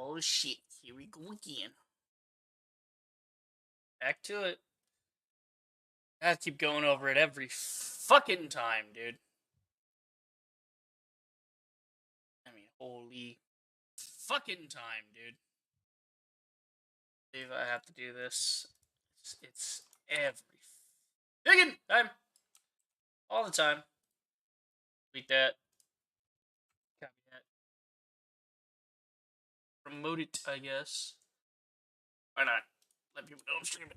Oh shit, here we go again. Back to it. I have to keep going over it every fucking time, dude. I mean, holy fucking time, dude. If I have to do this, it's every fucking time. All the time. Beat that. Copy that. Promote it, I guess. Why not? Let people know I'm streaming.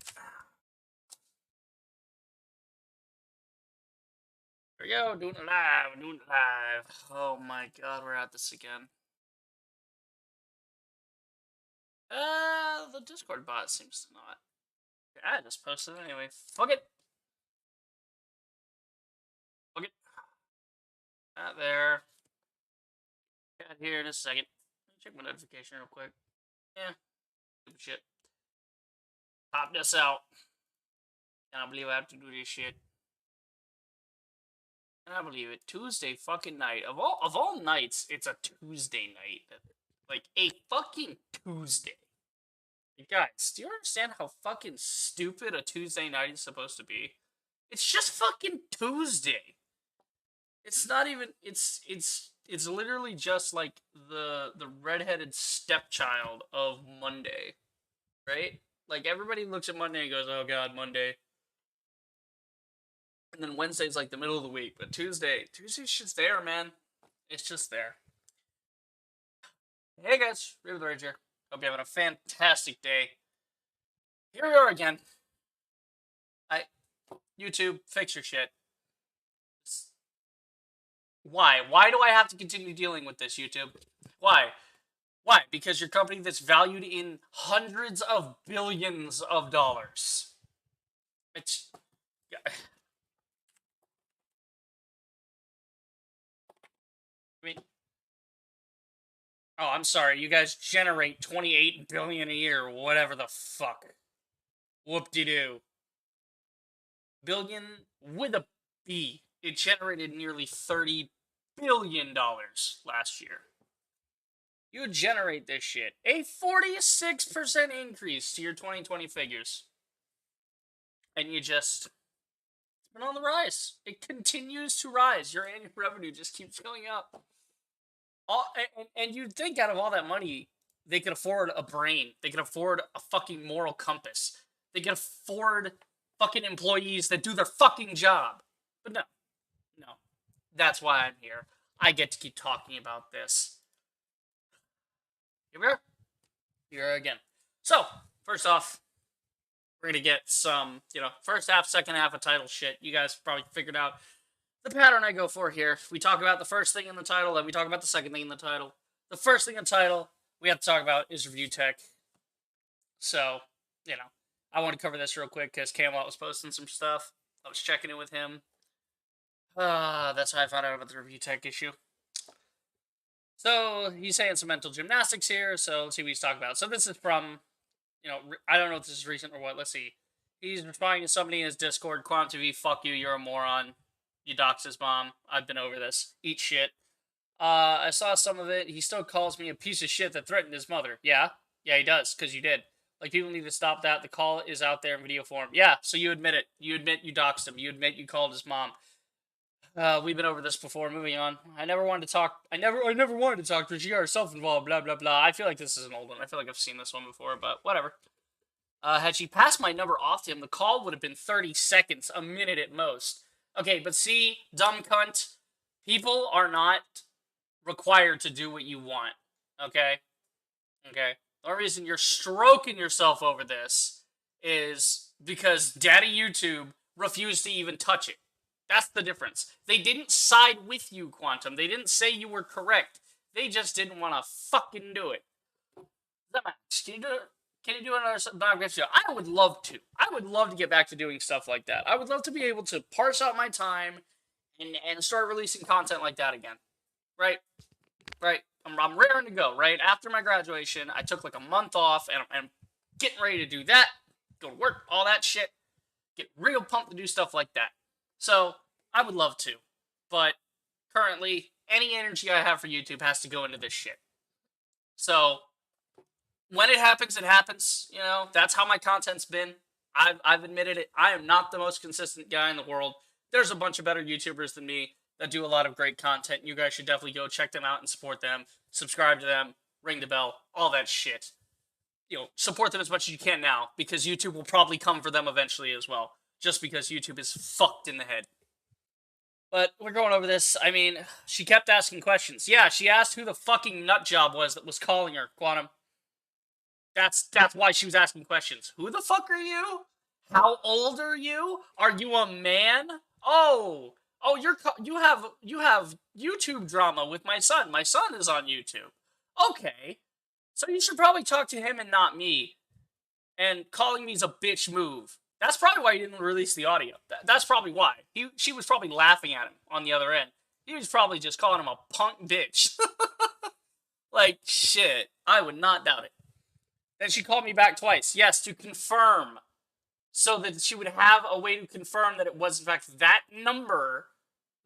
Here we go, doing it live, Oh my god, we're at this again. The Discord bot seems to not. Yeah, I just posted it anyway. Fuck it. Fuck it. Not there. Got here in a second. Check my notification real quick. Yeah. Stupid shit. Pop this out. Can't believe I have to do this shit. Can't believe it. Tuesday fucking night. Of all nights, it's a Tuesday night. Like a fucking Tuesday. You guys, do you understand how fucking stupid a Tuesday night is supposed to be? It's just fucking Tuesday. It's not even. It's literally just like the redheaded stepchild of Monday, right? Like everybody looks at Monday and goes, "Oh God, Monday." And then Wednesday's like the middle of the week, but Tuesday's just there, man. It's just there. Hey guys, ReviewTechUSA here. Hope you're having a fantastic day. Here we are again. YouTube, fix your shit. Why? Why do I have to continue dealing with this, YouTube? Why? Why? Because your company that's valued in hundreds of billions of dollars. It's... Yeah. I mean... Oh, I'm sorry. You guys generate 28 billion a year, whatever the fuck. Whoop-de-doo. Billion with a B. It generated nearly $30 billion last year. You generate this shit. A 46% increase to your 2020 figures. And you just... It's been on the rise. It continues to rise. Your annual revenue just keeps going up. And you'd think out of all that money, they could afford a brain. They could afford a fucking moral compass. They could afford fucking employees that do their fucking job. But no. No. That's why I'm here. I get to keep talking about this. Here we are. Here we are again. So, first off, we're going to get some, first half, second half of title shit. You guys probably figured out the pattern I go for here. We talk about the first thing in the title, then we talk about the second thing in the title. The first thing in the title we have to talk about is Review Tech. So, I want to cover this real quick because Camelot was posting some stuff. I was checking in with him. That's how I found out about the Review Tech issue. So, he's saying some mental gymnastics here, so let's see what he's talking about. So this is from, I don't know if this is recent or what, let's see. He's responding to somebody in his Discord, Quantum TV, fuck you, you're a moron. You doxed his mom. I've been over this. Eat shit. I saw some of it. He still calls me a piece of shit that threatened his mother. Yeah? Yeah, he does, because you did. Like, people need to stop that. The call is out there in video form. Yeah, so you admit it. You admit you doxed him. You admit you called his mom. We've been over this before. Moving on. I never wanted to talk. I never wanted to talk to her. She got herself involved. Blah blah blah. I feel like this is an old one. I feel like I've seen this one before, but whatever. Had she passed my number off to him, the call would have been 30 seconds, a minute at most. Okay, but see, dumb cunt. People are not required to do what you want. Okay. Okay. The only reason you're stroking yourself over this is because Daddy YouTube refused to even touch it. That's the difference. They didn't side with you, Quantum. They didn't say you were correct. They just didn't want to fucking do it. Can you do it? Can you do another dive show? I would love to. I would love to get back to doing stuff like that. I would love to be able to parse out my time and start releasing content like that again. Right? Right? I'm raring to go, right? After my graduation, I took like a month off, and I'm getting ready to do that. Go to work, all that shit. Get real pumped to do stuff like that. So, I would love to. But, currently, any energy I have for YouTube has to go into this shit. So, when it happens, it happens. You know, that's how my content's been. I've admitted it. I am not the most consistent guy in the world. There's a bunch of better YouTubers than me that do a lot of great content. You guys should definitely go check them out and support them. Subscribe to them, ring the bell, all that shit. You know, support them as much as you can now, because YouTube will probably come for them eventually as well, just because YouTube is fucked in the head. But we're going over this. I mean, she kept asking questions. Yeah, she asked who the fucking nut job was that was calling her, Quantum. That's why she was asking questions. Who the fuck are you? How old are you? Are you a man? Oh, you have YouTube drama with my son. My son is on YouTube. Okay, so you should probably talk to him and not me. And calling me's a bitch move. That's probably why he didn't release the audio. That's probably why. She was probably laughing at him on the other end. He was probably just calling him a punk bitch. Like, shit. I would not doubt it. Then she called me back twice. Yes, to confirm. So that she would have a way to confirm that it was, in fact, that number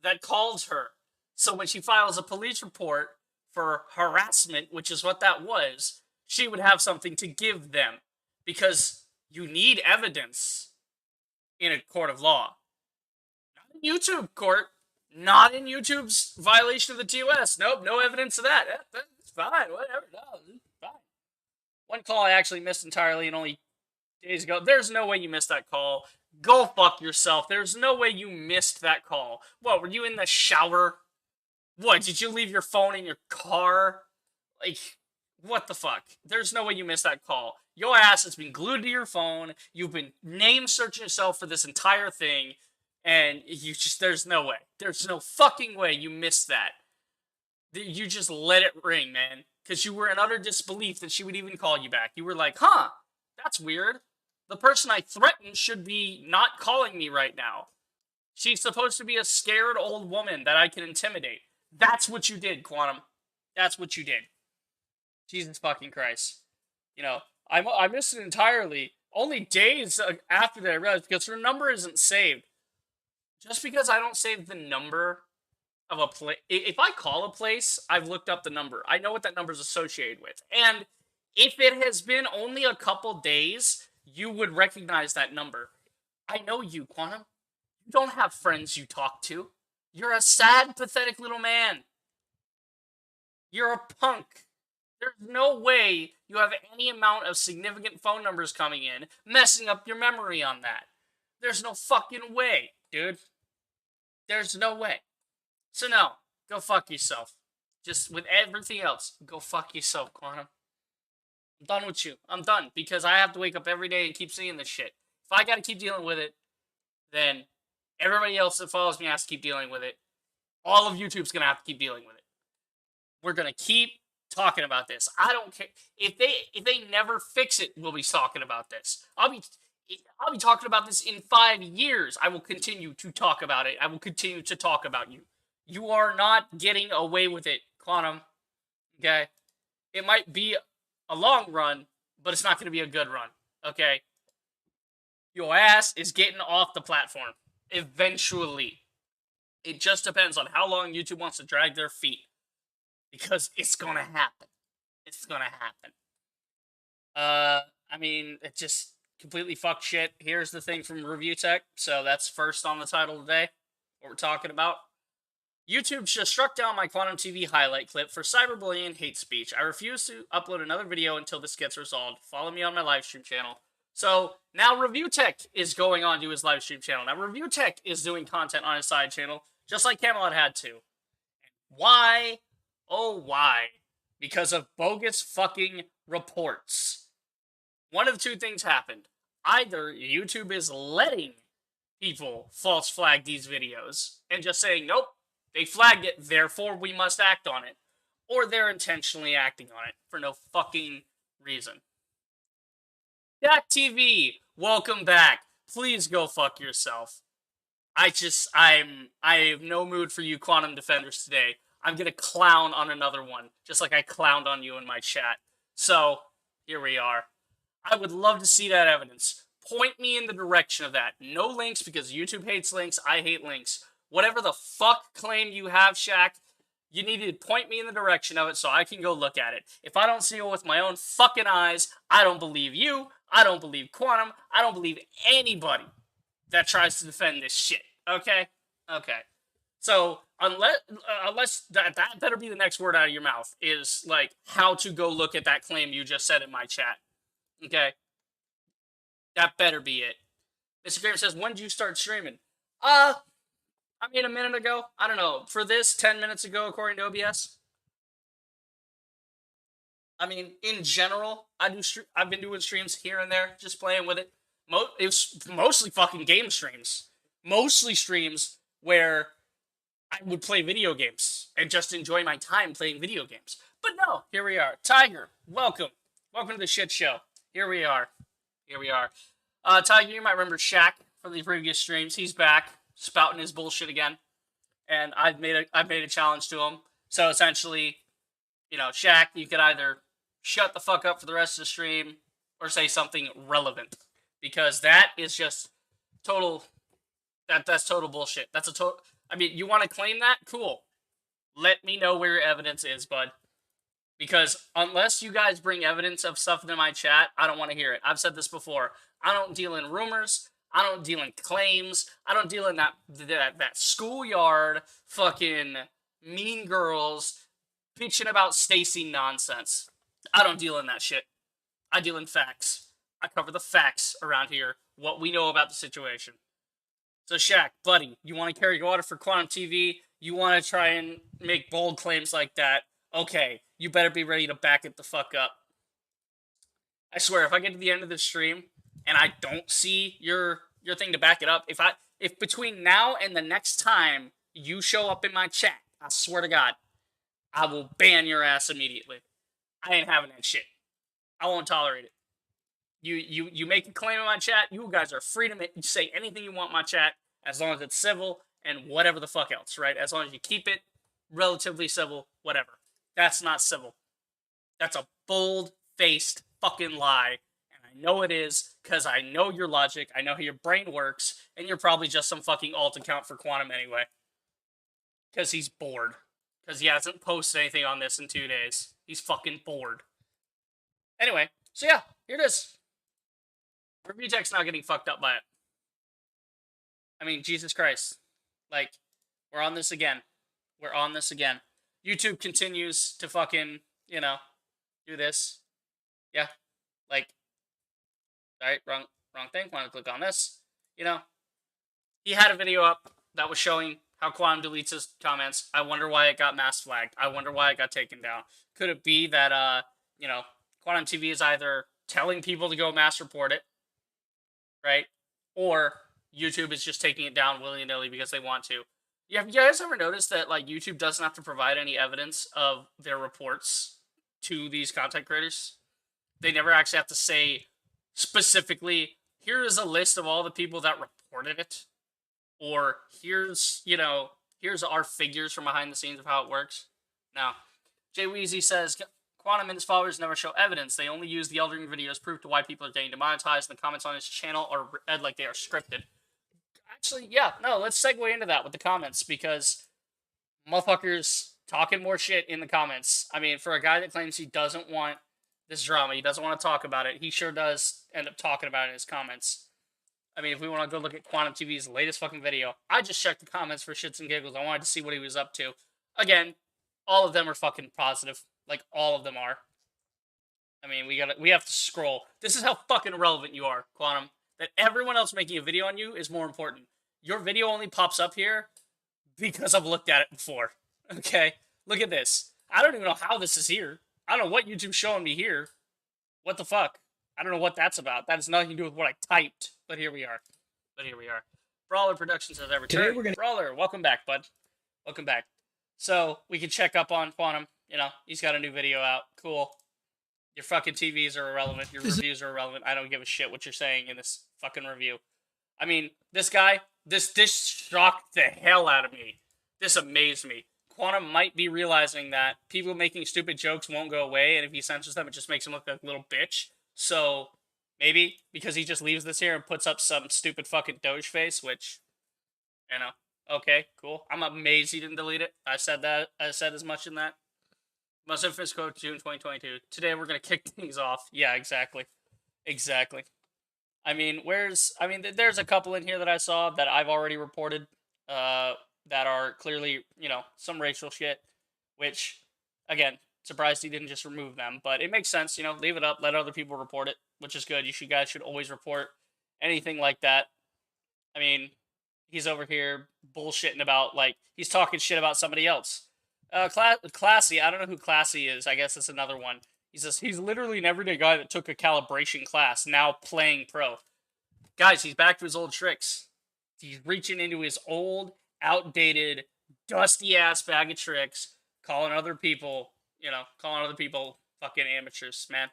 that called her. So when she files a police report for harassment, which is what that was, she would have something to give them. Because you need evidence in a court of law. Not in YouTube court. Not in YouTube's violation of the TOS. Nope, no evidence of that. It's fine, whatever. No, it's fine. One call I actually missed entirely and only days ago. There's no way you missed that call. Go fuck yourself. There's no way you missed that call. What, were you in the shower? What, did you leave your phone in your car? Like, what the fuck? There's no way you missed that call. Your ass has been glued to your phone. You've been name searching yourself for this entire thing. And there's no way. There's no fucking way you missed that. You just let it ring, man. Because you were in utter disbelief that she would even call you back. You were like, huh, that's weird. The person I threatened should be not calling me right now. She's supposed to be a scared old woman that I can intimidate. That's what you did, Quantum. That's what you did. Jesus fucking Christ. You know, I missed it entirely. Only days after that I realized, because her number isn't saved. Just because I don't save the number of a place, if I call a place, I've looked up the number. I know what that number is associated with. And if it has been only a couple days, you would recognize that number. I know you, Quantum. You don't have friends you talk to. You're a sad, pathetic little man. You're a punk. There's no way you have any amount of significant phone numbers coming in, messing up your memory on that. There's no fucking way, dude. There's no way. So no, go fuck yourself. Just with everything else, go fuck yourself, Quantum. I'm done with you. I'm done, because I have to wake up every day and keep seeing this shit. If I gotta keep dealing with it, then everybody else that follows me has to keep dealing with it. All of YouTube's gonna have to keep dealing with it. We're gonna keep talking about this. I don't care if they never fix it. We'll be talking about this. I'll be talking about this in 5 years. I will continue to talk about it. I will continue to talk about you. You are not getting away with it, Quantum. Okay? It might be a long run, but it's not going to be a good run. Okay? Your ass is getting off the platform. Eventually. It just depends on how long YouTube wants to drag their feet. Because it's going to happen. It's going to happen. I mean, it just completely fucked shit. Here's the thing from ReviewTech. So that's first on the title today. What we're talking about. YouTube just struck down my Quantum TV highlight clip for cyberbullying and hate speech. I refuse to upload another video until this gets resolved. Follow me on my livestream channel. So now ReviewTech is going on to his livestream channel. Now ReviewTech is doing content on his side channel, just like Camelot had to. Why? Oh, why? Because of bogus fucking reports. One of two things happened. Either YouTube is letting people false flag these videos and just saying, nope, they flagged it, therefore we must act on it. Or they're intentionally acting on it for no fucking reason. Jack TV, welcome back. Please go fuck yourself. I have no mood for you Quantum Defenders today. I'm gonna clown on another one, just like I clowned on you in my chat. So, here we are. I would love to see that evidence. Point me in the direction of that. No links, because YouTube hates links, I hate links. Whatever the fuck claim you have, Shaq, You need to point me in the direction of it so I can go look at it. If I don't see it with my own fucking eyes, I don't believe you. I don't believe Quantum. I don't believe anybody that tries to defend this shit. Okay? Okay. So, unless that better be the next word out of your mouth, is, like, how to go look at that claim you just said in my chat. Okay? That better be it. Mr. Graham says, when did you start streaming? I mean, a minute ago. I don't know. For this, 10 minutes ago, according to OBS. I mean, in general, I've been doing streams here and there, just playing with it. It was mostly fucking game streams. Mostly streams where I would play video games and just enjoy my time playing video games. But no, here we are. Tiger, welcome. Welcome to the shit show. Here we are. Here we are. Tiger, you might remember Shaq from the previous streams. He's back, spouting his bullshit again. And I've made a challenge to him. So essentially, you know, Shaq, you could either shut the fuck up for the rest of the stream or say something relevant. Because that is just total... That's total bullshit. That's a total... I mean, you want to claim that? Cool. Let me know where your evidence is, bud. Because unless you guys bring evidence of stuff into my chat, I don't want to hear it. I've said this before. I don't deal in rumors. I don't deal in claims. I don't deal in that schoolyard fucking mean girls bitching about Stacy nonsense. I don't deal in that shit. I deal in facts. I cover the facts around here. What we know about the situation. So, Shaq, buddy, you want to carry water for Quantum TV? You want to try and make bold claims like that? Okay, you better be ready to back it the fuck up. I swear, if I get to the end of the stream and I don't see your thing to back it up, if between now and the next time you show up in my chat, I swear to God, I will ban your ass immediately. I ain't having that shit. I won't tolerate it. You make a claim in my chat, you guys are free to say anything you want in my chat, as long as it's civil and whatever the fuck else, right? As long as you keep it relatively civil, whatever. That's not civil. That's a bold-faced fucking lie, and I know it is, because I know your logic, I know how your brain works, and you're probably just some fucking alt account for Quantum anyway. Because he's bored. Because he hasn't posted anything on this in 2 days. He's fucking bored. Anyway, so yeah, here it is. ReviewTech's not getting fucked up by it. I mean, Jesus Christ. Like, we're on this again. We're on this again. YouTube continues to fucking, you know, do this. Yeah. Like, alright, wrong thing. Want to click on this. You know, he had a video up that was showing how Quantum deletes his comments. I wonder why it got mass flagged. I wonder why it got taken down. Could it be that, you know, Quantum TV is either telling people to go mass report it, right? Or YouTube is just taking it down willy-nilly because they want to. Yeah, have you guys ever noticed that, like, YouTube doesn't have to provide any evidence of their reports to these content creators? They never actually have to say specifically, here is a list of all the people that reported it. Or here's, you know, here's our figures from behind the scenes of how it works. Now, Jay Weezy says, Quantum and his followers never show evidence. They only use the Elden Ring videos proof to why people are getting demonetized, and the comments on his channel are read like they are scripted. Actually, yeah, no, let's segue into that with the comments, because motherfuckers talking more shit in the comments. I mean, for a guy that claims he doesn't want this drama, he doesn't want to talk about it, he sure does end up talking about it in his comments. I mean, if we want to go look at Quantum TV's latest fucking video, I just checked the comments for shits and giggles. I wanted to see what he was up to. Again, all of them are fucking positive. Like, all of them are. I mean, we have to scroll. This is how fucking relevant you are, Quantum. That everyone else making a video on you is more important. Your video only pops up here because I've looked at it before. Okay? Look at this. I don't even know how this is here. I don't know what YouTube's showing me here. What the fuck? I don't know what that's about. That has nothing to do with what I typed. But here we are. Brawler Productions has ever returned. Brawler, welcome back, bud. Welcome back. So, we can check up on Quantum. You know, he's got a new video out. Cool. Your fucking TVs are irrelevant. Your reviews are irrelevant. I don't give a shit what you're saying in this fucking review. I mean, this guy, this shocked the hell out of me. This amazed me. Quantum might be realizing that people making stupid jokes won't go away, and if he censors them, it just makes him look like a little bitch. So, maybe, because he just leaves this here and puts up some stupid fucking Doge face, which, you know, Okay, cool. I'm amazed he didn't delete it. I said that. I said as much in that. Most infamous quote, June 2022. Today we're gonna kick things off. Yeah, exactly. Exactly. I mean, there's a couple in here that I saw that I've already reported, that are clearly, some racial shit, which, again, surprised he didn't just remove them, but it makes sense, leave it up, let other people report it, which is good. Guys should always report anything like that. I mean, he's over here bullshitting about, like, he's talking shit about somebody else. Classy, I don't know who Classy is. I guess it's another one. He says he's literally an everyday guy that took a calibration class, now playing pro. Guys, he's back to his old tricks. He's reaching into his old, outdated, dusty ass bag of tricks, calling other people fucking amateurs, man.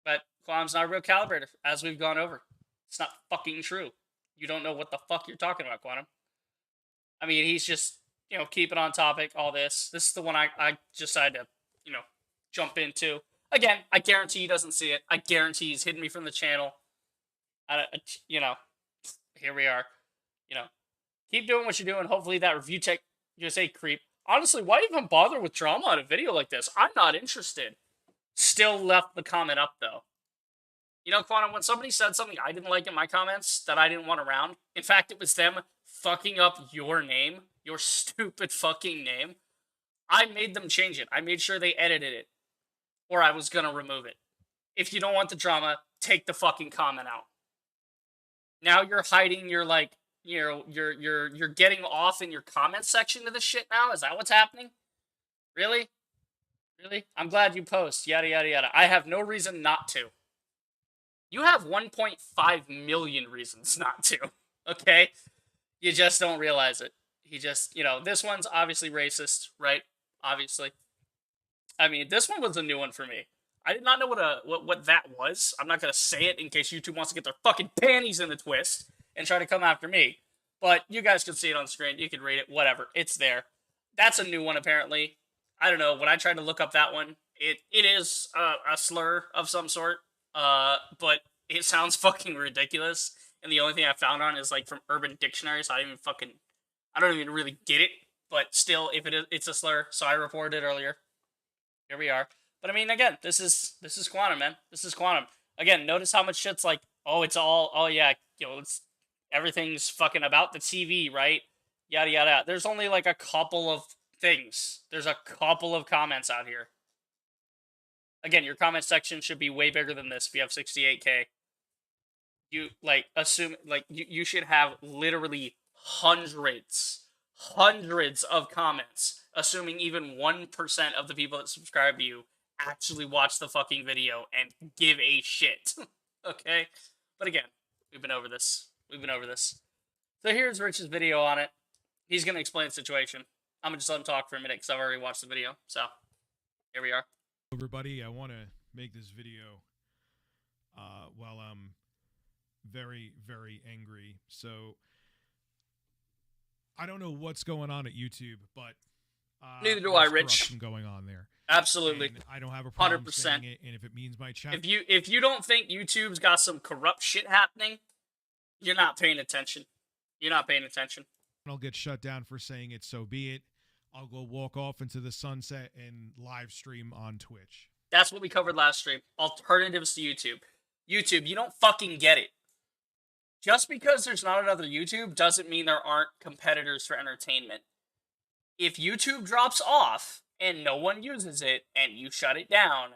But Qualm's not a real calibrator, as we've gone over. It's not fucking true. You don't know what the fuck you're talking about, Quantum. I mean, he's just, keeping on topic, all this. This is the one I decided to, jump into. Again, I guarantee he doesn't see it. I guarantee he's hidden me from the channel. Here we are. Keep doing what you're doing. Hopefully that ReviewTechUSA creep. Honestly, why even bother with drama on a video like this? I'm not interested. Still left the comment up, though. Quantum, when somebody said something I didn't like in my comments that I didn't want around, in fact, it was them fucking up your name, your stupid fucking name, I made them change it. I made sure they edited it, or I was gonna remove it. If you don't want the drama, take the fucking comment out. Now you're hiding your, like, you're getting off in your comment section to this shit now? Is that what's happening? Really? Really? I'm glad you post. Yada, yada, yada. I have no reason not to. You have 1.5 million reasons not to, okay? You just don't realize it. He just, this one's obviously racist, right? Obviously. I mean, this one was a new one for me. I did not know what that was. I'm not going to say it in case YouTube wants to get their fucking panties in the twist and try to come after me. But you guys can see it on screen. You can read it. Whatever. It's there. That's a new one, apparently. I don't know. When I tried to look up that one, it is a slur of some sort. But it sounds fucking ridiculous. And the only thing I found on is, like, from Urban Dictionary, so I don't even really get it. But still, if it's a slur, so I reported it earlier. Here we are. But I mean, again, this is Quantum, man. This is Quantum. Again, notice how much shit's like, everything's fucking about the TV, right? Yada, yada. There's only, like, a couple of things. There's a couple of comments out here. Again, your comment section should be way bigger than this if you have 68K. You, like, assume, like, you should have literally hundreds of comments, assuming even 1% of the people that subscribe to you actually watch the fucking video and give a shit. Okay? But again, we've been over this. So here's Rich's video on it. He's going to explain the situation. I'm going to just let him talk for a minute because I've already watched the video. So, here we are. Everybody, I want to make this video while I'm very, very angry. So, I don't know what's going on at YouTube, but neither do I, Rich. Corruption going on there. Absolutely. And I don't have a problem 100%. saying it, and if it means my channel, if you don't think YouTube's got some corrupt shit happening, you're not paying attention. I'll get shut down for saying it, so be it. I'll go walk off into the sunset and live stream on Twitch. That's what we covered last stream. Alternatives to YouTube. YouTube, you don't fucking get it. Just because there's not another YouTube doesn't mean there aren't competitors for entertainment. If YouTube drops off and no one uses it and you shut it down,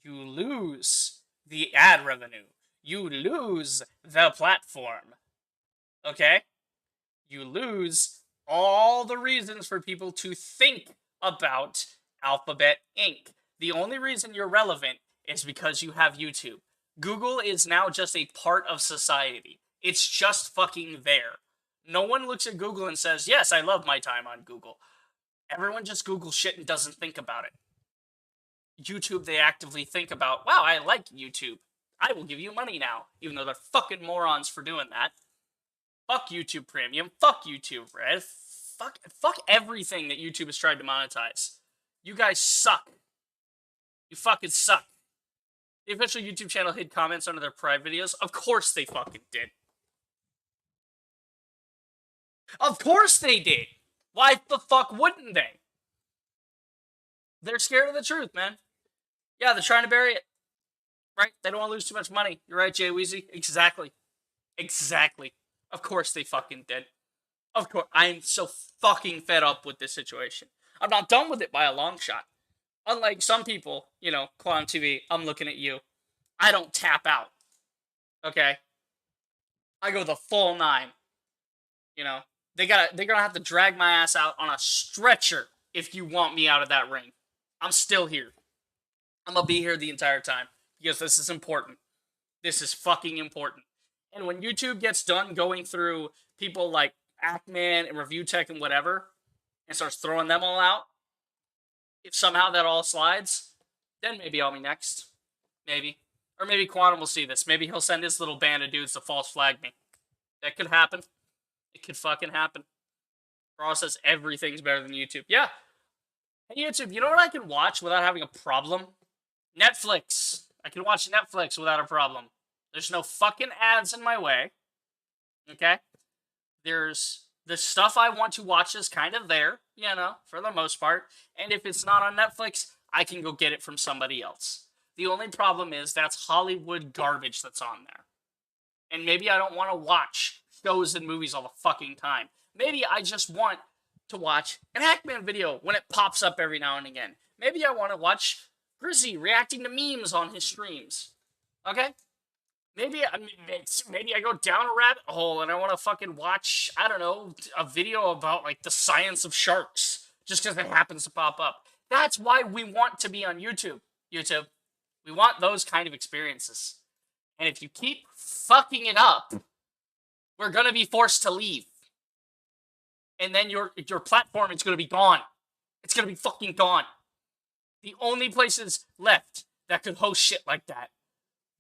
you lose the ad revenue. You lose the platform. Okay? You lose all the reasons for people to think about Alphabet Inc. The only reason you're relevant is because you have YouTube. Google is now just a part of society. It's just fucking there. No one looks at Google and says, yes, I love my time on Google. Everyone just Googles shit and doesn't think about it. YouTube, they actively think about, wow, I like YouTube. I will give you money now, even though they're fucking morons for doing that. Fuck YouTube Premium. Fuck YouTube Red. Fuck everything that YouTube has tried to monetize. You guys suck. You fucking suck. The official YouTube channel hid comments under their private videos. Of course they fucking did. Of course they did. Why the fuck wouldn't they? They're scared of the truth, man. Yeah, they're trying to bury it. Right? They don't want to lose too much money. You're right, Jay Weezy. Exactly. Exactly. Of course they fucking did. Of course. I am so fucking fed up with this situation. I'm not done with it by a long shot. Unlike some people, you know, Quantum TV, I'm looking at you. I don't tap out. Okay? I go the full 9. You know? They're gonna have to drag my ass out on a stretcher if you want me out of that ring. I'm still here. I'm gonna be here the entire time. Because this is important. This is fucking important. And when YouTube gets done going through people like Ackman and ReviewTech and whatever, and starts throwing them all out, if somehow that all slides, then maybe I'll be next. Maybe. Or maybe Quantum will see this. Maybe he'll send his little band of dudes to false flag me. That could happen. It could fucking happen. Ross says everything's better than YouTube. Yeah. Hey, YouTube, you know what I can watch without having a problem? Netflix. I can watch Netflix without a problem. There's no fucking ads in my way. Okay? There's the stuff I want to watch is kind of there, you know, for the most part. And if it's not on Netflix, I can go get it from somebody else. The only problem is that's Hollywood garbage that's on there. And maybe I don't want to watch shows and movies all the fucking time. Maybe I just want to watch an Hackman video when it pops up every now and again. Maybe I want to watch Grizzy reacting to memes on his streams. Okay? Maybe I go down a rabbit hole and I want to fucking watch, I don't know, a video about, like, the science of sharks. Just because it happens to pop up. That's why we want to be on YouTube. YouTube. We want those kind of experiences. And if you keep fucking it up, we're going to be forced to leave. And then your platform is going to be gone. It's going to be fucking gone. The only places left that could host shit like that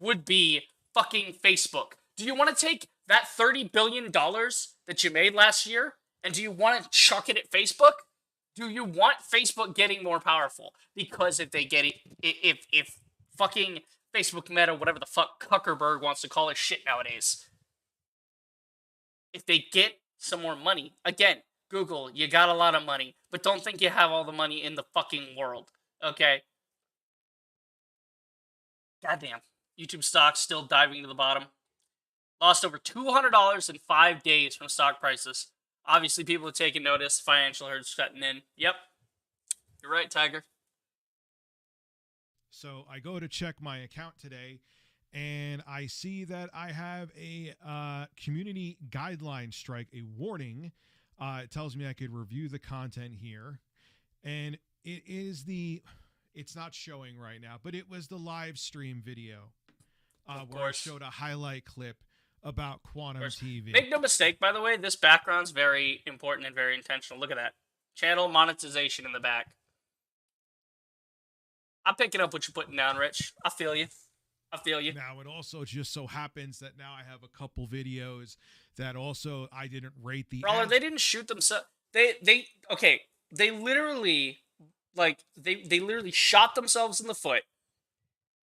would be fucking Facebook. Do you want to take that $30 billion that you made last year and do you want to chuck it at Facebook? Do you want Facebook getting more powerful? Because if they get it, if fucking Facebook Meta, whatever the fuck Zuckerberg wants to call his shit nowadays, if they get some more money, again, Google, you got a lot of money, but don't think you have all the money in the fucking world, okay? Goddamn. YouTube stock still diving to the bottom. Lost over $200 in 5 days from stock prices. Obviously, people have taken notice. Financial herd's shutting in. Yep. You're right, Tiger. So I go to check my account today, and I see that I have a community guideline strike, a warning. It tells me I could review the content here. And it is it's not showing right now, but it was the live stream video where I showed a highlight clip about Quantum TV. Make no mistake, by the way, this background's very important and very intentional. Look at that. Channel monetization in the back. I'm picking up what you're putting down, Rich. I feel you. I feel you. Now, it also just so happens that now I have a couple videos that also I didn't rate the... Brawler, they didn't shoot themselves. Okay, they literally, like, they literally shot themselves in the foot.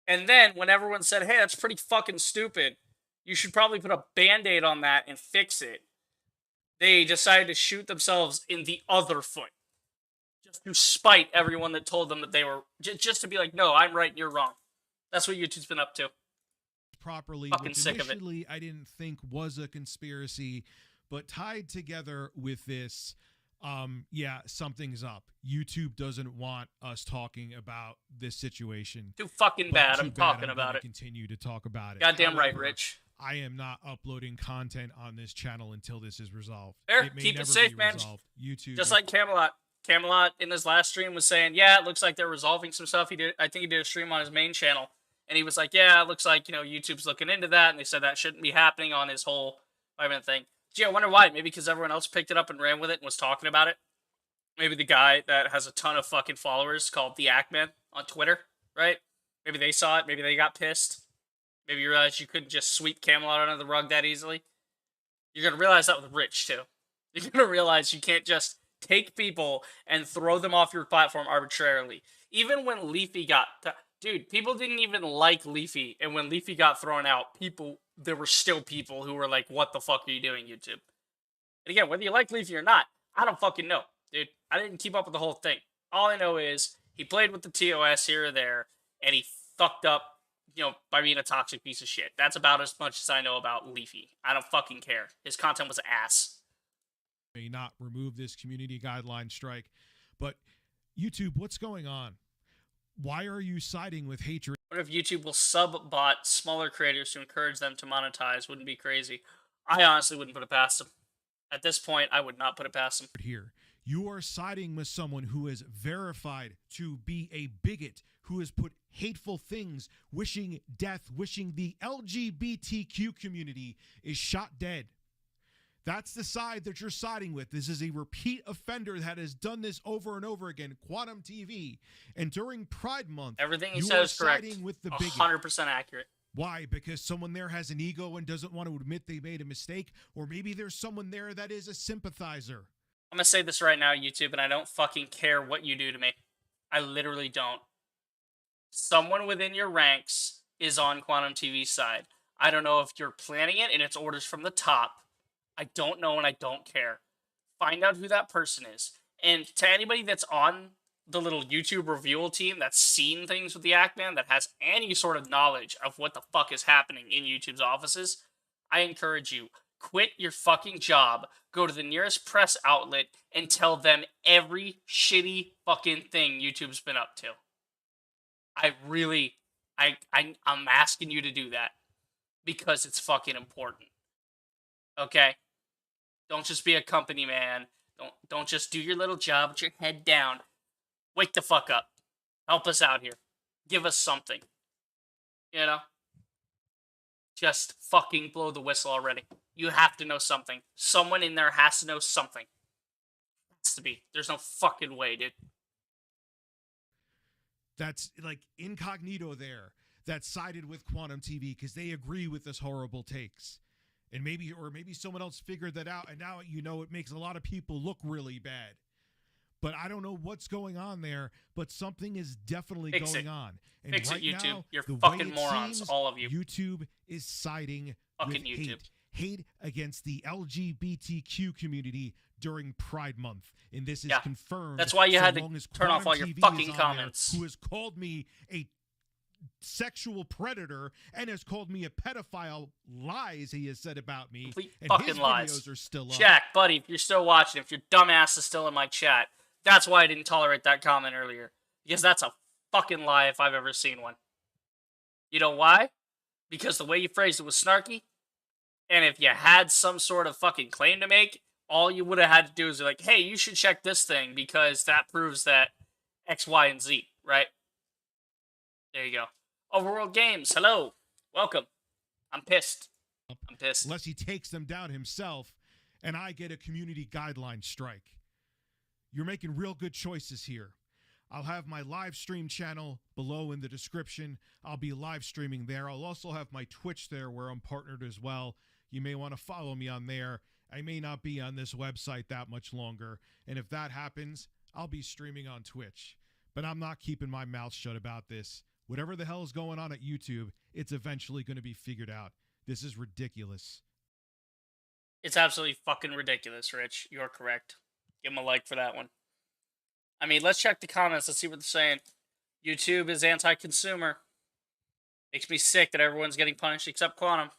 And then when everyone said, hey, that's pretty fucking stupid, you should probably put a Band-Aid on that and fix it, they decided to shoot themselves in the other foot. Just to spite everyone that told them that they were... Just to be like, no, I'm right and you're wrong. That's what YouTube's been up to. Properly, fucking which sick initially of it. I didn't think was a conspiracy, but tied together with this, yeah, something's up. YouTube doesn't want us talking about this situation. Too fucking bad. I'm talking about it. Continue to talk about it. Goddamn right, Rich. I am not uploading content on this channel until this is resolved. Fair. Keep it safe, man. YouTube, just like Camelot. Camelot in his last stream was saying, yeah, it looks like they're resolving some stuff. I think he did a stream on his main channel. And he was like, yeah, it looks like, you know, YouTube's looking into that. And they said that shouldn't be happening on his whole 5-minute thing. Gee, I wonder why. Maybe because everyone else picked it up and ran with it and was talking about it. Maybe the guy that has a ton of fucking followers called the Ackman on Twitter, right? Maybe they saw it. Maybe they got pissed. Maybe you realized you couldn't just sweep Camelot under the rug that easily. You're going to realize that with Rich, too. You're going to realize you can't just take people and throw them off your platform arbitrarily. Even when Leafy got... Dude, people didn't even like Leafy, and when Leafy got thrown out, there were still people who were like, what the fuck are you doing, YouTube? And again, whether you like Leafy or not, I don't fucking know, dude. I didn't keep up with the whole thing. All I know is he played with the TOS here or there, and he fucked up, by being a toxic piece of shit. That's about as much as I know about Leafy. I don't fucking care. His content was ass. May not remove this community guideline strike, but YouTube, what's going on? Why are you siding with hatred? What if YouTube will sub-bot smaller creators to encourage them to monetize? Wouldn't be crazy. I honestly wouldn't put it past them. At this point, I would not put it past them. Here, you are siding with someone who is verified to be a bigot, who has put hateful things, wishing death, wishing the LGBTQ community is shot dead. That's the side that you're siding with. This is a repeat offender that has done this over and over again. Quantum TV. And during Pride Month, everything he says is correct. With the bigot. 100% accurate. Why? Because someone there has an ego and doesn't want to admit they made a mistake? Or maybe there's someone there that is a sympathizer. I'm going to say this right now, YouTube, and I don't fucking care what you do to me. I literally don't. Someone within your ranks is on Quantum TV's side. I don't know if you're planning it and it's orders from the top. I don't know and I don't care. Find out who that person is. And to anybody that's on the little YouTube review team that's seen things with the Ackman, that has any sort of knowledge of what the fuck is happening in YouTube's offices, I encourage you, quit your fucking job, go to the nearest press outlet, and tell them every shitty fucking thing YouTube's been up to. I'm asking you to do that because it's fucking important. Okay? Don't just be a company man. Don't just do your little job with your head down. Wake the fuck up. Help us out here. Give us something. You know? Just fucking blow the whistle already. You have to know something. Someone in there has to know something. It has to be. There's no fucking way, dude. That's like incognito there that sided with Quantum TV because they agree with this horrible takes. And maybe someone else figured that out, and now it makes a lot of people look really bad. But I don't know what's going on there, but something is definitely going on. And Fix right it, YouTube. now, You're the fucking way it morons, seems, all of you. YouTube is siding fucking with YouTube. Hate against the LGBTQ community during Pride Month. And this is confirmed. That's why you had to turn off all your fucking comments. Who has called me a sexual predator and has called me a pedophile. Lies he has said about me. Complete and fucking his lies. Videos are still up. Jack, buddy, if you're still watching, if your dumbass is still in my chat, that's why I didn't tolerate that comment earlier. Because that's a fucking lie if I've ever seen one. You know why? Because the way you phrased it was snarky. And if you had some sort of fucking claim to make, all you would have had to do is be like, hey, you should check this thing because that proves that X, Y, and Z, right? There you go. Overworld Games, hello. Welcome. I'm pissed. Unless he takes them down himself and I get a community guideline strike. You're making real good choices here. I'll have my live stream channel below in the description. I'll be live streaming there. I'll also have my Twitch there where I'm partnered as well. You may want to follow me on there. I may not be on this website that much longer. And if that happens, I'll be streaming on Twitch. But I'm not keeping my mouth shut about this. Whatever the hell is going on at YouTube, it's eventually going to be figured out. This is ridiculous. It's absolutely fucking ridiculous, Rich. You're correct. Give him a like for that one. I mean, let's check the comments. Let's see what they're saying. YouTube is anti-consumer. Makes me sick that everyone's getting punished except Quantum.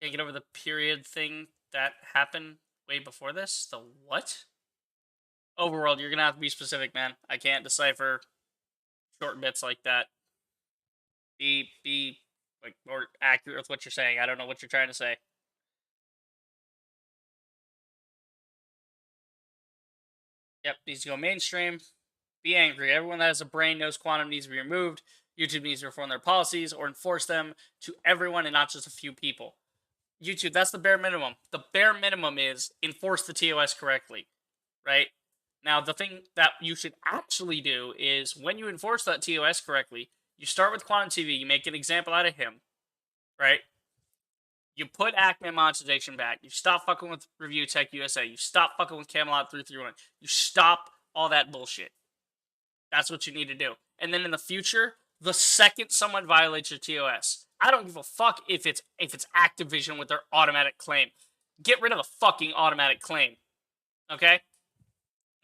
Can't get over the period thing that happened way before this? The what? Overworld, you're gonna have to be specific, man. I can't decipher short bits like that. Be like more accurate with what you're saying. I don't know what you're trying to say. Yep, needs to go mainstream. Be angry. Everyone that has a brain knows Quantum needs to be removed. YouTube needs to reform their policies or enforce them to everyone and not just a few people. YouTube, that's the bare minimum. The bare minimum is enforce the TOS correctly, right? Now, the thing that you should actually do is when you enforce that TOS correctly, you start with Quantum TV, you make an example out of him, right? You put Ackman monetization back. You stop fucking with ReviewTechUSA. You stop fucking with Camelot 331. You stop all that bullshit. That's what you need to do. And then in the future, the second someone violates your TOS, I don't give a fuck if it's Activision with their automatic claim. get rid of the fucking automatic claim. Okay?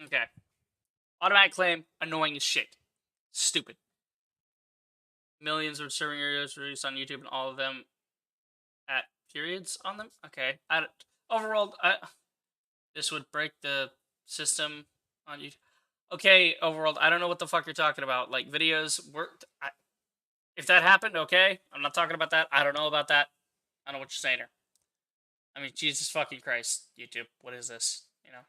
Okay. Automatic claim, annoying as shit. Stupid. Millions of serving areas released on YouTube and all of them at periods on them? Okay. Overworld, this would break the system on YouTube. Okay, Overworld, I don't know what the fuck you're talking about. Like, videos worked. If that happened, okay. I'm not talking about that. I don't know about that. I don't know what you're saying here. I mean, Jesus fucking Christ, YouTube. What is this? You know?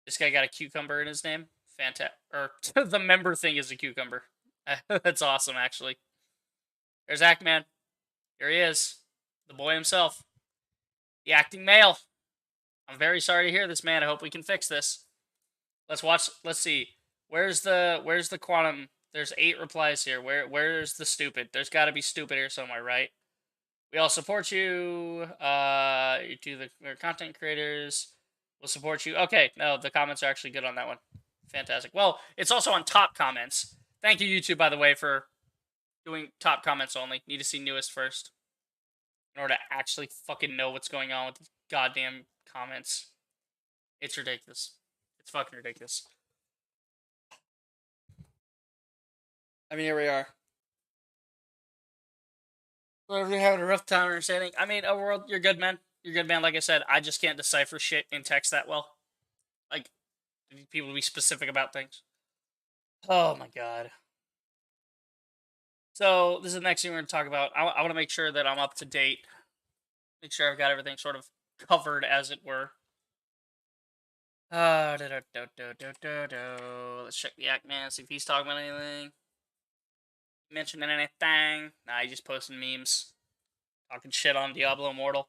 This guy got a cucumber in his name? Fantastic. Or, the member thing is a cucumber. That's awesome, actually. There's Ackman. Here he is. The boy himself. The acting male. I'm very sorry to hear this, man. I hope we can fix this. Let's watch. Let's see. Where's the quantum? There's 8 replies here. Where's the stupid? There's got to be stupid here somewhere, right? We all support you. You do the content creators. We'll support you. Okay, no, the comments are actually good on that one. Fantastic. Well, it's also on top comments. Thank you, YouTube, by the way, for doing top comments only. Need to see newest first in order to actually fucking know what's going on with these goddamn comments. It's ridiculous. It's fucking ridiculous. I mean, here we are. Well, if you're having a rough time understanding, I mean, Overworld, you're good, man. You're good, man. Like I said, I just can't decipher shit in text that well. Like, people to be specific about things. Oh my god. So, this is the next thing we're going to talk about. I want to make sure that I'm up to date. Make sure I've got everything sort of covered, as it were. Let's check the Ackman, see if he's talking about anything. Mentioning anything? Nah, he's just posting memes. Talking shit on Diablo Immortal.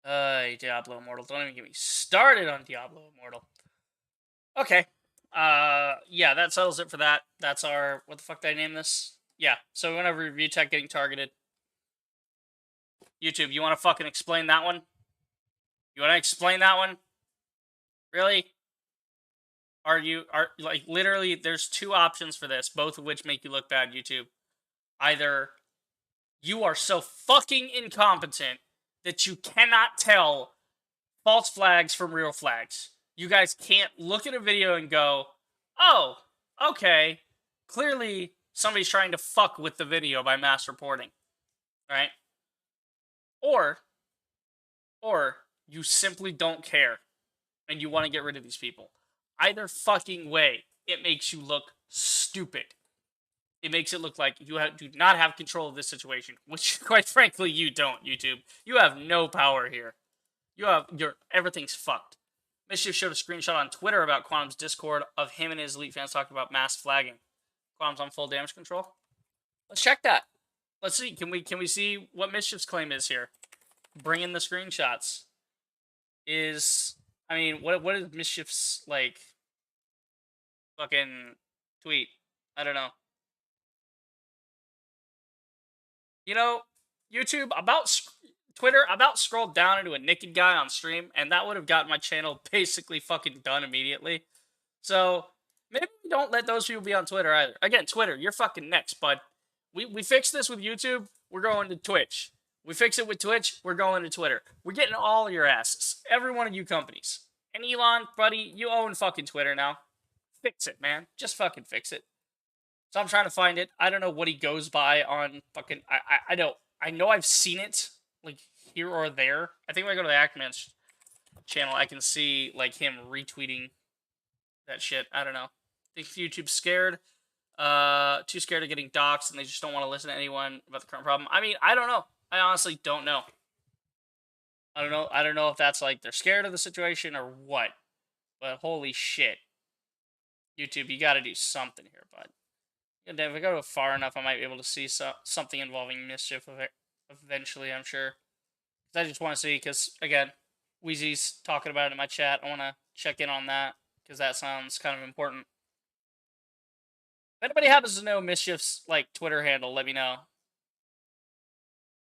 Diablo Immortal. Don't even get me started on Diablo Immortal. Okay. Yeah, that settles it for that. That's our... What the fuck did I name this? Yeah, so we went over Review Tech getting targeted. YouTube, you want to fucking explain that one? You want to explain that one? Really? Like, literally, there's 2 options for this, both of which make you look bad, YouTube. Either you are so fucking incompetent that you cannot tell false flags from real flags. You guys can't look at a video and go, oh, okay, clearly somebody's trying to fuck with the video by mass reporting, right? Or you simply don't care and you want to get rid of these people. Either fucking way, it makes you look stupid. It makes it look like you do not have control of this situation, which, quite frankly, you don't, YouTube. You have no power here. Everything's fucked. Mischief showed a screenshot on Twitter about Quantum's Discord of him and his elite fans talking about mass flagging. Quantum's on full damage control. Let's check that. Let's see. Can we see what Mischief's claim is here? Bring in the screenshots. I mean, what is Mischief's, like, fucking tweet? I don't know. You know, YouTube, Twitter, about scrolled down into a naked guy on stream, and that would have gotten my channel basically fucking done immediately. So, maybe we don't let those people be on Twitter either. Again, Twitter, you're fucking next, bud. We fixed this with YouTube, we're going to Twitch. We fix it with Twitch, we're going to Twitter. We're getting all your asses. Every one of you companies. And Elon, buddy, you own fucking Twitter now. Fix it, man. Just fucking fix it. So I'm trying to find it. I don't know what he goes by on fucking... I know I've seen it, like, here or there. I think when I go to the Ackman's channel, I can see, like, him retweeting that shit. I don't know. I think YouTube's scared. Too scared of getting doxxed, and they just don't want to listen to anyone about the current problem. I mean, I don't know. I honestly don't know. I don't know if that's, like, they're scared of the situation or what. But holy shit. YouTube, you gotta do something here, bud. If I go far enough, I might be able to see something involving Mischief eventually, I'm sure. I just want to see, because, again, Wheezy's talking about it in my chat. I want to check in on that, because that sounds kind of important. If anybody happens to know Mischief's, like, Twitter handle, let me know.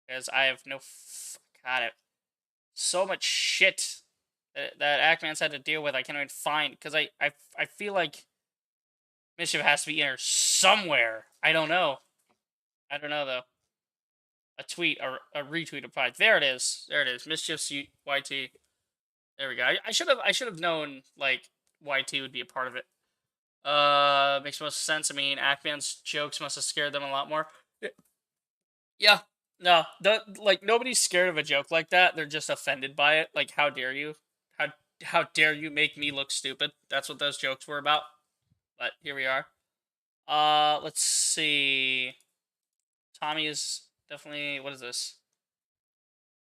Because I have no... God, so much shit that Ackman's had to deal with I can't even find, because I feel like Mischief has to be in here somewhere. I don't know. I don't know, though. a tweet or a retweet applied. There it is. There it is. Mischiefs YT. There we go. I should have known like YT would be a part of it. Makes most sense. I mean, Ackman's jokes must have scared them a lot more. Yeah. No, like nobody's scared of a joke like that. They're just offended by it. Like, how dare you? How dare you make me look stupid? That's what those jokes were about. But here we are. Let's see. Tommy is definitely, what is this?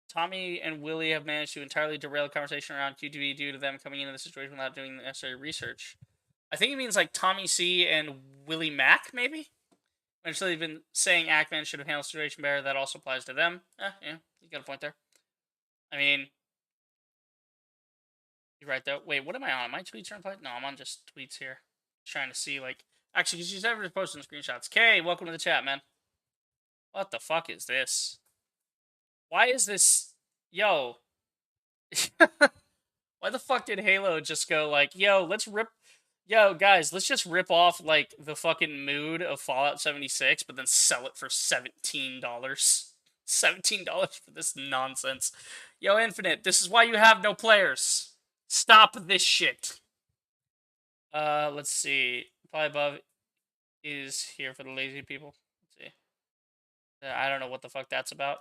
Tommy and Willie have managed to entirely derail the conversation around QTV due to them coming into the situation without doing the necessary research. I think it means like Tommy C and Willie Mack, maybe? Eventually, they've been saying Ackman should have handled the situation better. That also applies to them. Yeah, you got a point there. I mean, you're right, though. Wait, what am I on? My tweets are implied? No, I'm on just tweets here. Trying to see, like... Actually, because she's never posting screenshots. Kay, welcome to the chat, man. What the fuck is this? Why is this... Yo. Why the fuck did Halo just go, like, yo, let's rip... Yo, guys, let's just rip off, like, the fucking mood of Fallout 76, but then sell it for $17. $17 for this nonsense. Yo, Infinite, this is why you have no players. Stop this shit. Let's see. Apply above is here for the lazy people. Let's see. I don't know what the fuck that's about.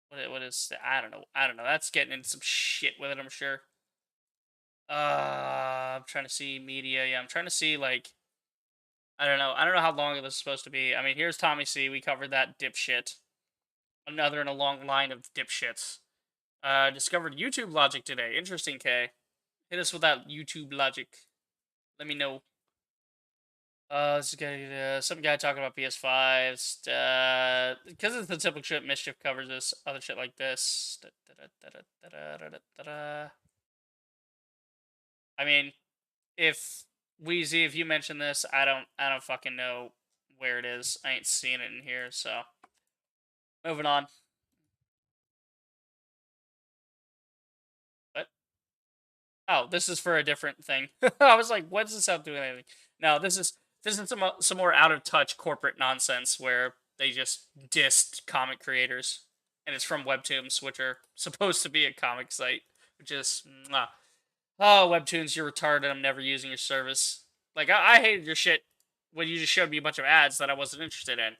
What is... I don't know. That's getting into some shit with it, I'm sure. I'm trying to see media. Yeah, I'm trying to see, like... I don't know how long this is supposed to be. I mean, here's Tommy C. We covered that dipshit. Another in a long line of dipshits. Discovered YouTube logic today. Interesting, K. Hit us with that YouTube logic. Let me know. This is some guy talking about PS5s. Because it's the typical shit Mischief covers this. Other shit like this. I mean, if Wheezy, if you mention this, I don't fucking know where it is. I ain't seeing it in here, so moving on. What? Oh, this is for a different thing. I was like, what does this have to do with anything? No, this is some more out of touch corporate nonsense where they just dissed comic creators, and it's from Webtoons, which are supposed to be a comic site, which is oh, Webtoons, you're retarded. I'm never using your service. Like, I hated your shit when you just showed me a bunch of ads that I wasn't interested in.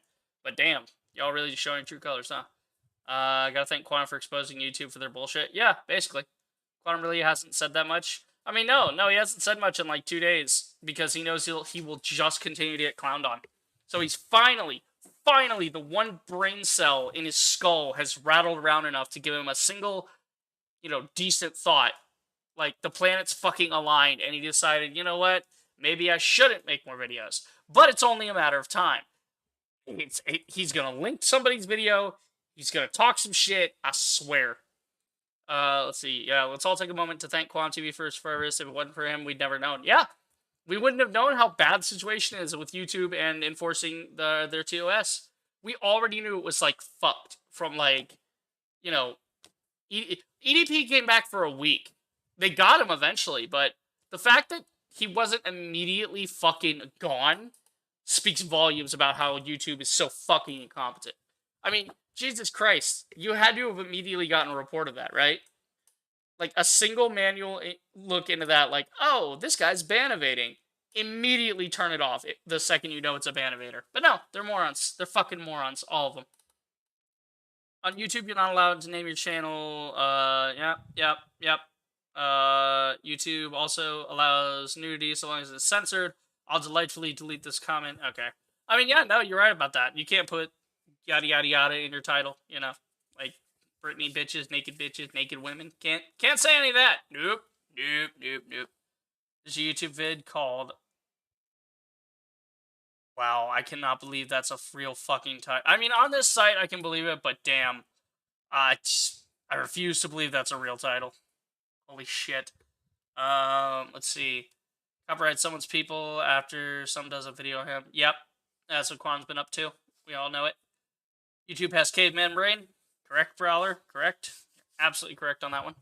But damn, y'all really just showing true colors, huh? Gotta thank Quantum for exposing YouTube for their bullshit. Yeah, basically. Quantum really hasn't said that much. I mean, no, he hasn't said much in like 2 days because he knows he will just continue to get clowned on. So he's finally, the one brain cell in his skull has rattled around enough to give him a single, decent thought. Like, the planets fucking aligned, and he decided, you know what? Maybe I shouldn't make more videos. But it's only a matter of time. He's gonna link somebody's video. He's gonna talk some shit. I swear. Let's see. Yeah, let's all take a moment to thank Quantum TV for his service. If it wasn't for him, we'd never known. Yeah, we wouldn't have known how bad the situation is with YouTube and enforcing their TOS. We already knew it was, like, fucked from, like, EDP came back for a week. They got him eventually, but the fact that he wasn't immediately fucking gone speaks volumes about how YouTube is so fucking incompetent. I mean, Jesus Christ, you had to have immediately gotten a report of that, right? Like, a single manual look into that, like, oh, this guy's ban evading. Immediately turn it off the second you know it's a ban evader. But no, they're morons. They're fucking morons, all of them. On YouTube, you're not allowed to name your channel. Yep. YouTube also allows nudity so long as it's censored. I'll delightfully delete this comment. Okay. I mean, yeah, no, you're right about that. You can't put yada yada yada in your title, like Britney bitches, naked women. Can't say any of that. Nope. There's a YouTube vid called... Wow, I cannot believe that's a real fucking title. I mean, on this site, I can believe it, but damn. I refuse to believe that's a real title. Holy shit. Let's see. Copyright someone's people after someone does a video of him. Yep. That's what Quan's been up to. We all know it. YouTube has caveman brain. Correct, Prowler. Correct. Absolutely correct on that one.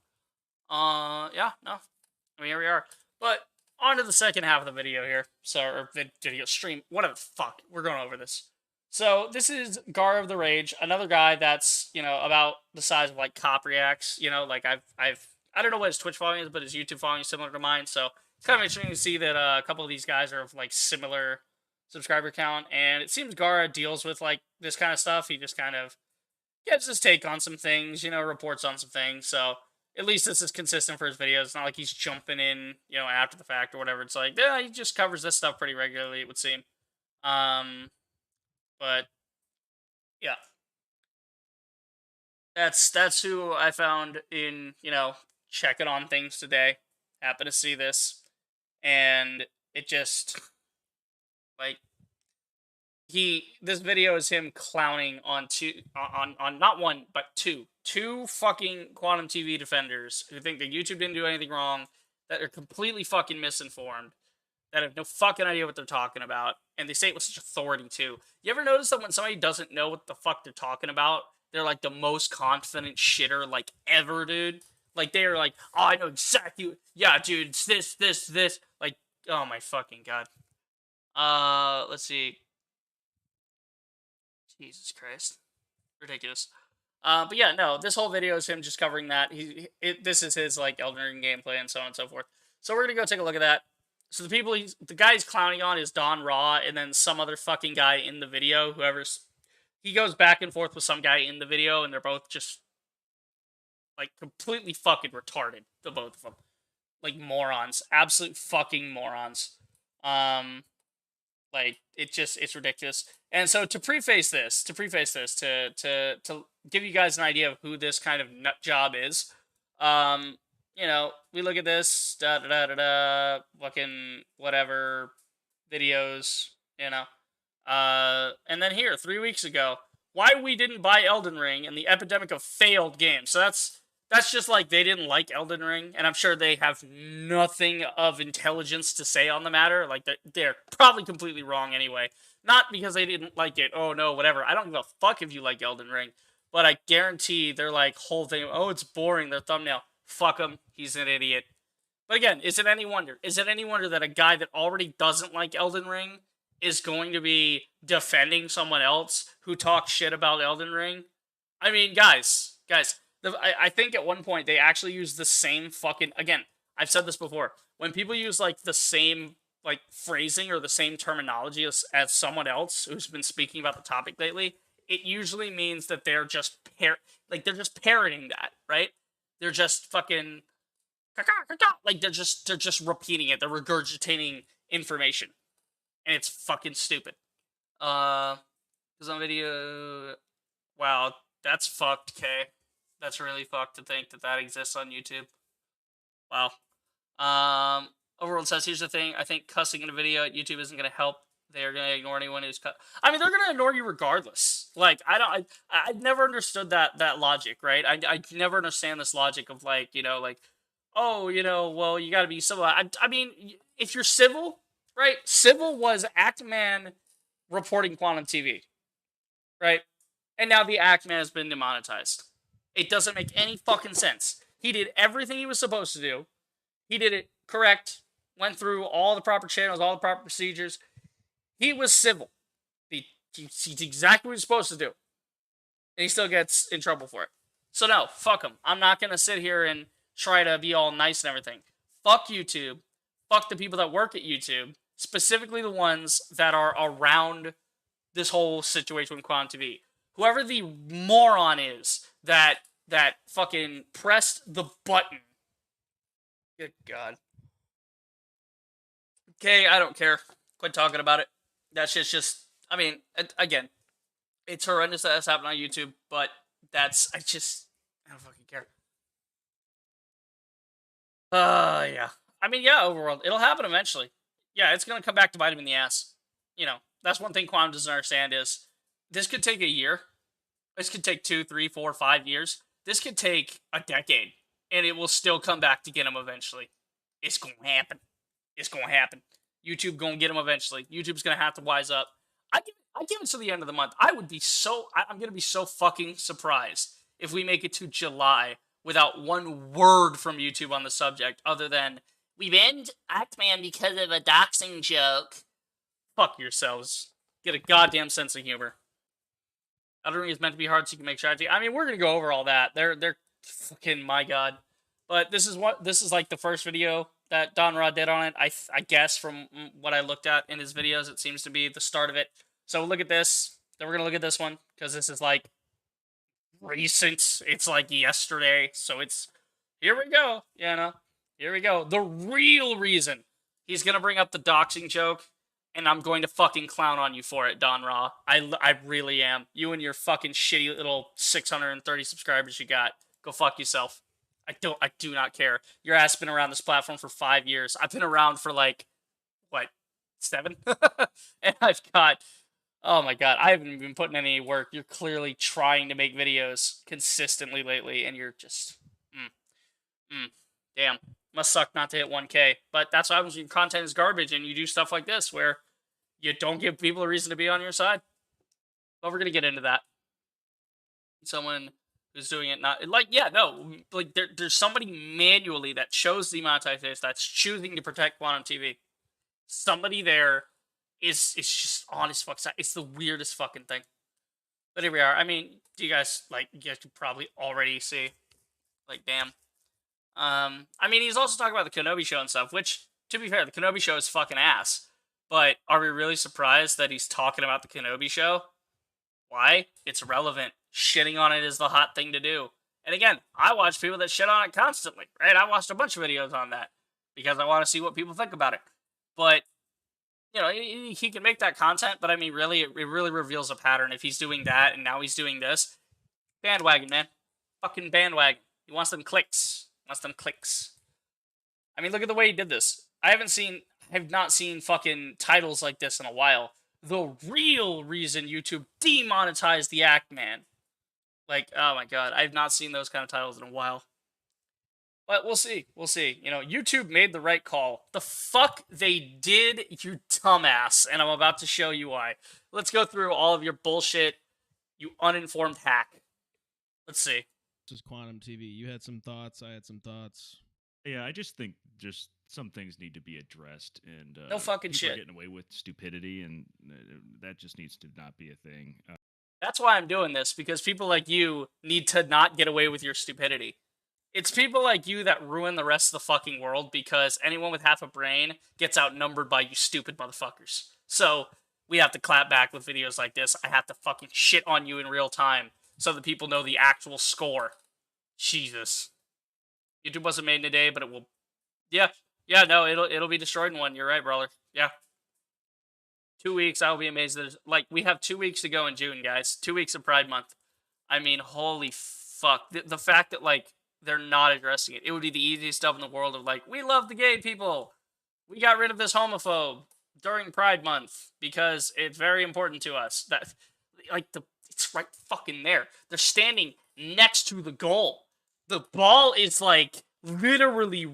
Yeah, no. I mean, here we are. But on to the second half of the video here. So, or video stream. Whatever the fuck. We're going over this. So this is Gar of the Rage, another guy that's, you know, about the size of like Cop Reacts. You know, like I don't know what his Twitch following is, but his YouTube following is similar to mine. So it's kind of interesting to see that a couple of these guys are of like similar subscriber count, and it seems Gara deals with like this kind of stuff. He just kind of gives his take on some things, you know, reports on some things. So at least this is consistent for his videos. It's not like he's jumping in, you know, after the fact or whatever. It's like, yeah, he just covers this stuff pretty regularly, it would seem. Um, but yeah, that's who I found in, you know, checking on things today. Happen to see this, and it just like this video is him clowning on on not one but two fucking quantum TV defenders who think that YouTube didn't do anything wrong, that are completely fucking misinformed, that have no fucking idea what they're talking about, and they say it with such authority too. You ever notice that when somebody doesn't know what the fuck they're talking about, they're like the most confident shitter like ever, dude? Like they are like, oh, I know exactly. Yeah, dude, it's this. Like, oh my fucking god. Let's see. Jesus Christ, ridiculous. But yeah, no, this whole video is him just covering that. This is his like Elden Ring gameplay and so on and so forth. So we're gonna go take a look at that. So the guy he's clowning on is Don Raw, and then some other fucking guy in the video. He goes back and forth with some guy in the video, and they're both just like completely fucking retarded. The both of them, like morons, absolute fucking morons. Like it's ridiculous. And so to preface this, to give you guys an idea of who this kind of nut job is, you know, we look at this fucking whatever videos, you know, and then here 3 weeks ago, why we didn't buy Elden Ring and the epidemic of failed games. So that's just like they didn't like Elden Ring, and I'm sure they have nothing of intelligence to say on the matter. Like they're probably completely wrong anyway. Not because they didn't like it. Oh no, whatever. I don't give a fuck if you like Elden Ring, but I guarantee their like whole thing. Oh, it's boring. Their thumbnail. Fuck him. He's an idiot. But again, is it any wonder? Is it any wonder that a guy that already doesn't like Elden Ring is going to be defending someone else who talks shit about Elden Ring? I mean, guys. I think at one point they actually used the same fucking. Again, I've said this before. When people use like the same like phrasing or the same terminology as someone else who's been speaking about the topic lately, it usually means that they're just they're just parroting that, right? They're just fucking like they're just repeating it. They're regurgitating information, and it's fucking stupid. Because on video, wow, that's fucked. Okay. That's really fucked to think that that exists on YouTube. Wow. Overworld says, here's the thing. I think cussing in a video at YouTube isn't going to help. They're going to ignore anyone who's cut. I mean, they're going to ignore you regardless. Like, I never understood that logic, right? I never understand this logic of like, you know, like, oh, you know, well, you got to be civil. I mean, if you're civil, right? Civil was Actman reporting Quantum TV, right? And now the Actman has been demonetized. It doesn't make any fucking sense. He did everything he was supposed to do. He did it correct. Went through all the proper channels, all the proper procedures. He was civil. He's exactly what he's supposed to do. And he still gets in trouble for it. So no, fuck him. I'm not going to sit here and try to be all nice and everything. Fuck YouTube. Fuck the people that work at YouTube. Specifically the ones that are around this whole situation with Quantum TV. Whoever the moron is that fucking pressed the button. Good God. Okay, I don't care. Quit talking about it. That shit's just, I mean, again, it's horrendous that that's happened on YouTube, but I don't fucking care. Yeah. I mean, yeah, Overworld. It'll happen eventually. Yeah, it's gonna come back to bite him in the ass. You know, that's one thing Quantum doesn't understand is this could take a year. This could take 2, 3, 4, 5 years. This could take a decade, and it will still come back to get him eventually. It's gonna happen. It's gonna happen. YouTube gonna get him eventually. YouTube's gonna have to wise up. I give it to the end of the month. I'm gonna be so fucking surprised if we make it to July without one word from YouTube on the subject other than we banned Actman because of a doxing joke. Fuck yourselves. Get a goddamn sense of humor. Elden Ring is meant to be hard, so you can make strategy. I mean, we're gonna go over all that. They're fucking my god. But this is like the first video that Don Ra did on it. I guess from what I looked at in his videos, it seems to be the start of it. So look at this. Then we're gonna look at this one because this is like recent. It's like yesterday. So it's here we go. You know, here we go. The real reason he's gonna bring up the doxing joke, and I'm going to fucking clown on you for it, Don Ra. I really am. You and your fucking shitty little 630 subscribers you got. Go fuck yourself. I do not care. Your ass been around this platform for 5 years. I've been around for like, what, 7? And I've got, oh my god, I haven't been putting any work. You're clearly trying to make videos consistently lately, and you're just, damn. Must suck not to hit 1K. But that's what happens when your content is garbage and you do stuff like this where you don't give people a reason to be on your side. But we're going to get into that. Someone who's doing it not... Like, yeah, no. Like, there's somebody manually that chose demonetization that's choosing to protect Quantum TV. Somebody there is just on his fuck side. It's the weirdest fucking thing. But here we are. I mean, you guys could probably already see. Like, damn. I mean, he's also talking about the Kenobi show and stuff, which, to be fair, the Kenobi show is fucking ass. But are we really surprised that he's talking about the Kenobi show? Why? It's relevant. Shitting on it is the hot thing to do. And again, I watch people that shit on it constantly, right? I watched a bunch of videos on that because I want to see what people think about it. But, you know, he can make that content, but I mean, really, it really reveals a pattern. If he's doing that and now he's doing this, bandwagon, man. Fucking bandwagon. He wants them clicks. I mean, look at the way he did this. I have not seen fucking titles like this in a while. The real reason YouTube demonetized the Act Man. Like, oh my god, I've not seen those kind of titles in a while. But we'll see. You know, YouTube made the right call. The fuck they did, you dumbass. And I'm about to show you why. Let's go through all of your bullshit, you uninformed hack. Let's see. This is Quantum TV. You had some thoughts. I had some thoughts. Yeah, I just think just some things need to be addressed, and no fucking people shit. are getting away with stupidity, and that just needs to not be a thing. That's why I'm doing this, because people like you need to not get away with your stupidity. It's people like you that ruin the rest of the fucking world, because anyone with half a brain gets outnumbered by you stupid motherfuckers. So we have to clap back with videos like this. I have to fucking shit on you in real time so that people know the actual score. Jesus. YouTube wasn't made in a day, but it will... Yeah, no, it'll be destroyed in one. You're right, brother. Yeah. 2 weeks, I'll be amazed that... Like, we have 2 weeks to go in June, guys. 2 weeks of Pride Month. I mean, holy fuck. The fact that, like, they're not addressing it. It would be the easiest stuff in the world of, like, we love the gay people. We got rid of this homophobe during Pride Month because it's very important to us. That, like, it's right fucking there. They're standing next to the goal. The ball is, like, literally...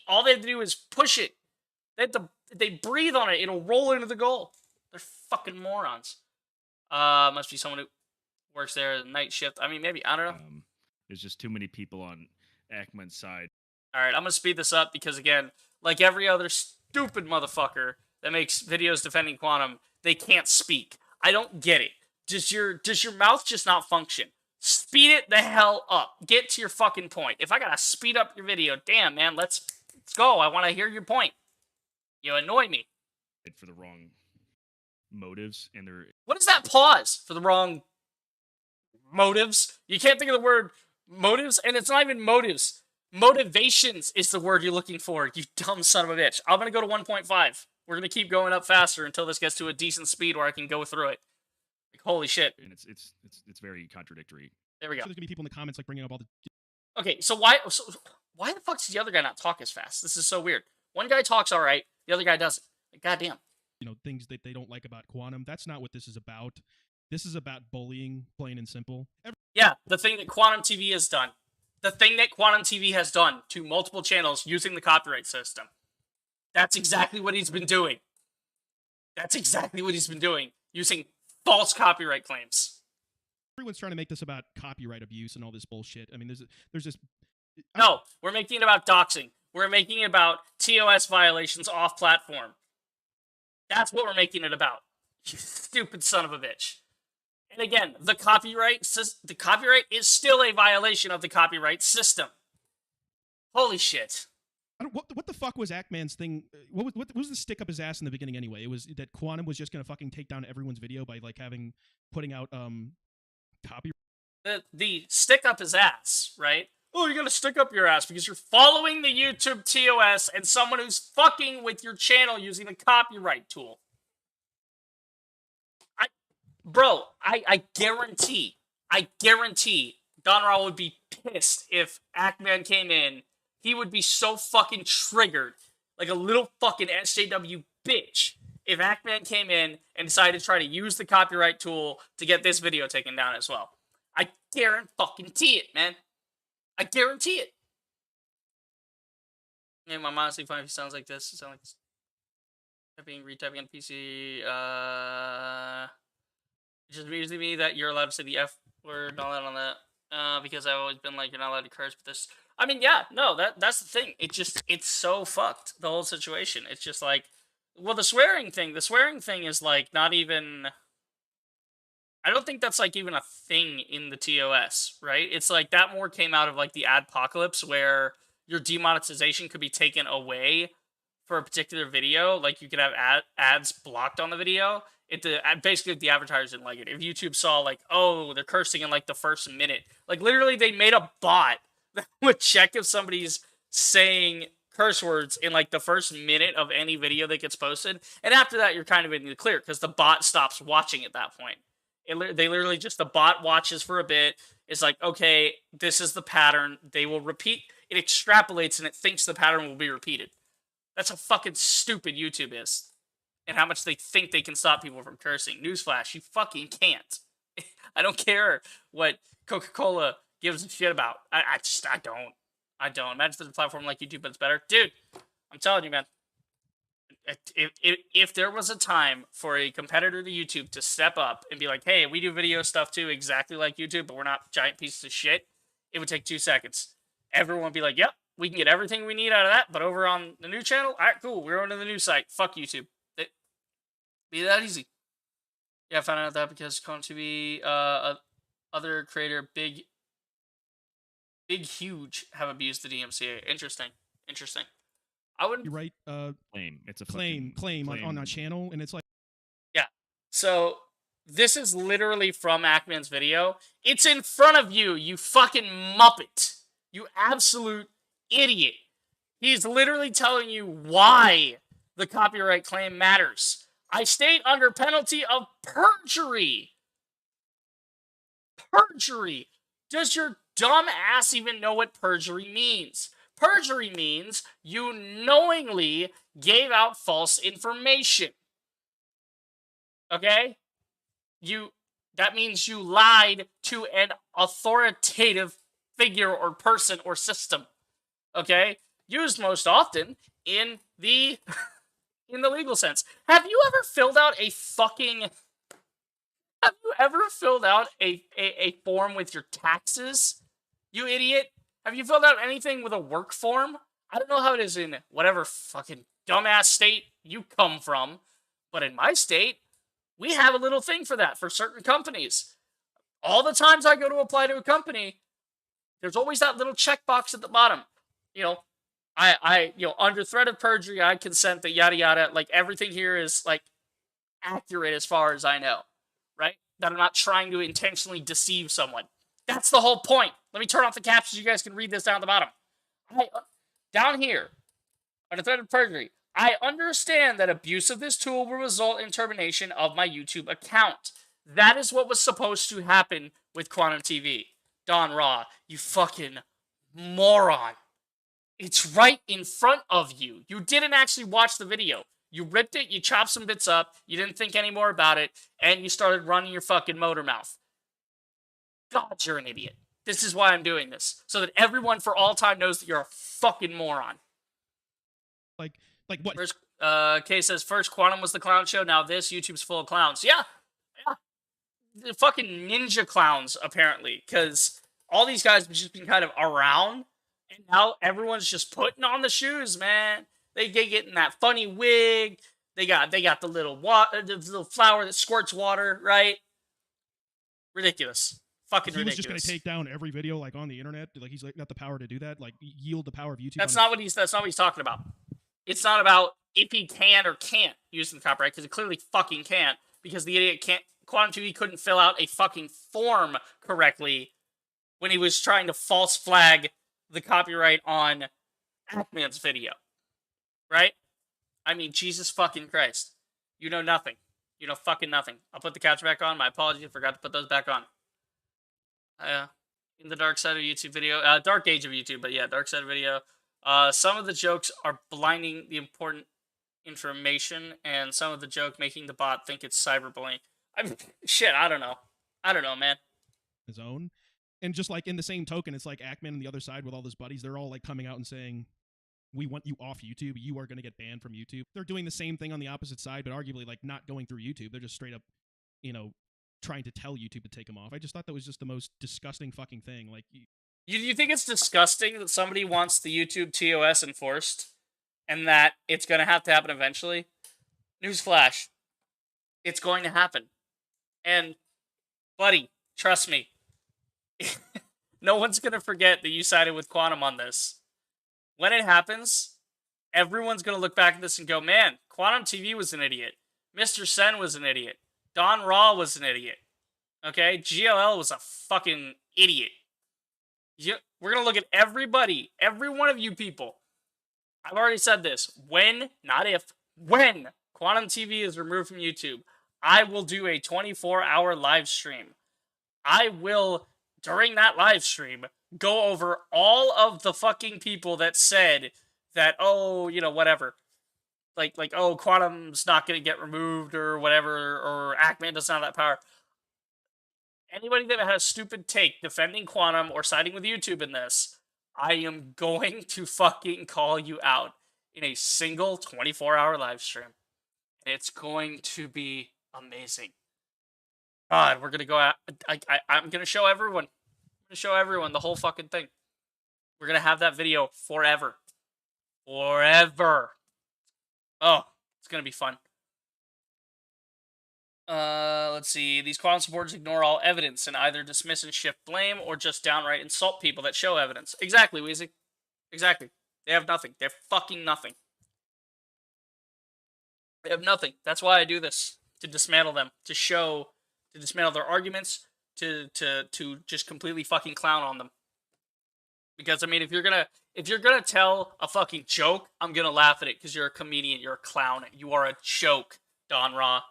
all they have to do is push it. They breathe on it. It'll roll into the goal. They're fucking morons. Must be someone who works there at night shift. I mean, maybe. I don't know. There's just too many people on Ackman's side. All right, I'm going to speed this up because, again, like every other stupid motherfucker that makes videos defending Quantum, they can't speak. I don't get it. Does your mouth just not function? Speed it the hell up. Get to your fucking point. If I gotta speed up your video, damn, man, let's go. I want to hear your point. You annoy me. For the wrong motives, and they're... What is that pause? For the wrong motives? You can't think of the word motives, and it's not even motives. Motivations is the word you're looking for, you dumb son of a bitch. I'm gonna go to 1.5. We're gonna keep going up faster until this gets to a decent speed where I can go through it. Like, holy shit. And it's very contradictory. There we go. So there's gonna be people in the comments like bringing up all the... Okay, so why the fuck does the other guy not talk as fast? This is so weird. One guy talks all right, the other guy doesn't. Like, goddamn. You know, things that they don't like about Quantum. That's not what this is about. This is about bullying, plain and simple. Yeah, the thing that Quantum TV has done. The thing that Quantum TV has done to multiple channels using the copyright system. That's exactly what he's been doing. Using false copyright claims. Everyone's trying to make this about copyright abuse and all this bullshit. I mean, there's this... No, we're making it about doxing. We're making it about TOS violations off-platform. That's what we're making it about. You stupid son of a bitch. And again, the copyright is still a violation of the copyright system. Holy shit. What the fuck was Ackman's thing? What was the stick up his ass in the beginning anyway? It was that Quantum was just gonna fucking take down everyone's video by like putting out copyright. The stick up his ass, right? Oh, you're gonna stick up your ass because you're following the YouTube TOS and someone who's fucking with your channel using the copyright tool. I guarantee Don Ra would be pissed if Ackman came in. He would be so fucking triggered, like a little fucking SJW bitch, if Ackman came in and decided to try to use the copyright tool to get this video taken down as well. I guarantee it, man. I guarantee it. Yeah, my honestly fine if he sounds like this. It sounds like retyping on PC. It just amuses me that you're allowed to say the F word and all that on that. Because I've always been like, you're not allowed to curse, but this... I mean, yeah, no, that's the thing. It's so fucked, the whole situation. It's just like... Well, the swearing thing is, like, not even... I don't think that's, like, even a thing in the TOS, right? It's like, that more came out of, like, the adpocalypse, where your demonetization could be taken away for a particular video. Like, you could have ads blocked on the video. Basically, the advertisers didn't like it. If YouTube saw, like, oh, they're cursing in, like, the first minute. Like, literally, they made a bot that would check if somebody's saying curse words in, like, the first minute of any video that gets posted. And after that, you're kind of in the clear, because the bot stops watching at that point. They literally just, the bot watches for a bit. It's like, okay, this is the pattern. They will repeat. It extrapolates, and it thinks the pattern will be repeated. That's how fucking stupid YouTube is. And how much they think they can stop people from cursing. Newsflash, you fucking can't. I don't care what Coca-Cola gives a shit about. I don't. Imagine there's a platform like YouTube, but it's better. Dude, I'm telling you, man. If there was a time for a competitor to YouTube to step up and be like, hey, we do video stuff too, exactly like YouTube, but we're not giant pieces of shit, it would take 2 seconds. Everyone would be like, yep, we can get everything we need out of that, but over on the new channel, all right, cool, we're on to the new site. Fuck YouTube. Be that easy. Yeah, I found out that because Cone TV, other creator, Big Huge, have abused the DMCA. Interesting. I wouldn't... You're right. Claim. It's a claim on our channel, and it's like... Yeah. So, this is literally from Ackman's video. It's in front of you, you fucking muppet. You absolute idiot. He's literally telling you why the copyright claim matters. I state under penalty of perjury. Perjury. Does your dumb ass even know what perjury means? Perjury means you knowingly gave out false information. Okay? That means you lied to an authoritative figure or person or system. Okay? Used most often in the legal sense. Have you ever filled out a form with your taxes? You idiot. Have you filled out anything with a work form? I don't know how it is in whatever fucking dumbass state you come from, but in my state, we have a little thing for that for certain companies. All the times I go to apply to a company, there's always that little checkbox at the bottom. You know, under threat of perjury, I consent that yada yada. Like, everything here is, like, accurate as far as I know, right? That I'm not trying to intentionally deceive someone. That's the whole point. Let me turn off the captions. You guys can read this down at the bottom. Down here, under threat of perjury, I understand that abuse of this tool will result in termination of my YouTube account. That is what was supposed to happen with Quantum TV. Don Ra, you fucking moron. It's right in front of you. You didn't actually watch the video. You ripped it, you chopped some bits up, you didn't think any more about it, and you started running your fucking motor mouth. God, you're an idiot. This is why I'm doing this. So that everyone for all time knows that you're a fucking moron. Like what? First, Kay says, first Quantum was the clown show, now this, YouTube's full of clowns. Yeah. The fucking ninja clowns, apparently, because all these guys have just been kind of around, and now everyone's just putting on the shoes, man. They get in that funny wig. They got the little flower that squirts water, right? Ridiculous. Fucking He was just ridiculous. going to take down every video like on the internet. Like he's like got the power to do that. Like yield the power of YouTube. That's not what he's talking about. It's not about if he can or can't use the copyright, because he clearly fucking can't, because the idiot can't. Quantum TV couldn't fill out a fucking form correctly when he was trying to false flag the copyright on Ackman's video. Right? I mean, Jesus fucking Christ. You know nothing. You know fucking nothing. I'll put the couch back on. My apologies, I forgot to put those back on. In the dark side of YouTube video, dark age of YouTube, but yeah, dark side of video. Some of the jokes are blinding the important information, and some of the joke making the bot think it's cyberbullying. I mean, shit, I don't know. I don't know, man. His own. And just like in the same token, it's like Ackman on the other side with all his buddies. They're all like coming out and saying, we want you off YouTube. You are going to get banned from YouTube. They're doing the same thing on the opposite side, but arguably like not going through YouTube. They're just straight up, you know, trying to tell YouTube to take them off. I just thought that was just the most disgusting fucking thing. Like, You think it's disgusting that somebody wants the YouTube TOS enforced and that it's going to happen eventually? Newsflash. It's going to happen. And, buddy, trust me. No one's going to forget that you sided with Quantum on this. When it happens, everyone's going to look back at this and go, man, Quantum TV was an idiot. Mr. Sen was an idiot. Don Raw was an idiot. Okay? GLL was a fucking idiot. We're going to look at everybody, every one of you people. I've already said this. When, not if, when Quantum TV is removed from YouTube, I will do a 24-hour live stream. I will, during that live stream, go over all of the fucking people that said that, oh, you know, whatever. Like, oh, Quantum's not going to get removed or whatever, or Ackman doesn't have that power. Anybody that has a stupid take defending Quantum or siding with YouTube in this, I am going to fucking call you out in a single 24-hour live stream. And it's going to be amazing. God, we're going to go out. I'm going to show everyone. I'm going to show everyone the whole fucking thing. We're going to have that video forever. Forever. Oh, it's going to be fun. Let's see. These Quantum supporters ignore all evidence and either dismiss and shift blame or just downright insult people that show evidence. Exactly, Weezy. Exactly. They have nothing. They have fucking nothing. They have nothing. That's why I do this. To dismantle them. To dismantle their arguments. To just completely fucking clown on them. Because, I mean, if you're gonna tell a fucking joke, I'm gonna laugh at it because you're a comedian. You're a clown. You are a joke, Don Ra.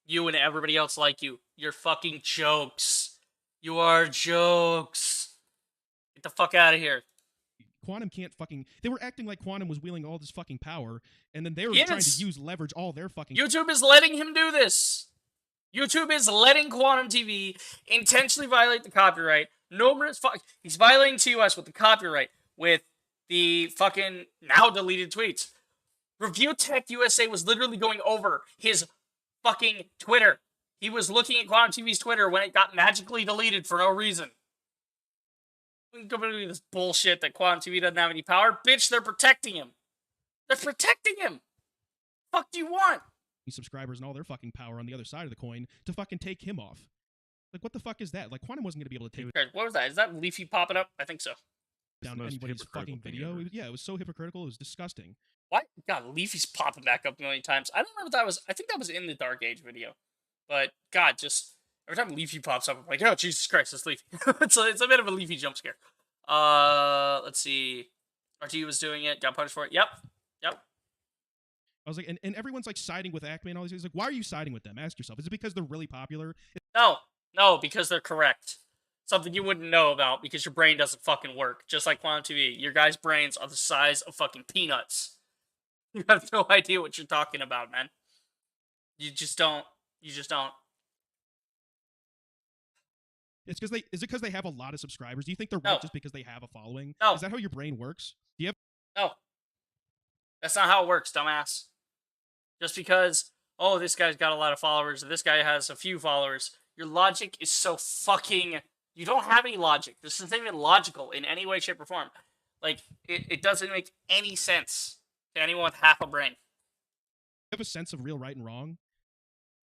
You and everybody else like you. You're fucking jokes. You are jokes. Get the fuck out of here. Quantum can't fucking... They were acting like Quantum was wielding all this fucking power, and then they were trying to leverage all their fucking... YouTube is letting him do this. YouTube is letting Quantum TV intentionally violate the copyright. He's violating TOS with the copyright, with the fucking now deleted tweets. ReviewTechUSA was literally going over his fucking Twitter. He was looking at Quantum TV's Twitter when it got magically deleted for no reason. Completely this bullshit that Quantum TV doesn't have any power. Bitch, they're protecting him. They're protecting him. Fuck do you want? Subscribers and all their fucking power on the other side of the coin to fucking take him off. Like, what the fuck is that? Like, Quantum wasn't going to be able to take what was that? Is that Leafy popping up? I think so. Down anybody's fucking video. It was so hypocritical. It was disgusting. What? God, Leafy's popping back up a million times. I don't remember if that was... I think that was in the Dark Age video. But, God, just... Every time Leafy pops up, I'm like, oh, Jesus Christ, it's Leafy. it's a bit of a Leafy jump scare. Let's see. RT was doing it. Got punished for it. Yep. I was like, and everyone's like siding with Ackman and all these things. Like, why are you siding with them? Ask yourself. Is it because they're really popular? No, because they're correct. Something you wouldn't know about because your brain doesn't fucking work. Just like Quantum TV. Your guys' brains are the size of fucking peanuts. You have no idea what you're talking about, man. You just don't. It's because is it because they have a lot of subscribers? Do you think they're No. right just because they have a following? No. Is that how your brain works? Do you have... No. That's not how it works, dumbass. Just because, oh, this guy's got a lot of followers, or this guy has a few followers, your logic is so fucking... You don't have any logic. This isn't even logical in any way, shape, or form. Like, it doesn't make any sense to anyone with half a brain. You have a sense of real right and wrong?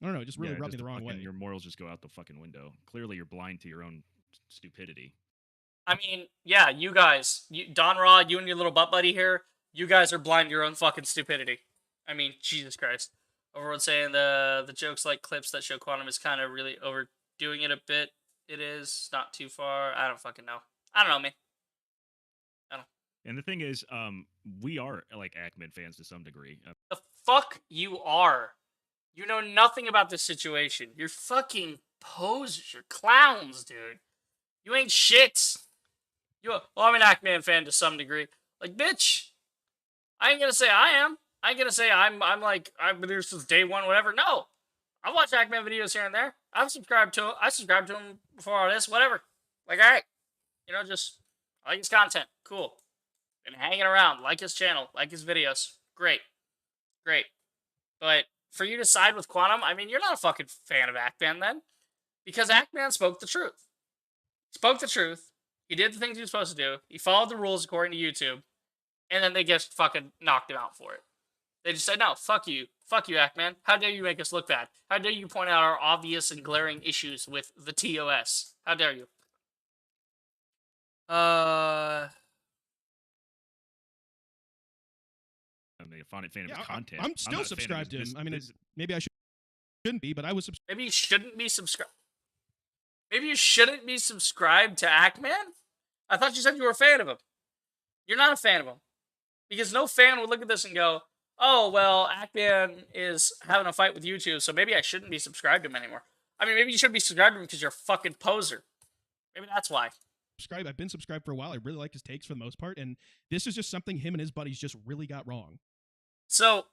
I don't know. It just really Yeah, rubbed me just the wrong way. Your morals just go out the fucking window. Clearly, you're blind to your own stupidity. I mean, yeah, you guys, Don Rod, you and your little butt buddy here, you guys are blind to your own fucking stupidity. I mean, Jesus Christ. Everyone's saying the jokes like clips that show Quantum is kind of really overdoing it a bit. It is not too far. I don't fucking know. I don't know, man. And the thing is, we are like Ackman fans to some degree. The fuck you are. You know nothing about this situation. You're fucking posers. You're clowns, dude. You ain't shit. Well, I'm an Ackman fan to some degree. Like, bitch. I ain't gonna say I am. I ain't gonna say I'm like, I've been here since day one, whatever. No. I watch Ackman videos here and there. I subscribed to him before all this, whatever. Like, alright. You know, just, I like his content. Cool. Been hanging around. Like his channel. Like his videos. Great. Great. But for you to side with Quantum, I mean, you're not a fucking fan of Ackman then. Because Ackman spoke the truth. Spoke the truth. He did the things he was supposed to do. He followed the rules according to YouTube. And then they just fucking knocked him out for it. They just said, no, fuck you. Fuck you, Ackman. How dare you make us look bad? How dare you point out our obvious and glaring issues with the TOS? How dare you? I'm a fan of his content. I'm still subscribed to him. I mean, maybe I shouldn't be, but I was subscribed. Maybe you shouldn't be subscribed. Maybe you shouldn't be subscribed to Ackman? I thought you said you were a fan of him. You're not a fan of him. Because no fan would look at this and go, oh, well, Ackman is having a fight with YouTube, so maybe I shouldn't be subscribed to him anymore. I mean, maybe you shouldn't be subscribed to him because you're a fucking poser. Maybe that's why. I've been subscribed for a while. I really like his takes for the most part, and this is just something him and his buddies just really got wrong. So,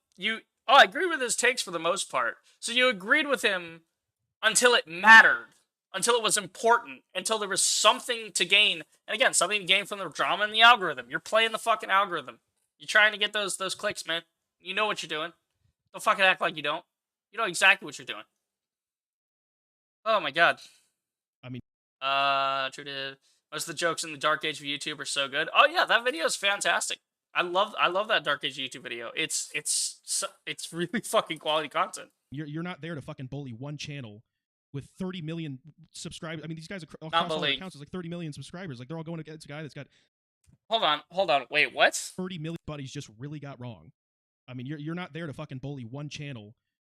I agree with his takes for the most part. So you agreed with him until it mattered, until it was important, until there was something to gain. And again, something to gain from the drama and the algorithm. You're playing the fucking algorithm. You're trying to get those clicks, man. You know what you're doing. Don't fucking act like you don't. You know exactly what you're doing. Oh my god. I mean, true to most of the jokes in the Dark Age of YouTube are so good. Oh yeah, that video is fantastic. I love that Dark Age YouTube video. It's really fucking quality content. You're not there to fucking bully one channel with 30 million subscribers. I mean, these guys across all their accounts is like 30 million subscribers. Like, they're all going against a guy that's got. Hold on. Wait, what? 30 million buddies just really got wrong. I mean, you're not there to fucking bully one channel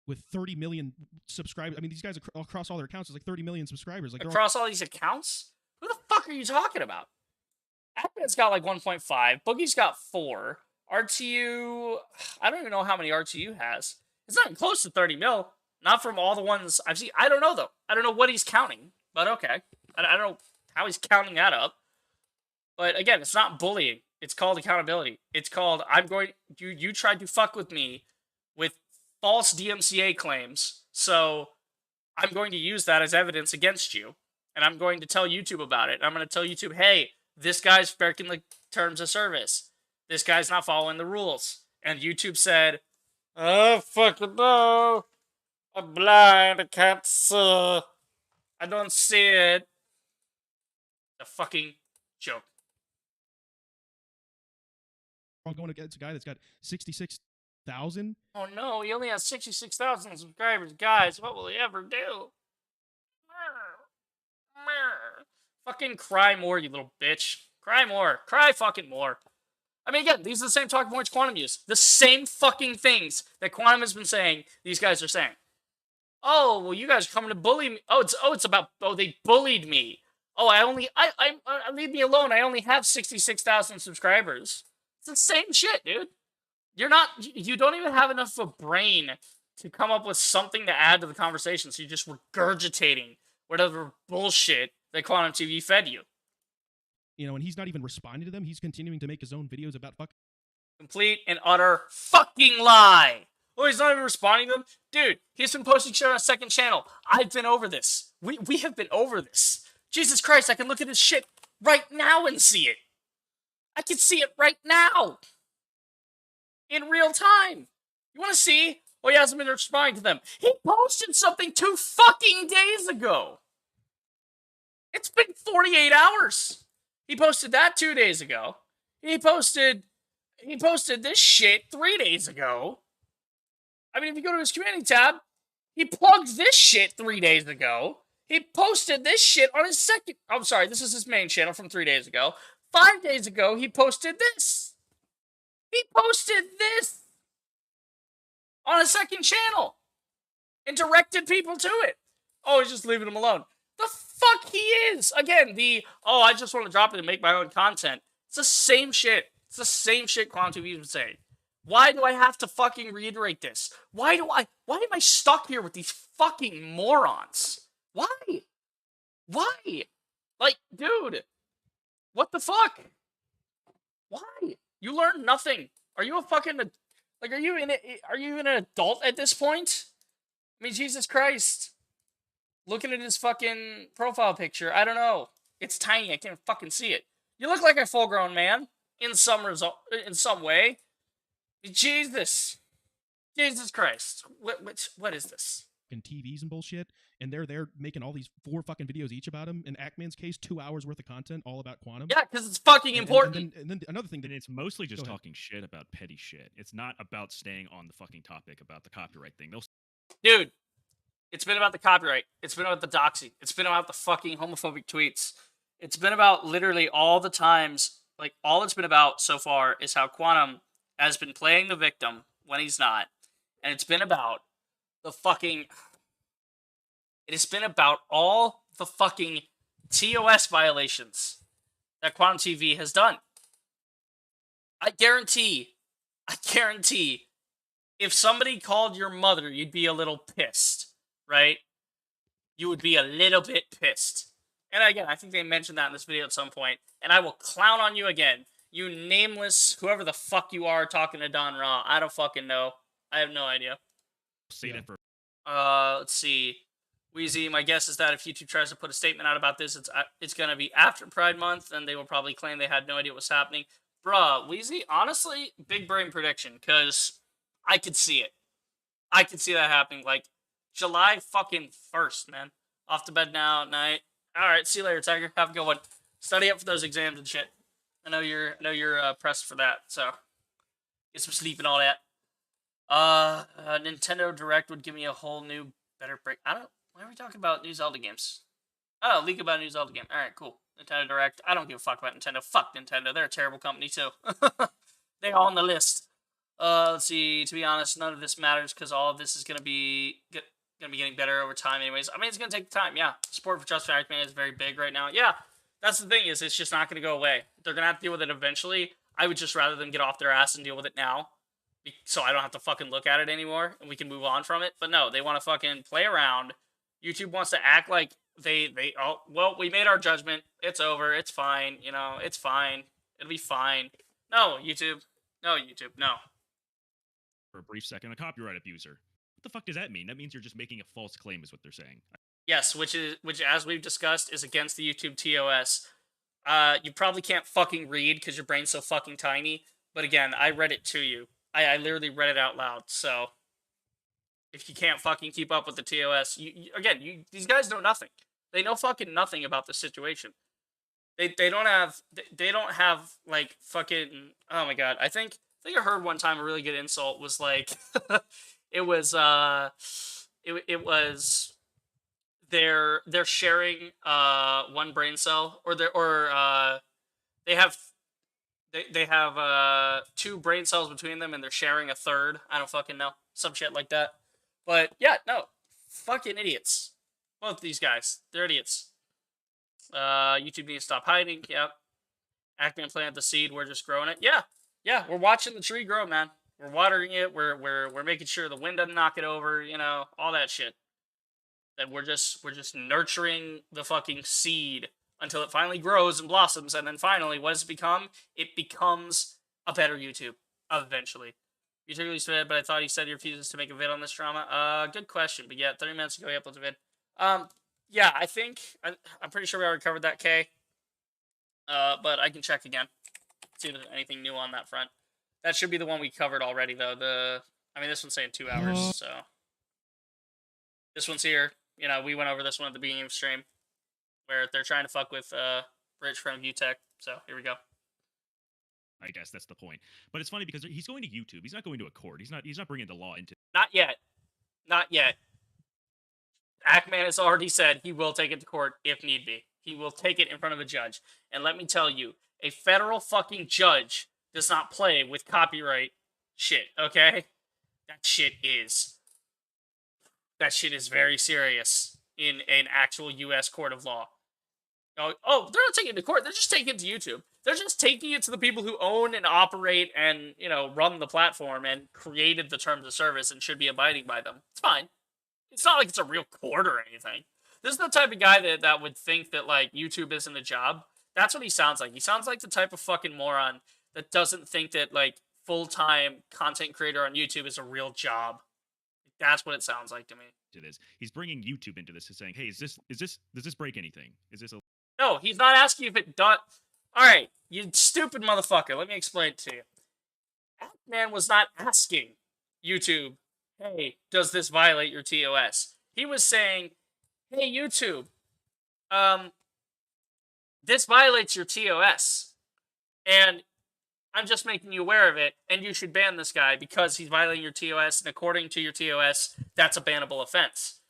with 30 million subscribers. I mean, these guys across all their accounts is like 30 million subscribers. Like, across all these accounts? Who the fuck are you talking about? Ackman's got like 1.5. Boogie's got 4. RTU, I don't even know how many RTU has. It's not even close to 30 mil. Not from all the ones I've seen. I don't know, though. I don't know what he's counting, but okay. I don't know how he's counting that up. But again, it's not bullying. It's called accountability. It's called, you tried to fuck with me with false DMCA claims, so I'm going to use that as evidence against you, and I'm going to tell YouTube about it. And I'm going to tell YouTube, hey, this guy's breaking the terms of service. This guy's not following the rules. And YouTube said, oh, fucking no. I'm blind. I can't see. I don't see it. A fucking joke. All going against a guy that's got 66,000. Oh no, he only has 66,000 subscribers. Guys, what will he ever do? Fucking cry more, you little bitch. Cry more. Cry fucking more. I mean, again, these are the same talking points Quantum used. The same fucking things that Quantum has been saying, these guys are saying. Oh, well, you guys are coming to bully me. It's about, they bullied me. Oh, leave me alone. I only have 66,000 subscribers. It's the same shit, dude. You don't even have enough of a brain to come up with something to add to the conversation, so you're just regurgitating whatever bullshit that Quantum TV fed you. You know, and he's not even responding to them. He's continuing to make his own videos about fuck. Complete and utter fucking lie. Oh, he's not even responding to them? Dude, he's been posting shit on a second channel. I've been over this. We have been over this. Jesus Christ, I can look at his shit right now and see it. I can see it right now. In real time. You want to see? Oh, he hasn't been responding to them. He posted something 2 fucking days ago. It's been 48 hours. He posted that 2 days ago. He posted this shit 3 days ago. I mean, if you go to his community tab, He plugged this shit 3 days ago. He posted this shit on his second. I'm sorry, this is his main channel from 3 days ago. 5 days ago, he posted this. He posted this on a second channel and directed people to it. Oh, he's just leaving him alone. The fuck he is. Again, I just want to drop it and make my own content. It's the same shit. It's the same shit Quantum TV's been saying. Why do I have to fucking reiterate this? Why am I stuck here with these fucking morons? Why? Why? Like, dude, what the fuck? Why? You learn nothing. Are you a fucking, like, are you an adult at this point? I mean, Jesus Christ. Looking at his fucking profile picture, I don't know. It's tiny. I can't fucking see it. You look like a full-grown man in some way. Jesus Christ. What is this? And TVs and bullshit, and they're there making all these 4 fucking videos each about him. In Ackman's case, 2 hours worth of content all about Quantum. Yeah, because it's fucking important. And then another thing, And it's mostly just talking shit about petty shit. It's not about staying on the fucking topic about the copyright thing. Dude, it's been about the copyright. It's been about the doxing. It's been about the fucking homophobic tweets. It's been about literally all the times, like, all it's been about so far is how Quantum has been playing the victim when he's not. And it's been about the fucking... It has been about all the fucking TOS violations that Quantum TV has done. I guarantee, if somebody called your mother, you'd be a little pissed, right? You would be a little bit pissed. And again, I think they mentioned that in this video at some point, and I will clown on you again. You nameless, whoever the fuck you are talking to Don Raw. I don't fucking know. I have no idea. Let's see. Wheezy, my guess is that if YouTube tries to put a statement out about this, it's going to be after Pride Month, and they will probably claim they had no idea what was happening. Bruh, Wheezy, honestly, big brain prediction, because I could see it. I could see that happening, like, July fucking 1st, man. Off to bed now at night. Alright, see you later, Tiger. Have a good one. Study up for those exams and shit. I know you're pressed for that, so get some sleep and all that. Nintendo Direct would give me a whole new, better break. Why are we talking about new Zelda games? Oh, leak about a new Zelda game. Alright, cool. Nintendo Direct. I don't give a fuck about Nintendo. Fuck Nintendo. They're a terrible company, too. They're all on the list. Let's see. To be honest, none of this matters because all of this is gonna be getting better over time anyways. I mean, it's gonna take time, yeah. Support for Trust Factor Man is very big right now. Yeah, that's the thing, is it's just not gonna go away. They're gonna have to deal with it eventually. I would just rather them get off their ass and deal with it now, so I don't have to fucking look at it anymore, and we can move on from it. But no, they want to fucking play around. YouTube wants to act like we made our judgment. It's over. It's fine. You know, it's fine. It'll be fine. No, YouTube. No, YouTube. No. For a brief second, a copyright abuser. What the fuck does that mean? That means you're just making a false claim, is what they're saying. Yes, which, as we've discussed, is against the YouTube TOS. You probably can't fucking read because your brain's so fucking tiny. But again, I read it to you. I literally read it out loud. So if you can't fucking keep up with the TOS, these guys know nothing. They know fucking nothing about the situation. They don't have like fucking, oh my god. I think I heard one time a really good insult was like it was they're sharing one brain cell, or they have 2 brain cells between them and they're sharing a third. I don't fucking know. Some shit like that. But yeah, no. Fucking idiots. Both these guys. They're idiots. YouTube needs to stop hiding. Yep. Ackman planted the seed, we're just growing it. Yeah. Yeah, we're watching the tree grow, man. We're watering it, we're making sure the wind doesn't knock it over, you know, all that shit. That we're just nurturing the fucking seed until it finally grows and blossoms, and then finally, what does it become? It becomes a better YouTube, eventually. You took release vid, but I thought he said he refuses to make a vid on this drama. Good question, but yeah, 30 minutes ago he uploaded a vid. Yeah, I'm pretty sure we already covered that, K. But I can check again. See if there's anything new on that front. That should be the one we covered already, though. This one's saying 2 hours, so. This one's here. You know, we went over this one at the beginning of the stream, where they're trying to fuck with Rich from ReviewTech. So here we go. I guess that's the point. But it's funny because he's going to YouTube. He's not going to a court. He's not bringing the law into. Not yet. Not yet. Ackman has already said he will take it to court if need be. He will take it in front of a judge. And let me tell you, a federal fucking judge does not play with copyright shit, okay? That shit is very serious in an actual U.S. court of law. Oh, they're not taking it to court. They're just taking it to YouTube. They're just taking it to the people who own and operate and, run the platform and created the terms of service and should be abiding by them. It's fine. It's not like it's a real court or anything. This is the type of guy that would think that, like, YouTube isn't a job. That's what he sounds like. He sounds like the type of fucking moron that doesn't think that, like, full-time content creator on YouTube is a real job. That's what it sounds like to me. It is. He's bringing YouTube into this and saying, "Hey, does this break anything? Is this a?" No, he's not asking if it does. All right, you stupid motherfucker. Let me explain it to you. Ackman was not asking YouTube, "Hey, does this violate your TOS?" He was saying, "Hey, YouTube, this violates your TOS, and I'm just making you aware of it, and you should ban this guy because he's violating your TOS, and according to your TOS, that's a bannable offense."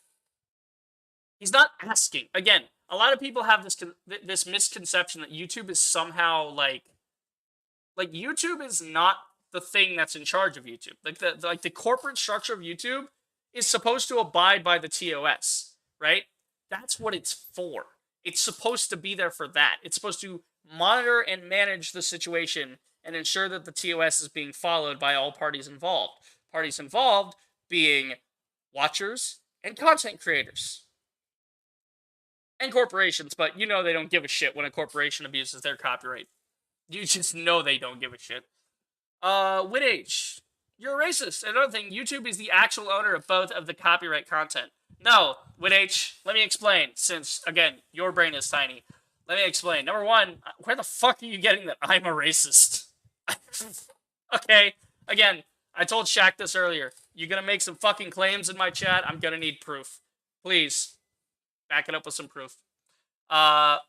He's not asking. Again, a lot of people have this misconception that YouTube is somehow like YouTube is not the thing that's in charge of YouTube. Like the corporate structure of YouTube is supposed to abide by the TOS, right? That's what it's for. It's supposed to be there for that. It's supposed to monitor and manage the situation and ensure that the TOS is being followed by all parties involved. Parties involved being watchers and content creators. And corporations, but they don't give a shit when a corporation abuses their copyright. You just know they don't give a shit. Winage, you're a racist. Another thing, YouTube is the actual owner of both of the copyright content. No, Winage, let me explain, since, again, your brain is tiny. Let me explain. Number one, where the fuck are you getting that I'm a racist? Okay, again, I told Shaq this earlier. You're gonna make some fucking claims in my chat, I'm gonna need proof. Please. Back it up with some proof. And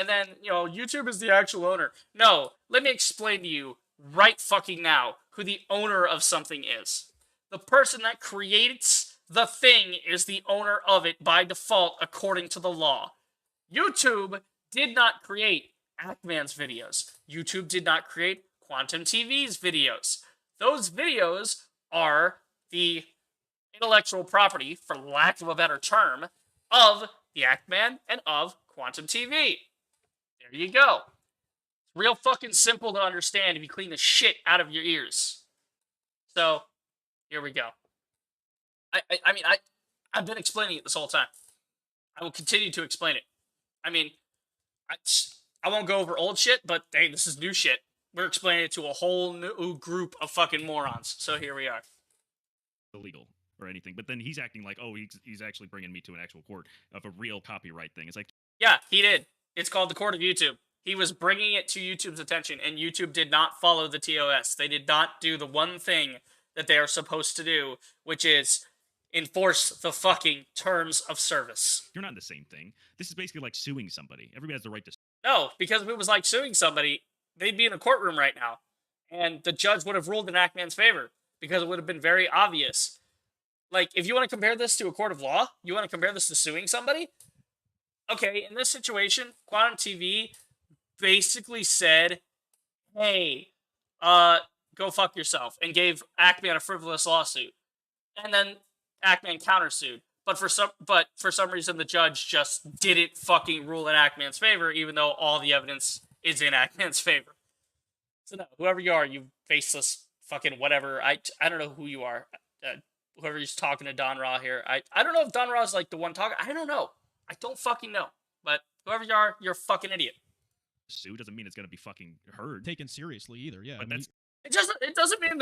then, YouTube is the actual owner. No, let me explain to you right fucking now who the owner of something is. The person that creates the thing is the owner of it by default according to the law. YouTube did not create Ackman's videos. YouTube did not create Quantum TV's videos. Those videos are the intellectual property, for lack of a better term, of the Ackman and of Quantum TV. There you go. It's real fucking simple to understand if you clean the shit out of your ears. So, here we go. I've been explaining it this whole time. I will continue to explain it. I won't go over old shit, but hey, this is new shit. We're explaining it to a whole new group of fucking morons. So here we are. Illegal or anything, but then he's acting like, oh, he's actually bringing me to an actual court of a real copyright thing. It's like, yeah, he did. It's called the Court of YouTube. He was bringing it to YouTube's attention, and YouTube did not follow the TOS. They did not do the one thing that they are supposed to do, which is enforce the fucking terms of service. You're not the same thing. This is basically like suing somebody. Everybody has the right to. No, because if it was like suing somebody, they'd be in a courtroom right now, and the judge would have ruled in Ackman's favor because it would have been very obvious. Like, if you want to compare this to a court of law, you want to compare this to suing somebody? Okay, in this situation, Quantum TV basically said, hey, go fuck yourself, and gave Ackman a frivolous lawsuit. And then Ackman countersued. But for some reason, the judge just didn't fucking rule in Ackman's favor, even though all the evidence is in Ackman's favor. So no, whoever you are, you faceless fucking whatever. I don't know who you are. Whoever's talking to Don Ra here. I don't know if Don Ra's like the one talking. I don't know. I don't fucking know. But whoever you are, you're a fucking idiot. Sue doesn't mean it's gonna be fucking heard. Taken seriously either, yeah. But that's It doesn't mean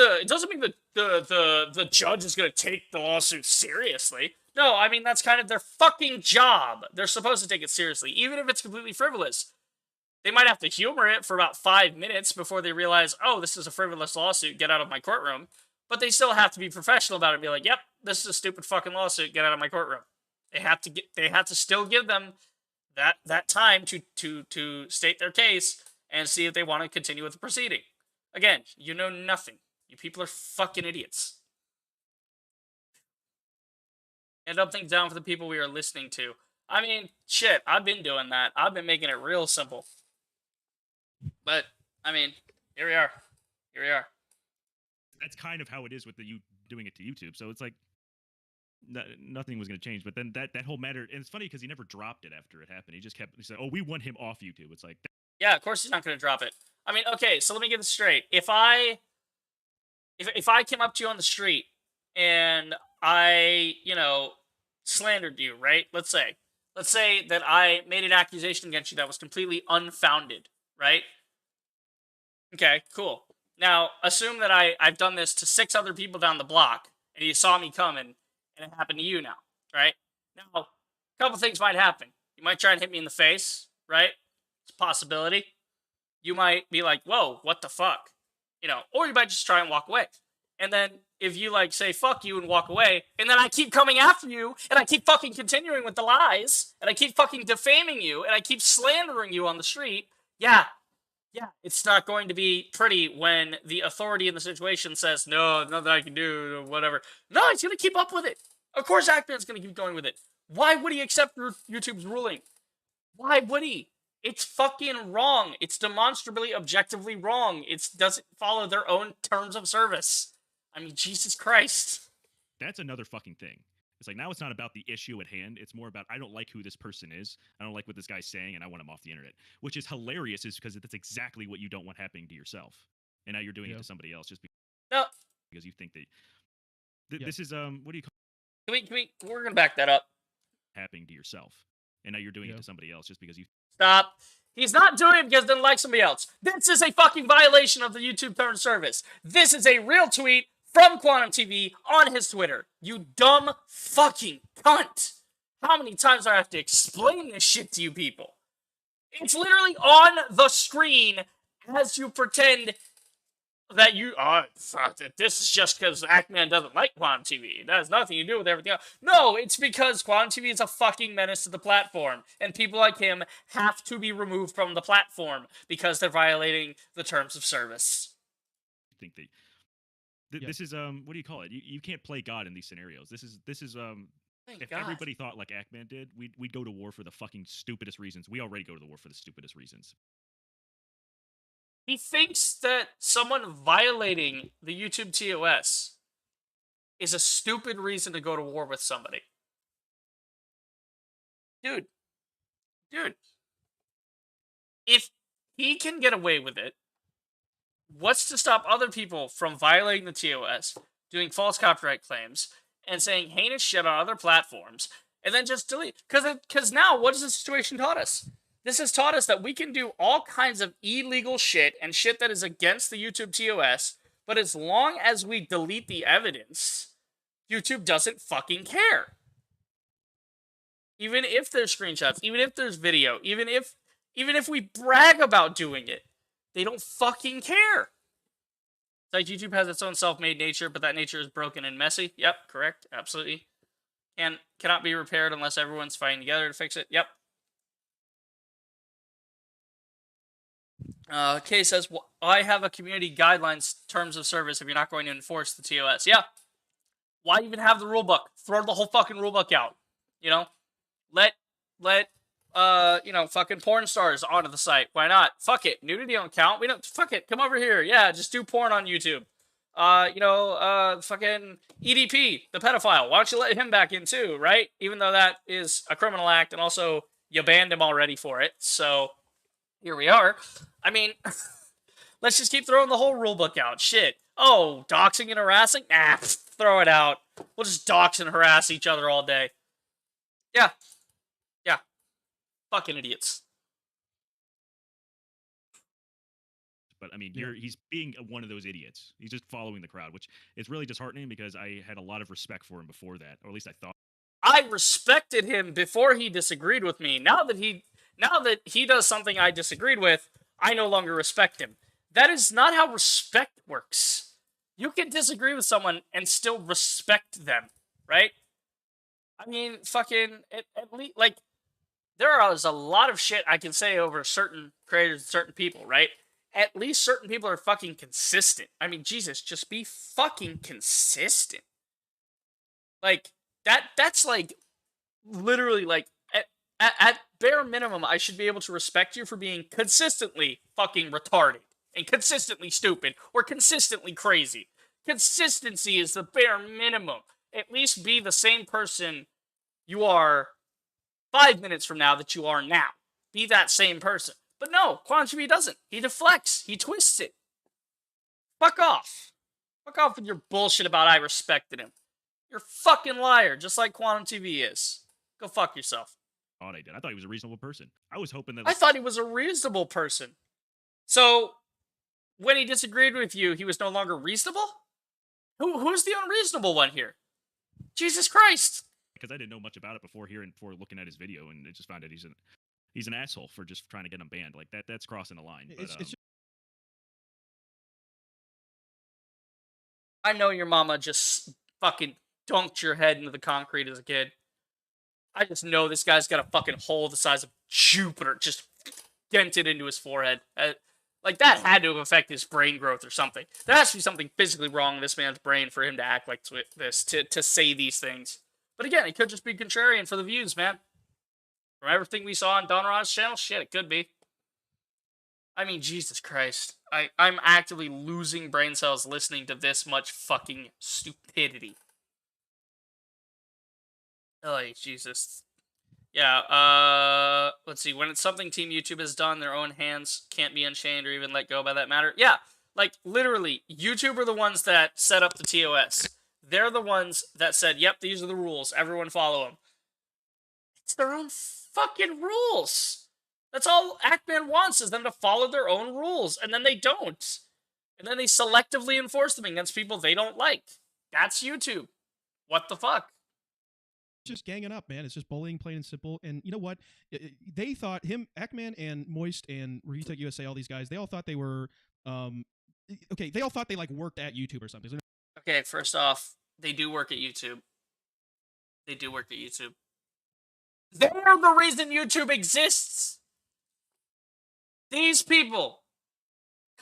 the judge is gonna take the lawsuit seriously. No, I mean that's kind of their fucking job. They're supposed to take it seriously, even if it's completely frivolous. They might have to humor it for about 5 minutes before they realize, oh, this is a frivolous lawsuit, get out of my courtroom. But they still have to be professional about it and be like, yep, this is a stupid fucking lawsuit, get out of my courtroom. They have to still give them that time to state their case and see if they want to continue with the proceeding. Again, you know nothing. You people are fucking idiots. and dumb things down for the people we are listening to. I mean, shit, I've been doing that. I've been making it real simple. But, I mean, here we are. Here we are. That's kind of how it is with you doing it to YouTube. So it's like nothing was going to change. But then that whole matter, and it's funny because he never dropped it after it happened. He just kept, he said, "Oh, we want him off YouTube." It's like, yeah, of course he's not going to drop it. I mean, okay, so let me get this straight. If I came up to you on the street and I, slandered you, right? Let's say that I made an accusation against you that was completely unfounded, right? Okay, cool. Now, assume that I've done this to 6 other people down the block, and you saw me coming, and it happened to you now, right? Now, a couple things might happen. You might try and hit me in the face, right? It's a possibility. You might be like, whoa, what the fuck? Or you might just try and walk away. And then if you, say, fuck you and walk away, and then I keep coming after you, and I keep fucking continuing with the lies, and I keep fucking defaming you, and I keep slandering you on the street, yeah, it's not going to be pretty when the authority in the situation says, no, nothing I can do, or whatever. No, he's going to keep up with it. Of course Ackman's going to keep going with it. Why would he accept YouTube's ruling? Why would he? It's fucking wrong. It's demonstrably, objectively wrong. It doesn't follow their own terms of service. I mean, Jesus Christ. that's another fucking thing. It's like, now it's not about the issue at hand. It's more about, I don't like who this person is. I don't like what this guy's saying, and I want him off the internet. Which is hilarious, is because that's exactly what you don't want happening to yourself. And now you're doing it to somebody else just because you think that this is what do you call we're gonna back that up. happening to yourself. And now you're doing it to somebody else just because you Stop. He's not doing it because he doesn't like somebody else. This is a fucking violation of the YouTube term service. This is a real tweet from Quantum TV on his Twitter. You dumb fucking cunt. How many times do I have to explain this shit to you people? It's literally on the screen as you pretend that this is just because Ackman doesn't like Quantum TV. That has nothing to do with everything else. No, it's because Quantum TV is a fucking menace to the platform, and people like him have to be removed from the platform because they're violating the terms of service. think that this is what do you call it? You can't play God in these scenarios. This is if everybody thought like Ackman did, we'd go to war for the fucking stupidest reasons. We already go to the war for the stupidest reasons. He thinks that someone violating the YouTube TOS is a stupid reason to go to war with somebody. Dude. If he can get away with it, what's to stop other people from violating the TOS, doing false copyright claims, and saying heinous shit on other platforms, and then just delete? Because now, what has the situation taught us? This has taught us that we can do all kinds of illegal shit and shit that is against the YouTube TOS, but as long as we delete the evidence, YouTube doesn't fucking care. Even if there's screenshots, even if there's video, even if we brag about doing it, they don't fucking care. It's like YouTube has its own self-made nature, but that nature is broken and messy. Yep, correct, absolutely. Cannot be repaired unless everyone's fighting together to fix it. Yep. Kay says, well, I have a community guidelines terms of service if you're not going to enforce the TOS. Yeah. Why even have the rule book? Throw the whole fucking rule book out. Let fucking porn stars onto the site. Why not? Fuck it. Nudity don't count. Fuck it. Come over here. Yeah, just do porn on YouTube. Fucking EDP, the pedophile. Why don't you let him back in too, right? Even though that is a criminal act, and also you banned him already for it. So here we are. I mean, let's just keep throwing the whole rulebook out. Shit. Oh, doxing and harassing? Nah, throw it out. We'll just dox and harass each other all day. Yeah. Fucking idiots. But I mean, he's being one of those idiots. He's just following the crowd, which is really disheartening because I had a lot of respect for him before that, or at least I thought. I respected him before he disagreed with me. Now that he does something I disagreed with, I no longer respect him. That is not how respect works. You can disagree with someone and still respect them, right? I mean, fucking, at least, like, there is a lot of shit I can say over certain creators and certain people, right? At least certain people are fucking consistent. I mean, Jesus, just be fucking consistent. Like, That's like literally like at bare minimum, I should be able to respect you for being consistently fucking retarded and consistently stupid or consistently crazy. Consistency is the bare minimum. At least be the same person you are 5 minutes from now that you are now. Be that same person. But no, Quantum TV doesn't. He deflects. He twists it. Fuck off. Fuck off with your bullshit about I respected him. You're a fucking liar, just like Quantum TV is. Go fuck yourself. Thought I did. I thought he was a reasonable person. I was hoping that. I thought he was a reasonable person. So, when he disagreed with you, he was no longer reasonable? Who's the unreasonable one here? Jesus Christ. Because I didn't know much about it before looking at his video, and I just found out he's an asshole for just trying to get him banned. Like that's crossing a line. But, I know your mama just fucking dunked your head into the concrete as a kid. I just know this guy's got a fucking hole the size of Jupiter just dented into his forehead. Like, that had to have affected his brain growth or something. There has to be something physically wrong in this man's brain for him to act like this, to say these things. But again, it could just be contrarian for the views, man. From everything we saw on Don Rod's channel, shit, it could be. I mean, Jesus Christ. I'm actively losing brain cells listening to this much fucking stupidity. Oh, Jesus. Yeah, let's see. When it's something Team YouTube has done, their own hands can't be unchained or even let go by that matter. Yeah, like, literally, YouTube are the ones that set up the TOS. They're the ones that said, yep, these are the rules. Everyone follow them. It's their own fucking rules. That's all Ackman wants, is them to follow their own rules, and then they don't. And then they selectively enforce them against people they don't like. That's YouTube. What the fuck? Just ganging up, man. It's just bullying, plain and simple. And you know what? They thought Ackman and Moist and ReviewTechUSA, all these guys, they all thought they were, okay, they all thought they like worked at YouTube or something. Okay, first off, they do work at YouTube. They do work at YouTube. They're the reason YouTube exists. These people,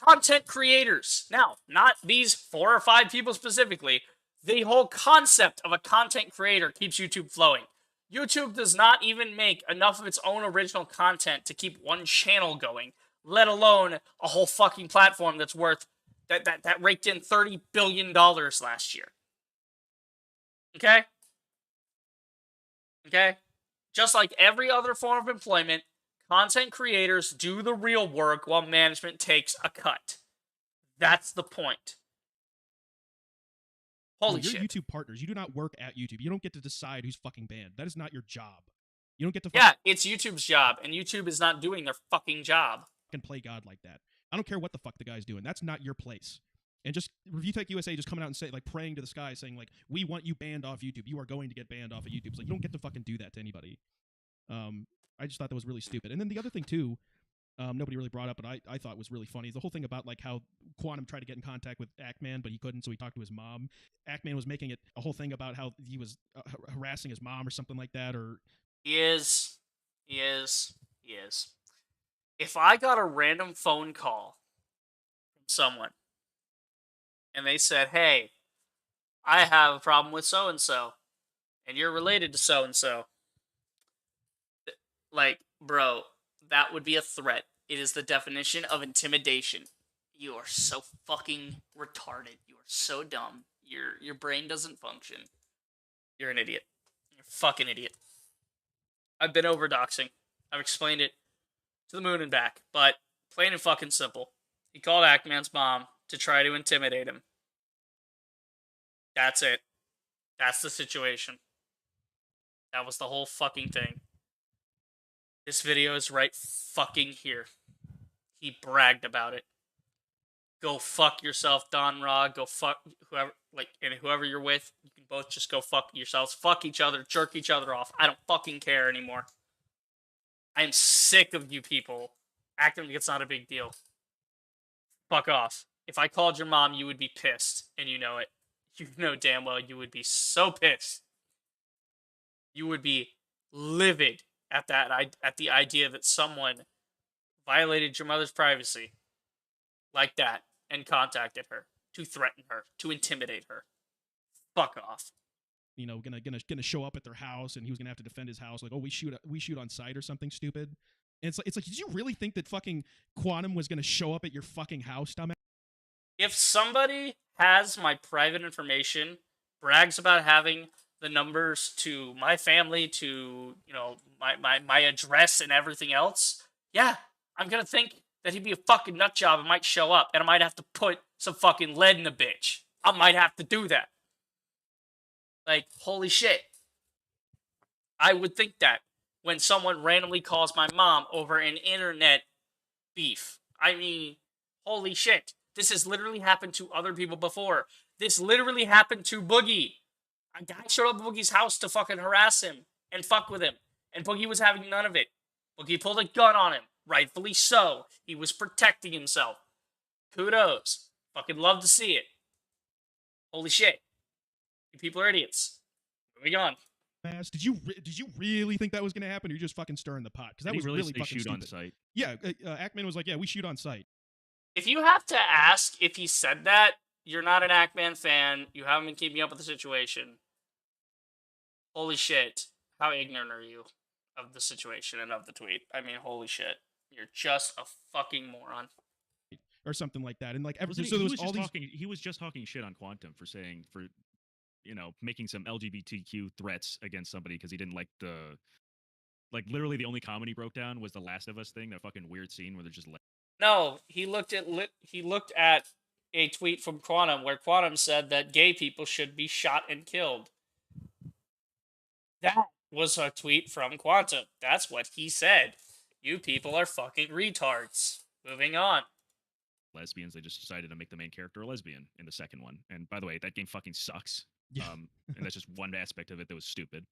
content creators. Now, not these 4 or 5 people specifically. The whole concept of a content creator keeps YouTube flowing. YouTube does not even make enough of its own original content to keep one channel going, let alone a whole fucking platform that's worth, that raked in $30 billion last year. Okay? Okay? Just like every other form of employment, content creators do the real work while management takes a cut. That's the point. Holy You're shit. YouTube partners. You do not work at YouTube. You don't get to decide who's fucking banned. That is not your job. You don't get to Yeah, it's YouTube's job, and YouTube is not doing their fucking job. fucking play God like that. I don't care what the fuck the guy's doing. That's not your place. And just ReviewTechUSA just coming out and say, like, praying to the sky, saying, like, we want you banned off YouTube. You are going to get banned off of YouTube. It's like, you don't get to fucking do that to anybody. I just thought that was really stupid. And then the other thing, too, nobody really brought up, but I thought was really funny, is the whole thing about, like, how Quantum tried to get in contact with Ackman, but he couldn't, so he talked to his mom. Ackman was making it a whole thing about how he was harassing his mom or something like that, or... He is. If I got a random phone call from someone, and they said, hey, I have a problem with so-and-so, and you're related to so-and-so, like, bro, that would be a threat. It is the definition of intimidation. You are so fucking retarded. You are so dumb. Your brain doesn't function. You're an idiot. You're a fucking idiot. I've been over doxing. I've explained it to the moon and back, but plain and fucking simple. He called Ackman's mom to try to intimidate him. That's it. That's the situation. That was the whole fucking thing. This video is right fucking here. He bragged about it. Go fuck yourself, Don Ra. Go fuck whoever, like, and whoever you're with. You can both just go fuck yourselves. Fuck each other. Jerk each other off. I don't fucking care anymore. I am sick of you people acting like it's not a big deal. Fuck off. If I called your mom, you would be pissed, and you know it. You know damn well you would be so pissed. You would be livid at the idea that someone violated your mother's privacy like that and contacted her to threaten her, to intimidate her. Fuck off. you know, gonna show up at their house, and he was gonna have to defend his house. Like, oh, we shoot on site or something stupid. And it's like, did you really think that fucking Quantum was gonna show up at your fucking house, dumbass? If somebody has my private information, brags about having the numbers to my family, to, you know, my address and everything else, yeah, I'm gonna think that he'd be a fucking nut job and might show up, and I might have to put some fucking lead in the bitch. I might have to do that. Like, holy shit. I would think that when someone randomly calls my mom over an internet beef. I mean, holy shit. This has literally happened to other people before. This literally happened to Boogie. A guy showed up at Boogie's house to fucking harass him and fuck with him. And Boogie was having none of it. Boogie pulled a gun on him. Rightfully so. He was protecting himself. Kudos. Fucking love to see it. Holy shit. You people are idiots. Moving on. Did you really think that was gonna happen? Or you're just fucking stirring the pot? Because that Did was he really really say fucking shoot stupid. on site. Yeah, Ackman was like, yeah, we shoot on site. If you have to ask if he said that, you're not an Ackman fan. You haven't been keeping up with the situation. Holy shit. How ignorant are you of the situation and of the tweet? I mean, holy shit. You're just a fucking moron. Or something like that. And like, Wasn't so he, there he was was all just these. talking. He was just talking shit on Quantum for saying you know, making some LGBTQ threats against somebody because he didn't like literally the only comedy broke down was the Last of Us thing, that fucking weird scene where they're just No, he looked at a tweet from Quantum where Quantum said that gay people should be shot and killed. That was a tweet from Quantum. That's what he said. You people are fucking retards. Moving on. lesbians. They just decided to make the main character a lesbian in the second one. And by the way, that game fucking sucks. Yeah. And that's just one aspect of it that was stupid.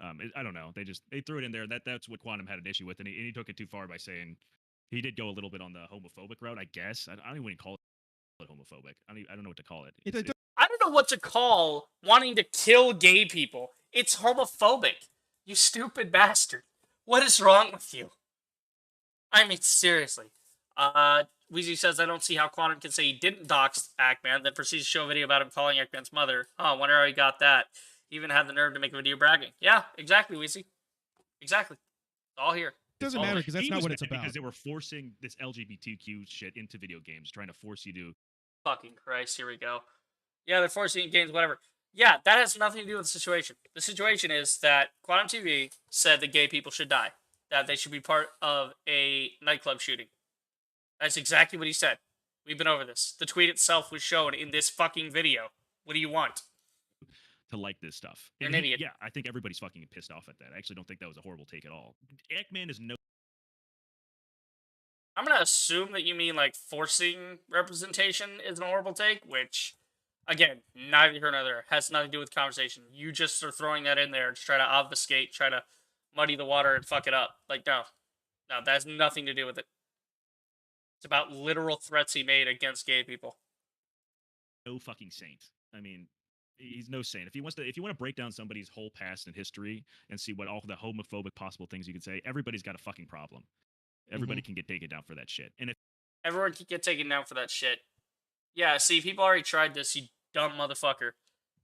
I don't know. They threw it in there. That's what Quantum had an issue with, and he took it too far by saying he did go a little bit on the homophobic route. I guess I don't even call it homophobic. I don't know what to call it. I don't know what to call wanting to kill gay people. It's homophobic. You stupid bastard. What is wrong with you? I mean, seriously. Weezy says, I don't see how Quantum can say he didn't dox Ackman, then proceeds to show a video about him calling Ackman's mother. Huh, wonder how he got that. He even had the nerve to make a video bragging. Yeah, exactly, Weezy. Exactly. It's all here. Doesn't matter because that's He not was what it's mad about. Because they were forcing this LGBTQ shit into video games, trying to force you to. Fucking Christ, here we go. Yeah, they're forcing games, whatever. Yeah, that has nothing to do with the situation. The situation is that Quantum TV said that gay people should die. That they should be part of a nightclub shooting. That's exactly what he said. We've been over this. The tweet itself was shown in this fucking video. What do you want? To like this stuff. You're And an idiot. Yeah, I think everybody's fucking pissed off at that. I actually don't think that was a horrible take at all. Eggman is no. I'm gonna assume that you mean like forcing representation is an horrible take, which, again, neither here nor there. Has nothing to do with conversation. You just are throwing that in there to try to obfuscate, try to muddy the water and fuck it up. Like, no, that has nothing to do with it. It's about literal threats he made against gay people. No fucking saint. I mean, he's no saint. If you want to break down somebody's whole past and history and see what all the homophobic possible things you could say, everybody's got a fucking problem. Everybody can get taken down for that shit. And if Everyone can get taken down for that shit. Yeah, see, people already tried this, you dumb motherfucker.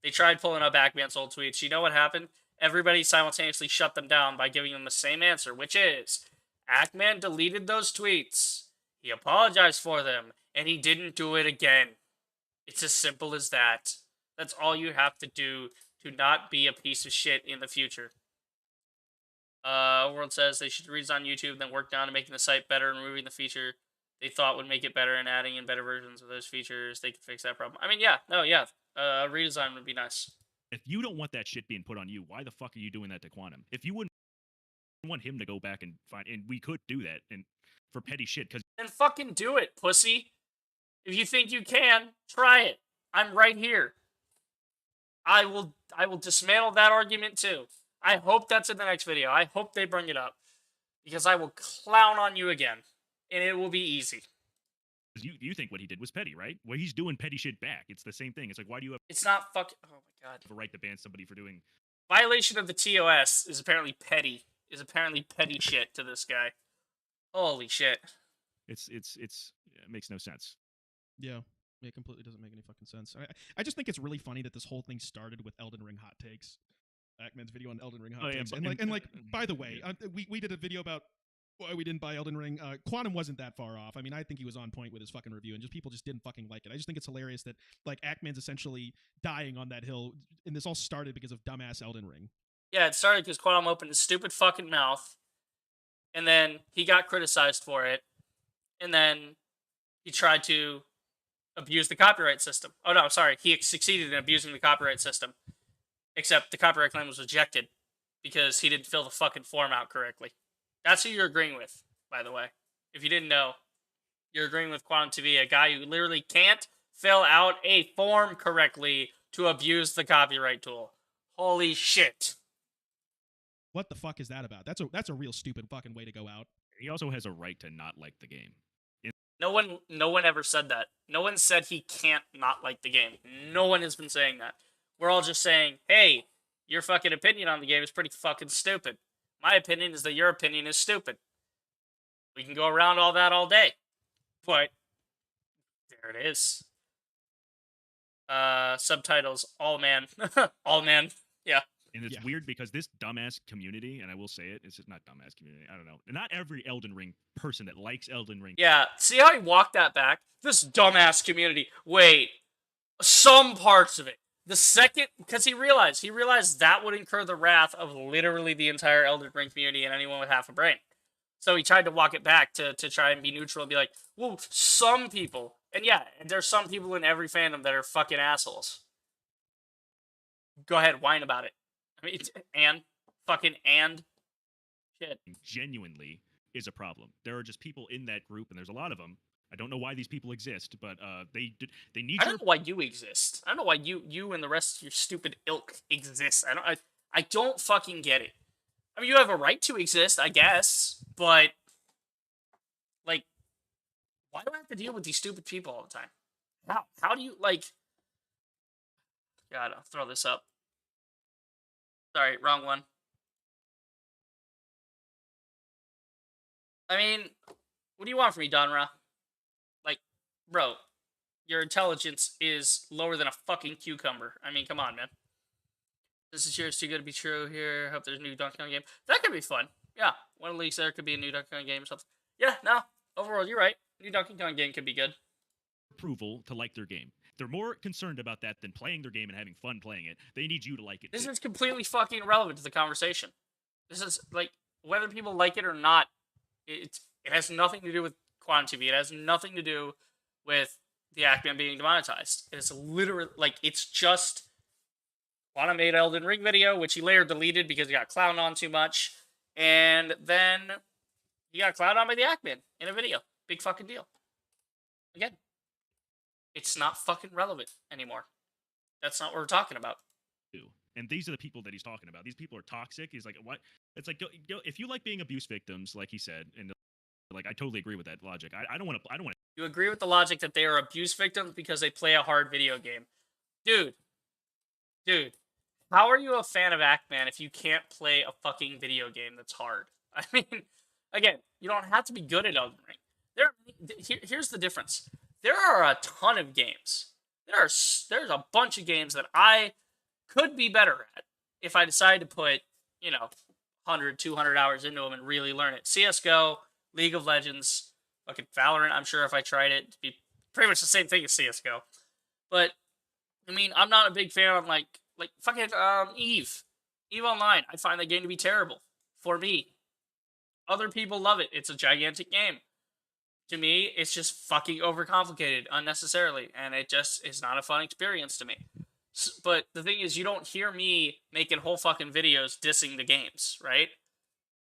They tried pulling up Ackman's old tweets. You know what happened? Everybody simultaneously shut them down by giving them the same answer, which is, Ackman deleted those tweets. He apologized for them, and he didn't do it again. It's as simple as that. That's all you have to do to not be a piece of shit in the future. World says they should redesign YouTube, then work down to making the site better and removing the feature they thought would make it better and adding in better versions of those features. They could fix that problem. I mean, yeah, redesign would be nice. If you don't want that shit being put on you, why the fuck are you doing that to Quantum? If you wouldn't want him to go back and find, and we could do that, and for petty shit, because Then fucking do it, pussy. If you think you can, try it. I'm right here. I will dismantle that argument too. I hope that's in the next video. I hope they bring it up. Because I will clown on you again. And it will be easy. you think what he did was petty, right? Well, he's doing petty shit back. It's the same thing. It's like, why do you have It's not fucking... Oh my god. a right to ban somebody for doing... Violation of the TOS is apparently petty. Is apparently petty shit to this guy. Holy shit. It makes no sense. Yeah. It completely doesn't make any fucking sense. I just think it's really funny that this whole thing started with Elden Ring hot takes. Ackman's video on Elden Ring hot takes. By the way, we did a video about why we didn't buy Elden Ring. Quantum wasn't that far off. I mean, I think he was on point with his fucking review, and just people just didn't fucking like it. I just think it's hilarious that like Ackman's essentially dying on that hill, and this all started because of dumbass Elden Ring. Yeah, it started because Quantum opened his stupid fucking mouth, and then he got criticized for it, and then he tried to abuse the copyright system. Oh no, sorry, he succeeded in abusing the copyright system, except the copyright claim was rejected because he didn't fill the fucking form out correctly. That's who you're agreeing with, by the way. If you didn't know, you're agreeing with Quantum TV, a guy who literally can't fill out a form correctly to abuse the copyright tool. Holy shit. What the fuck is that about? That's a real stupid fucking way to go out. He also has a right to not like the game. No one ever said that. No one said he can't not like the game. No one has been saying that. We're all just saying, hey, your fucking opinion on the game is pretty fucking stupid. My opinion is that your opinion is stupid. We can go around all that all day. But there it is. Subtitles, all man. All man. Yeah. And it's weird because this dumbass community, and I will say it, it's just not dumbass community, I don't know. Not every Elden Ring person that likes Elden Ring. Yeah, see how he walked that back? This dumbass community. Wait, some parts of it. The second, because he realized that would incur the wrath of literally the entire Elden Ring community and anyone with half a brain. So he tried to walk it back to try and be neutral and be like, well, some people. And yeah, there's some people in every fandom that are fucking assholes. Go ahead, whine about it. I mean, and shit. Genuinely is a problem. There are just people in that group, and there's a lot of them. I don't know why these people exist, but they need. I don't know why you exist. I don't know why you and the rest of your stupid ilk exist. I don't fucking get it. I mean, you have a right to exist, I guess, but like, why do I have to deal with these stupid people all the time? How do you like? God, I'll throw this up. Sorry, wrong one. I mean, what do you want from me, Donra? Like, bro, your intelligence is lower than a fucking cucumber. I mean, come on, man. This is yours too good to be true here. Hope there's a new Donkey Kong game. That could be fun. Yeah, one of the leaks there could be a new Donkey Kong game or something. Yeah, no, overall, you're right. New Donkey Kong game could be good. Approval to like their game. They're more concerned about that than playing their game and having fun playing it. They need you to like it. This is completely fucking irrelevant to the conversation. This is, like, whether people like it or not, it has nothing to do with Quantum TV. It has nothing to do with the Ackman being demonetized. It's literally, like, it's just Quantum made an Elden Ring video, which he later deleted because he got clowned on too much, and then he got clowned on by the Ackman in a video. Big fucking deal. Again. It's not fucking relevant anymore. That's not what we're talking about. And these are the people that he's talking about. These people are toxic. He's like, what? It's like, if you like being abuse victims, like he said, and like, I totally agree with that logic. I don't want to. You agree with the logic that they are abuse victims because they play a hard video game, dude. How are you a fan of Ackman if you can't play a fucking video game that's hard? I mean, again, you don't have to be good at Elden Ring. Here's the difference. There are a ton of games. There's a bunch of games that I could be better at if I decided to put, 100, 200 hours into them and really learn it. CSGO, League of Legends, fucking Valorant, I'm sure if I tried it, it'd be pretty much the same thing as CSGO. But, I mean, I'm not a big fan of, like fucking Eve. Eve Online, I find that game to be terrible. For me. Other people love it. It's a gigantic game. To me, it's just fucking overcomplicated unnecessarily, and it just is not a fun experience to me. But the thing is, you don't hear me making whole fucking videos dissing the games, right?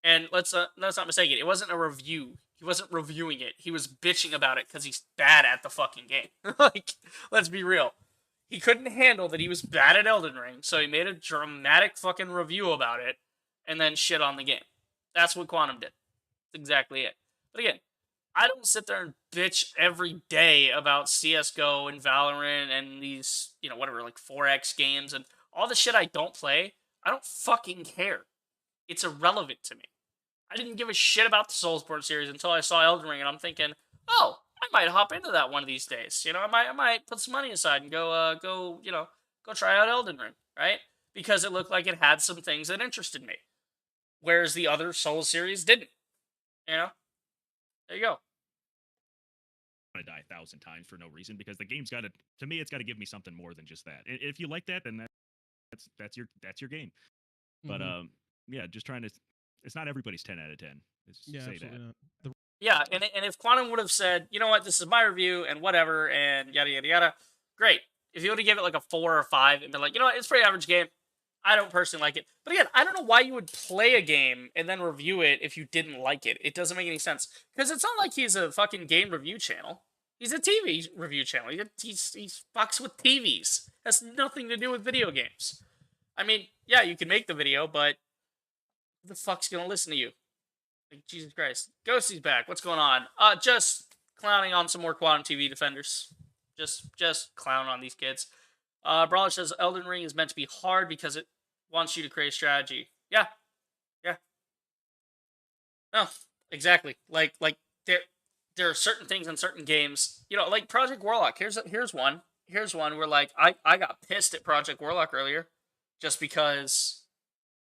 And let's not mistake it. It wasn't a review. He wasn't reviewing it. He was bitching about it because he's bad at the fucking game. Like, let's be real. He couldn't handle that he was bad at Elden Ring, so he made a dramatic fucking review about it, and then shit on the game. That's what Quantum did. That's exactly it. But again, I don't sit there and bitch every day about CSGO and Valorant and these, whatever, like 4X games and all the shit I don't play. I don't fucking care. It's irrelevant to me. I didn't give a shit about the Soulsborne series until I saw Elden Ring, and I'm thinking, oh, I might hop into that one of these days. I might put some money aside and go try out Elden Ring, right? Because it looked like it had some things that interested me, whereas the other Souls series didn't. There you go. To die 1,000 times for no reason, because the game's got to me, it's got to give me something more than just that. If you like that, then that's your game. But yeah, just trying to. It's not everybody's 10 out of 10. Yeah, absolutely not. Yeah, and if Quantum would have said, you know what, this is my review and whatever and yada yada yada, great. If you would have given it like a 4 or 5 and been like, you know what, it's a pretty average game. I don't personally like it. But again, I don't know why you would play a game and then review it if you didn't like it. It doesn't make any sense. Because it's not like he's a fucking game review channel. He's a TV review channel. He fucks with TVs. Has nothing to do with video games. I mean, yeah, you can make the video, but who the fuck's gonna listen to you? Like, Jesus Christ. Ghosty's back. What's going on? Just clowning on some more Quantum TV defenders. Just clown on these kids. Brawler says Elden Ring is meant to be hard because it wants you to create strategy. Yeah. No, exactly. Like there are certain things in certain games, like Project Warlock. Here's one. Here's one where like I got pissed at Project Warlock earlier, just because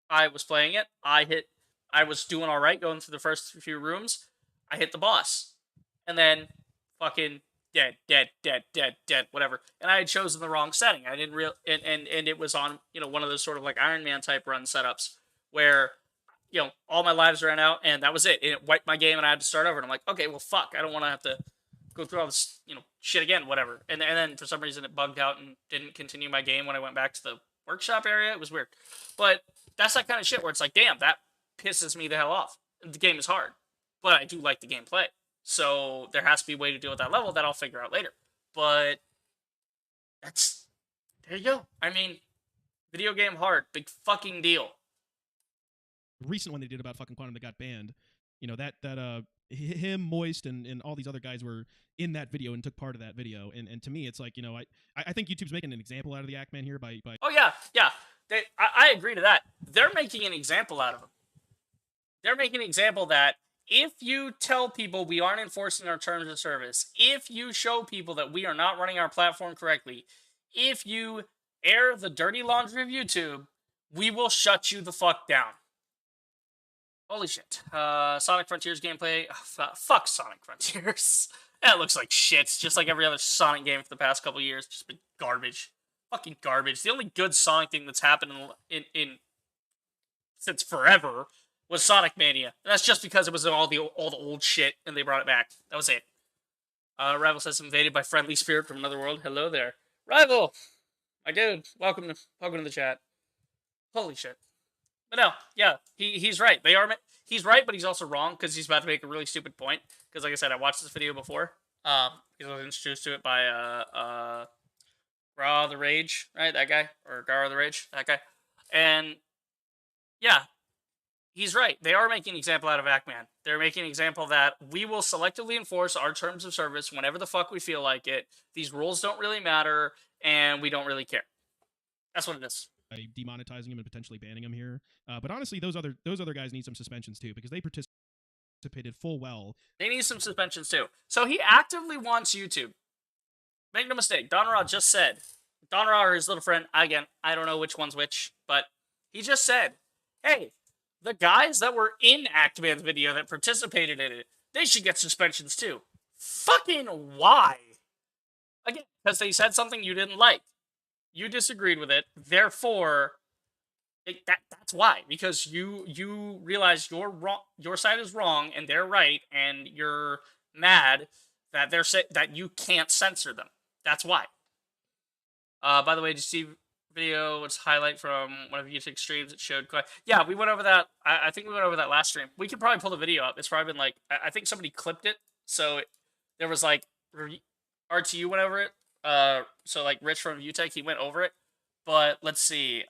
I was playing it. I was doing all right going through the first few rooms. I hit the boss, and then fucking dead, whatever. And I had chosen the wrong setting. I didn't and it was on one of those sort of like Iron Man type run setups where all my lives ran out and that was it. And it wiped my game and I had to start over. And I'm like, okay, well fuck, I don't want to have to go through all this shit again, whatever. And then for some reason it bugged out and didn't continue my game when I went back to the workshop area. It was weird, but that's that kind of shit where it's like, damn, that pisses me the hell off. The game is hard, but I do like the gameplay. So there has to be a way to deal with that level that I'll figure out later. But there you go. I mean, video game hard, big fucking deal. Recent one they did about fucking Quantum that got banned, that him, Moist, and all these other guys were in that video and took part of that video. And to me, it's like, I think YouTube's making an example out of the Ackman here by. Oh yeah. I agree to that. They're making an example out of him. They're making an example that if you tell people we aren't enforcing our terms of service, if you show people that we are not running our platform correctly, if you air the dirty laundry of YouTube, we will shut you the fuck down. Holy shit. Sonic Frontiers gameplay. Fuck Sonic Frontiers. That looks like shit. Just like every other Sonic game for the past couple years. Just been garbage. Fucking garbage. The only good Sonic thing that's happened in since forever was Sonic Mania. And that's just because it was all the old shit and they brought it back. That was it. Rival says invaded by friendly spirit from another world. Hello there. Rival! My dude, welcome to the chat. Holy shit. But no, yeah, he's right. He's right, but he's also wrong because he's about to make a really stupid point. Because like I said, I watched this video before. Because I was introduced to it by Raw the Rage, right? That guy, or Gara the Rage, that guy. And yeah, he's right. They are making an example out of Ackman. They're making an example that we will selectively enforce our terms of service whenever the fuck we feel like it. These rules don't really matter, and we don't really care. That's what it is. By demonetizing him and potentially banning him here. But honestly, those other guys need some suspensions too, because they participated full well. They need some suspensions too. So he actively wants YouTube. Make no mistake, Donara just said, Donara or his little friend, again, I don't know which one's which, but he just said, hey, the guys that were in Ackman's video that participated in it, they should get suspensions too. Fucking why? Again, because they said something you didn't like. You disagreed with it, therefore, that's why. Because you realize you're wrong, your side is wrong, and they're right, and you're mad that that you can't censor them. That's why. By the way, did you see video? What's highlight from one of YouTube's streams? It showed. Yeah, we went over that. I think we went over that last stream. We could probably pull the video up. It's probably been like I think somebody clipped it, so there was like RTU went over it. So like Rich from ReviewTech, he went over it, but let's see.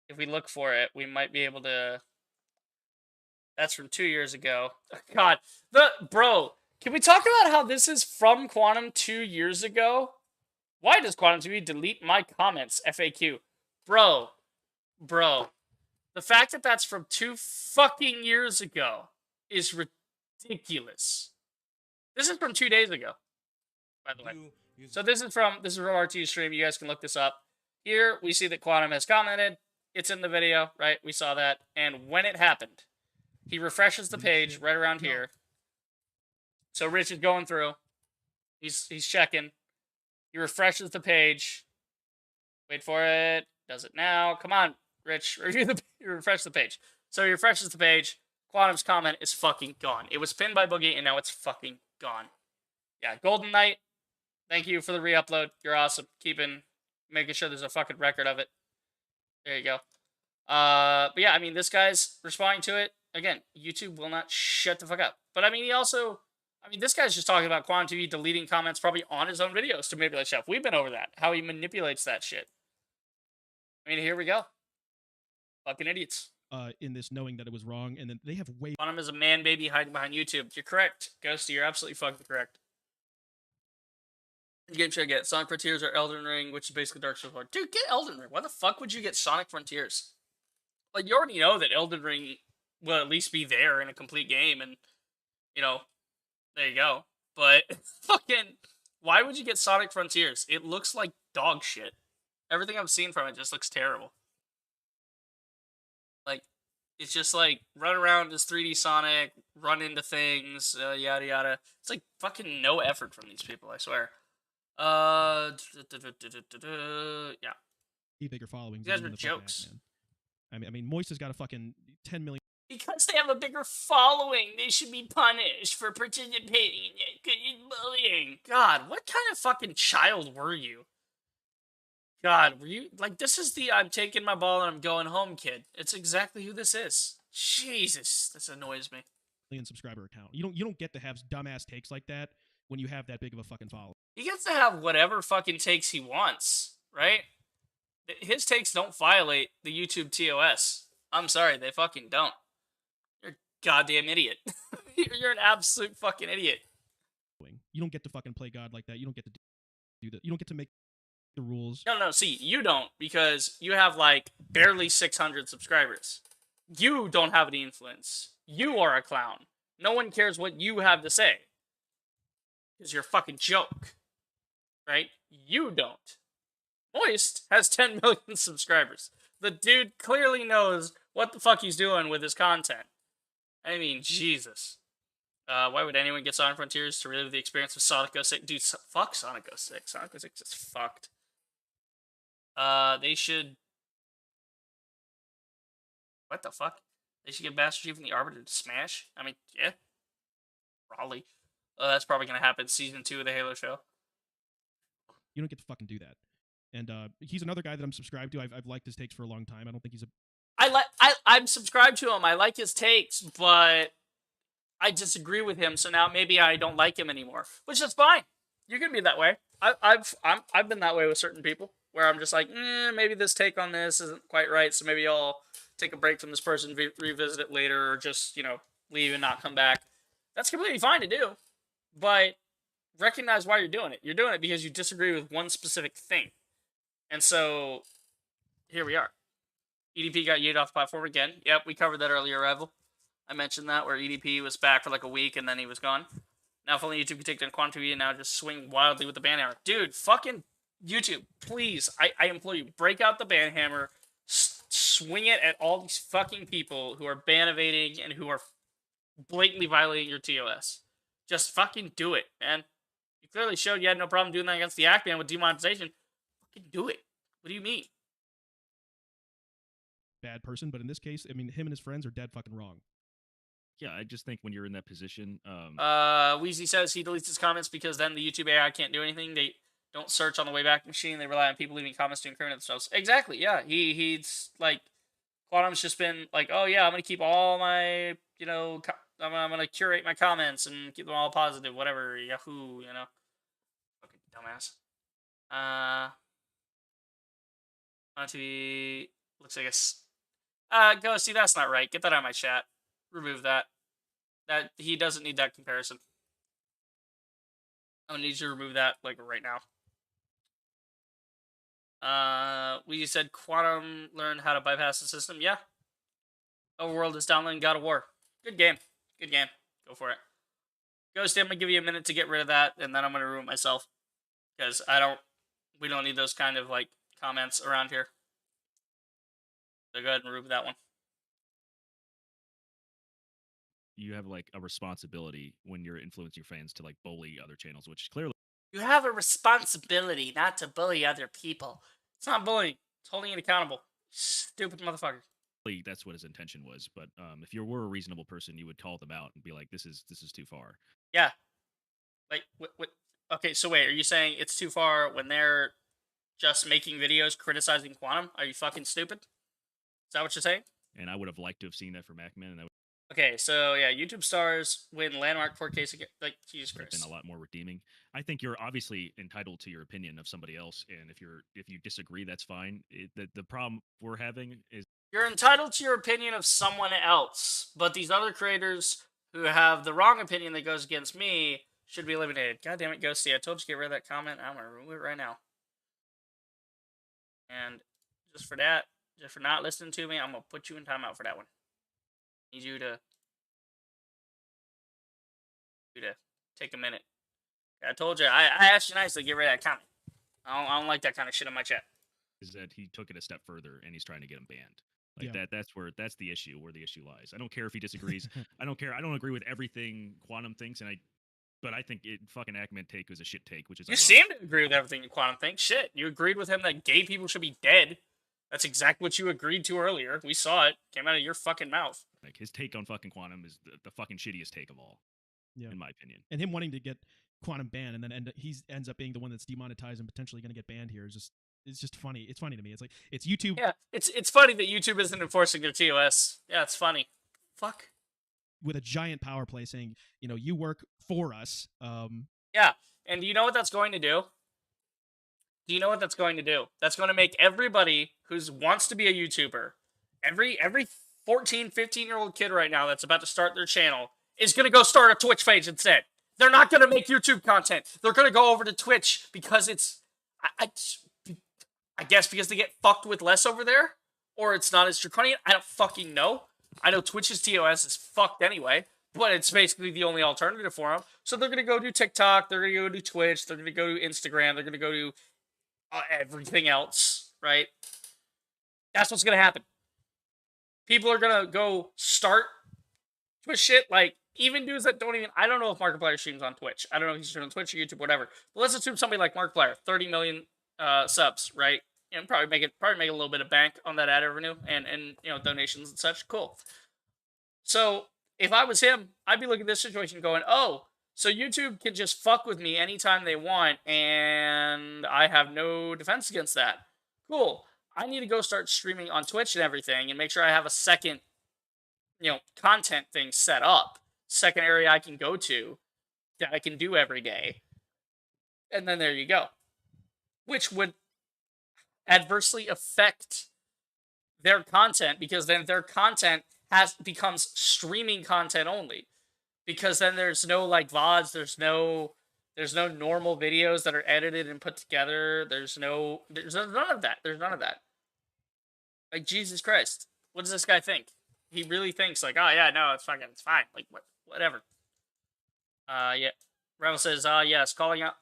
If we look for it, we might be able to. That's from 2 years ago. God, bro, can we talk about how this is from Quantum 2 years ago? Why does Quantum TV delete my comments? FAQ, bro. The fact that that's from 2 fucking years ago is ridiculous. This is from 2 days ago, by the way. So this is from R2's stream. You guys can look this up. Here we see that Quantum has commented. It's in the video, right? We saw that. And when it happened, he refreshes the page right around here. So Rich is going through. He's checking. He refreshes the page. Wait for it. Does it now? Come on, Rich. Refresh the page. So he refreshes the page. Quantum's comment is fucking gone. It was pinned by Boogie, and now it's fucking gone. Yeah, Golden Knight, thank you for the re-upload. You're awesome. Making sure there's a fucking record of it. There you go. But yeah, I mean, this guy's responding to it. Again, YouTube will not shut the fuck up. But I mean, this guy's just talking about Quantum TV deleting comments probably on his own videos to manipulate stuff. We've been over that. How he manipulates that shit. I mean, here we go. Fucking idiots. In this, knowing that it was wrong, and then they have way. Quantum is a man baby hiding behind YouTube. You're correct, Ghosty. You're absolutely fucking correct. Game should I get Sonic Frontiers or Elden Ring, which is basically Dark Souls 4. Dude, get Elden Ring. Why the fuck would you get Sonic Frontiers? Like, you already know that Elden Ring will at least be there in a complete game, and there you go. But fucking, why would you get Sonic Frontiers? It looks like dog shit. Everything I've seen from it just looks terrible. Like, it's just like, run around as 3D Sonic, run into things, yada yada. It's like fucking no effort from these people, I swear. Yeah. Bigger followings. You guys are jokes. I mean, Moist has got a fucking 10 million. Because they have a bigger following, they should be punished for participating in bullying. God, what kind of fucking child were you? God, were you like, this is the I'm taking my ball and I'm going home kid. It's exactly who this is. Jesus, this annoys me. Subscriber account. You don't get to have dumbass takes like that when you have that big of a fucking following. He gets to have whatever fucking takes he wants, right? His takes don't violate the YouTube TOS. I'm sorry, they fucking don't. You're a goddamn idiot. You're an absolute fucking idiot. You don't get to fucking play God like that. You don't get to do that. You don't get to make the rules. No, see, you don't, because you have, like, barely 600 subscribers. You don't have any influence. You are a clown. No one cares what you have to say. Because you're a fucking joke. Right? You don't. Moist has 10 million subscribers. The dude clearly knows what the fuck he's doing with his content. I mean, Jesus. Why would anyone get Sonic Frontiers to relive the experience of Sonic 06? Dude, fuck Sonic 06. Sonic 06 is fucked. They should... What the fuck? They should give Master Chief and the Arbiter to Smash? I mean, yeah. Probably. That's probably going to happen Season 2 of the Halo show. You don't get to fucking do that. And he's another guy that I'm subscribed to. I've liked his takes for a long time. I don't think he's a... I'm subscribed to him. I like his takes, but I disagree with him, so now maybe I don't like him anymore. Which is fine. You can be that way. I've been that way with certain people, where I'm just like, maybe this take on this isn't quite right, so maybe I'll take a break from this person, revisit it later, or just, leave and not come back. That's completely fine to do, but recognize why you're doing it. You're doing it because you disagree with one specific thing. And so, here we are. EDP got yeeted off the platform again. Yep, we covered that earlier, Rival. I mentioned that, where EDP was back for like a week, and then he was gone. Now, if only YouTube could take down Quantum TV and now just swing wildly with the ban hammer. Dude, fucking YouTube, please, I implore you, break out the ban hammer, swing it at all these fucking people who are ban evading and who are blatantly violating your TOS. Just fucking do it, man. You clearly showed you had no problem doing that against the Act ban with demonetization. Fucking do it. What do you mean? Bad person, but in this case, I mean, him and his friends are dead fucking wrong. Yeah, I just think when you're in that position, Weezy says he deletes his comments because then the YouTube AI can't do anything. They don't search on the Wayback Machine. They rely on people leaving comments to incriminate themselves. Exactly, yeah. He's like, Quantum's just been like, oh yeah, I'm gonna keep all my, I'm gonna curate my comments and keep them all positive, whatever, Yahoo, Fucking dumbass. On TV, looks like go see, that's not right. Get that out of my chat. Remove that. He doesn't need that comparison. I'm gonna need you to remove that, like, right now. We said Quantum learned how to bypass the system. Yeah. Overworld is downloading God of War. Good game. Good game. Go for it. Ghost, I'm gonna give you a minute to get rid of that, and then I'm gonna ruin myself. Because we don't need those kind of, like, comments around here. So go ahead and remove that one. You have like a responsibility when you're influencing your fans to like bully other channels, which clearly You have a responsibility not to bully other people. It's not bullying. It's holding you accountable. Stupid motherfucker. that's what his intention was. But if you were a reasonable person, you would call them out and be like, "This is too far." Yeah. Like, what? Okay, so wait, are you saying it's too far when they're just making videos criticizing Quantum? Are you fucking stupid? Is that what you're saying? And I would have liked to have seen that from Macman, and that Okay, so yeah, YouTube stars win landmark court case again. Like, Jesus would have Christ. been a lot more redeeming. I think you're obviously entitled to your opinion of somebody else, and if you disagree, that's fine. The problem we're having is You're entitled to your opinion of someone else, but these other creators who have the wrong opinion that goes against me should be eliminated. God damn it, Ghosty. I told you to get rid of that comment. I'm going to remove it right now. And just for that, just for not listening to me, I'm going to put you in timeout for that one. Need you to take a minute. I told you, I asked you nicely to get rid of that comment. I don't like that kind of shit in my chat. is that he took it a step further and he's trying to get him banned. Like that's the issue, where the issue lies. I don't care if he disagrees. I don't care. I don't agree with everything Quantum thinks, but I think fucking Ackman take was a shit take, which is You seem to agree with everything Quantum thinks. Shit, you agreed with him that gay people should be dead. That's exactly what you agreed to earlier. We saw it. Came out of your fucking mouth. Like his take on fucking Quantum is the fucking shittiest take of all, in my opinion. And him wanting to get Quantum banned, and then he ends up being the one that's demonetized and potentially going to get banned here is just. It's just funny. It's funny to me. It's like it's YouTube. Yeah, it's funny that YouTube isn't enforcing their TOS. Yeah, it's funny. Fuck. With a giant power play saying, you work for us. Yeah, and do you know what that's going to do? Do you know what that's going to do? That's going to make everybody who wants to be a YouTuber, every 14, 15-year-old kid right now that's about to start their channel is going to go start a Twitch page instead. They're not going to make YouTube content. They're going to go over to Twitch because it's... I guess because they get fucked with less over there? Or it's not as draconian? I don't fucking know. I know Twitch's TOS is fucked anyway, but it's basically the only alternative for them. So they're going to go do TikTok, they're going to go do Twitch, they're going to go to Instagram, they're going to go to everything else, right? That's what's going to happen. People are going to go start Twitch shit, like, even dudes that don't even... I don't know if Markiplier streams on Twitch. I don't know if he's streaming on Twitch or YouTube, whatever. But let's assume somebody like Markiplier, 30 million... subs, right? Probably make a little bit of bank on that ad revenue and donations and such. Cool. So if I was him, I'd be looking at this situation going, oh, so YouTube can just fuck with me anytime they want, and I have no defense against that. Cool. I need to go start streaming on Twitch and everything, and make sure I have a second, content thing set up, second area I can go to that I can do every day, and then there you go. Which would adversely affect their content, because then their content becomes streaming content only. Because then there's no like VODs, there's no normal videos that are edited and put together. There's none of that. There's none of that. Like, Jesus Christ. What does this guy think? He really thinks like, oh yeah, no, it's fine. Like, whatever. Yeah. Rebel says, yes, calling out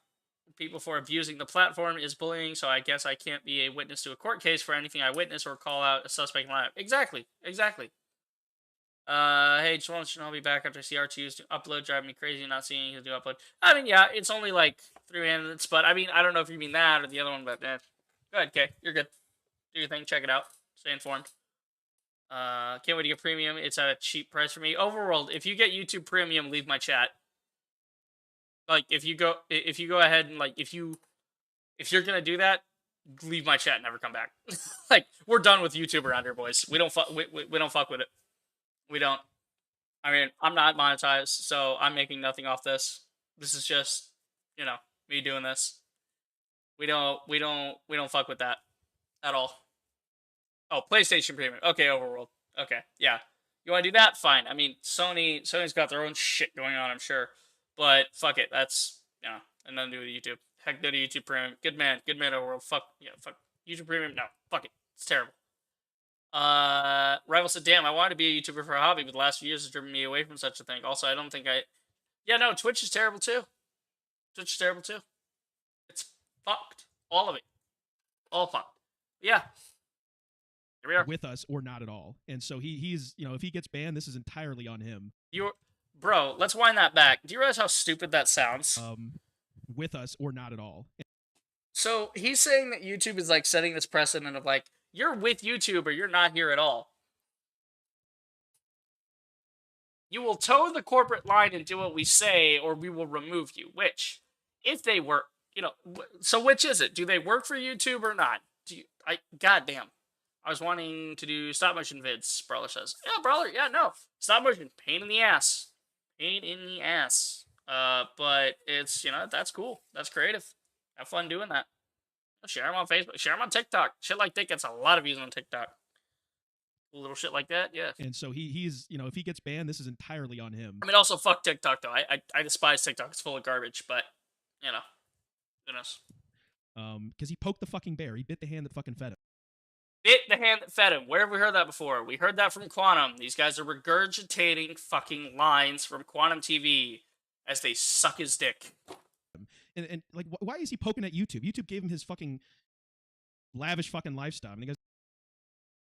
people for abusing the platform is bullying, so I guess I can't be a witness to a court case for anything I witness or call out a suspect in line. Exactly. Hey, just should all be back after CR2's upload, driving me crazy not seeing his new upload. I mean, yeah, it's only like 3 minutes, but I mean, I don't know if you mean that or the other one, but go ahead, Kay. You're good. Do your thing. Check it out. Stay informed. Can't wait to get premium. It's at a cheap price for me. Overworld, if you get YouTube Premium, leave my chat. Like, if you go ahead and, like, if you're gonna do that, leave my chat and never come back. Like, we're done with YouTube around here, boys. We don't fuck with it. We don't. I mean, I'm not monetized, so I'm making nothing off this. This is just, me doing this. We don't fuck with that at all. Oh, PlayStation Premium. Okay, Overworld. Okay, yeah. You want to do that? Fine. I mean, Sony's got their own shit going on, I'm sure. But fuck it. That's, nothing to do with YouTube. Heck no to YouTube Premium. Good man, Overworld. Fuck YouTube Premium. No, fuck it. It's terrible. Rival said, "Damn, I wanted to be a YouTuber for a hobby, but the last few years has driven me away from such a thing. Also, I don't think I. Yeah, no, Twitch is terrible too. Twitch is terrible too. It's fucked. All of it. All fucked. Yeah. Here we are. with us or not at all. And so he's, you know, if he gets banned, this is entirely on him. Bro, let's wind that back. Do you realize how stupid that sounds? With us or not at all. So he's saying that YouTube is like setting this precedent of like, you're with YouTube or you're not here at all. You will toe the corporate line and do what we say, or we will remove you. Which, if they work, you know, so which is it? Do they work for YouTube or not? Goddamn. I was wanting to do stop motion vids, Brawler says. Yeah, Brawler, yeah, no. Stop motion, pain in the ass. Pain in the ass. But it's, you know, that's cool. That's creative. Have fun doing that. Share them on Facebook. Share them on TikTok. Shit like that gets a lot of views on TikTok. Little shit like that, yeah. And so he's, you know, if he gets banned, this is entirely on him. I mean, also, fuck TikTok, though. I despise TikTok. It's full of garbage, but, you know, who knows? Because he poked the fucking bear. He bit the hand that fucking fed him. Bit the hand that fed him. Where have we heard that before? We heard that from Quantum. These guys are regurgitating fucking lines from Quantum TV as they suck his dick. And like, why is he poking at YouTube? YouTube gave him his fucking lavish fucking lifestyle. And he goes,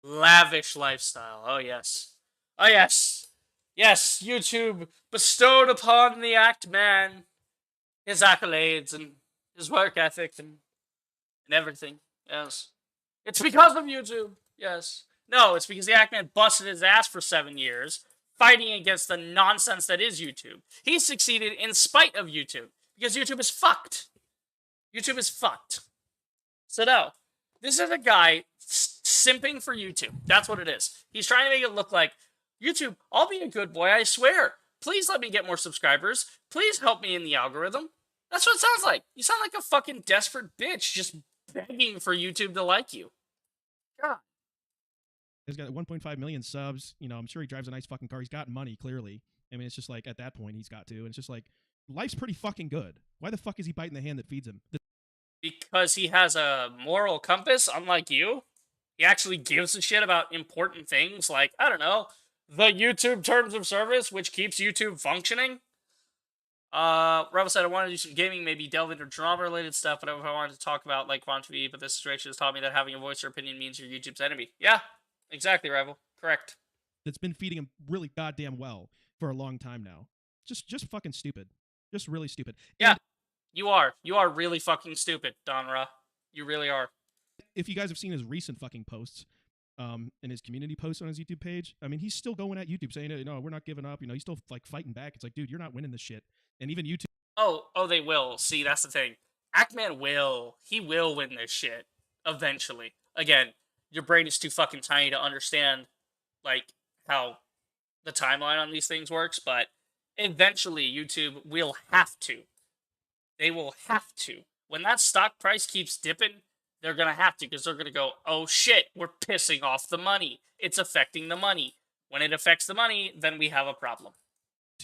lavish lifestyle. Oh, yes. Oh, yes. Yes, YouTube bestowed upon the act man his accolades and his work ethic and everything. Yes. It's because of YouTube. Yes. No, it's because the act man busted his ass for 7 years fighting against the nonsense that is YouTube. He succeeded in spite of YouTube because YouTube is fucked. YouTube is fucked. So no, this is a guy simping for YouTube. That's what it is. He's trying to make it look like, YouTube, I'll be a good boy, I swear. Please let me get more subscribers. Please help me in the algorithm. That's what it sounds like. You sound like a fucking desperate bitch just begging for YouTube to like you. God. He's got 1.5 million subs. You know, I'm sure he drives a nice fucking car. He's got money, clearly. I mean, it's just like, at that point, he's got to. And it's just like, life's pretty fucking good. Why the fuck is he biting the hand that feeds him? Because he has a moral compass, unlike you. He actually gives a shit about important things like, I don't know, the YouTube terms of service, which keeps YouTube functioning. Rebel said, I wanted to do some gaming, maybe delve into drama-related stuff, but if I wanted to talk about, like, Quantum TV, but this situation has taught me that having a voice or opinion means you're YouTube's enemy. Yeah, exactly, Rebel. Correct. That's been feeding him really goddamn well for a long time now. Just fucking stupid. Just really stupid. Yeah, you are. You are really fucking stupid, Donra. You really are. If you guys have seen his recent fucking posts, and his community posts on his YouTube page, I mean, he's still going at YouTube saying, no, we're not giving up. You know, he's still, like, fighting back. It's like, dude, you're not winning this shit. And even YouTube. Oh, they will. See, that's the thing. Ackman will. He will win this shit. Eventually. Again, your brain is too fucking tiny to understand, like, how the timeline on these things works, but eventually YouTube will have to. They will have to. When that stock price keeps dipping, they're going to have to, because they're going to go, oh shit, we're pissing off the money. It's affecting the money. When it affects the money, then we have a problem.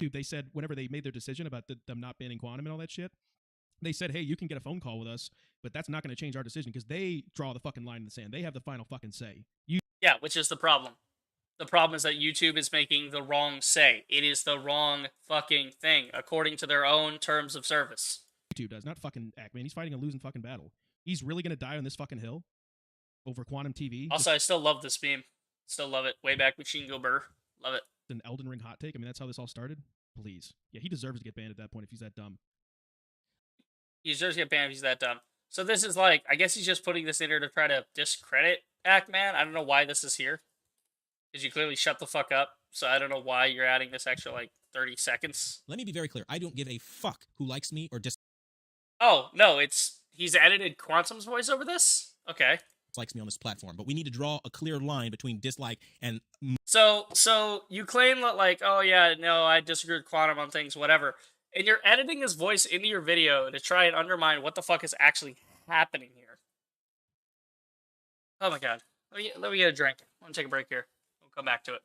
They said whenever they made their decision about them not banning Quantum and all that shit, they said, hey, you can get a phone call with us, but that's not going to change our decision, because they draw the fucking line in the sand. They have the final fucking say. Yeah, which is the problem. The problem is that YouTube is making the wrong say. It is the wrong fucking thing, according to their own terms of service. YouTube does, not fucking Ackman. He's fighting a losing fucking battle. He's really going to die on this fucking hill over Quantum TV. Also, I still love this meme. Still love it. Way back Machine Go Burr. Love it. An Elden Ring hot take. I mean, that's how this all started. Please. Yeah, he deserves to get banned at that point if he's that dumb. He deserves to get banned if he's that dumb. So this is like, I guess he's just putting this in here to try to discredit Ackman. I don't know why this is here. Because you clearly shut the fuck up. So I don't know why you're adding this extra, like, 30 seconds. Let me be very clear. I don't give a fuck who likes me or Oh, no, he's edited Quantum's voice over this? Okay. dislikes me on this platform, but we need to draw a clear line between dislike and... So you claim that, like, oh yeah, no, I disagree with Quantum on things, whatever, and you're editing his voice into your video to try and undermine what the fuck is actually happening here. Oh my god. Let me get a drink. I'm gonna take a break here. We'll come back to it.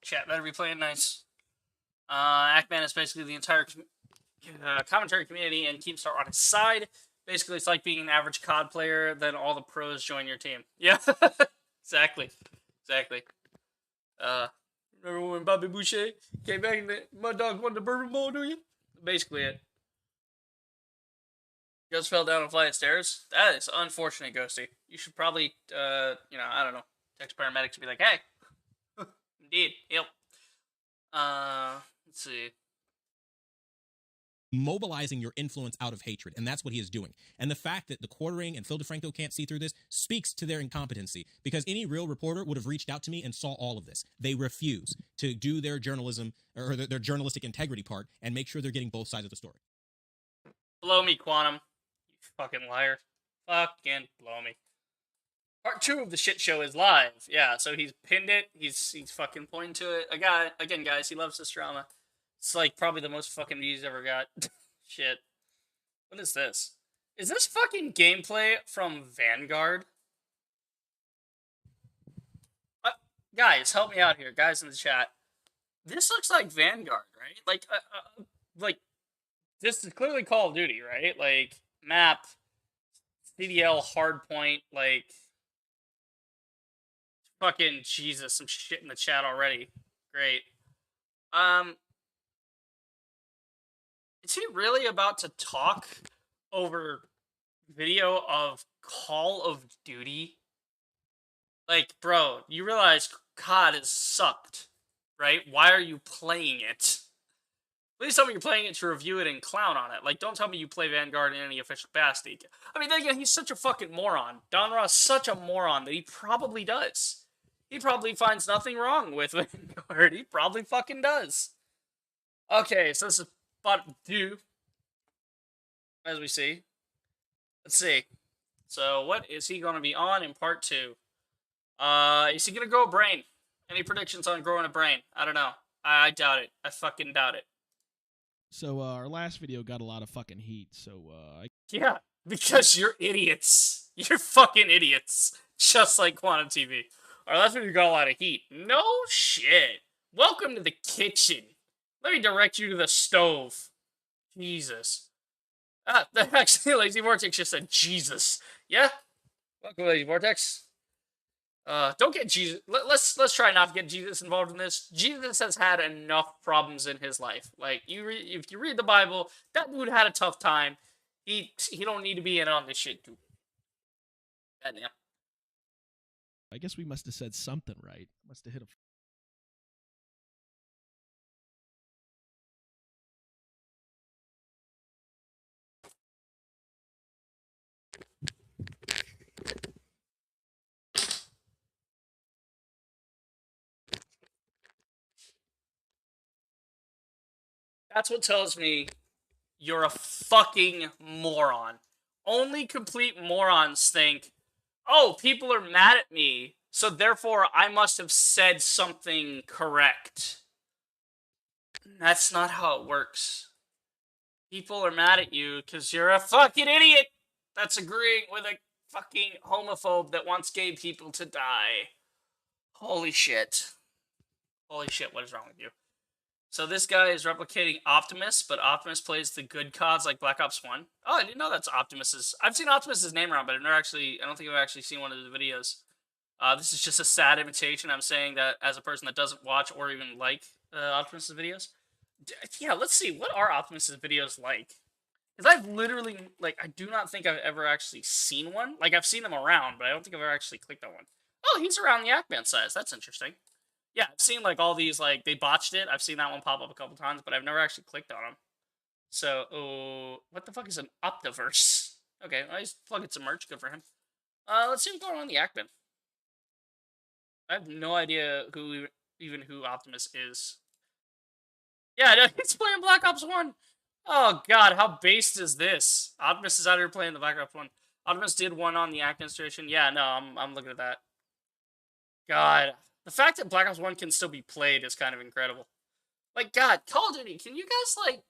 Chat better be playing nice. Ackman is basically the entire commentary community and Keemstar on his side. Basically, it's like being an average COD player, then all the pros join your team. Yeah, exactly. Remember when Bobby Boucher came back and Mud Dog won the bourbon bowl, do you? Basically it. Ghost fell down a flight of stairs. That is unfortunate, Ghosty. You should probably, I don't know, text paramedics and be like, hey, indeed, yep. Let's see. Mobilizing your influence out of hatred, and that's what he is doing. And the fact that the Quartering and Phil DeFranco can't see through this speaks to their incompetency, because any real reporter would have reached out to me and saw all of this. They refuse to do their journalism or their journalistic integrity part and make sure they're getting both sides of the story. Blow me, Quantum. You fucking liar. Fucking blow me. Part 2 of the shit show is live. Yeah, so he's pinned it. He's fucking pointing to it. Again, guys, he loves this drama. It's like probably the most fucking views he's ever got. Shit. What is this? Is this fucking gameplay from Vanguard? Guys, help me out here. Guys in the chat. This looks like Vanguard, right? Like, this is clearly Call of Duty, right? Like, map, CDL, hardpoint, like... Fucking Jesus, some shit in the chat already. Great. Is he really about to talk over video of Call of Duty? Like, bro, you realize COD has sucked, right? Why are you playing it? Please tell me you're playing it to review it and clown on it. Like, don't tell me you play Vanguard in any official capacity. I mean, then again, he's such a fucking moron. Don Ross such a moron that he probably does. He probably finds nothing wrong with Vanguard. He probably fucking does. Okay, so this is part 2, as we see. Let's see. So, what is he going to be on in part 2? Is he going to grow a brain? Any predictions on growing a brain? I don't know. I doubt it. I fucking doubt it. So, our last video got a lot of fucking heat, so, Yeah, because you're idiots. You're fucking idiots. Just like Quantum TV. Our last video got a lot of heat. No shit. Welcome to the kitchen. Let me direct you to the stove. Jesus. Actually, Lazy Vortex just said Jesus. Yeah? Welcome, Lazy Vortex. Don't get Jesus. Let's try not to get Jesus involved in this. Jesus has had enough problems in his life. Like, if you read the Bible, that dude had a tough time. He don't need to be in on this shit, too. Goddamn. I guess we must have said something right. Must have hit a... That's what tells me you're a fucking moron. Only complete morons think, oh, people are mad at me, so therefore I must have said something correct. That's not how it works. People are mad at you because you're a fucking idiot that's agreeing with a fucking homophobe that wants gay people to die. Holy shit. Holy shit, what is wrong with you? So this guy is replicating Optimus, but Optimus plays the good CODs like Black Ops 1. Oh, I didn't know that's Optimus's... I've seen Optimus's name around, but I don't think I've actually seen one of the videos. This is just a sad imitation. I'm saying that as a person that doesn't watch or even like Optimus's videos. Yeah, let's see. What are Optimus's videos like? Because I've literally... Like, I do not think I've ever actually seen one. Like, I've seen them around, but I don't think I've ever actually clicked on one. Oh, he's around the Ackman size. That's interesting. Yeah, I've seen, like, all these, like, they botched it. I've seen that one pop up a couple times, but I've never actually clicked on them. So, what the fuck is an Optiverse? Okay, well, he's plugging some merch. Good for him. Let's see what's going on in the Ackman. I have no idea who Optimus is. Yeah, no, he's playing Black Ops 1. Oh, God, how based is this? Optimus is out here playing the Black Ops 1. Optimus did one on the Ackman station. Yeah, no, I'm looking at that. God. The fact that Black Ops 1 can still be played is kind of incredible. Like, God, Call of Duty, can you guys, like,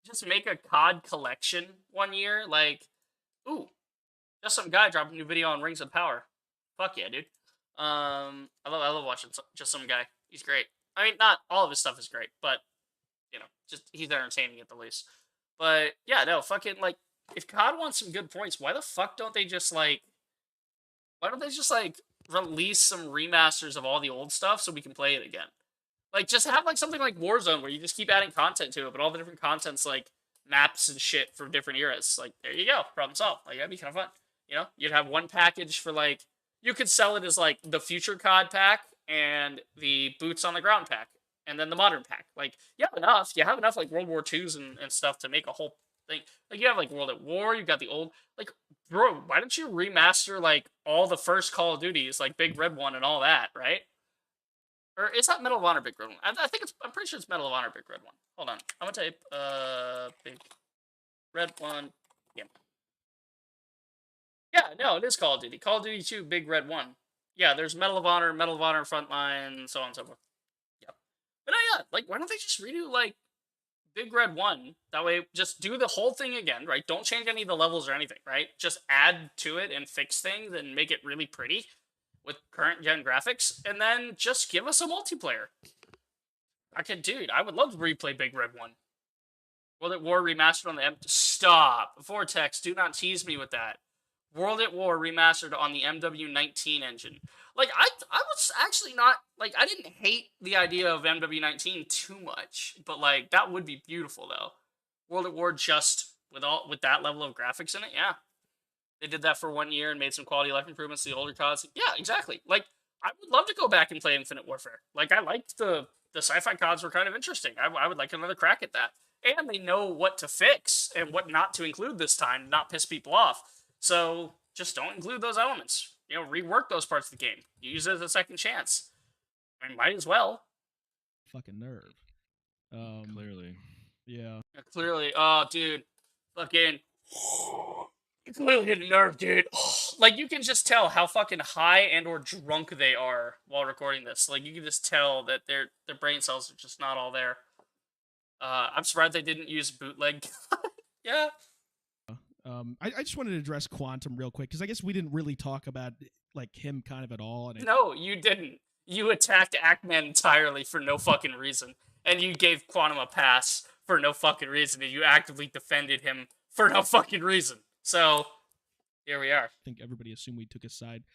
just make a COD collection one year? Like, ooh, just some guy dropping a new video on Rings of Power. Fuck yeah, dude. I love watching just some guy. He's great. I mean, not all of his stuff is great, but you know, just he's entertaining at the least. But yeah, no, fucking like, if COD wants some good points, why the fuck don't they just like? Why don't they just like release some remasters of all the old stuff so we can play it again? Like, just have like something like Warzone where you just keep adding content to it, but all the different content's like maps and shit from different eras. Like, there you go, problem solved. Like, that'd be kind of fun. You know, you'd have one package for like, you could sell it as like the future COD pack and the boots on the ground pack, and then the modern pack. Like, you have enough. You have enough like World War IIs and stuff to make a whole thing. Like, you have like World at War. You've got the old, like, bro. Why don't you remaster like all the first Call of Duties, like Big Red One and all that, right? Or is that Medal of Honor Big Red One? I think it's. I'm pretty sure it's Medal of Honor Big Red One. Hold on. I'm gonna type Big Red One. Yeah. Yeah. No, it is Call of Duty. Call of Duty 2 Big Red One. Yeah. There's Medal of Honor Frontline, so on and so forth. Yep. But no, yeah. Like, why don't they just redo like Big Red 1? That way, just do the whole thing again, right? Don't change any of the levels or anything, right? Just add to it and fix things and make it really pretty with current gen graphics, and then just give us a multiplayer. Dude, I would love to replay Big Red 1. World at War remastered on the Stop. Vortex, do not tease me with that. World at War remastered on the MW19 engine. Like, I was actually not, like, I didn't hate the idea of MW19 too much, but, like, that would be beautiful, though. World at War just with that level of graphics in it, yeah. They did that for 1 year and made some quality life improvements to the older CODs. Yeah, exactly. Like, I would love to go back and play Infinite Warfare. Like, I liked the sci-fi CODs were kind of interesting. I would like another crack at that. And they know what to fix and what not to include this time, not piss people off. So, just don't include those elements. You know, rework those parts of the game. Use it as a second chance. I mean, might as well. Fucking nerve. Clearly. Yeah. Clearly. Oh, dude. Fucking... You clearly hit a nerve, dude. Like, you can just tell how fucking high and or drunk they are while recording this. Like, you can just tell that their brain cells are just not all there. I'm surprised they didn't use bootleg. Yeah. I just wanted to address Quantum real quick, because I guess we didn't really talk about like him kind of at all. And No, you didn't. You attacked Ackman entirely for no fucking reason. And you gave Quantum a pass for no fucking reason. And you actively defended him for no fucking reason. So, here we are. I think everybody assumed we took his side.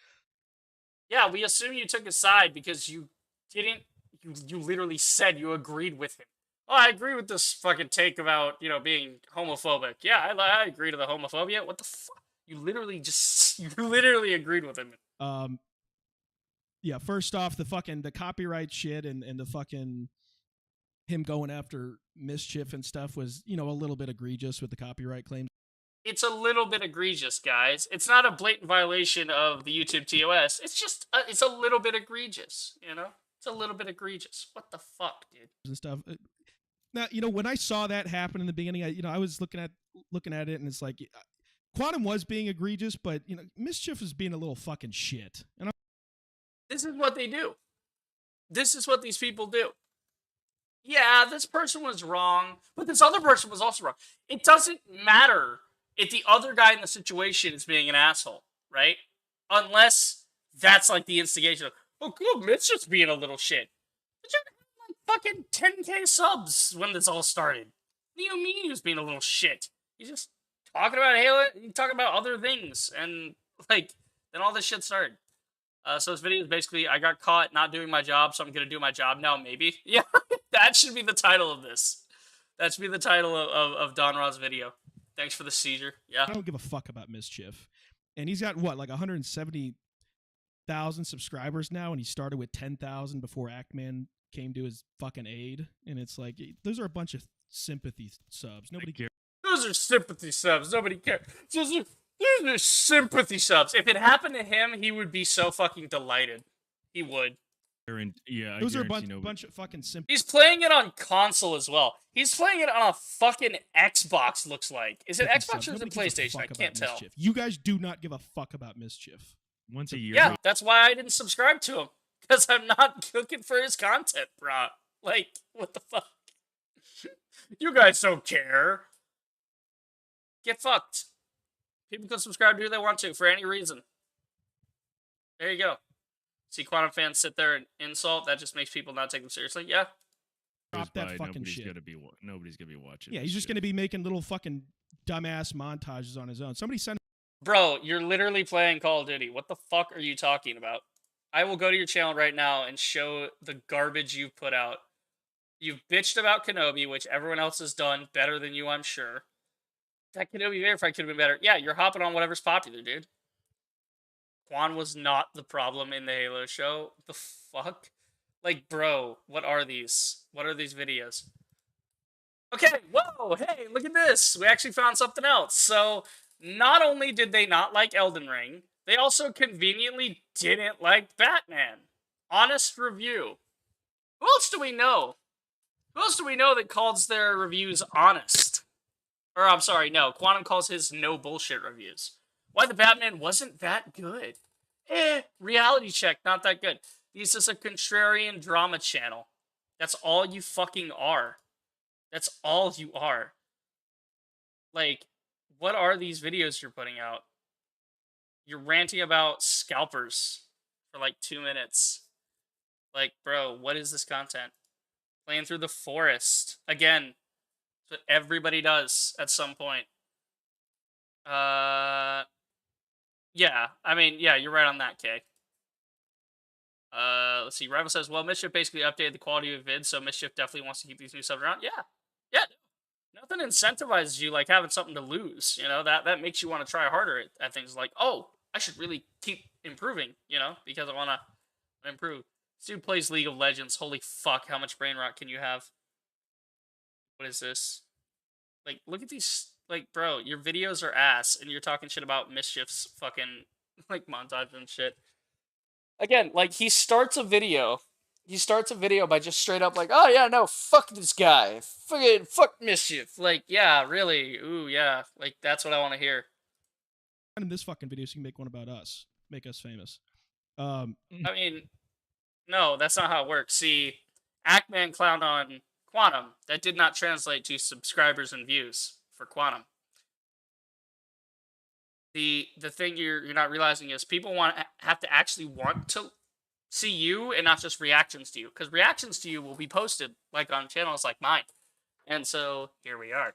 Yeah, we assume you took his side because you didn't. You literally said you agreed with him. Oh, I agree with this fucking take about, you know, being homophobic. Yeah, I agree to the homophobia. What the fuck? You literally agreed with him. Yeah, first off, the copyright shit and the fucking him going after Mischief and stuff was, you know, a little bit egregious with the copyright claims. It's a little bit egregious, guys. It's not a blatant violation of the YouTube TOS. It's just, it's a little bit egregious, you know? It's a little bit egregious. What the fuck, dude? And stuff. Now, you know, when I saw that happen in the beginning, I was looking at it, and it's like, Quantum was being egregious, but, you know, Mischief is being a little fucking shit. And this is what they do. This is what these people do. Yeah, this person was wrong, but this other person was also wrong. It doesn't matter if the other guy in the situation is being an asshole, right? Unless that's like the instigation of, oh, good, Mitch just being a little shit. But you had like fucking 10k subs when this all started. What do you mean he was being a little shit? He's just talking about Halo, he's talking about other things, and like, then all this shit started. So this video is basically, I got caught not doing my job, so I'm gonna do my job now, maybe. Yeah, that should be the title of this. That should be the title of Don Ra's video. Thanks for the seizure. Yeah. I don't give a fuck about Mischief. And he's got, what, like 170,000 subscribers now, and he started with 10,000 before Ackman came to his fucking aid. And it's like, those are a bunch of sympathy subs. Nobody cares. Those are sympathy subs. Nobody cares. Those are sympathy subs. If it happened to him, he would be so fucking delighted. He would. Yeah, those are a bunch of fucking sympathy. He's playing it on console as well. He's playing it on a fucking Xbox, looks like. Is it Xbox or is it PlayStation? I can't tell. Mischief. You guys do not give a fuck about Mischief. Once a year. Yeah, that's why I didn't subscribe to him. Because I'm not looking for his content, bro. Like, what the fuck? You guys don't care. Get fucked. People can subscribe to who they want to for any reason. There you go. See Quantum fans sit there and insult. That just makes people not take them seriously. Yeah. Drop that fucking nobody's shit. Nobody's gonna be watching. Yeah, this he's just shit. going to be making little fucking dumbass montages on his own. Somebody send Bro, you're literally playing Call of Duty. What the fuck are you talking about? I will go to your channel right now and show the garbage you've put out. You've bitched about Kenobi, which everyone else has done better than you, I'm sure. That Kenobi verified could have been better. Yeah, you're hopping on whatever's popular, dude. Quan was not the problem in the Halo show. The fuck? Like, bro, what are these? What are these videos? Okay, whoa, hey, look at this. We actually found something else. So, not only did they not like Elden Ring, they also conveniently didn't like Batman. Honest review. Who else do we know? Who else do we know that calls their reviews honest? Or, I'm sorry, no. Quantum calls his no bullshit reviews. Why the Batman wasn't that good? Reality check, not that good. This is a contrarian drama channel. That's all you fucking are. That's all you are. Like, what are these videos you're putting out? You're ranting about scalpers for like 2 minutes. Like, bro, what is this content? Playing through the forest. Again, that's what everybody does at some point. Yeah, I mean, yeah, you're right on that, Kay. Let's see. Rival says, well, Mischief basically updated the quality of vids, so Mischief definitely wants to keep these new subs around. Yeah. Yeah. Nothing incentivizes you like having something to lose, you know? That makes you want to try harder at things like, oh, I should really keep improving, you know? Because I want to improve. This dude plays League of Legends. Holy fuck, how much brain rot can you have? What is this? Like, look at these. Like, bro, your videos are ass, and you're talking shit about Mischief's fucking, like, montage and shit. Again, like, he starts a video by just straight up like, oh, yeah, no, fuck this guy. Fuck Mischief. Like, yeah, really. Ooh, yeah. Like, that's what I want to hear. in this fucking video so you can make one about us. Make us famous. I mean, no, that's not how it works. See, Ackman clowned on Quantum. That did not translate to subscribers and views for Quantum. The thing you're not realizing is people have to actually want to see you and not just reactions to you, because reactions to you will be posted like on channels like mine, and so here we are.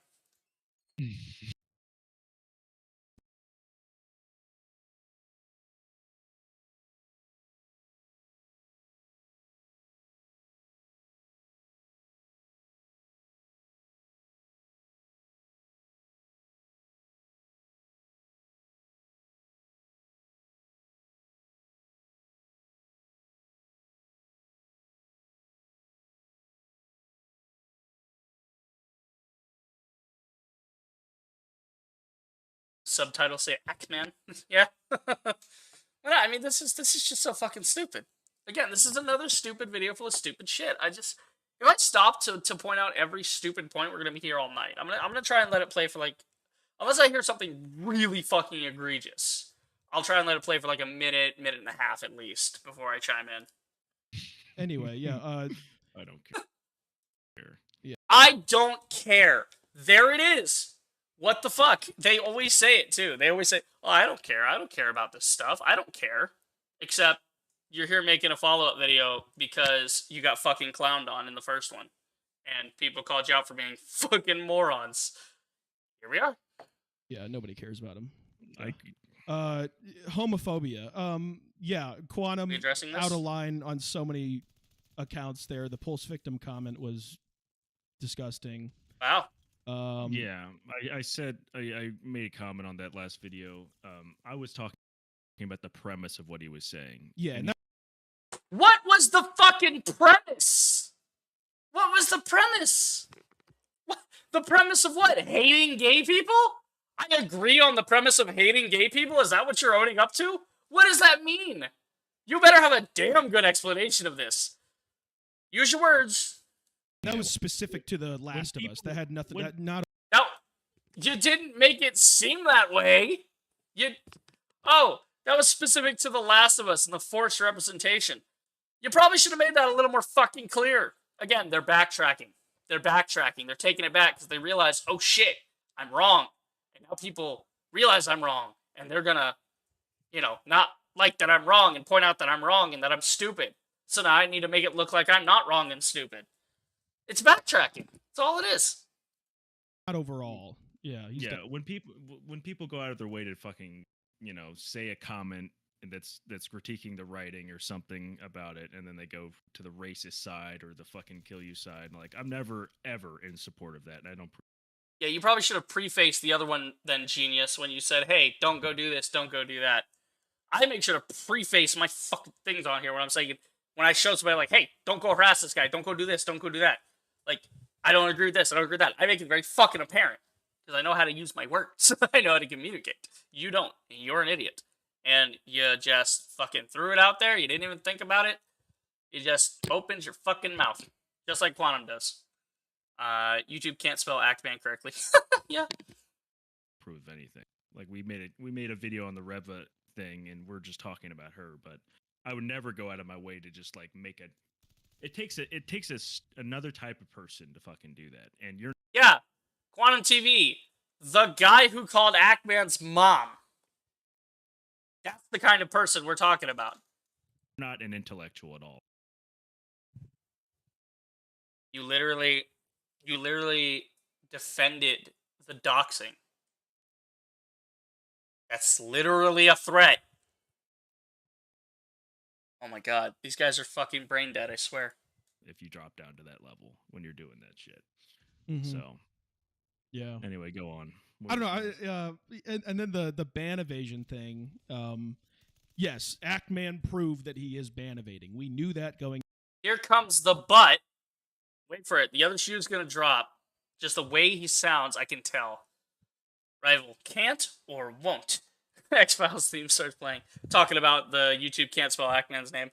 Subtitles say Ackman. Yeah. I mean, this is just so fucking stupid. Again, this is another stupid video full of stupid shit. If I stop to point out every stupid point, we're gonna be here all night. I'm gonna try and let it play for like, unless I hear something really fucking egregious, I'll try and let it play for like a minute and a half at least before I chime in. Anyway, yeah. I don't care. Yeah. I don't care. There it is. What the fuck? They always say it too. They always say, "Oh, I don't care. I don't care about this stuff. I don't care." Except you're here making a follow-up video because you got fucking clowned on in the first one, and people called you out for being fucking morons. Here we are. Yeah, nobody cares about him. I Homophobia. Yeah, Quantum We addressing this? out of line on so many accounts there. The Pulse Victim comment was disgusting. Wow. yeah, I said I made a comment on that last video. I was talking about the premise of what he was saying. Yeah, And no, What was the fucking premise? What was the premise? What? The premise of what? Hating gay people? I agree on the premise of hating gay people? Is that what you're owning up to? What does that mean? You better have a damn good explanation of this. Use your words. that was specific to The Last of Us. That had nothing. That not. No, you didn't make it seem that way. Oh, that was specific to The Last of Us and the forced representation. You probably should have made that a little more fucking clear. Again, they're backtracking. They're taking it back because they realize, oh shit, I'm wrong. And now people realize I'm wrong. And they're gonna, not like that I'm wrong and point out that I'm wrong and that I'm stupid. So now I need to make it look like I'm not wrong and stupid. It's backtracking. That's all it is. Not overall. Yeah. Yeah, when people go out of their way to fucking, say a comment and that's critiquing the writing or something about it, and then they go to the racist side or the fucking kill you side, and like, I'm never ever in support of that, and I don't. Yeah, you probably should have prefaced the other one then, Genius, when you said, hey, don't go do this, don't go do that. I make sure to preface my fucking things on here when I'm saying, when I show somebody like, hey, don't go harass this guy, don't go do this, don't go do that. Like, I don't agree with this, I don't agree with that. I make it very fucking apparent, because I know how to use my words. I know how to communicate. You don't. You're an idiot. And you just fucking threw it out there, you didn't even think about it. You just opened your fucking mouth, just like Quantum does. YouTube can't spell Actman correctly. Yeah. Prove anything. Like, we made a video on the Reva thing, and we're just talking about her, but I would never go out of my way to just like make a. It takes another type of person to fucking do that, and you're. Yeah, Quantum TV, the guy who called Actman's mom. That's the kind of person we're talking about. Not an intellectual at all. You literally defended the doxing. That's literally a threat. Oh my god, these guys are fucking brain dead, I swear. If you drop down to that level when you're doing that shit. Mhm. So, Yeah. anyway, go on. I don't know. And then the ban evasion thing. Yes, Actman proved that he is ban evading. We knew that going. Here comes the but. Wait for it. The other shoe's gonna drop. Just the way he sounds, I can tell. Rival can't or won't. X-Files theme starts playing. Talking about the YouTube can't spell Actman's name.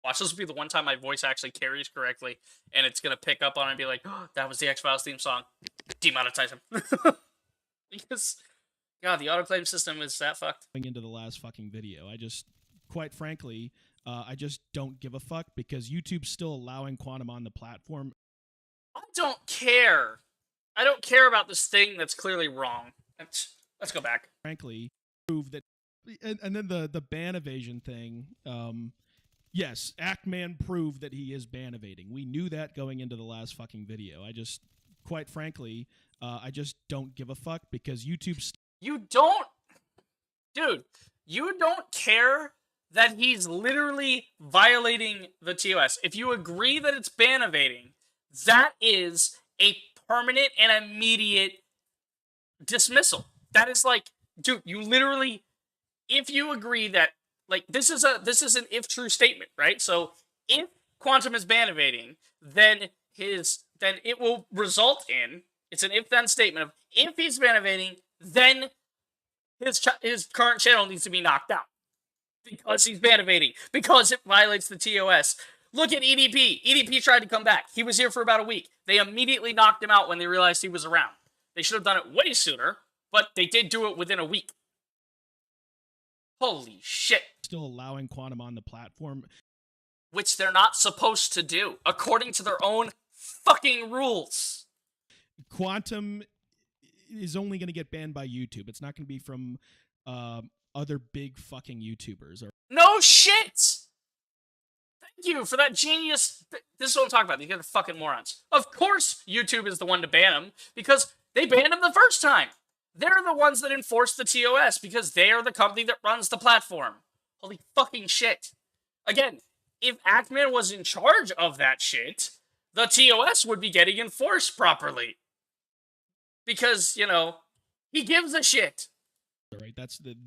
Watch, this will be the one time my voice actually carries correctly, and it's gonna pick up on it and be like, oh, that was the X-Files theme song. Demonetize him. Because, God, the autoclave system is that fucked. Going into the last fucking video, I just, quite frankly, I just don't give a fuck because YouTube's still allowing Quantum on the platform. I don't care. I don't care about this thing that's clearly wrong. Let's go back. Frankly, prove that. And then the ban evasion thing. Yes, Actman proved that he is ban evading. We knew that going into the last fucking video. I just, quite frankly, I just don't give a fuck because YouTube's. You don't, dude. You don't care that he's literally violating the TOS. If you agree that it's ban evading, that is a permanent and immediate dismissal. That is like, dude, you literally, if you agree that, like, this is an if true statement, right? So if Quantum is ban evading, then it will result in, it's an if then statement of, if he's ban evading, then his current channel needs to be knocked out. Because he's ban evading. Because it violates the TOS. Look at EDP. EDP tried to come back. He was here for about a week. They immediately knocked him out when they realized he was around. They should have done it way sooner, but they did do it within a week. Holy shit. Still allowing Quantum on the platform. Which they're not supposed to do, according to their own fucking rules. Quantum is only going to get banned by YouTube. It's not going to be from other big fucking YouTubers. No shit! Thank you for that genius. This is what I'm talking about. These guys are fucking morons. Of course YouTube is the one to ban him, because they banned him the first time. They're the ones that enforce the TOS, because they are the company that runs the platform. Holy fucking shit. Again, if Actman was in charge of that shit, the TOS would be getting enforced properly. Because, you know, he gives a shit. Right?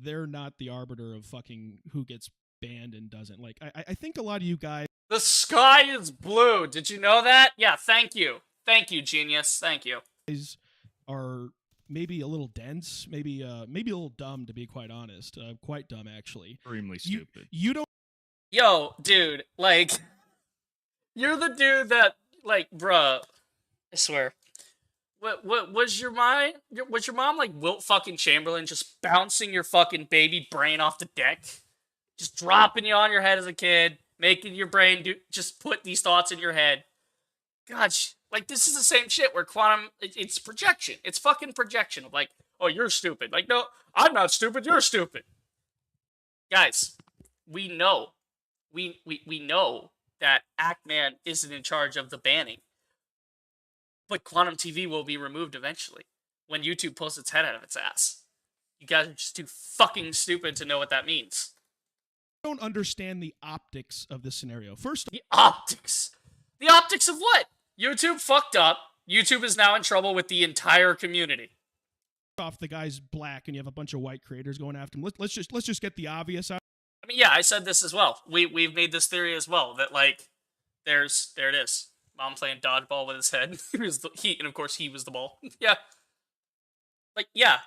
They're not the arbiter of fucking who gets banned and doesn't. Like, I think a lot of you guys. The sky is blue. Did you know that? Yeah, thank you. Thank you, genius. Thank you. Are maybe a little dense, maybe a little dumb, to be quite honest. Quite dumb, actually. Extremely stupid. You don't. Yo, dude, like, you're the dude that, like, bruh, I swear. What was your mind? Was your mom like Wilt fucking Chamberlain, just bouncing your fucking baby brain off the deck, just dropping you on your head as a kid, making your brain just put these thoughts in your head? God, Like, this is the same shit where Quantum, it's projection. It's fucking projection of like, oh, you're stupid. Like, no, I'm not stupid, you're stupid. Guys, we know. We know that Ackman isn't in charge of the banning. But Quantum TV will be removed eventually when YouTube pulls its head out of its ass. You guys are just too fucking stupid to know what that means. I don't understand the optics of this scenario. First, The optics. The optics of what? YouTube fucked up. YouTube is now in trouble with the entire community. off, the guy's black, and you have a bunch of white creators going after him. Let's just get the obvious out. I mean, yeah, I said this as well. We've made this theory as well that like, there it is. Mom playing dodgeball with his head. And of course he was the ball. Yeah. Like, yeah,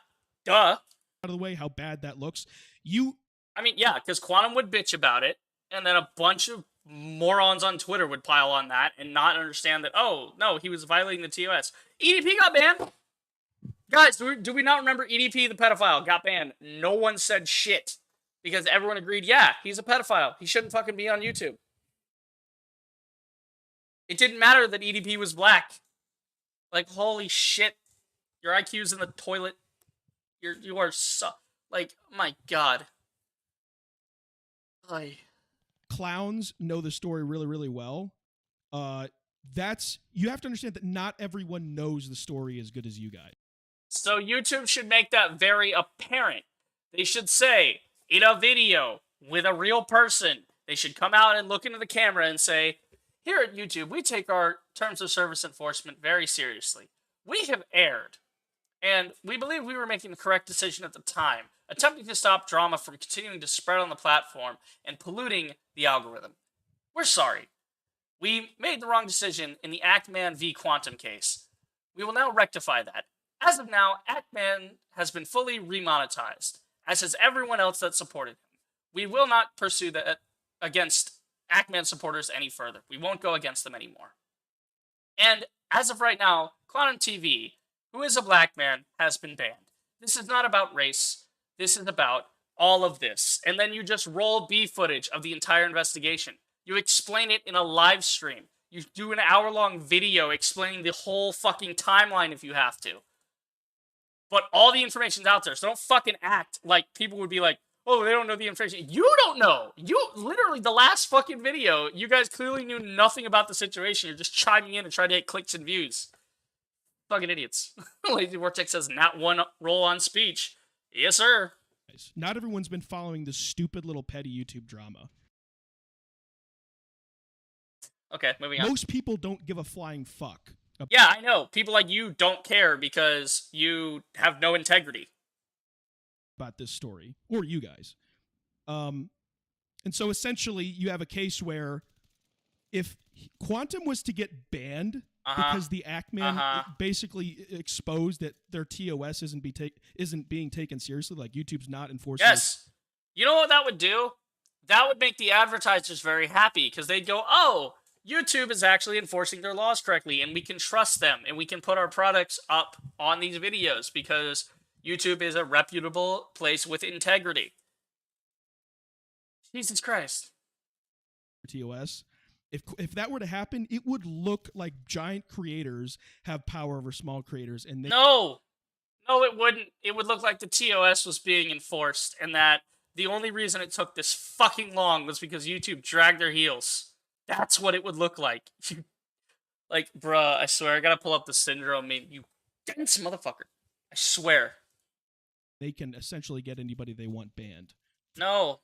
duh. Out of the way, how bad that looks. I mean, yeah, because Quantum would bitch about it, and then a bunch of morons on Twitter would pile on that and not understand that, oh, no, he was violating the TOS. EDP got banned. Guys, do we not remember EDP, the pedophile, got banned? No one said shit. Because everyone agreed, yeah, he's a pedophile. He shouldn't fucking be on YouTube. It didn't matter that EDP was black. Like, holy shit. Your IQ's in the toilet. You are so... Like, my god. Clowns know the story really, really well. You have to understand that not everyone knows the story as good as you guys. So YouTube should make that very apparent. They should say, in a video with a real person, they should come out and look into the camera and say, here at YouTube, we take our terms of service enforcement very seriously. We have erred, and we believe we were making the correct decision at the time, attempting to stop drama from continuing to spread on the platform and polluting the algorithm. We're sorry. We made the wrong decision in the Ackman v. Quantum case. We will now rectify that. As of now, Ackman has been fully remonetized, as has everyone else that supported him. We will not pursue that against Ackman supporters any further. We won't go against them anymore. And as of right now, Quantum TV, who is a black man, has been banned. This is not about race. This is about all of this. And then you just roll B footage of the entire investigation. You explain it in a live stream. You do an hour-long video explaining the whole fucking timeline if you have to. But all the information's out there, so don't fucking act like people would be like, oh, they don't know the information. You don't know. You literally, the last fucking video, you guys clearly knew nothing about the situation. You're just chiming in and trying to get clicks and views. Fucking idiots. Lazy Vortex says, not one roll on speech. Yes, sir. Not everyone's been following this stupid little petty YouTube drama. Okay, moving on. Most people don't give a flying fuck. Yeah, I know. People like you don't care because you have no integrity about this story, or you guys. And so essentially you have a case where if Quantum was to get banned because the Ackman basically exposed that their TOS isn't being taken seriously, like YouTube's not enforcing Yes. You know what that would do? That would make the advertisers very happy because they'd go, oh, YouTube is actually enforcing their laws correctly and we can trust them and we can put our products up on these videos because YouTube is a reputable place with integrity. Jesus Christ. TOS. If that were to happen, it would look like giant creators have power over small creators, and No, it wouldn't. It would look like the TOS was being enforced, and that the only reason it took this fucking long was because YouTube dragged their heels. That's what it would look like. Like, bruh, I swear, I gotta pull up the syndrome meme. You dense motherfucker. I swear. They can essentially get anybody they want banned. No,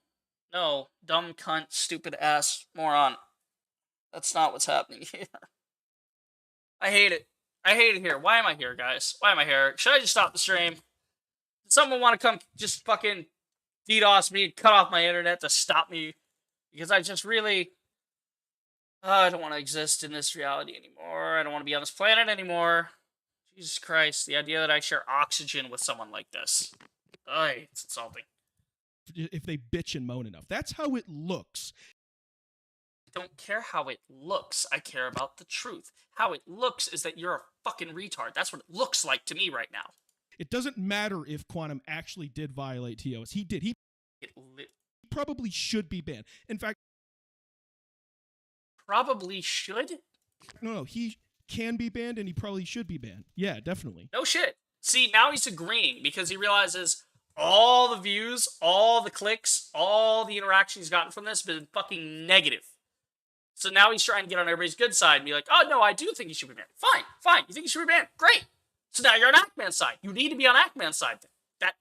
dumb cunt, stupid ass, moron. That's not what's happening here. I hate it. I hate it here. Why am I here, guys? Why am I here? Should I just stop the stream? Does someone want to come just fucking DDoS me and cut off my internet to stop me? Because I just really... I don't want to exist in this reality anymore. I don't want to be on this planet anymore. Jesus Christ, the idea that I share oxygen with someone like this. It's insulting. If they bitch and moan enough. That's how it looks. I don't care how it looks. I care about the truth. How it looks is that you're a fucking retard. That's what it looks like to me right now. It doesn't matter if Quantum actually did violate TOS. He did. He probably should be banned. In fact... Probably should? No. He can be banned and he probably should be banned. Yeah, definitely. No shit. See, now he's agreeing because he realizes all the views, all the clicks, all the interaction he's gotten from this has been fucking negative. So now he's trying to get on everybody's good side and be like, oh, no, I do think he should be banned. Fine. You think he should be banned? Great. So now you're on Ackman's side. You need to be on Ackman's side.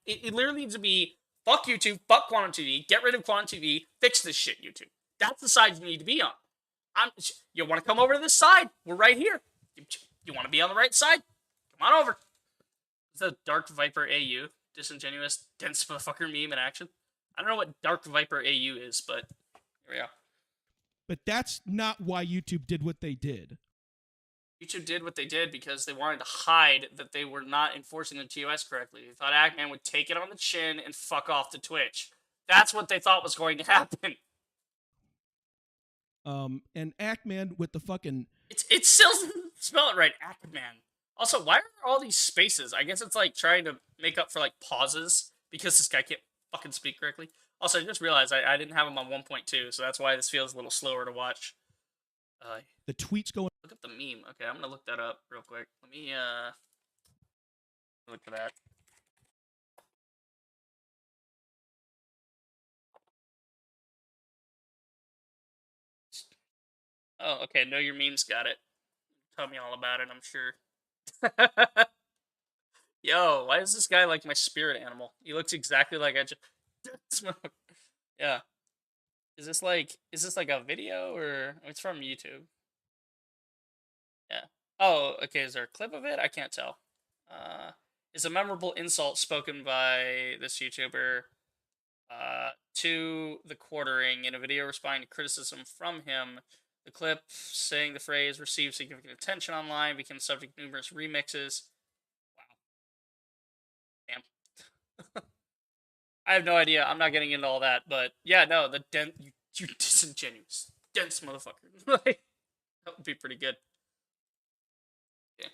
It literally needs to be, fuck YouTube, fuck Quantum TV, get rid of Quantum TV, fix this shit, YouTube. That's the side you need to be on. You want to come over to this side? We're right here. You want to be on the right side? Come on over. Is that Dark Viper AU? Disingenuous, dense motherfucker meme in action? I don't know what Dark Viper AU is, but here we go. But that's not why YouTube did what they did. YouTube did what they did because they wanted to hide that they were not enforcing the TOS correctly. They thought Ackman would take it on the chin and fuck off to Twitch. That's what they thought was going to happen. And Ackman with the fucking... It still doesn't spell it right, Ackman. Also, why are there all these spaces? I guess it's like trying to make up for like pauses because this guy can't fucking speak correctly. Also, I just realized I didn't have him on 1.2, so that's why this feels a little slower to watch. The tweets going... Look up the meme. Okay, I'm gonna look that up real quick. Let me look for that. Oh, okay. Know your memes got it. Tell me all about it, I'm sure. Yo, why is this guy like my spirit animal? He looks exactly like I just... Yeah. Is this like a video or it's from YouTube? Yeah. Oh, okay, is there a clip of it? I can't tell. Is a memorable insult spoken by this YouTuber to the quartering in a video responding to criticism from him. The clip saying the phrase received significant attention online, became subject to numerous remixes. Wow. Damn. I have no idea. I'm not getting into all that, but yeah, no, you disingenuous, dense motherfucker. Like, that would be pretty good. Okay.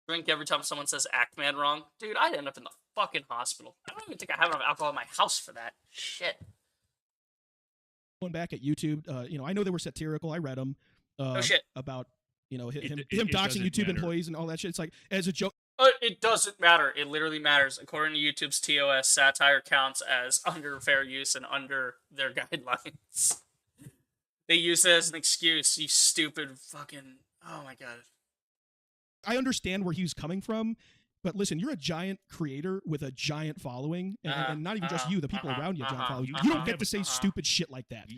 Drink every time someone says Ackman wrong. Dude, I'd end up in the fucking hospital. I don't even think I have enough alcohol in my house for that. Shit. Going back at YouTube, I know they were satirical. I read them. No shit. About, him It doxing doesn't YouTube matter. employees and all that shit. It's like, as a joke. It doesn't matter. It literally matters. According to YouTube's TOS, satire counts as under fair use and under their guidelines. They use it as an excuse, you stupid fucking... Oh my god. I understand where he's coming from, but listen, you're a giant creator with a giant following, and not even just you, the people around you have giant following. You don't get to say stupid shit like that.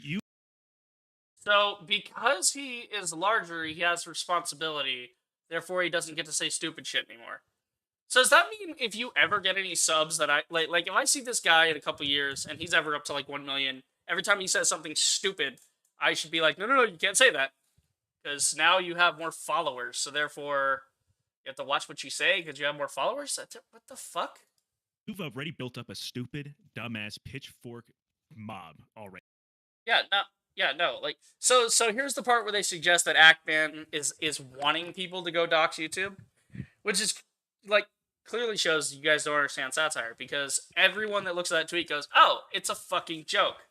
So, because he is larger, he has responsibility. Therefore, he doesn't get to say stupid shit anymore. So does that mean if you ever get any subs that I... Like if I see this guy in a couple years, and he's ever up to, like, 1 million, every time he says something stupid, I should be like, no, you can't say that. Because now you have more followers, so therefore... You have to watch what you say because you have more followers? What the fuck? You've already built up a stupid, dumbass, pitchfork mob already. Yeah, no. Like, so here's the part where they suggest that Ackman is wanting people to go dox YouTube, which is, like, clearly shows you guys don't understand satire, because everyone that looks at that tweet goes, oh, it's a fucking joke.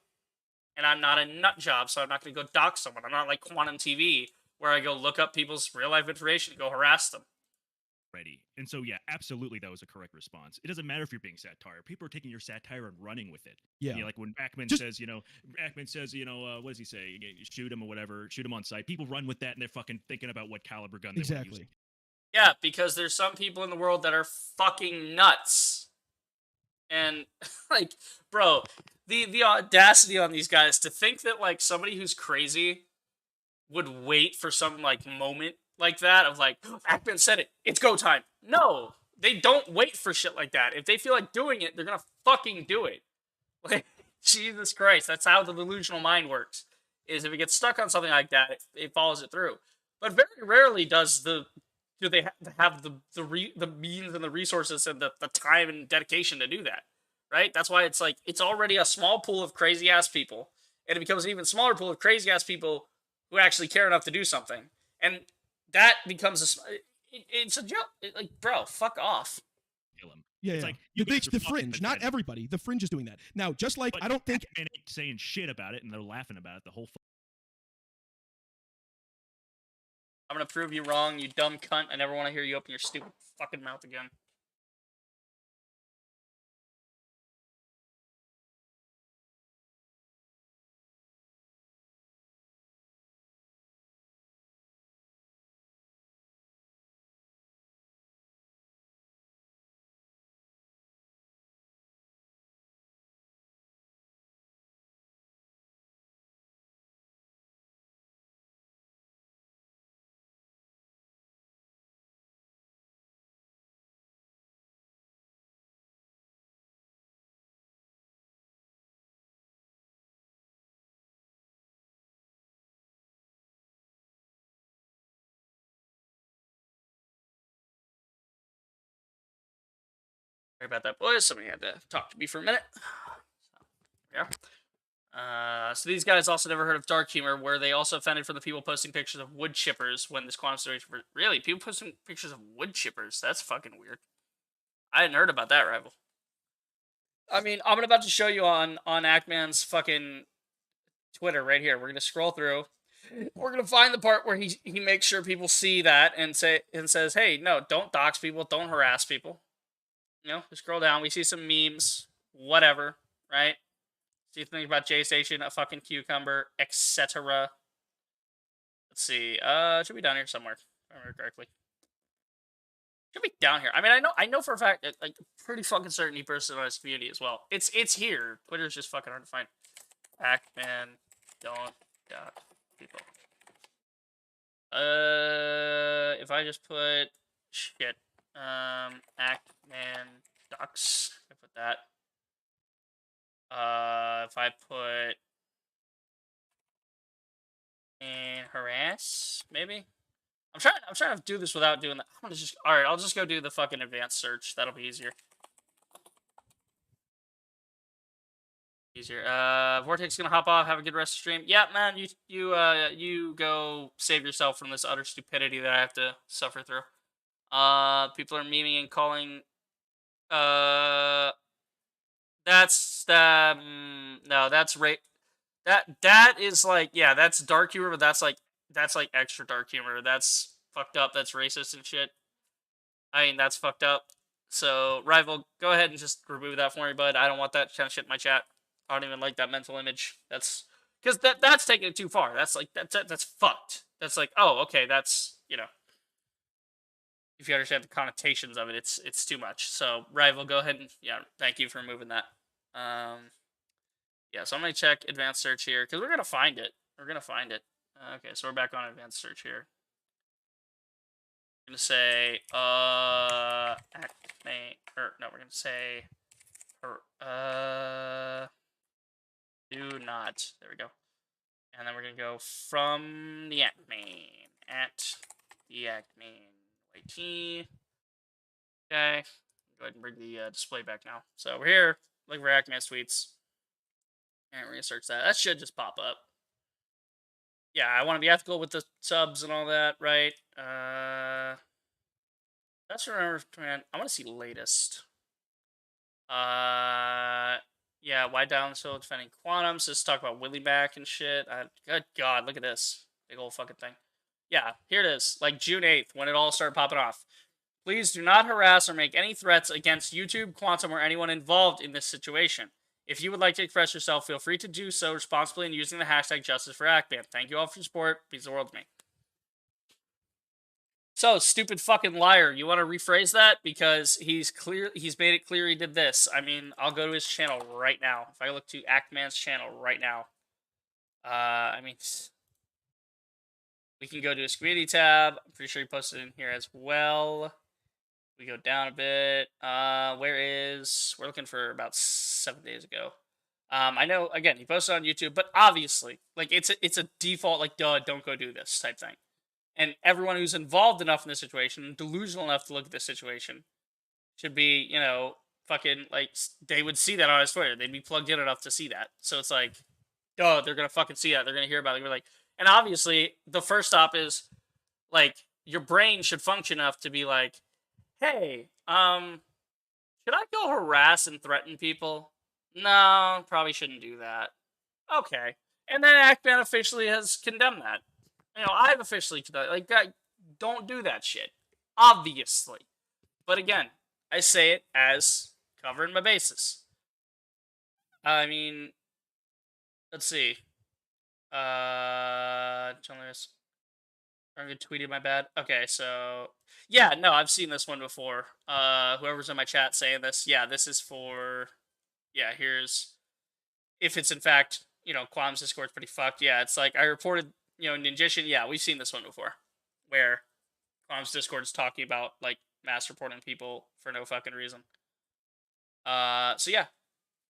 And I'm not a nut job, so I'm not going to go dox someone. I'm not like Quantum TV, where I go look up people's real-life information and go harass them. And so, yeah, absolutely, that was a correct response. It doesn't matter if you're being satire. People are taking your satire and running with it. Yeah. Like when Ackman says, what does he say? Shoot him or whatever. Shoot him on sight. People run with that, and they're fucking thinking about what caliber gun they want to use. Yeah, because there's some people in the world that are fucking nuts. And, like, bro, the audacity on these guys to think that, like, somebody who's crazy would wait for some, like, moment like that of like, Ackman said it, it's go time. No, they don't wait for shit like that. If they feel like doing it, they're gonna fucking do it. Like, Jesus Christ, that's how the delusional mind works. Is if it gets stuck on something like that, it follows it through. But very rarely do they have the means and the resources and the time and dedication to do that, right? That's why it's like, it's already a small pool of crazy ass people, and it becomes an even smaller pool of crazy ass people who actually care enough to do something. And that becomes it's a joke. Like, bro, fuck off. Kill him. Yeah, it's yeah. like, you guys The are fucking fringe, not pathetic. everybody. The fringe is doing that. Now, just like, But I don't think... Ackman ain't saying shit about it, and they're laughing about it the whole I'm gonna prove you wrong, you dumb cunt. I never want to hear you open your stupid fucking mouth again. Sorry about that, boys. Somebody had to talk to me for a minute. Yeah. So these guys also never heard of dark humor, where they also offended for the people posting pictures of wood chippers when this quantum situation. Really, people posting pictures of wood chippers? That's fucking weird. I hadn't heard about that, Rival. I mean, I'm about to show you on Ackman's fucking Twitter right here. We're gonna scroll through. We're gonna find the part where he makes sure people see that and says, "Hey, no, don't dox people, don't harass people." You know, we scroll down, we see some memes, whatever, right? See things about J Station, a fucking cucumber, etc. Let's see. It should be down here somewhere, if I remember correctly. Should be down here. I mean, I know for a fact that, like, pretty fucking certain he posted on his community as well. It's here. Twitter's just fucking hard to find. Ackman, don't dox people. If I just put shit, Ackman dox, I put that. If I put and harass, maybe. I'm trying to do this without doing that. I'm gonna just alright, I'll just go do the fucking advanced search. That'll be easier. Vortex gonna hop off, have a good rest of the stream. Yeah, man, you go save yourself from this utter stupidity that I have to suffer through. People are memeing and calling that's no, that's that is like, yeah, that's dark humor, but that's like extra dark humor. That's fucked up. That's racist and shit. I mean, that's fucked up. So, Rival, go ahead and just remove that for me, bud. I don't want that kind of shit in my chat. I don't even like that mental image. That's because that's taking it too far. That's like that's fucked. That's like, oh, okay, that's, you know, if you understand the connotations of it, it's too much. So, Rival, go ahead and, yeah, thank you for removing that. Yeah, so I'm gonna check advanced search here because we're gonna find it. We're gonna find it. Okay, so we're back on advanced search here. I'm gonna say we're gonna say do not. There we go. And then we're gonna go from the Ackman at the Ackman YT. Okay. Go ahead and bring the display back now. So we're here, looking for Ackman's tweets. And we're gonna search that. That should just pop up. Yeah, I want to be ethical with the subs and all that, right? That's remember, man. I want to see latest. Yeah, why down so defending quantum? So let's talk about Willie back and shit. Good God, look at this big old fucking thing. Yeah, here it is. Like June 8th, when it all started popping off. Please do not harass or make any threats against YouTube, Quantum, or anyone involved in this situation. If you would like to express yourself, feel free to do so responsibly and using the hashtag #JusticeForAckman. Thank you all for your support. Means the world to me. So, stupid fucking liar. You want to rephrase that? Because he's made it clear he did this. I mean, I'll go to his channel right now. If I look to Ackman's channel right now. I mean, we can go to his community tab. I'm pretty sure he posted in here as well. We go down a bit. We're looking for about 7 days ago. I know, again, he posted on YouTube, but obviously, like, it's a default, like, duh, don't go do this type thing. And everyone who's involved enough in this situation, delusional enough to look at this situation, should be, you know, fucking, like, they would see that on his Twitter. They'd be plugged in enough to see that. So it's like, duh, they're gonna fucking see that. They're gonna hear about it. We're like, and obviously, the first stop is, like, your brain should function enough to be like, hey, should I go harass and threaten people? No, probably shouldn't do that. Okay. And then Ackman officially has condemned that. I've officially like, don't do that shit. Obviously. But again, I say it as covering my bases. I mean, let's see. Journalist. I'm gonna tweet it, my bad. Okay, so yeah, no, I've seen this one before. Whoever's in my chat saying this, yeah, this is for, yeah, here's, if it's in fact, Qualm's Discord's pretty fucked. Yeah, it's like I reported, Ninjishin. Yeah, we've seen this one before, where Qualm's Discord is talking about like mass reporting people for no fucking reason. So yeah,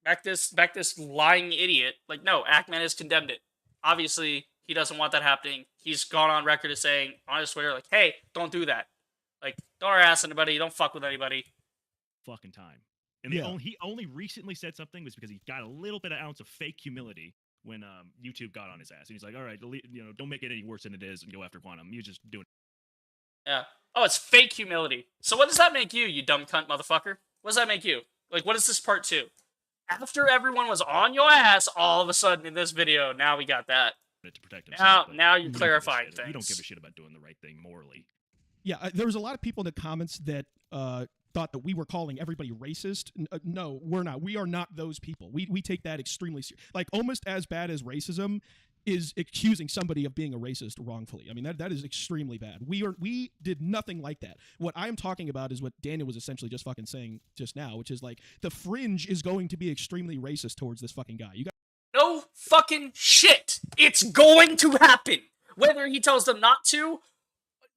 back this lying idiot. Like, no, Ackman has condemned it. Obviously, he doesn't want that happening. He's gone on record as saying on his Twitter, like, hey, don't do that. Like, don't harass anybody. Don't fuck with anybody. Fucking time. And he only recently said something was because he got a little bit of ounce of fake humility when YouTube got on his ass. And he's like, all right, don't make it any worse than it is and go after Quantum. You just do it. Yeah. Oh, it's fake humility. So what does that make you dumb cunt motherfucker? What does that make you? Like, what is this part 2? After everyone was on your ass, all of a sudden in this video, now we got that. To protect himself. Now you're clarifying things. You don't give a shit about doing the right thing morally. Yeah, there was a lot of people in the comments that thought that we were calling everybody racist. No, we're not. We are not those people. We take that extremely serious. Like, almost as bad as racism is accusing somebody of being a racist wrongfully. I mean, that is extremely bad. We did nothing like that. What I'm talking about is what Daniel was essentially just fucking saying just now, which is like the fringe is going to be extremely racist towards this fucking guy. You got no fucking shit. It's going to happen. Whether he tells them not to,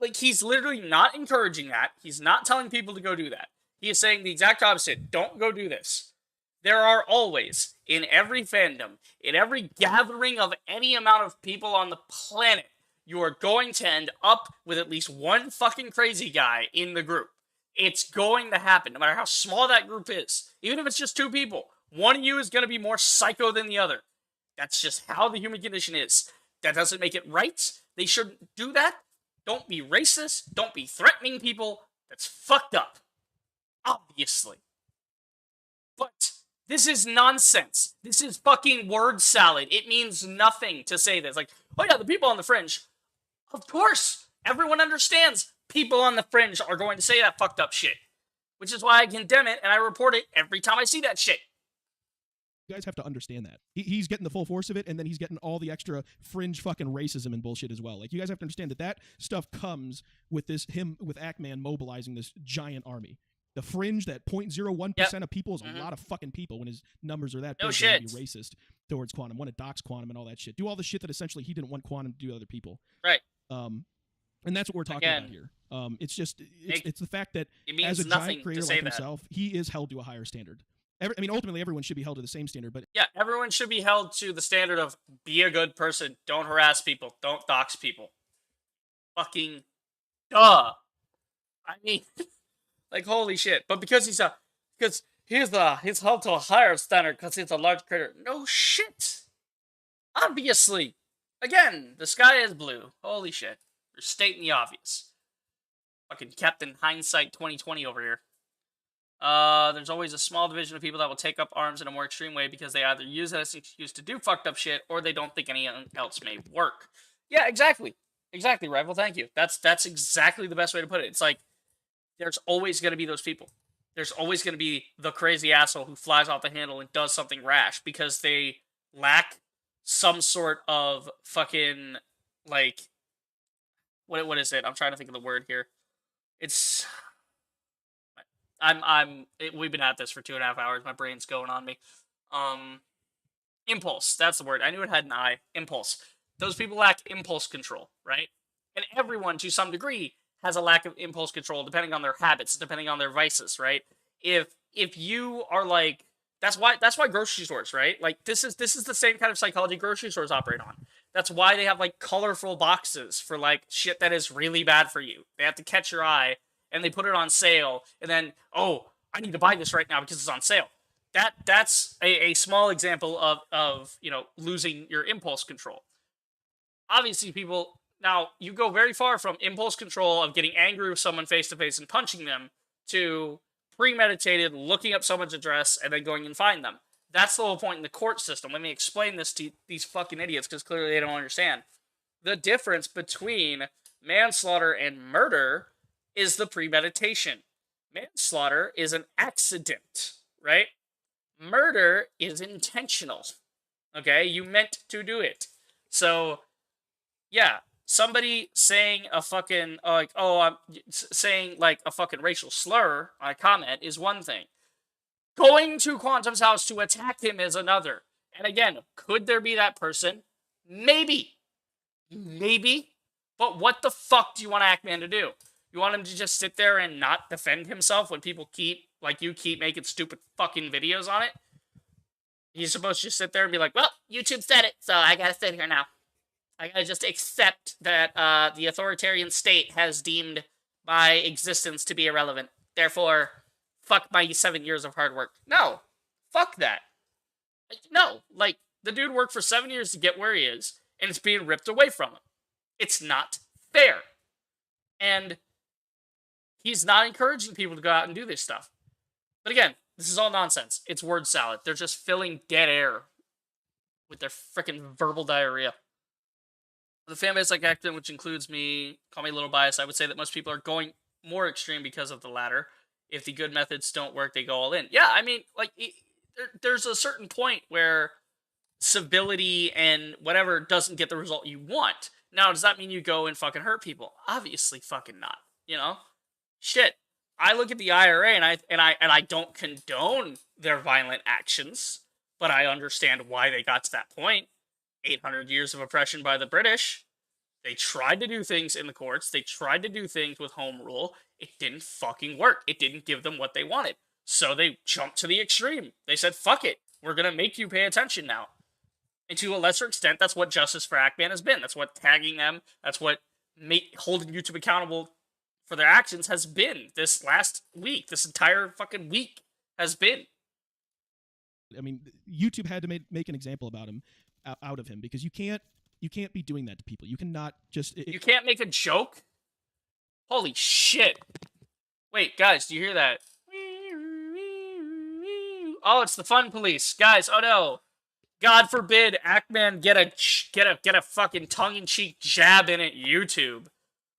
like, he's literally not encouraging that. He's not telling people to go do that. He is saying the exact opposite. Don't go do this. There are always, in every fandom, in every gathering of any amount of people on the planet, you are going to end up with at least one fucking crazy guy in the group. It's going to happen, no matter how small that group is. Even if it's just 2 people, one of you is going to be more psycho than the other. That's just how the human condition is. That doesn't make it right. They shouldn't do that. Don't be racist. Don't be threatening people. That's fucked up. Obviously. But this is nonsense. This is fucking word salad. It means nothing to say this. Like, oh yeah, the people on the fringe. Of course. Everyone understands people on the fringe are going to say that fucked up shit. Which is why I condemn it and I report it every time I see that shit. You guys have to understand that. He's getting the full force of it, and then he's getting all the extra fringe fucking racism and bullshit as well. Like, you guys have to understand that stuff comes with with Ackman mobilizing this giant army. The fringe, that 0.01% of people is a lot of fucking people when his numbers are that big. No shit. Be racist towards Quantum, want to dox Quantum and all that shit. Do all the shit that essentially he didn't want Quantum to do to other people. Right. And that's what we're talking about here. It's just it's the fact that as a giant creator like himself, he is held to a higher standard. Ultimately, everyone should be held to the same standard, but yeah, everyone should be held to the standard of be a good person, don't harass people, don't dox people. Fucking duh. I mean, like, holy shit. But because he's held to a higher standard because he's a large creator. No shit. Obviously. Again, the sky is blue. Holy shit. You're stating the obvious. Fucking Captain Hindsight 2020 over here. There's always a small division of people that will take up arms in a more extreme way because they either use it as an excuse to do fucked up shit or they don't think anything else may work. Yeah, exactly. Exactly, Rival. Thank you. That's exactly the best way to put it. It's like, there's always going to be those people. There's always going to be the crazy asshole who flies off the handle and does something rash because they lack some sort of fucking, like, what is it? I'm trying to think of the word here. It's... we've been at this for 2.5 hours. My brain's going on me. Impulse. That's the word. I knew it had an I. Impulse. Those people lack impulse control, right? And everyone, to some degree, has a lack of impulse control, depending on their habits, depending on their vices, right? If you are like, that's why grocery stores, right? Like, this is the same kind of psychology grocery stores operate on. That's why they have like colorful boxes for like shit that is really bad for you. They have to catch your eye. And they put it on sale, and then, oh, I need to buy this right now because it's on sale. That's a small example of losing your impulse control. Obviously, people, now, you go very far from impulse control of getting angry with someone face-to-face and punching them to premeditated looking up someone's address and then going and find them. That's the whole point in the court system. Let me explain this to these fucking idiots because clearly they don't understand. the difference between manslaughter and murder is the premeditation. Manslaughter is an accident, right? Murder is intentional. Okay, you meant to do it. So, yeah, somebody saying a fucking like, oh, I'm saying like a fucking racial slur on a comment is one thing. Going to Quantum's house to attack him is another. And again, could there be that person? Maybe. Maybe. But what the fuck do you want Ackman to do? You want him to just sit there and not defend himself when people keep making stupid fucking videos on it? He's supposed to just sit there and be like, well, YouTube said it, so I gotta sit here now. I gotta just accept that the authoritarian state has deemed my existence to be irrelevant. Therefore, fuck my 7 years of hard work. No. Fuck that. No. Like, the dude worked for 7 years to get where he is, and it's being ripped away from him. It's not fair. And he's not encouraging people to go out and do this stuff. But again, this is all nonsense. It's word salad. They're just filling dead air with their freaking verbal diarrhea. The fan base like Acton, which includes me, call me a little biased, I would say that most people are going more extreme because of the latter. If the good methods don't work, they go all in. Yeah, I mean, like, there's a certain point where civility and whatever doesn't get the result you want. Now, does that mean you go and fucking hurt people? Obviously fucking not, you know? Shit. I look at the IRA and I don't condone their violent actions, but I understand why they got to that point. 800 years of oppression by the British. They tried to do things in the courts. They tried to do things with home rule. It didn't fucking work. It didn't give them what they wanted. So they jumped to the extreme. They said, fuck it. We're going to make you pay attention now. And to a lesser extent, that's what Justice for Ackman has been. That's what tagging them, that's what holding YouTube accountable for their actions has been this last week. This entire fucking week has been. I mean, YouTube had to make an example about him, out of him, because you can't be doing that to people. You cannot just... You can't make a joke? Holy shit. Wait, guys, do you hear that? Oh, it's the fun police. Guys, oh no. God forbid Ackman get a fucking tongue-in-cheek jab in at YouTube.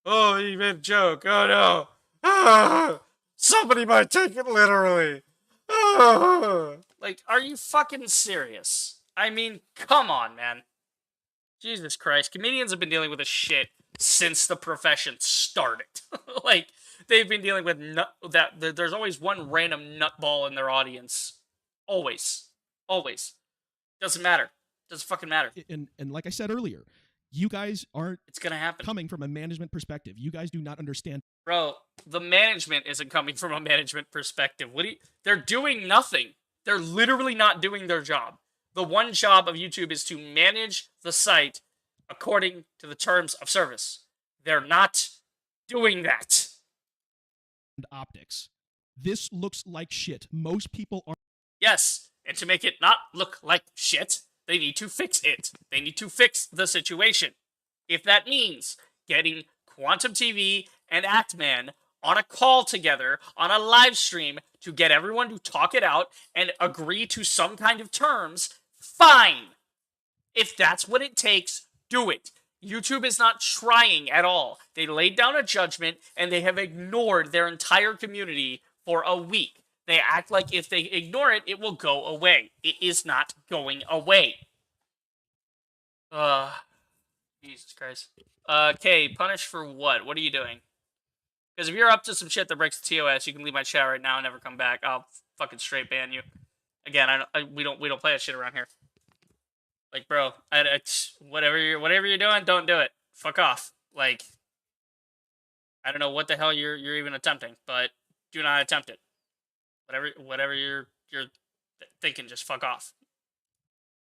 Oh, he made a joke. Oh no. Ah, somebody might take it literally. Ah. Like, are you fucking serious? I mean, come on, man. Jesus Christ. Comedians have been dealing with this shit since the profession started. Like, they've been dealing with there's always one random nutball in their audience. Always. Always. Doesn't matter. Doesn't fucking matter. And like I said earlier, you guys aren't... It's gonna happen. ...coming from a management perspective. You guys do not understand. Bro, the management isn't coming from a management perspective. They're doing nothing. They're literally not doing their job. The one job of YouTube is to manage the site according to the terms of service. They're not doing that. Optics. This looks like shit. Most people are... Yes, and to make it not look like shit, they need to fix it. They need to fix the situation. If that means getting Quantum TV and Actman on a call together, on a live stream, to get everyone to talk it out and agree to some kind of terms, fine. If that's what it takes, do it. YouTube is not trying at all. They laid down a judgment, and they have ignored their entire community for a week. They act like if they ignore it, it will go away. It is not going away. Jesus Christ. Okay, punish for what? What are you doing? Because if you're up to some shit that breaks the TOS, you can leave my chat right now and never come back. I'll fucking straight ban you. Again, we don't play that shit around here. Like, bro, whatever you're doing, don't do it. Fuck off. Like, I don't know what the hell you're even attempting, but do not attempt it. Whatever you're thinking, just fuck off.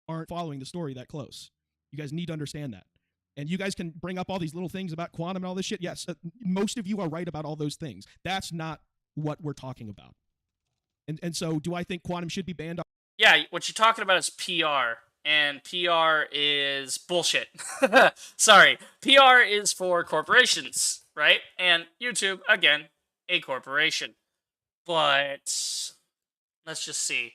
Aren't following the story that close. You guys need to understand that. And you guys can bring up all these little things about quantum and all this shit. Yes, most of you are right about all those things. That's not what we're talking about. And so, do I think quantum should be banned? Yeah, what you're talking about is PR. And PR is bullshit. Sorry. PR is for corporations, right? And YouTube, again, a corporation. But let's just see.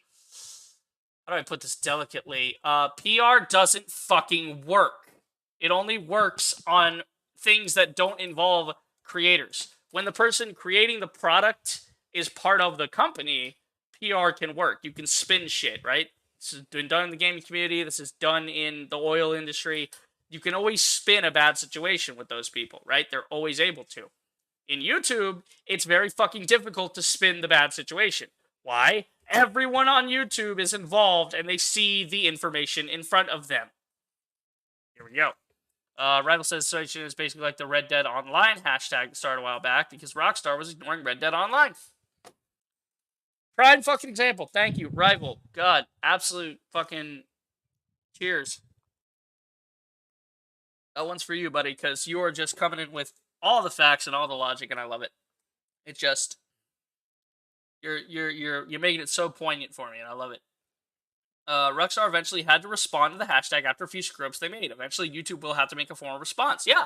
How do I put this delicately? PR doesn't fucking work. It only works on things that don't involve creators. When the person creating the product is part of the company, PR can work. You can spin shit, right? This has been done in the gaming community. This is done in the oil industry. You can always spin a bad situation with those people, right? They're always able to. In YouTube, it's very fucking difficult to spin the bad situation. Why? Everyone on YouTube is involved and they see the information in front of them. Here we go. Rival says the situation is basically like the Red Dead Online hashtag that started a while back because Rockstar was ignoring Red Dead Online. Prime fucking example. Thank you, Rival. God, absolute fucking cheers. That one's for you, buddy, because you are just coming in with all the facts and all the logic, and I love it. It just you're making it so poignant for me, and I love it. Rockstar eventually had to respond to the hashtag after a few screw-ups they made. Eventually, YouTube will have to make a formal response. Yeah,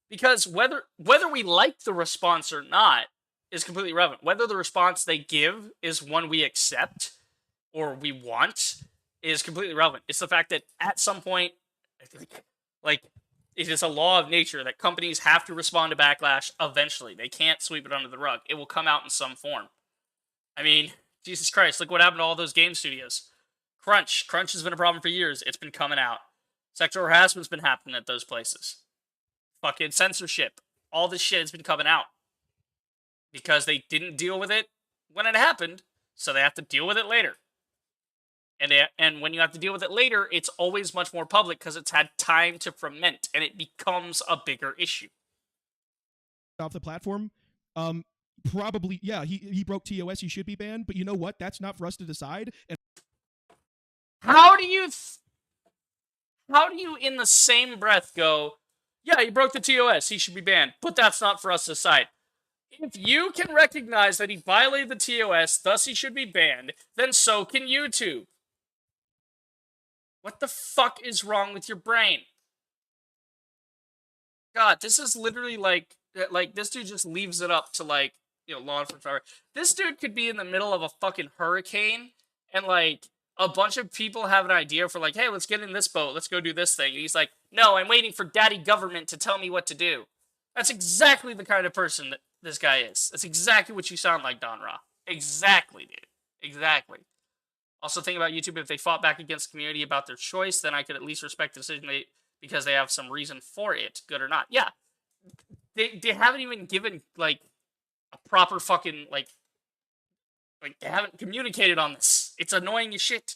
because whether we like the response or not is completely irrelevant. Whether the response they give is one we accept or we want is completely irrelevant. It's the fact that at some point, like, it is a law of nature that companies have to respond to backlash eventually. They can't sweep it under the rug. It will come out in some form. I mean, Jesus Christ, look what happened to all those game studios. Crunch has been a problem for years. It's been coming out. Sexual harassment's been happening at those places. Fucking censorship. All this shit has been coming out. Because they didn't deal with it when it happened, so they have to deal with it later. And when you have to deal with it later, it's always much more public because it's had time to ferment, and it becomes a bigger issue. Off the platform, probably, yeah, he broke TOS, he should be banned, but you know what? That's not for us to decide. And how do you in the same breath go, yeah, he broke the TOS, he should be banned, but that's not for us to decide? If you can recognize that he violated the TOS, thus he should be banned, then so can YouTube. What the fuck is wrong with your brain? God, this is literally like this dude just leaves it up to, like, you know, law enforcement. This dude could be in the middle of a fucking hurricane and, like, a bunch of people have an idea for, like, hey, let's get in this boat, let's go do this thing. And he's like, no, I'm waiting for daddy government to tell me what to do. That's exactly the kind of person that this guy is. That's exactly what you sound like, Don Ra. Exactly, dude. Exactly. Also, think about YouTube. If they fought back against the community about their choice, then I could at least respect the decision because they have some reason for it, good or not. Yeah. They haven't even given, like, a proper fucking, like, they haven't communicated on this. It's annoying as shit.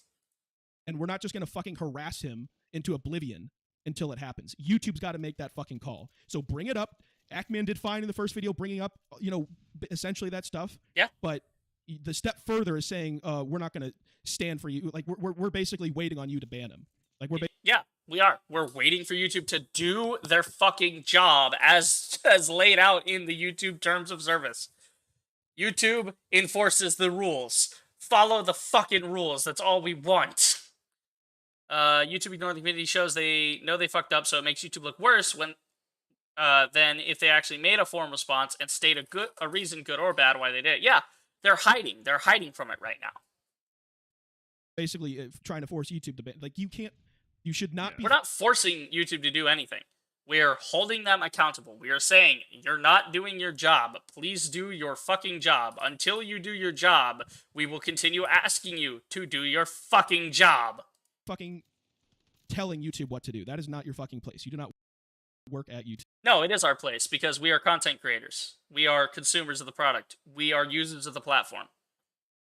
And we're not just going to fucking harass him into oblivion until it happens. YouTube's got to make that fucking call. So bring it up. Ackman did fine in the first video bringing up, you know, essentially that stuff. Yeah. But the step further is saying, we're not going to stand for you. Like, we're basically waiting on you to ban him. Like, yeah, we are. We're waiting for YouTube to do their fucking job as laid out in the YouTube terms of service. YouTube enforces the rules. Follow the fucking rules. That's all we want. YouTube ignoring the community shows they know they fucked up, so it makes YouTube look worse when than if they actually made a formal response and state a reason, good or bad, why they did it. Yeah, they're hiding. They're hiding from it right now. Basically, trying to force YouTube to ban. Like, you should not be. We're not forcing YouTube to do anything. We are holding them accountable. We are saying, you're not doing your job. Please do your fucking job. Until you do your job, we will continue asking you to do your fucking job. Fucking telling YouTube what to do. That is not your fucking place. You do not work at YouTube. No, it is our place because we are content creators. We are consumers of the product. We are users of the platform.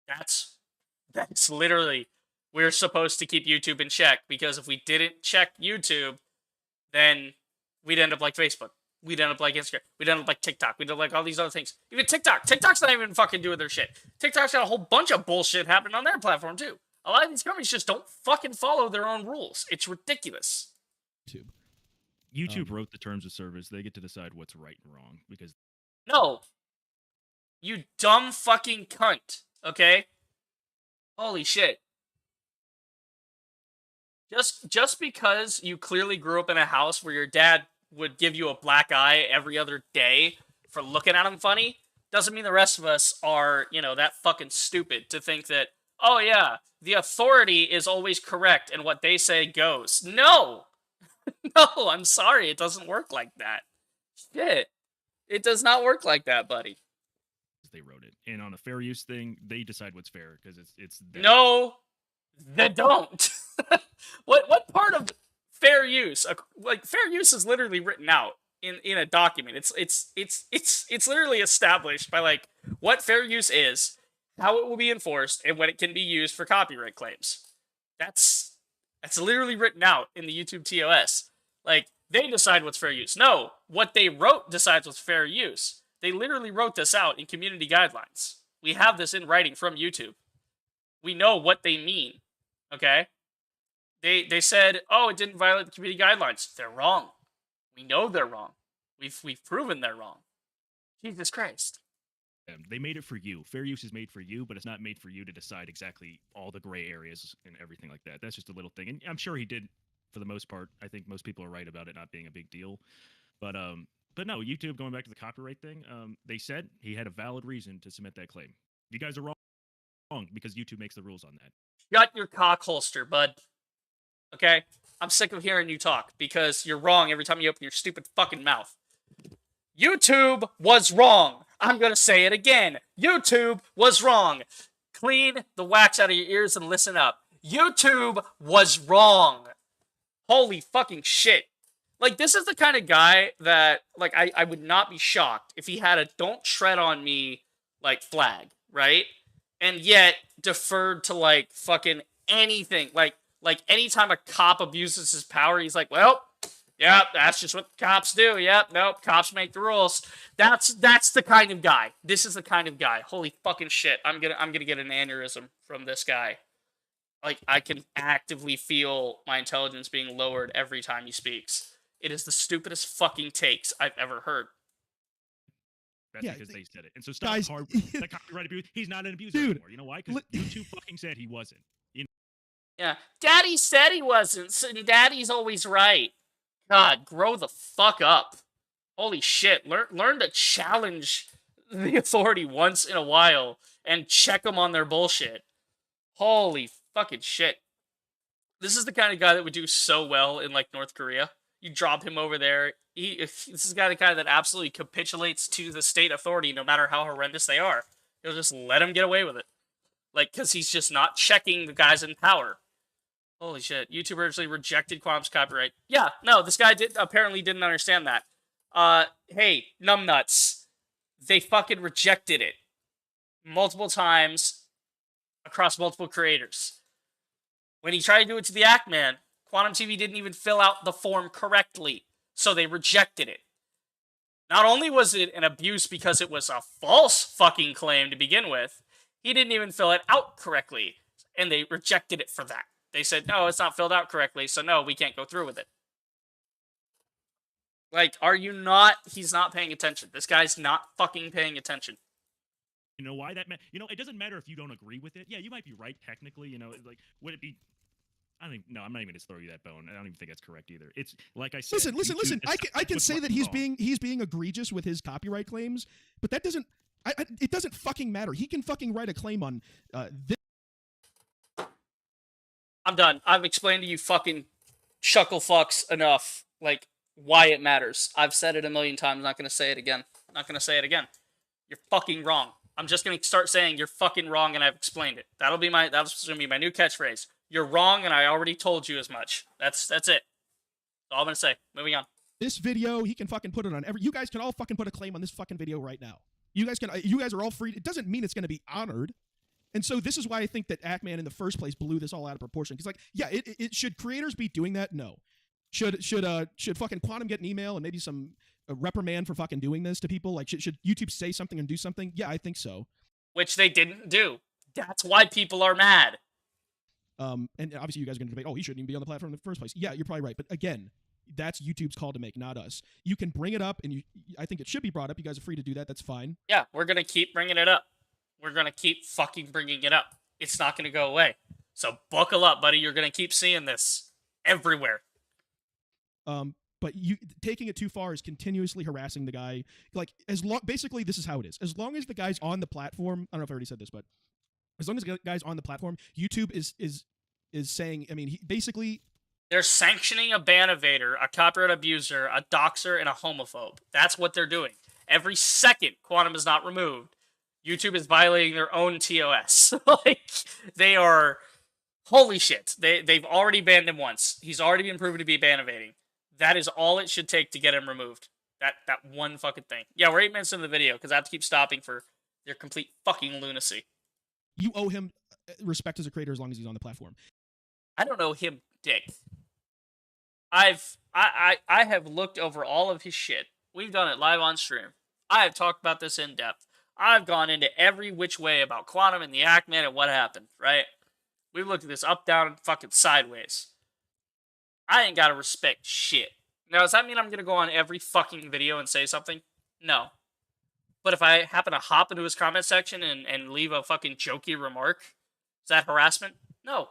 That's literally, we're supposed to keep YouTube in check, because if we didn't check YouTube, then we'd end up like Facebook. We'd end up like Instagram. We'd end up like TikTok. We'd end up like all these other things. Even TikTok's not even fucking doing their shit. TikTok's got a whole bunch of bullshit happening on their platform too. A lot of these companies just don't fucking follow their own rules. It's ridiculous. YouTube wrote the terms of service. They get to decide what's right and wrong because... No. You dumb fucking cunt. Okay? Holy shit. Just because you clearly grew up in a house where your dad would give you a black eye every other day for looking at him funny, doesn't mean the rest of us are, you know, that fucking stupid to think that, oh yeah, the authority is always correct and what they say goes. No! No, I'm sorry. It doesn't work like that. Shit. It does not work like that, buddy. They wrote it, and on a fair use thing, they decide what's fair because it's them. No, they don't. What part of fair use? Like fair use is literally written out in a document. It's literally established by like what fair use is, how it will be enforced, and when it can be used for copyright claims. That's literally written out in the YouTube TOS. Like they decide what's fair use. No, what they wrote decides what's fair use. They literally wrote this out in community guidelines. We have this in writing from YouTube. We know what they mean. Okay? They said, "Oh, it didn't violate the community guidelines." They're wrong. We know they're wrong. We've proven they're wrong. Jesus Christ. They made it for you. Fair use is made for you, but it's not made for you to decide exactly all the gray areas and everything like that. That's just a little thing. And I'm sure he did for the most part. I think most people are right about it not being a big deal. But no, YouTube, going back to the copyright thing, they said he had a valid reason to submit that claim. You guys are wrong because YouTube makes the rules on that. Shut your cock holster, bud. Okay? I'm sick of hearing you talk because you're wrong every time you open your stupid fucking mouth. YouTube was wrong. I'm going to say it again. YouTube was wrong. Clean the wax out of your ears and listen up. YouTube was wrong. Holy fucking shit. Like, this is the kind of guy that, like, I would not be shocked if he had a don't tread on me, like, flag, right? And yet deferred to, like, fucking anything. Like anytime a cop abuses his power, he's like, well, yep, that's just what cops do. Yep, nope, cops make the rules. That's the kind of guy. This is the kind of guy. Holy fucking shit. I'm gonna get an aneurysm from this guy. Like, I can actively feel my intelligence being lowered every time he speaks. It is the stupidest fucking takes I've ever heard. That's because they said it. And so stop guys, that copyright abuse. He's not an abuser anymore. You know why? Because YouTube fucking said he wasn't. Yeah. Daddy said he wasn't, and Daddy's always right. God, grow the fuck up. Holy shit. Learn to challenge the authority once in a while and check them on their bullshit. Holy fucking shit. This is the kind of guy that would do so well in, like, North Korea. You drop him over there. This is the guy that absolutely capitulates to the state authority no matter how horrendous they are. He'll just let him get away with it. Like, because he's just not checking the guys in power. Holy shit. YouTube originally rejected Quam's copyright. Yeah, no, this guy apparently didn't understand that. Hey, numbnuts. They fucking rejected it. Multiple times across multiple creators. When he tried to do it to the Ackman, Quantum TV didn't even fill out the form correctly, so they rejected it. Not only was it an abuse because it was a false fucking claim to begin with, he didn't even fill it out correctly, and they rejected it for that. They said, no, it's not filled out correctly, so no, we can't go through with it. Like, are you not? He's not paying attention. This guy's not fucking paying attention. You know why that? It doesn't matter if you don't agree with it. Yeah, you might be right technically. Like, would it be? I'm not even going to throw you that bone. I don't even think that's correct either. It's like I said. Listen. I can say that he's being egregious with his copyright claims, but that doesn't. It doesn't fucking matter. He can fucking write a claim on this. I'm done. I've explained to you fucking chuckle fucks enough, like, why it matters. I've said it a million times. Not going to say it again. You're fucking wrong. I'm just going to start saying you're fucking wrong, and I've explained it. That's going to be my new catchphrase. You're wrong, and I already told you as much. That's it. That's all I'm going to say. Moving on. This video, he can fucking put it on you guys can all fucking put a claim on this fucking video right now. You guys are all free. It doesn't mean it's going to be honored. And so this is why I think that Ackman in the first place blew this all out of proportion. Because, like, yeah, it should creators be doing that? No. Should fucking Quantum get an email and maybe some reprimand for fucking doing this to people? Like, should YouTube say something and do something? Yeah, I think so. Which they didn't do. That's why people are mad. And obviously you guys are going to debate, oh, he shouldn't even be on the platform in the first place. Yeah, you're probably right. But again, that's YouTube's call to make, not us. You can bring it up, and I think it should be brought up. You guys are free to do that. That's fine. Yeah, we're going to keep bringing it up. We're going to keep fucking bringing it up. It's not going to go away. So buckle up, buddy. You're going to keep seeing this everywhere. But you taking it too far is continuously harassing the guy. Like, basically, this is how it is. As long as the guy's on the platform, I don't know if I already said this, but as long as the guy's on the platform, YouTube is saying, I mean, basically, They're sanctioning a ban evader, a copyright abuser, a doxer, and a homophobe. That's what they're doing. Every second Quantum is not removed, YouTube is violating their own TOS. Like, they are... Holy shit. They've already banned him once. He's already been proven to be ban evading. That is all it should take to get him removed. That one fucking thing. Yeah, we're 8 minutes into the video, because I have to keep stopping for their complete fucking lunacy. You owe him respect as a creator as long as he's on the platform. I don't know him dick. I have looked over all of his shit. We've done it live on stream. I have talked about this in depth. I've gone into every which way about Quantum and the Ackman and what happened, right? We've looked at this up, down, and fucking sideways. I ain't gotta respect shit. Now, does that mean I'm gonna go on every fucking video and say something? No. But if I happen to hop into his comment section and leave a fucking jokey remark, is that harassment? No.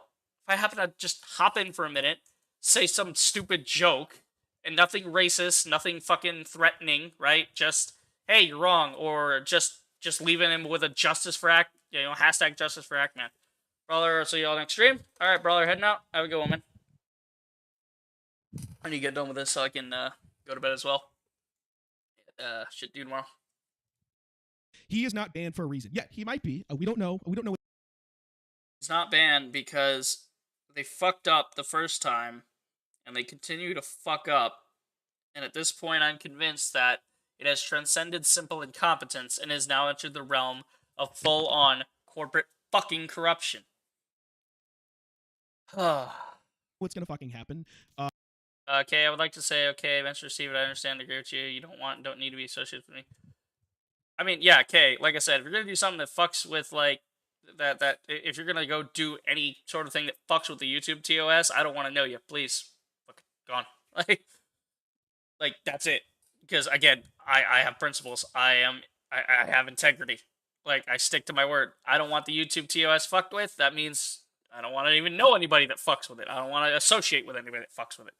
If I happen to just hop in for a minute, say some stupid joke, and nothing racist, nothing fucking threatening, right? Just, hey, you're wrong, or just leaving him with a justice for act, hashtag justice for Ackman. Brawler, I'll see y'all next stream. Alright, Brawler, heading out. Have a good one, man. I need to get done with this so I can go to bed as well. Shit, do tomorrow. He is not banned for a reason. Yeah, he might be. We don't know. We don't know. He's not banned because they fucked up the first time, and they continue to fuck up. And at this point, I'm convinced that it has transcended simple incompetence and has now entered the realm of full-on corporate fucking corruption. What's gonna fucking happen? Okay, I would like to say, okay, eventually receive it. I understand, agree with you. You don't need to be associated with me. I mean, yeah, okay. Like I said, if you're gonna do something that fucks with like that, if you're gonna go do any sort of thing that fucks with the YouTube TOS, I don't want to know you. Please, fuck, gone. Like that's it. Because again, I have principles. I have integrity. Like, I stick to my word. I don't want the YouTube TOS fucked with. That means I don't want to even know anybody that fucks with it. I don't want to associate with anybody that fucks with it.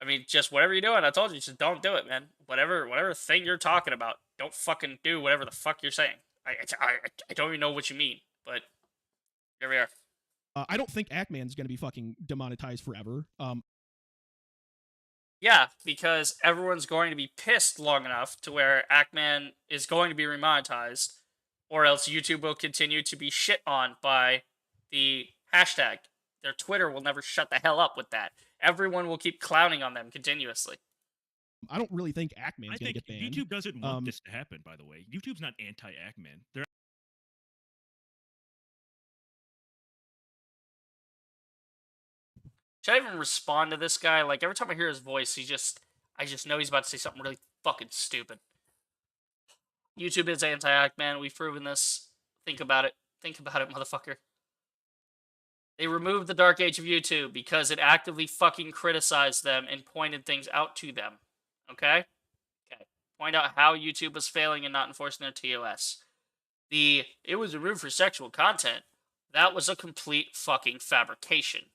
I mean, just whatever you're doing, I told you, just don't do it, man. Whatever thing you're talking about, don't fucking do whatever the fuck you're saying. I don't even know what you mean, but here we are. I don't think Ackman's going to be fucking demonetized forever. Yeah, because everyone's going to be pissed long enough to where Ackman is going to be remonetized, or else YouTube will continue to be shit on by the hashtag. Their Twitter will never shut the hell up with that. Everyone will keep clowning on them continuously. I don't really think Ackman's going to get banned. YouTube doesn't want this to happen, by the way. YouTube's not anti-Ackman. They're Should I even respond to this guy? Like, every time I hear his voice, I just know he's about to say something really fucking stupid. YouTube is anti-Ackman. We've proven this. Think about it. Think about it, motherfucker. They removed the Dark Age of YouTube because it actively fucking criticized them and pointed things out to them. Okay? Okay. Point out how YouTube was failing and not enforcing their TOS. It was removed for sexual content. That was a complete fucking fabrication.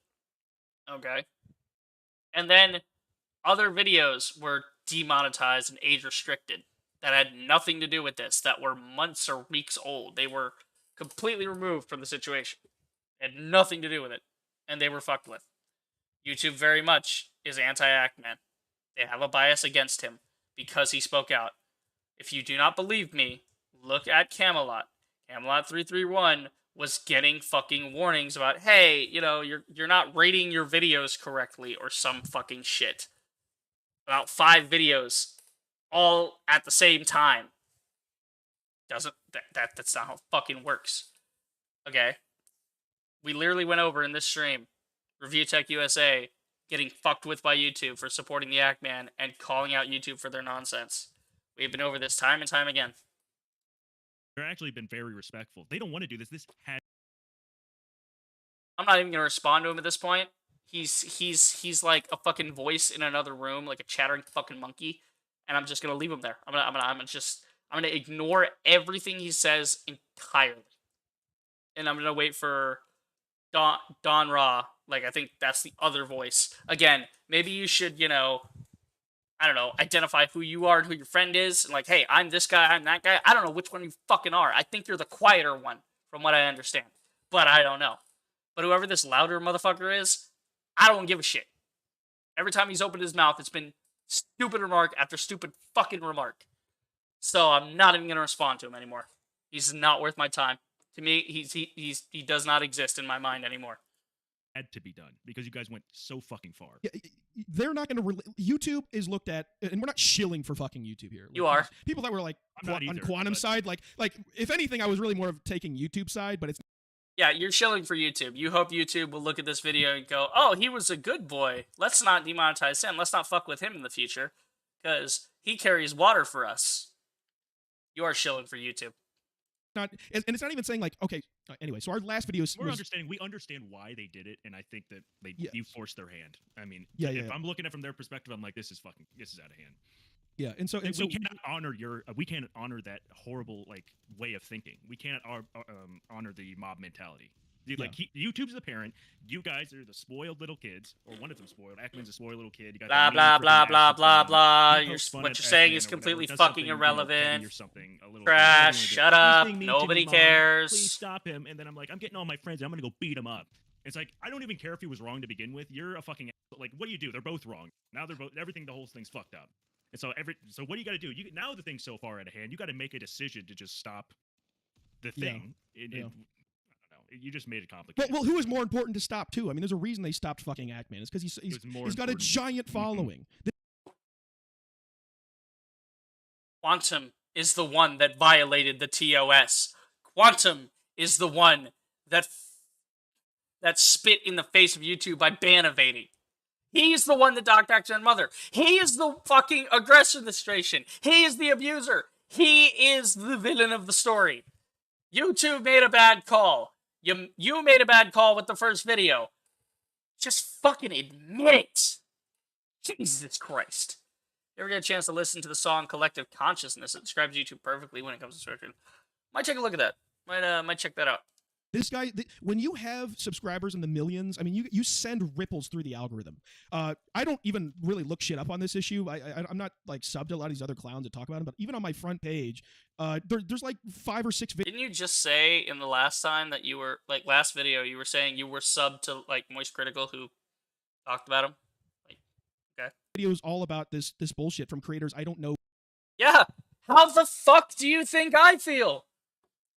Okay? And then other videos were demonetized and age restricted that had nothing to do with this, that were months or weeks old. They were completely removed from the situation. It had nothing to do with it. And they were fucked with. YouTube very much is anti-Ackman. They have a bias against him because he spoke out. If you do not believe me, look at Camelot. Camelot 331 was getting fucking warnings about, hey, you're not rating your videos correctly or some fucking shit. About 5 videos all at the same time. That's not how it fucking works. Okay? We literally went over in this stream, ReviewTechUSA getting fucked with by YouTube for supporting the Ackman and calling out YouTube for their nonsense. We've been over this time and time again. They're actually been very respectful. They don't want to do this. I'm not even gonna respond to him at this point. He's like a fucking voice in another room, like a chattering fucking monkey, and I'm just gonna leave him there. I'm gonna ignore everything he says entirely, and I'm gonna wait for Don Ra. Like, I think that's the other voice. Again, maybe you should, I don't know, identify who you are and who your friend is. And like, hey, I'm this guy, I'm that guy. I don't know which one you fucking are. I think you're the quieter one, from what I understand. But I don't know. But whoever this louder motherfucker is, I don't give a shit. Every time he's opened his mouth, it's been stupid remark after stupid fucking remark. So I'm not even gonna respond to him anymore. He's not worth my time. To me, he does not exist in my mind anymore. Had to be done because you guys went so fucking far. Yeah, they're not going to. YouTube is looked at, and we're not shilling for fucking YouTube here. Like, You are. people that were like I'm not on either, quantum but- side, like if anything, I was really more of taking YouTube side, but it's Yeah, you're shilling for YouTube. You hope YouTube will look at this video and go, "Oh, he was a good boy. Let's not demonetize him. Let's not fuck with him in the future, because he carries water for us." You are shilling for YouTube. not, and it's not even saying like, okay, anyway. So our last video We're was understanding. We understand why they did it, and I think that Yeah. you forced their hand. I mean, Yeah, if yeah. I'm looking at it from their perspective, I'm like, this is out of hand. yeah, and so And we cannot honor we can't honor that horrible like way of thinking. We can't honor the mob mentality. Dude, like YouTube's the parent. You guys are the spoiled little kids, or one of them spoiled. Ackman's a spoiled little kid. You got Blah the blah mean blah freaking blah asshole blah son. blah. He pokes fun What at you're saying Ackman is or whatever, completely does fucking something, irrelevant. or something. A little Trash. he's Shut being up. mean to me, Nobody Mom. cares. Please stop him. And then I'm like, I'm getting all my friends. I'm gonna go beat him up. It's like I don't even care if he was wrong to begin with. You're a fucking asshole. Like, what do? They're both wrong. Now they're both everything. The whole thing's fucked up. And so so what do you got to do? Now the thing's so far out of hand. You got to make a decision to just stop the Yeah. thing. Yeah. I don't know. You just made it complicated. well, who is more important to stop too? I mean, there's a reason they stopped fucking Ackman. It's because he's got a important. giant following. Quantum is the one that violated the TOS. Quantum is the one that spit in the face of YouTube by ban evading. He's the one that docked back to their mother. He is the fucking aggressor in the situation. He is the abuser. He is the villain of the story. YouTube made a bad call. You made a bad call with the first video. Just fucking admit it. Jesus Christ. You ever get a chance to listen to the song Collective Consciousness? It describes YouTube perfectly when it comes to searching. Might take a look at that. Might check that out. This guy, when you have subscribers in the millions, I mean, you send ripples through the algorithm. I don't even really look shit up on this issue. I'm not like subbed to a lot of these other clowns that talk about him, but even on my front page, there's like 5 or 6 videos. Didn't you just say in the last time that you were, like, last video, you were saying you were subbed to, like, Moist Critical who talked about him? Like, okay. Videos all about this bullshit from creators I don't know. Yeah! How the fuck do you think I feel?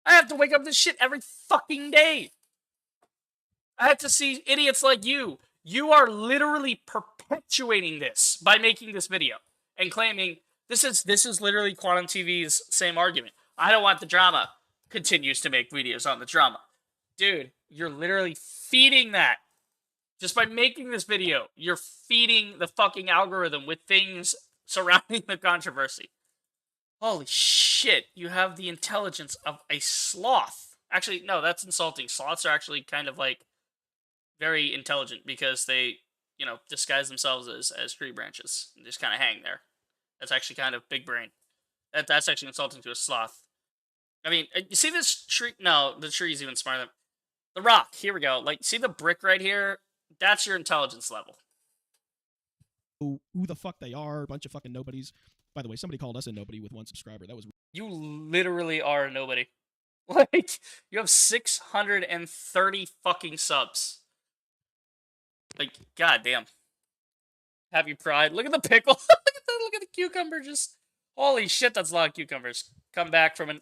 I have to wake up to this shit every fucking day. I have to see idiots like you. You are literally perpetuating this by making this video and claiming this is literally Quantum TV's same argument. I don't want the drama. Continues to make videos on the drama. Dude, you're literally feeding that. Just by making this video, you're feeding the fucking algorithm with things surrounding the controversy. Holy shit, you have the intelligence of a sloth. Actually, no, that's insulting. Sloths are actually kind of like very intelligent because they, disguise themselves as tree branches and just kind of hang there. That's actually kind of big brain. That's actually insulting to a sloth. I mean, you see this tree? No, the tree's even smarter than the rock. Here we go. Like, see the brick right here? That's your intelligence level. Who the fuck they are, a bunch of fucking nobodies. By the way, somebody called us a nobody with 1 subscriber. That was You literally are a nobody. Like, you have 630 fucking subs. Like, goddamn. Have you pride? Look at the pickle. Look at the cucumber. Just, holy shit, that's a lot of cucumbers. Come back from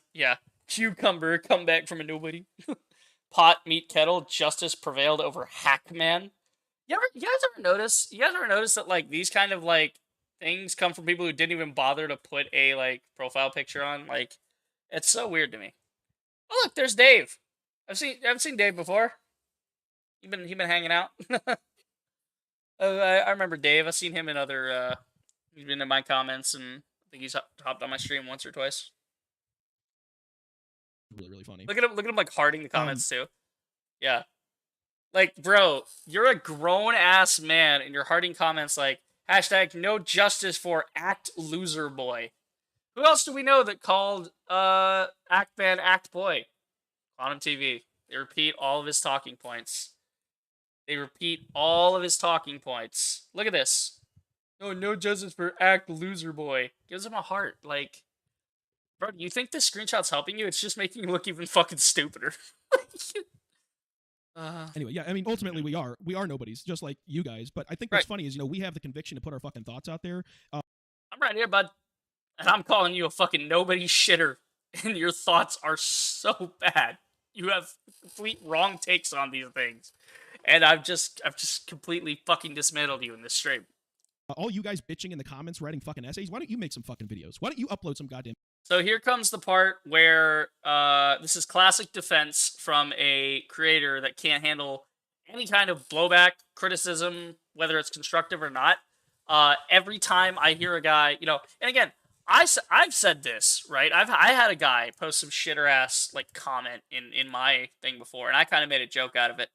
cucumber, come back from a nobody. Pot, meat, kettle, justice prevailed over Hackman. You guys ever notice that, like, these kind of, like, things come from people who didn't even bother to put a, like, profile picture on? Like, it's so weird to me. Oh, look, there's Dave. I've seen Dave before. He been hanging out. I remember Dave. I've seen him in other. He's been in my comments, and I think he's hopped on my stream once or twice. really, really funny. Look at him like hearting the comments too. Yeah, like, bro, you're a grown ass man, and you're hearting comments like hashtag no justice for act loser boy. Who else do we know that called act man act boy? Quantum TV. They repeat all of his talking points. Look at this. No justice for act loser boy. Gives him a heart. Like, bro, do you think this screenshot's helping you? It's just making you look even fucking stupider. Anyway, yeah, I mean, ultimately we are nobodies, just like you guys. But I think what's funny is, we have the conviction to put our fucking thoughts out there. I'm right here, bud. And I'm calling you a fucking nobody shitter. And your thoughts are so bad. You have complete wrong takes on these things. And I've just completely fucking dismantled you in this stream. All you guys bitching in the comments, writing fucking essays, why don't you make some fucking videos? Why don't you upload some goddamn... So here comes the part where this is classic defense from a creator that can't handle any kind of blowback, criticism, whether it's constructive or not. Every time I hear a guy, and again, I've said this, right? I had a guy post some shitter ass like comment in my thing before, and I kind of made a joke out of it.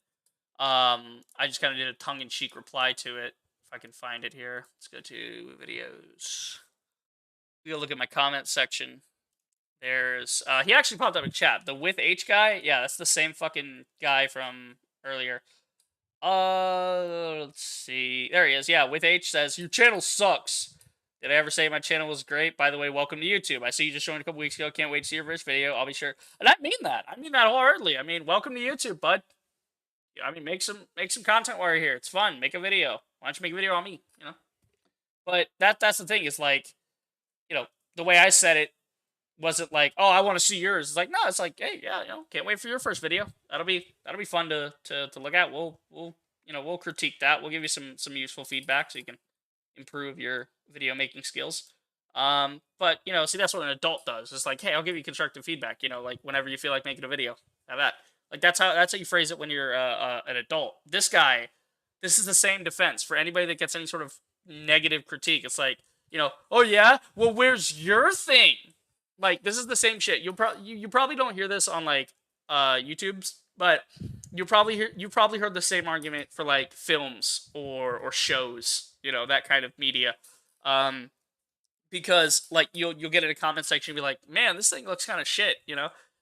I just kind of did a tongue-in-cheek reply to it. If I can find it here, let's go to videos. We go look at my comment section. There's he actually popped up in chat. The with H guy, yeah, that's the same fucking guy from earlier. Let's see. There he is. Yeah, with H says your channel sucks. Did I ever say my channel was great? By the way, welcome to YouTube. I see you just joined a couple weeks ago. Can't wait to see your first video. I'll be sure. And I mean that. I mean that wholeheartedly. I mean, welcome to YouTube, bud. I mean, make some content while you're here. It's fun. Make a video. Why don't you make a video on me? But that's the thing. Is like, the way I said it wasn't like, oh, I want to see yours. It's like, no, it's like, hey, yeah, can't wait for your first video. That'll be fun to look at. We'll critique that. We'll give you some useful feedback so you can improve your video making skills. But see, that's what an adult does. It's like, hey, I'll give you constructive feedback. Like whenever you feel like making a video, have that. Like that's how you phrase it when you're an adult. This is the same defense for anybody that gets any sort of negative critique. It's like, oh yeah, well, where's your thing? Like, this is the same shit. You probably don't hear this on like YouTube's, but you probably heard the same argument for like films or shows, that kind of media. Because like you'll get in a comment section and be like, man, this thing looks kind of shit,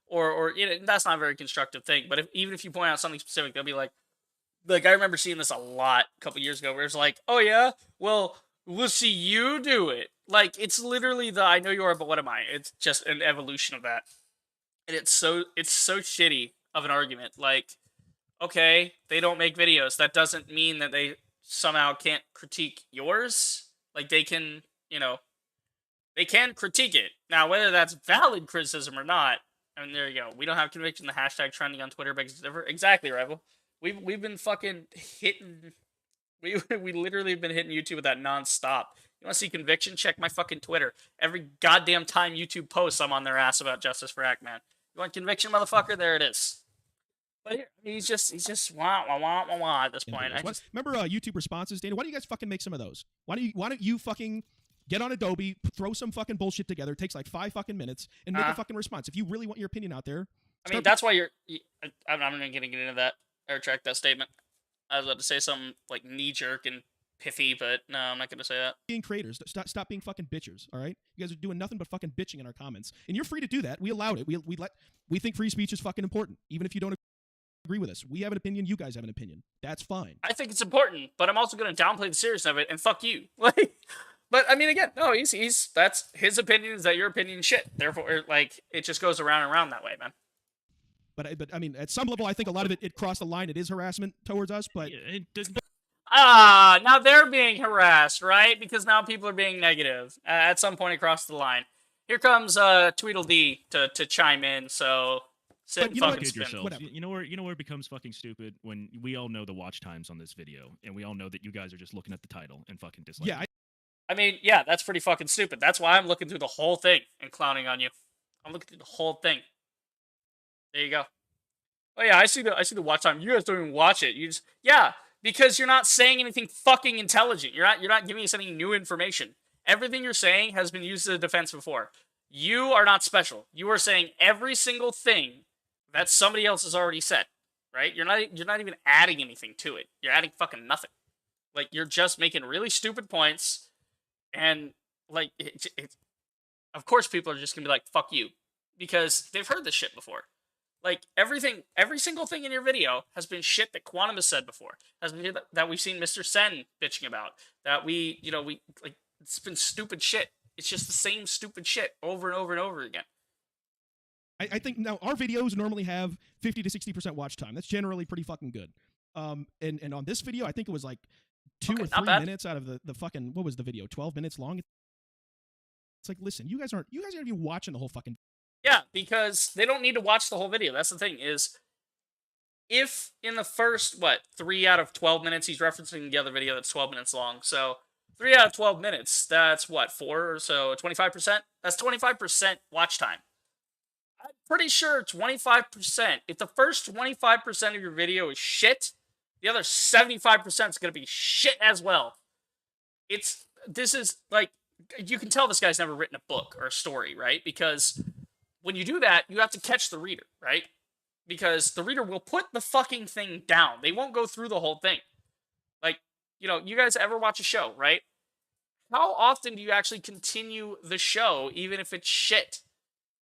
or that's not a very constructive thing. But even if you point out something specific, they'll be like I remember seeing this a lot a couple years ago, where it's like, oh yeah, well, we'll see you do it. Like, it's literally the I know you are, but what am I? It's just an evolution of that. And it's so shitty of an argument. Like, okay, they don't make videos. That doesn't mean that they somehow can't critique yours. Like, they can, they can critique it. Now, whether that's valid criticism or not, I mean, there you go. We don't have conviction. The hashtag trending on Twitter begs differ. Exactly, Rival. We've been fucking hitting. We literally have been hitting YouTube with that nonstop. You want to see conviction? Check my fucking Twitter. Every goddamn time YouTube posts, I'm on their ass about justice for Ackman. You want conviction, motherfucker? There it is. But here, he's just wah wah wah wah wah at this point. Remember YouTube responses, Dana? Why don't you guys fucking make some of those? Why don't you fucking get on Adobe, throw some fucking bullshit together? It takes like 5 fucking minutes and make a fucking response. If you really want your opinion out there. I mean, that's why I'm not going to get into that or retract that statement. I was about to say something like knee jerk and pithy, but no, I'm not going to say that. Being creators, stop being fucking bitchers, all right? You guys are doing nothing but fucking bitching in our comments. And you're free to do that. We allowed it. We think free speech is fucking important, even if you don't agree with us. We have an opinion, you guys have an opinion. That's fine. I think it's important, but I'm also going to downplay the seriousness of it and fuck you. Like, but I mean, again, no, that's his opinion is that your opinion shit. Therefore, like, it just goes around and around that way, man. But I mean, at some level, I think a lot of it crossed the line. It is harassment towards us, but now they're being harassed, right? Because now people are being negative. At some point, it crossed the line. Here comes Tweedledee to chime in. So sit and fucking spin. Whatever. You know where it becomes fucking stupid when we all know the watch times on this video, and we all know that you guys are just looking at the title and fucking disliking. Yeah, I mean, yeah, that's pretty fucking stupid. That's why I'm looking through the whole thing and clowning on you. I'm looking through the whole thing. There you go. Oh yeah, I see the watch time. You guys don't even watch it. Because you're not saying anything fucking intelligent. You're not giving us any new information. Everything you're saying has been used as a defense before. You are not special. You are saying every single thing that somebody else has already said, right? You're not even adding anything to it. You're adding fucking nothing. Like, you're just making really stupid points, and like of course people are just gonna be like, fuck you, because they've heard this shit before. Like, every single thing in your video has been shit that Quantum has said before. Has been that we've seen Mr. Sen bitching about. That we like, it's been stupid shit. It's just the same stupid shit over and over and over again. I think now our videos normally have 50 to 60% watch time. That's generally pretty fucking good. And on this video, I think it was like 2 or 3 minutes out of the fucking, what was the video? 12 minutes long. It's like, listen, you guys aren't even watching the whole fucking. Yeah, because they don't need to watch the whole video. That's the thing is, if in the first 3 out of 12 minutes, he's referencing the other video that's 12 minutes long. So 3 out of 12 minutes, that's 4 or so, 25%. That's 25% watch time. I'm pretty sure 25%. If the first 25% of your video is shit, the other 75% is going to be shit as well. This is like, you can tell this guy's never written a book or a story, right? Because when you do that, you have to catch the reader, right? Because the reader will put the fucking thing down. They won't go through the whole thing. Like, you guys ever watch a show, right? How often do you actually continue the show, even if it's shit?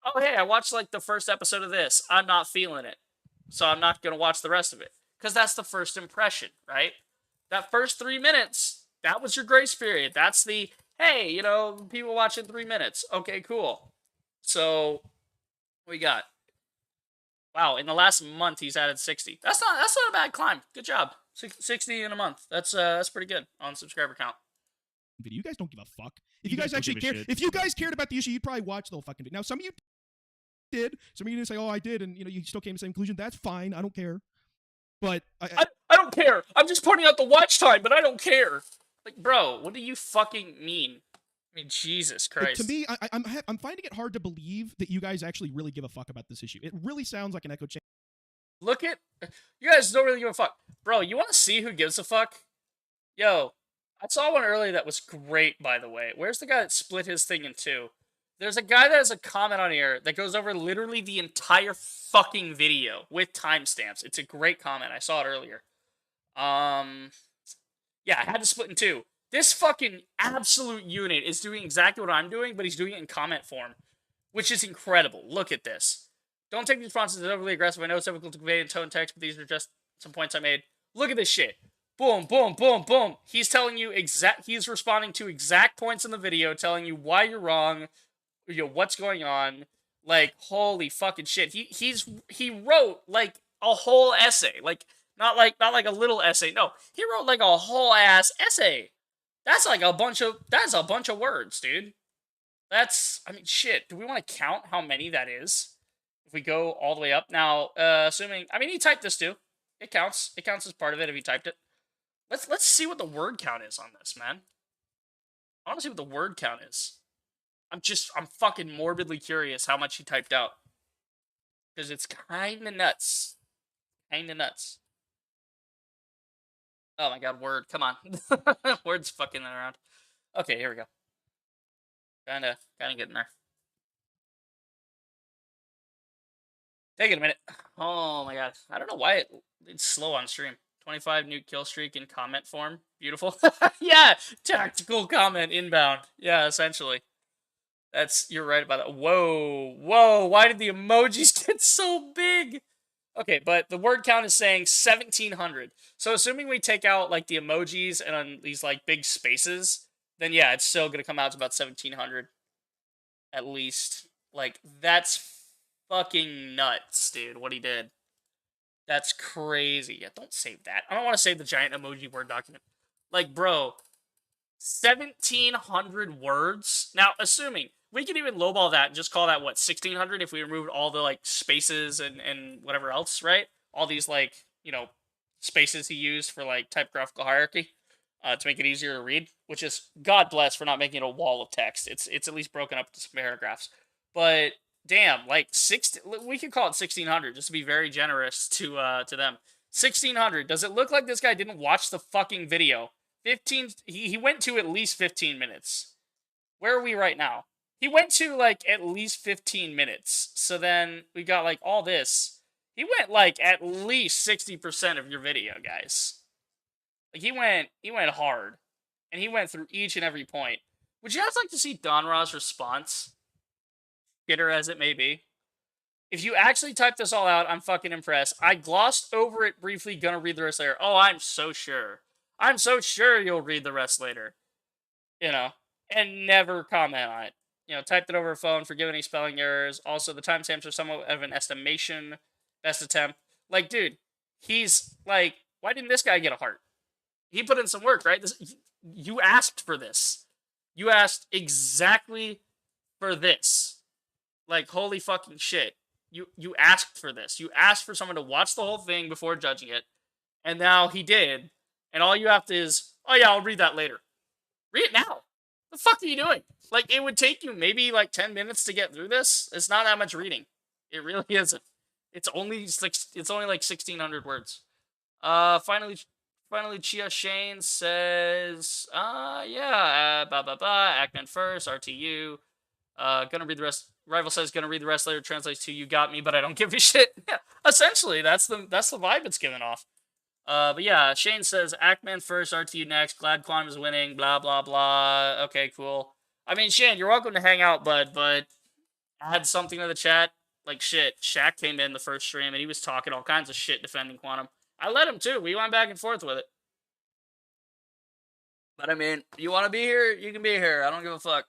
Oh, hey, I watched, the first episode of this. I'm not feeling it. So I'm not going to watch the rest of it. Because that's the first impression, right? That first 3 minutes, that was your grace period. That's the, hey, people watching 3 minutes. Okay, cool. So, what we got? Wow, in the last month, he's added 60. That's not a bad climb. Good job. 60 in a month. That's pretty good on subscriber count. Video. You guys don't give a fuck. If you guys actually cared, if you guys cared about the issue, you'd probably watch the whole fucking video. Now, some of you did. Some of you didn't say, "Oh, I did," and you still came to the same conclusion. That's fine. I don't care. But I don't care. I'm just pointing out the watch time, but I don't care. Like, bro, what do you fucking mean? I mean, Jesus Christ. To me, I'm finding it hard to believe that you guys actually really give a fuck about this issue. It really sounds like an echo chamber. Look at, you guys don't really give a fuck, bro. You want to see who gives a fuck? Yo, I saw one earlier that was great, by the way. Where's the guy that split his thing in two? There's a guy that has a comment on here that goes over literally the entire fucking video with timestamps. It's a great comment. I saw it earlier. Yeah, I had to split in two. This fucking absolute unit is doing exactly what I'm doing, but he's doing it in comment form, which is incredible. Look at this. Don't take these responses as overly aggressive. I know it's difficult to convey in tone text, but these are just some points I made. Look at this shit. Boom, boom, boom, boom. He's telling you he's responding to exact points in the video, telling you why you're wrong, what's going on. Like, holy fucking shit. He wrote like a whole essay. Not like a little essay. No, he wrote like a whole ass essay. That's a bunch of words, dude. I mean, shit. Do we want to count how many that is? If we go all the way up. Now, assuming, I mean, he typed this too. It counts. It counts as part of it if he typed it. Let's see what the word count is on this, man. I want to see what the word count is. I'm fucking morbidly curious how much he typed out. Because it's kinda nuts. Kinda nuts. Oh my god, Word, come on. Word's fucking around. Okay, here we go. Kinda getting there. Take it a minute. Oh my god. I don't know why it's slow on stream. 25 new kill streak in comment form. Beautiful. Yeah, tactical comment inbound. Yeah, essentially. You're right about that. Whoa, why did the emojis get so big? Okay, but the word count is saying 1,700. So assuming we take out, like, the emojis and on these, like, big spaces, then yeah, it's still gonna come out to about 1,700. At least. Like, that's fucking nuts, dude, what he did. That's crazy. Yeah, don't save that. I don't want to save the giant emoji Word document. Like, bro, 1,700 words? Now, assuming, we could even lowball that and just call that, 1,600 if we removed all the, like, spaces and whatever else, right? All these, like, spaces he used for, like, typographical hierarchy to make it easier to read, which is, God bless for not making it a wall of text. It's at least broken up into some paragraphs. But, damn, like, we could call it 1,600 just to be very generous to them. 1,600. Does it look like this guy didn't watch the fucking video? He went to at least 15 minutes. Where are we right now? He went to, like, at least 15 minutes. So then we got, like, all this. He went, like, at least 60% of your video, guys. Like, he went hard. And he went through each and every point. Would you guys like to see Don Ra's response? Shitter as it may be. If you actually type this all out, I'm fucking impressed. I glossed over it briefly, gonna read the rest later. Oh, I'm so sure. I'm so sure you'll read the rest later. And never comment on it. typed it over a phone. Forgive any spelling errors. Also, the timestamps are somewhat of an estimation. Best attempt. Like, dude, he's like, why didn't this guy get a heart? He put in some work, right? You asked for this. You asked exactly for this. Like, holy fucking shit. You asked for this. You asked for someone to watch the whole thing before judging it. And now he did. And all you have to is, oh yeah, I'll read that later. Read it now. The fuck are you doing? Like, it would take you maybe like 10 minutes to get through this. It's not that much reading. It really isn't. It's only like 1,600 words. Finally, Chia Shane says, Ackman first, RTU. Gonna read the rest. Rival says gonna read the rest later. Translates to you got me, but I don't give a shit. Yeah, essentially, that's the vibe it's giving off. But yeah, Shane says Ackman first, RTU next. Glad Quantum is winning. Blah blah blah. Okay, cool. I mean, Shane, you're welcome to hang out, bud. But add something to the chat. Like shit, Shaq came in the first stream and he was talking all kinds of shit defending Quantum. I let him too. We went back and forth with it. But I mean, you want to be here? You can be here. I don't give a fuck.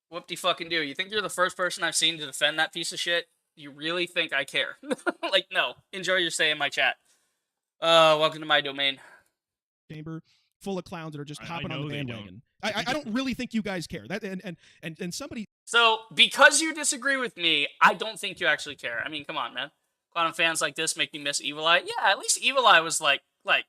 Whoop-de-fucking do. You think you're the first person I've seen to defend that piece of shit? You really think I care? Like, no. Enjoy your stay in my chat. Welcome to my domain. Chamber full of clowns that are just hopping on know the they bandwagon. I don't really think you guys care. That and somebody. So, because you disagree with me, I don't think you actually care. I mean, come on, man. Quantum fans like this make me miss Evil Eye. Yeah, at least Evil Eye was like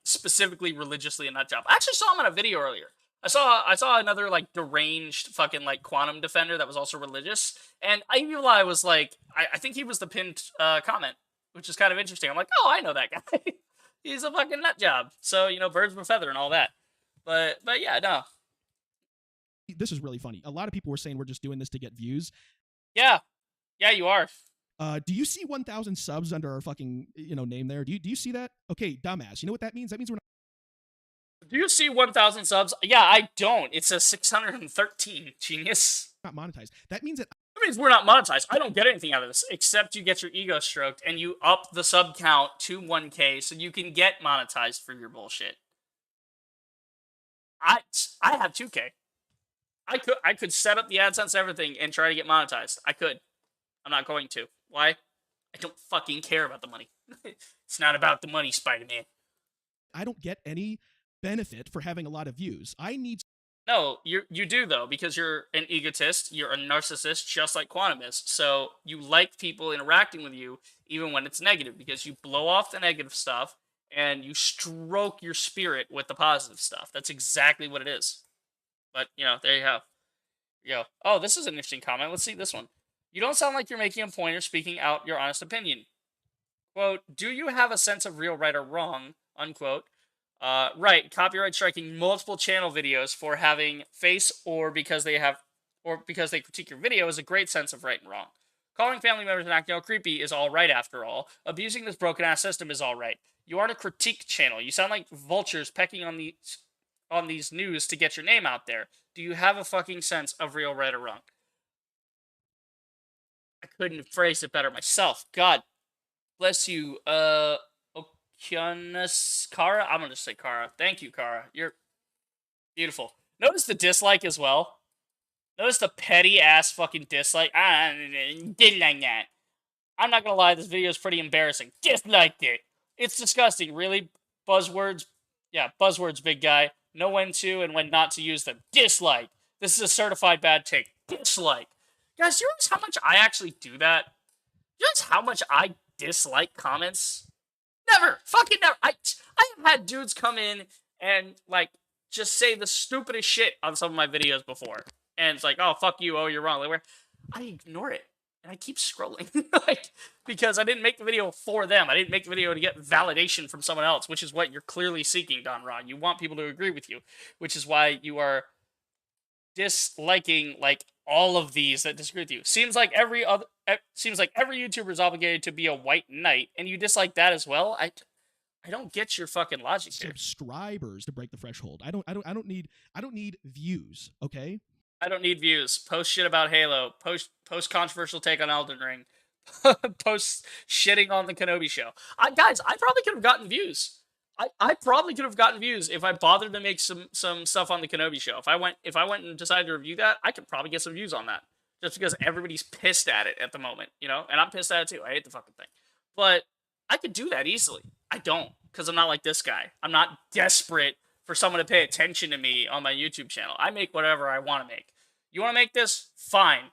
specifically religiously a nut job. I actually saw him on a video earlier. I saw another like deranged fucking like Quantum defender that was also religious, and Evil Eye was like, I think he was the pinned comment, which is kind of interesting. I'm like, oh, I know that guy. He's a fucking nut job. So birds of a feather and all that. But yeah, no. This is really funny. A lot of people were saying we're just doing this to get views. Yeah, you are. Do you see 1,000 subs under our fucking name there? Do you see that? Okay, dumbass. You know what that means? That means we're not. Do you see 1,000 subs? Yeah, I don't. It says 613. Genius. Not monetized. That means that. That means we're not monetized. I don't get anything out of this except you get your ego stroked and you up the sub count to 1K so you can get monetized for your bullshit. I have 2K. I could set up the AdSense and everything and try to get monetized. I could. I'm not going to. Why? I don't fucking care about the money. It's not about the money, Spider-Man. I don't get any benefit for having a lot of views. I need. No, you do though, because you're an egotist, you're a narcissist, just like Quantum is. So you like people interacting with you, even when it's negative, because you blow off the negative stuff and you stroke your spirit with the positive stuff. That's exactly what it is. But there you go. Oh, this is an interesting comment. Let's see this one. You don't sound like you're making a point or speaking out your honest opinion. Quote, do you have a sense of real right or wrong? Unquote. Right, copyright striking multiple channel videos for having face or because they critique your video is a great sense of right and wrong. Calling family members and acting all creepy is all right after all. Abusing this broken ass system is all right. You aren't a critique channel. You sound like vultures pecking on these news to get your name out there. Do you have a fucking sense of real right or wrong? I couldn't have phrased it better myself. God bless you. Kara? I'm gonna just say Kara. Thank you, Kara. You're beautiful. Notice the dislike as well. Notice the petty ass fucking dislike. Did like that. I'm not gonna lie, this video is pretty embarrassing. Disliked it. It's disgusting. Really? Buzzwords? Yeah, buzzwords, big guy. Know when to and when not to use them. Dislike. This is a certified bad take. Dislike. Guys, do you realize how much I actually do that? Do you realize how much I dislike comments? Never. Fucking never. I have had dudes come in and, just say the stupidest shit on some of my videos before. And it's like, oh, fuck you. Oh, you're wrong. Like, I ignore it. And I keep scrolling. Because I didn't make the video for them. I didn't make the video to get validation from someone else, which is what you're clearly seeking, Don Ron. You want people to agree with you, which is why you are disliking, all of these that disagree with you. Seems like every YouTuber is obligated to be a white knight, and you dislike that as well. I don't get your fucking logic here. Subscribers to break the threshold. I don't need views. Okay. I don't need views. Post shit about Halo. Post controversial take on Elden Ring. Post shitting on the Kenobi show. Guys, I probably could have gotten views. I probably could have gotten views if I bothered to make some stuff on the Kenobi show. If I went and decided to review that, I could probably get some views on that. just because everybody's pissed at it at the moment, you know? And I'm pissed at it too. I hate the fucking thing. But I could do that easily. I don't, because I'm not like this guy. I'm not desperate for someone to pay attention to me on my YouTube channel. I make whatever I want to make. You want to make this? Fine.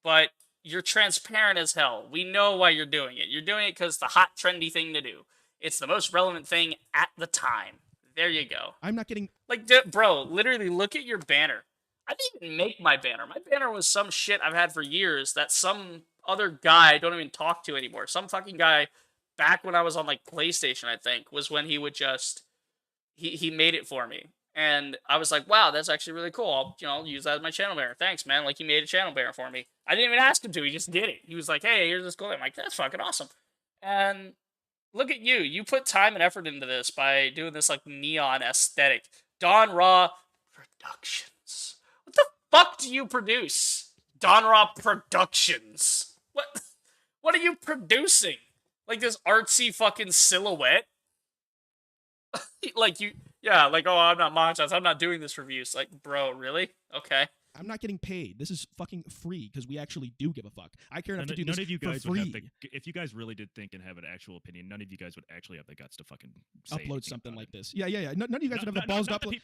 But you're transparent as hell. We know why you're doing it. You're doing it because it's the hot, trendy thing to do. It's the most relevant thing at the time. There you go. I'm not getting... Like, bro, literally look at your banner. I didn't even make my banner. My banner was some shit I've had for years that some other guy I don't even talk to anymore. Some fucking guy back when I was on, like, PlayStation, I think, was when he would just... He made it for me. And I was like, wow, that's actually really cool. I'll use that as my channel banner. Thanks, man. Like, he made a channel banner for me. I didn't even ask him to. He just did it. He was like, hey, here's this cool thing. I'm like, that's fucking awesome. And look at you. You put time and effort into this by doing this, like, neon aesthetic. Don Raw Productions. What the fuck do you produce? Don Raw Productions. What are you producing? Like, this artsy fucking silhouette? Like, oh, I'm not monetized. I'm not doing this reviews. Like, bro, really? Okay. I'm not getting paid. This is fucking free because we actually do give a fuck. I care enough to do none this of you guys for would free. have if you guys really did think and have an actual opinion, none of you guys would actually have the guts to fucking say Upload something like this. Yeah. None of you guys would have the balls to upload.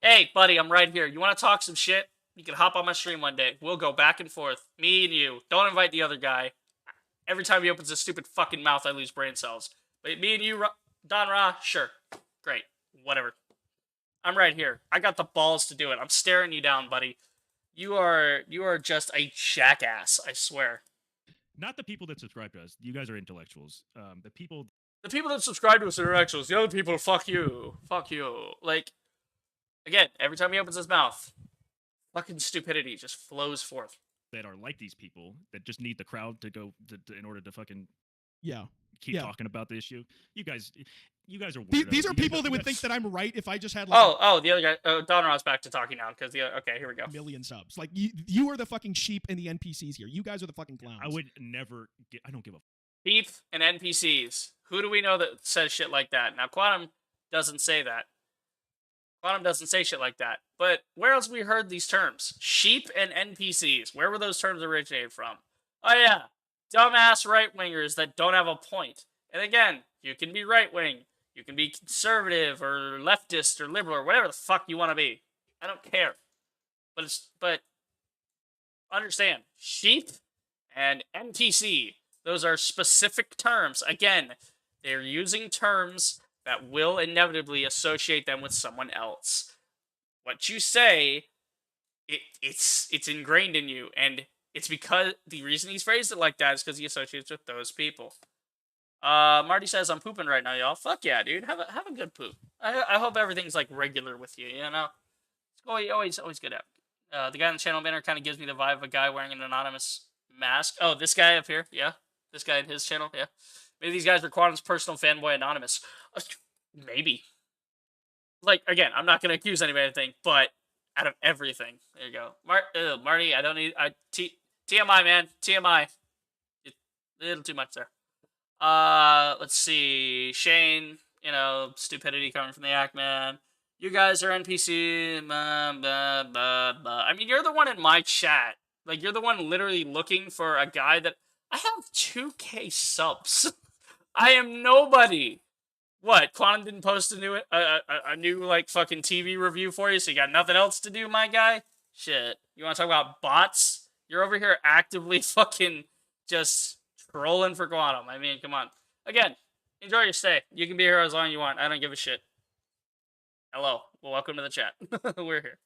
Hey, buddy, I'm right here. You want to talk some shit? You can hop on my stream one day. We'll go back and forth. Me and you. Don't invite the other guy. Every time he opens his stupid fucking mouth, I lose brain cells. But me and you, Don Ra, sure. Great. Whatever. I'm right here. I got the balls to do it. I'm staring you down, buddy. You are just a jackass, I swear. Not the people that subscribe to us. You guys are intellectuals. The people that subscribe to us are intellectuals. The other people, fuck you. Fuck you. Like, again, every time he opens his mouth, fucking stupidity just flows forth. that are like these people that just need the crowd to go in order to fucking Yeah. keep Yeah. talking about the issue. You guys are weirdos. These are You guys people that would think that I'm right if I just had like the other guy. Oh, Don Ra's back to talking now because okay, here we go. a million subs. Like you are the fucking sheep and the NPCs here. You guys are the fucking clowns. I would never get. I don't give a. Sheep and NPCs. Who do we know that says shit like that? Now, Quantum doesn't say that. Quantum doesn't say shit like that. But where else have we heard these terms? Sheep and NPCs. Where were those terms originated from? Oh, yeah. Dumbass right-wingers that don't have a point. And again, you can be right-wing. You can be conservative or leftist or liberal or whatever the fuck you want to be. I don't care. But understand, sheep and NPC, those are specific terms. Again, they're using terms that will inevitably associate them with someone else. What you say, it's ingrained in you, and it's because the reason he's phrased it like that is because he associates with those people. Marty says, I'm pooping right now, y'all. Fuck yeah, dude. Have a good poop. I hope everything's like regular with you, you know? It's always good at. The guy on the channel banner kind of gives me the vibe of a guy wearing an anonymous mask. Oh, this guy up here, yeah. This guy in his channel, yeah. Maybe these guys are Quantum's personal fanboy anonymous. Maybe. Like, again, I'm not going to accuse anybody of anything, but out of everything. There you go. Marty, I don't need... TMI, man. TMI. A little too much there. Let's see. Shane, stupidity coming from the Act Man. You guys are NPC. I mean, you're the one in my chat. Like, you're the one literally looking for a guy that... I have 2K subs. I am nobody. What? Quantum didn't post a new like fucking TV review for you, so you got nothing else to do, my guy? Shit. You want to talk about bots? You're over here actively fucking just trolling for Quantum. I mean, come on. Again, enjoy your stay. You can be here as long as you want. I don't give a shit. Hello. Well, welcome to the chat. We're here.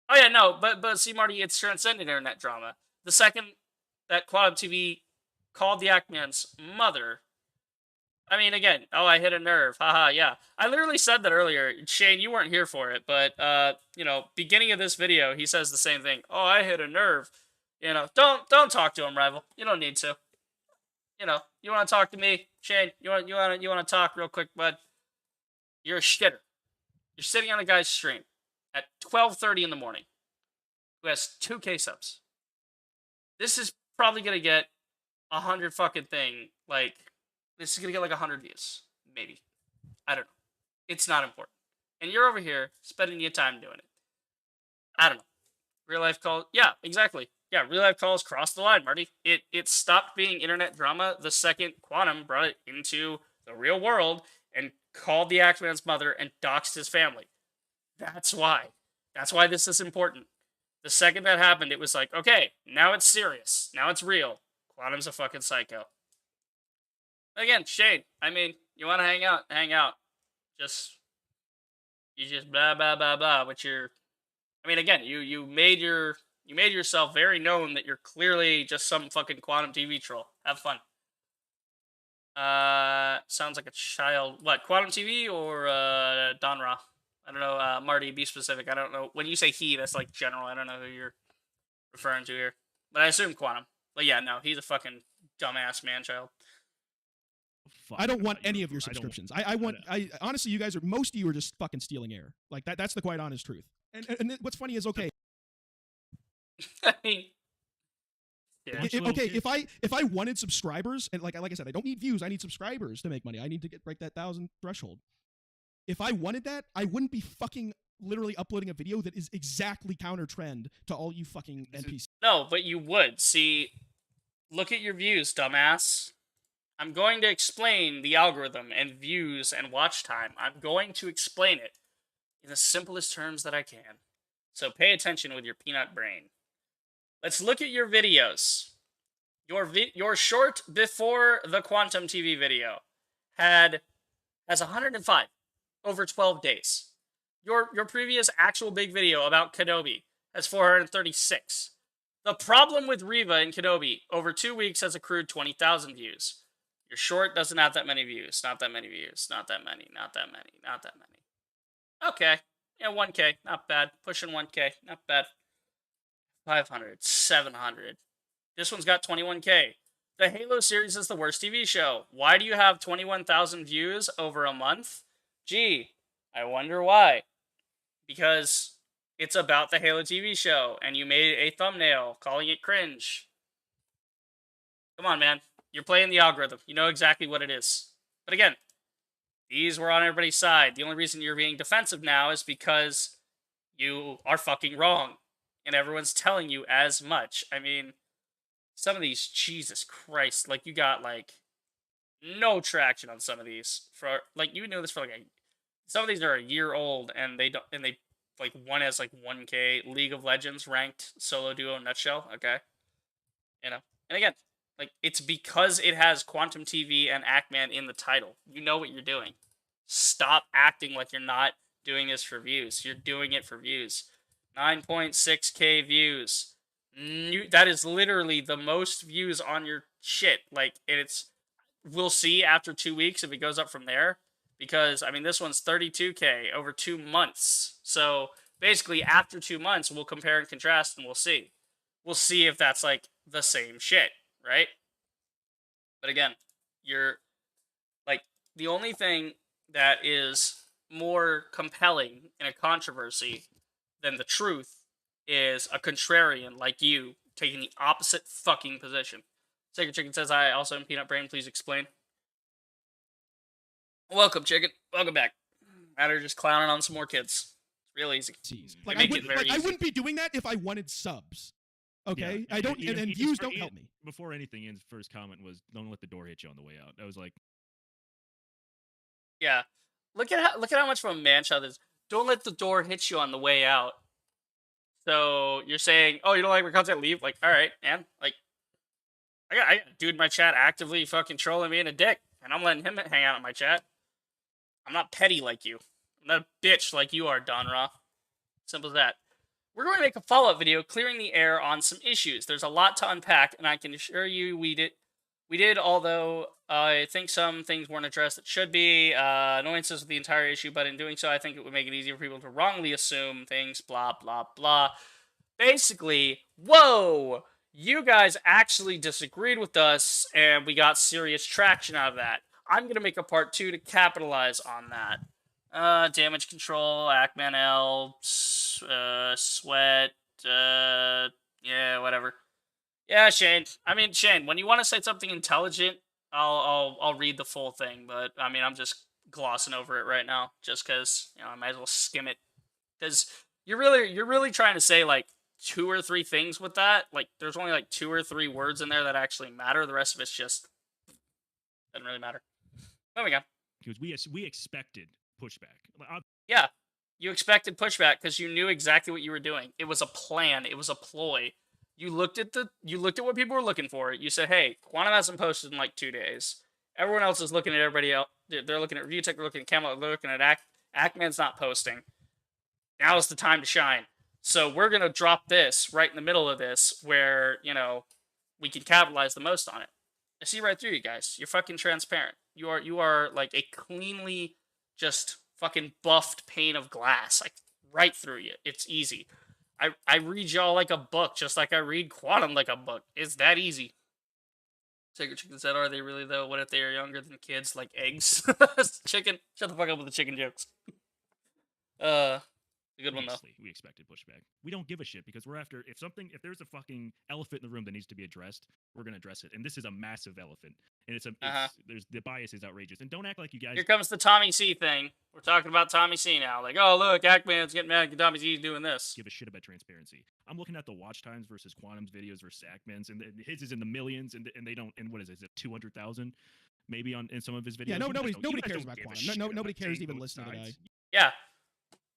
Oh yeah, no, but see, Marty, it's transcendent internet drama. The second that Quantum TV called the Ackman's mother. I mean, again, I hit a nerve. Haha, yeah. I literally said that earlier. Shane, you weren't here for it, but, beginning of this video, he says the same thing. Oh, I hit a nerve. Don't talk to him, rival. You don't need to. You want to talk to me? Shane, you want to talk real quick, bud? You're a shitter. You're sitting on a guy's stream at 12:30 in the morning who has 2K subs. This is probably going to get 100 fucking thing, like, this is going to get like 100 views. Maybe. I don't know. It's not important. And you're over here spending your time doing it. I don't know. Real life call. Yeah, exactly. Yeah, real life calls crossed the line, Marty. It stopped being internet drama the second Quantum brought it into the real world and called the Axeman's mother and doxed his family. That's why. That's why this is important. The second that happened, it was like, okay, now it's serious. Now it's real. Quantum's a fucking psycho. Again, Shane, I mean, you want to hang out, hang out. You just blah blah blah blah with your. I mean, again, you made yourself very known that you're clearly just some fucking Quantum TV troll. Have fun. Sounds like a child. What, Quantum TV or Don Ra? I don't know. Marty, be specific. I don't know. When you say he, that's like general. I don't know who you're referring to here, but I assume Quantum. But yeah, no, he's a fucking dumbass man-child. I don't want any of your subscriptions. I honestly, you guys are, most of you are just fucking stealing air. Like that's the quite honest truth. And what's funny is, okay. I mean, yeah. Okay, if I wanted subscribers, and like I said, I don't need views, I need subscribers to make money. I need to break that 1,000 threshold. If I wanted that, I wouldn't be fucking literally uploading a video that is exactly counter trend to all you fucking NPCs. No, but you would. See, look at your views, dumbass. I'm going to explain the algorithm and views and watch time. I'm going to explain it in the simplest terms that I can. So pay attention with your peanut brain. Let's look at your videos. Your short before the Quantum TV video has 105 over 12 days. Your previous actual big video about Kenobi has 436. The problem with Reva and Kenobi over 2 weeks has accrued 20,000 views. Your short doesn't have that many views. Not that many views. Not that many. Not that many. Not that many. Okay. Yeah, 1K. Not bad. Pushing 1K. Not bad. 500. 700. This one's got 21K. The Halo series is the worst TV show. Why do you have 21,000 views over a month? Gee, I wonder why. Because it's about the Halo TV show, and you made a thumbnail calling it cringe. Come on, man. You're playing the algorithm. You know exactly what it is. But again, these were on everybody's side. The only reason you're being defensive now is because you are fucking wrong. And everyone's telling you as much. I mean, some of these, Jesus Christ, like, you got, like, no traction on some of these. For, like, you know this for, like, some of these are a year old, and they like, one has, like, 1K. League of Legends ranked solo duo nutshell, okay? You know? And again, like, it's because it has Quantum TV and Ackman in the title. You know what you're doing. Stop acting like you're not doing this for views. You're doing it for views. 9.6K views. That is literally the most views on your shit. Like, we'll see after 2 weeks if it goes up from there. Because, I mean, this one's 32K over 2 months. So, basically, after 2 months, we'll compare and contrast and we'll see. We'll see if that's, like, the same shit, right? But again, the only thing that is more compelling in a controversy than the truth is a contrarian like you taking the opposite fucking position. Sacred Chicken says, I also am Peanut Brain, please explain. Welcome, Chicken. Welcome back. Matter just clowning on some more kids. It's real easy. Like, I wouldn't be doing that if I wanted subs. Okay? Yeah, I don't, and views don't help me. Before anything, Ian's first comment was, don't let the door hit you on the way out. I was like... Yeah. Look at how much of a man-child this is. Don't let the door hit you on the way out. So, you're saying, oh, you don't like my content, leave? Like, alright, man. Like, I got a dude in my chat actively fucking trolling me in a dick. And I'm letting him hang out in my chat. I'm not petty like you. I'm not a bitch like you are, Don Ra. Simple as that. We're going to make a follow-up video clearing the air on some issues. There's a lot to unpack, and I can assure you we did, although I think some things weren't addressed that should be. Annoyances with the entire issue, but in doing so, I think it would make it easier for people to wrongly assume things, blah, blah, blah. Basically, whoa! You guys actually disagreed with us, and we got serious traction out of that. I'm going to make a part 2 to capitalize on that. Damage control, Ackman L, sweat, yeah, whatever. Yeah, Shane. I mean, Shane, when you want to say something intelligent, I'll read the full thing, but, I mean, I'm just glossing over it right now, just because, you know, I might as well skim it. Because you're really trying to say, like, 2 or 3 things with that. Like, there's only like 2 or 3 words in there that actually matter. The rest of it's just doesn't really matter. Moving on. Because we expected pushback. Yeah, you expected pushback because you knew exactly what you were doing. It was a plan. It was a ploy. You looked at what people were looking for. You said, "Hey, Quantum hasn't posted in like 2 days. Everyone else is looking at everybody else. They're looking at ReviewTech. They're looking at Camelot. They're looking at Ackman's not posting. Now is the time to shine. So we're gonna drop this right in the middle of this, where we can capitalize the most on it. I see right through you guys. You're fucking transparent. You are like a cleanly just fucking buffed pane of glass, like right through you. It's easy. I read y'all like a book, just like I read Quantum like a book. It's that easy. Sacred Chicken said, "Are they really though? What if they are younger than kids, like eggs?" Chicken, shut the fuck up with the chicken jokes. A good one though. Obviously, we expected pushback. We don't give a shit because we're after if there's a fucking elephant in the room that needs to be addressed, we're gonna address it. And this is a massive elephant, and there's the bias is outrageous. And don't act like you guys. Here comes the Tommy C thing. We're talking about Tommy C now. Like, oh look, Ackman's getting mad at Tommy C's doing this. Give a shit about transparency. I'm looking at the watch times versus Quantum's videos versus Ackman's, and his is in the millions, and they don't. And what is it? Is it 200,000? Maybe in some of his videos. Yeah, nobody cares don't about give a Quantum. shit Nobody about cares taking even both listening to the guy. sides. Yeah,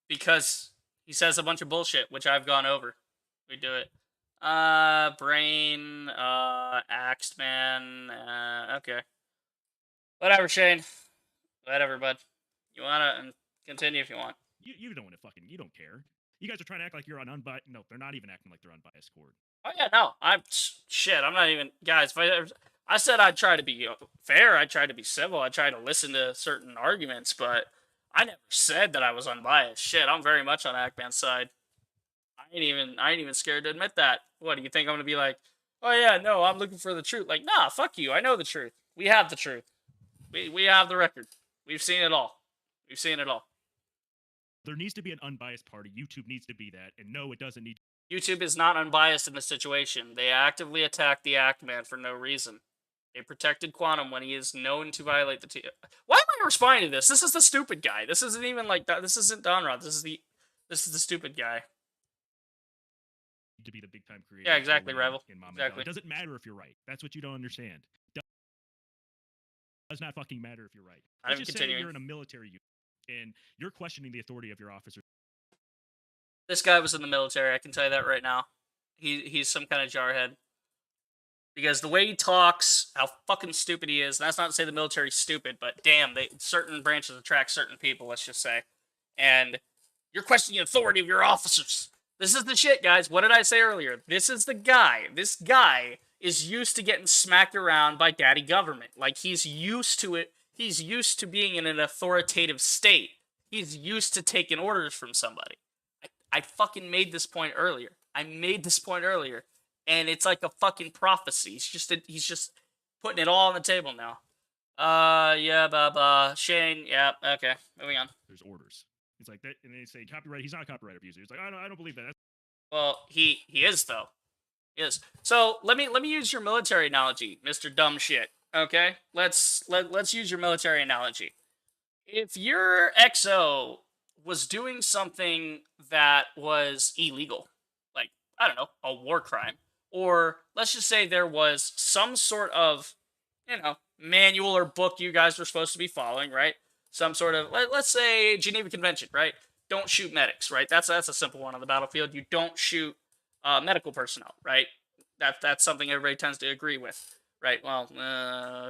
because he says a bunch of bullshit, which I've gone over. We do it. Brain, Axed Man, okay. Whatever, Shane. Whatever, bud. You wanna continue if you want. You don't want to fucking. You don't care. You guys are trying to act like you're on unbiased. No, they're not even acting like they're unbiased court. Oh yeah, no, I'm not even, guys. If I said I'd try to be fair, I'd try to be civil, I'd try to listen to certain arguments, but I never said that I was unbiased. Shit, I'm very much on Ackman's side. I ain't even scared to admit that. What do you think I'm gonna be like? Oh yeah, no, I'm looking for the truth. Like, nah, fuck you. I know the truth. We have the truth. We have the record. We've seen it all. We've seen it all. There needs to be an unbiased party. YouTube needs to be that, and no, it doesn't need. YouTube is not unbiased in this situation. They actively attacked the Ackman for no reason. They protected Quantum when he is known to violate the Why am I responding to this? This is the stupid guy. This isn't even like that. This isn't Donrod. This is the stupid guy. To be the big time creator. Yeah, exactly, Revel. Exactly. It doesn't matter if you're right. That's what you don't understand. Does not fucking matter if you're right. Let's just say you're in a military unit and you're questioning the authority of your officers. This guy was in the military. I can tell you that right now. He's some kind of jarhead. Because the way he talks, how fucking stupid he is. And that's not to say the military's stupid, but damn, certain branches attract certain people. Let's just say, and you're questioning the authority of your officers. This is the shit, guys. What did I say earlier? This is the guy. This guy is used to getting smacked around by daddy government. Like, he's used to it. He's used to being in an authoritative state. He's used to taking orders from somebody. I fucking made this point earlier. And it's like a fucking prophecy. He's just putting it all on the table now. Yeah, Shane, yeah, okay, moving on. There's orders. It's like that, and they say copyright. He's not a copyright abuser. He's like, I don't believe that. Well, he is though. He is. So let me use your military analogy, Mr. Dumb Shit. Okay, let's use your military analogy. If your XO was doing something that was illegal, like, I don't know, a war crime, or let's just say there was some sort of, manual or book you guys were supposed to be following, right? Some sort of, let's say, Geneva Convention, right? Don't shoot medics, right? That's a simple one on the battlefield. You don't shoot medical personnel, right? That's something everybody tends to agree with, right? Well,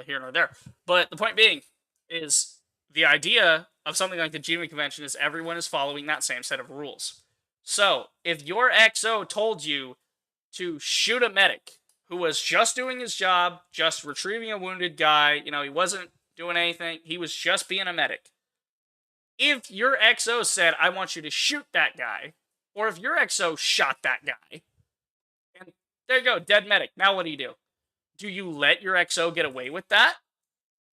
here nor there. But the point being is the idea of something like the Geneva Convention is everyone is following that same set of rules. So if your XO told you to shoot a medic who was just doing his job, just retrieving a wounded guy, he wasn't doing anything, he was just being a medic. If your XO said, I want you to shoot that guy, or if your XO shot that guy, and there you go, dead medic. Now what do? Do you let your XO get away with that?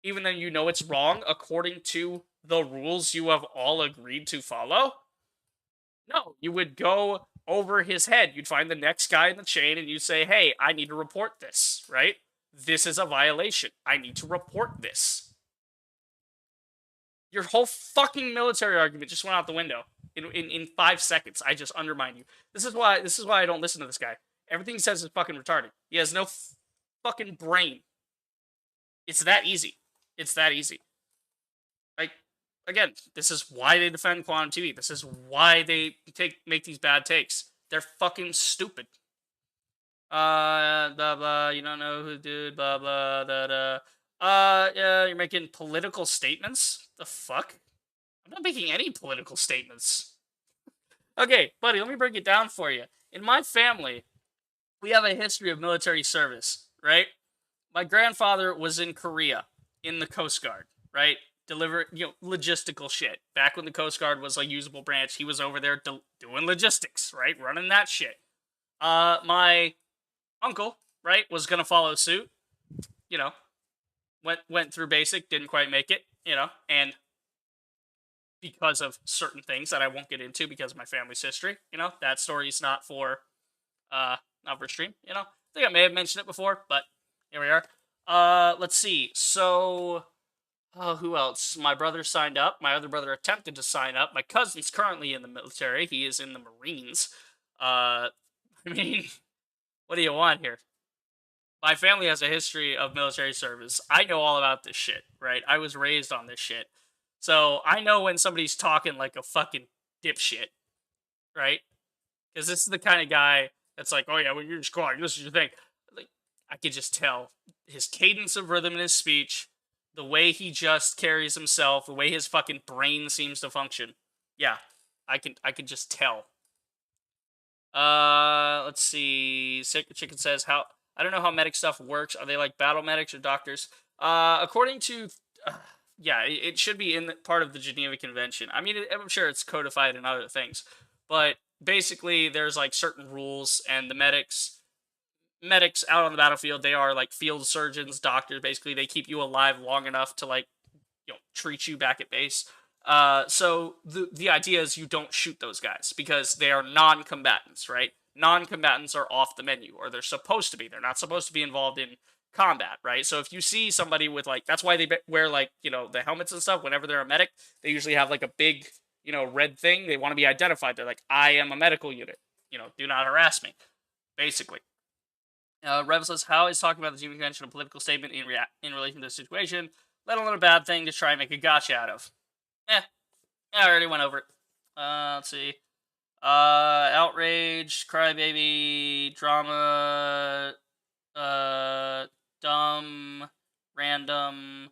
Even though you know it's wrong according to the rules you have all agreed to follow? No, you would go over his head. You'd find the next guy in the chain and you'd say, hey, I need to report this, right? This is a violation. I need to report this. Your whole fucking military argument just went out the window. In 5 seconds, I just undermine you. This is why I don't listen to this guy. Everything he says is fucking retarded. He has no fucking brain. It's that easy. It's that easy. Like, again, this is why they defend Quantum TV. This is why they make these bad takes. They're fucking stupid. Blah blah. You don't know who, dude. Blah blah. Da da. Yeah, you're making political statements. The fuck? I'm not making any political statements. Okay, buddy, let me break it down for you. In my family, we have a history of military service, right? My grandfather was in Korea in the Coast Guard, right? Logistical shit. Back when the Coast Guard was a usable branch, he was over there doing logistics, right? Running that shit. My uncle, right, was gonna follow suit. You know, went through basic, didn't quite make it. You know, and because of certain things that I won't get into because of my family's history, you know, that story's not for stream. You know, I think I may have mentioned it before, but here we are. Let's see. So, who else? My brother signed up. My other brother attempted to sign up. My cousin's currently in the military. He is in the Marines. I mean, what do you want here? My family has a history of military service. I know all about this shit, right? I was raised on this shit. So I know when somebody's talking like a fucking dipshit, right? Because this is the kind of guy that's like, oh yeah, when you're in squad, this is your thing. Like, I could just tell his cadence of rhythm in his speech, the way he just carries himself, the way his fucking brain seems to function. Yeah, I can just tell. Let's see. Sacred Chicken says, I don't know how medic stuff works. Are they like battle medics or doctors? According to, yeah, it should be in part of the Geneva Convention. I mean, I'm sure it's codified in other things, but basically there's like certain rules, and the medics out on the battlefield, they are like field surgeons, doctors. Basically, they keep you alive long enough to like, treat you back at base. So the idea is you don't shoot those guys because they are non-combatants, right? Non-combatants are off the menu, or they're supposed to be. They're not supposed to be involved in combat, right? So if you see somebody with like, that's why they wear like, the helmets and stuff. Whenever they're a medic, they usually have like a big, red thing. They want to be identified. They're like, I am a medical unit. Do not harass me, basically. Rev says, how is talking about the Geneva Convention a political statement in relation to the situation, let alone a bad thing to try and make a gotcha out of? I already went over it. Let's see. Outrage, crybaby, drama, dumb, random,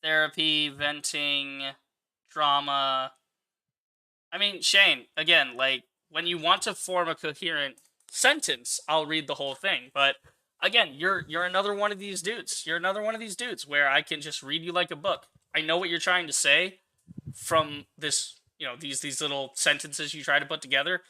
therapy, venting, drama. I mean, Shane, again, like, when you want to form a coherent sentence, I'll read the whole thing. But again, you're another one of these dudes. You're another one of these dudes where I can just read you like a book. I know what you're trying to say from this, these little sentences you try to put together.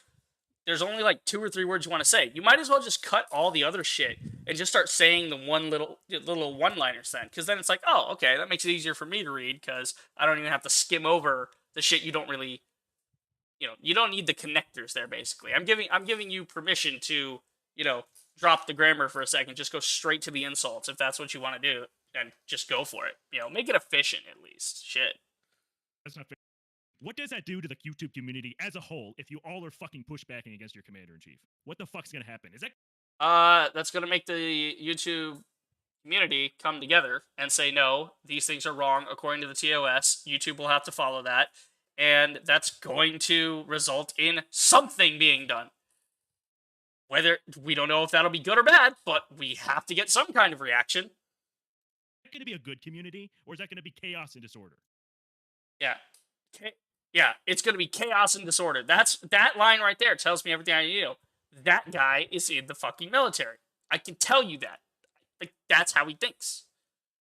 There's only like 2 or 3 words you want to say. You might as well just cut all the other shit and just start saying the one little one-liners then. Because then it's like, oh, okay, that makes it easier for me to read because I don't even have to skim over the shit you don't really, you don't need the connectors there, basically. I'm giving you permission to, drop the grammar for a second, just go straight to the insults if that's what you want to do, and just go for it. Make it efficient at least. Shit. That's not fair. What does that do to the YouTube community as a whole if you all are fucking pushbacking against your commander-in-chief? What the fuck's gonna happen? Is that... That's gonna make the YouTube community come together and say, no, these things are wrong according to the TOS. YouTube will have to follow that, and that's going to result in something being done. Whether, we don't know if that'll be good or bad, but we have to get some kind of reaction. Is that gonna be a good community, or is that gonna be chaos and disorder? Yeah. Yeah, it's going to be chaos and disorder. That line right there tells me everything I need to know. That guy is in the fucking military. I can tell you that. Like, that's how he thinks.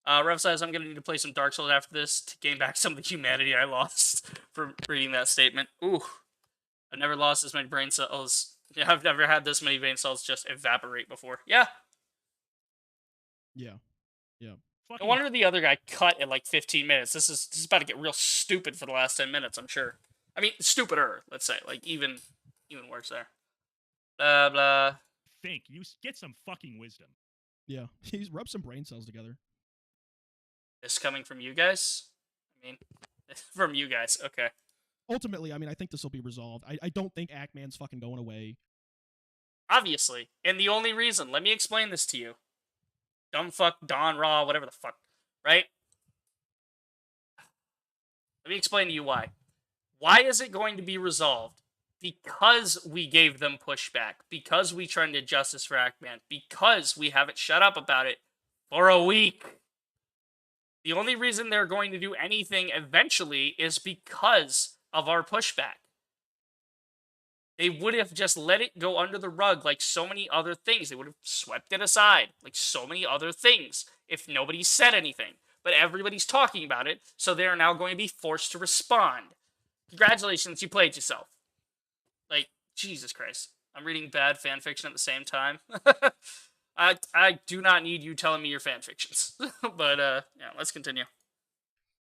Rev says, I'm going to need to play some Dark Souls after this to gain back some of the humanity I lost for reading that statement. Ooh. I've never lost as many brain cells. Yeah, I've never had this many brain cells just evaporate before. Yeah. Yeah. No wonder the other guy cut at like 15 minutes. This is about to get real stupid for the last 10 minutes, I'm sure. I mean, stupider, let's say. Like, even worse there. Blah, blah. Think. You get some fucking wisdom. Yeah. He's rubbed some brain cells together. This coming from you guys? I mean, from you guys. Okay. ultimately, I mean, I think this will be resolved. I don't think Ackman's fucking going away. Obviously. And the only reason, let me explain this to you. Dumb fuck, Don Raw, whatever the fuck, right? Let me explain to you why. Why is it going to be resolved? Because we gave them pushback. Because we trended justice for Ackman. Because we haven't shut up about it for a week. The only reason they're going to do anything eventually is because of our pushback. They would have just let it go under the rug like so many other things. They would have swept it aside like so many other things if nobody said anything. But everybody's talking about it, so they are now going to be forced to respond. Congratulations, you played yourself. Like, Jesus Christ. I'm reading bad fanfiction at the same time. I do not need you telling me your fanfictions. But, yeah, let's continue.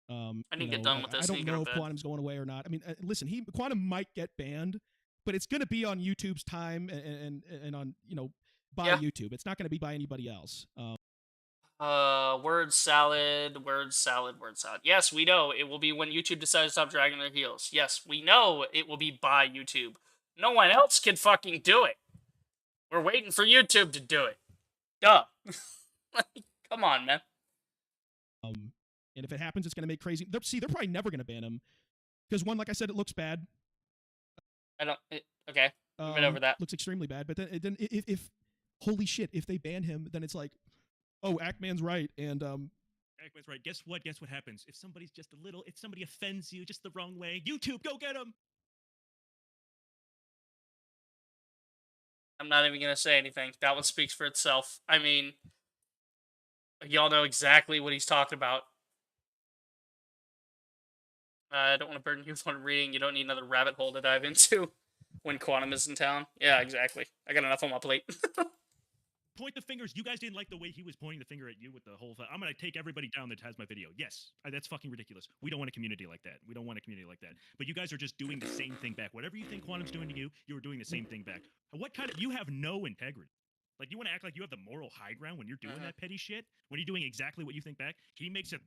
I need to get done with this. I don't know if Quantum's going away or not. I mean, listen, Quantum might get banned, but it's going to be on YouTube's time and on, by YouTube. It's not going to be by anybody else. Word salad. Yes, we know it will be when YouTube decides to stop dragging their heels. Yes, we know it will be by YouTube. No one else can fucking do it. We're waiting for YouTube to do it. Duh. Come on, man. And if it happens, it's going to make crazy. They're probably never going to ban him. Because one, like I said, it looks bad. Okay. We've been over that. Looks extremely bad. But then if holy shit, if they ban him, then it's like, oh, Ackman's right. And Ackman's right. Guess what happens? If somebody's if somebody offends you just the wrong way, YouTube, go get them. I'm not even going to say anything. That one speaks for itself. I mean, y'all know exactly what he's talking about. I don't want to burden you with one reading. You don't need another rabbit hole to dive into when Quantum is in town. Yeah, exactly. I got enough on my plate. Point the fingers. You guys didn't like the way he was pointing the finger at you with the whole I'm going to take everybody down that has my video. Yes, that's fucking ridiculous. We don't want a community like that. But you guys are just doing the same thing back. Whatever you think Quantum's doing to you, you're doing the same thing back. You have no integrity. Like, you want to act like you have the moral high ground when you're doing that petty shit? When you're doing exactly what you think back? He makes it...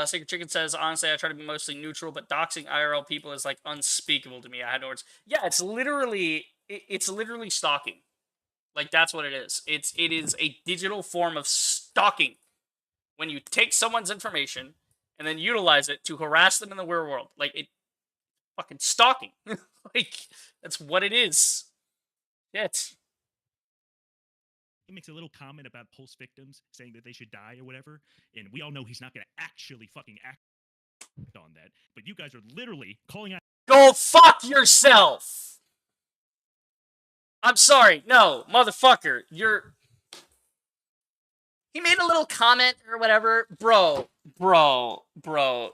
Sacred Chicken says, honestly, I try to be mostly neutral, but doxing IRL people is, like, unspeakable to me. I had no words. Yeah, it's literally stalking. Like, that's what it is. It is a digital form of stalking. When you take someone's information and then utilize it to harass them in the real world. Like, fucking stalking. Like, that's what it is. Shit. He makes a little comment about Pulse victims, saying that they should die or whatever, and we all know he's not going to actually fucking act on that. But you guys are literally calling out... Go fuck yourself! I'm sorry. No, motherfucker. He made a little comment or whatever. Bro.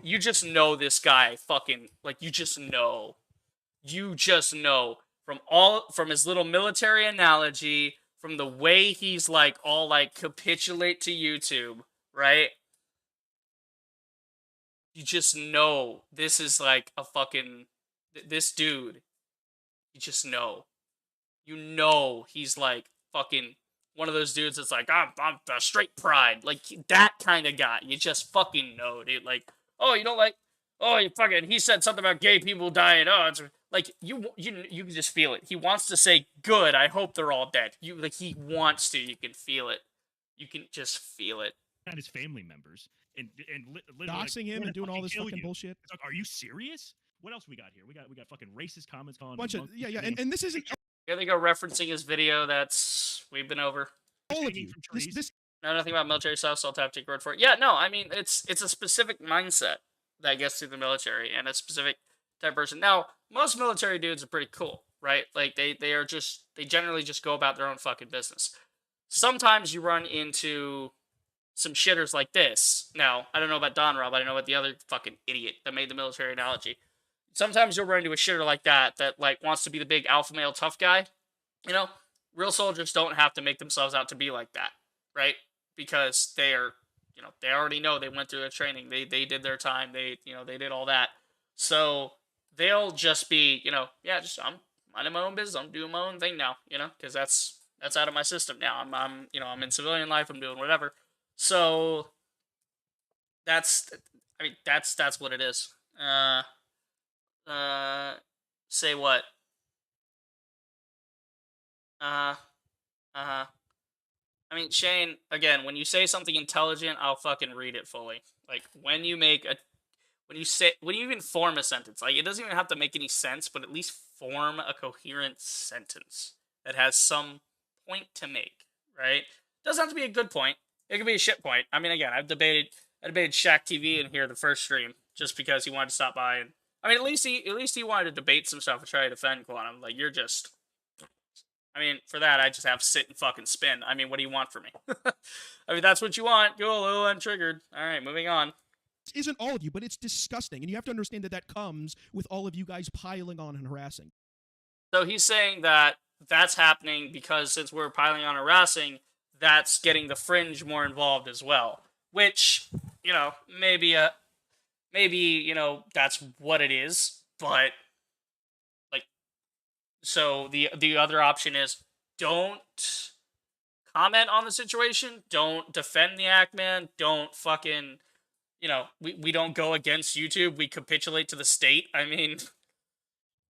You just know this guy fucking... Like, you just know. From his little military analogy... From the way he's, like, all, like, capitulate to YouTube, right? You just know this is, like, a fucking... This dude, you just know. You know he's, like, fucking one of those dudes that's like, I'm the straight pride. Like, that kind of guy. You just fucking know, dude. Like, oh, you don't like... Oh, you fucking... He said something about gay people dying. Oh, it's... Like, you can just feel it. He wants to say, good, I hope they're all dead. He wants to. You can feel it. You can just feel it. Not his family members. And doxing him and doing all this fucking bullshit. It's like, are you serious? What else we got here? We got fucking racist comments on... And this isn't... Here they go referencing his video we've been over. All of you. Know nothing about military stuff, so I'll have to take your word for it. Yeah, no, I mean, it's a specific mindset that gets through the military and a specific... type person. Now, most military dudes are pretty cool, right? Like, they generally just go about their own fucking business. Sometimes you run into some shitters like this. Now, I don't know about Don Rob, I don't know about the other fucking idiot that made the military analogy. Sometimes you'll run into a shitter like that, like, wants to be the big alpha male tough guy. You know, real soldiers don't have to make themselves out to be like that, right? Because they already know they went through their training, they did their time, they did all that. So... they'll just be, I'm minding my own business. I'm doing my own thing now, because that's out of my system now. I'm in civilian life. I'm doing whatever. So that's what it is. Say what? Uh-huh. Uh-huh. I mean, Shane, again, when you say something intelligent, I'll fucking read it fully. Like, when you even form a sentence, like, it doesn't even have to make any sense, but at least form a coherent sentence that has some point to make, right? Doesn't have to be a good point. It could be a shit point. I mean, again, I debated Shaq TV in here the first stream just because he wanted to stop by, and I mean, at least he wanted to debate some stuff and try to defend Quantum. Like, you're just, I mean, for that, I just have to sit and fucking spin. I mean, what do you want from me? I mean, that's what you want. Cool, oh, I'm triggered. All right, moving on. Isn't all of you, but it's disgusting. And you have to understand that that comes with all of you guys piling on and harassing. So he's saying that that's happening because since we're piling on harassing, that's getting the fringe more involved as well. Which, you know, maybe, you know, that's what it is. But, like, so the other option is don't comment on the situation. Don't defend the Ackman. Don't fucking, you know, we don't go against YouTube. We capitulate to the state. I mean,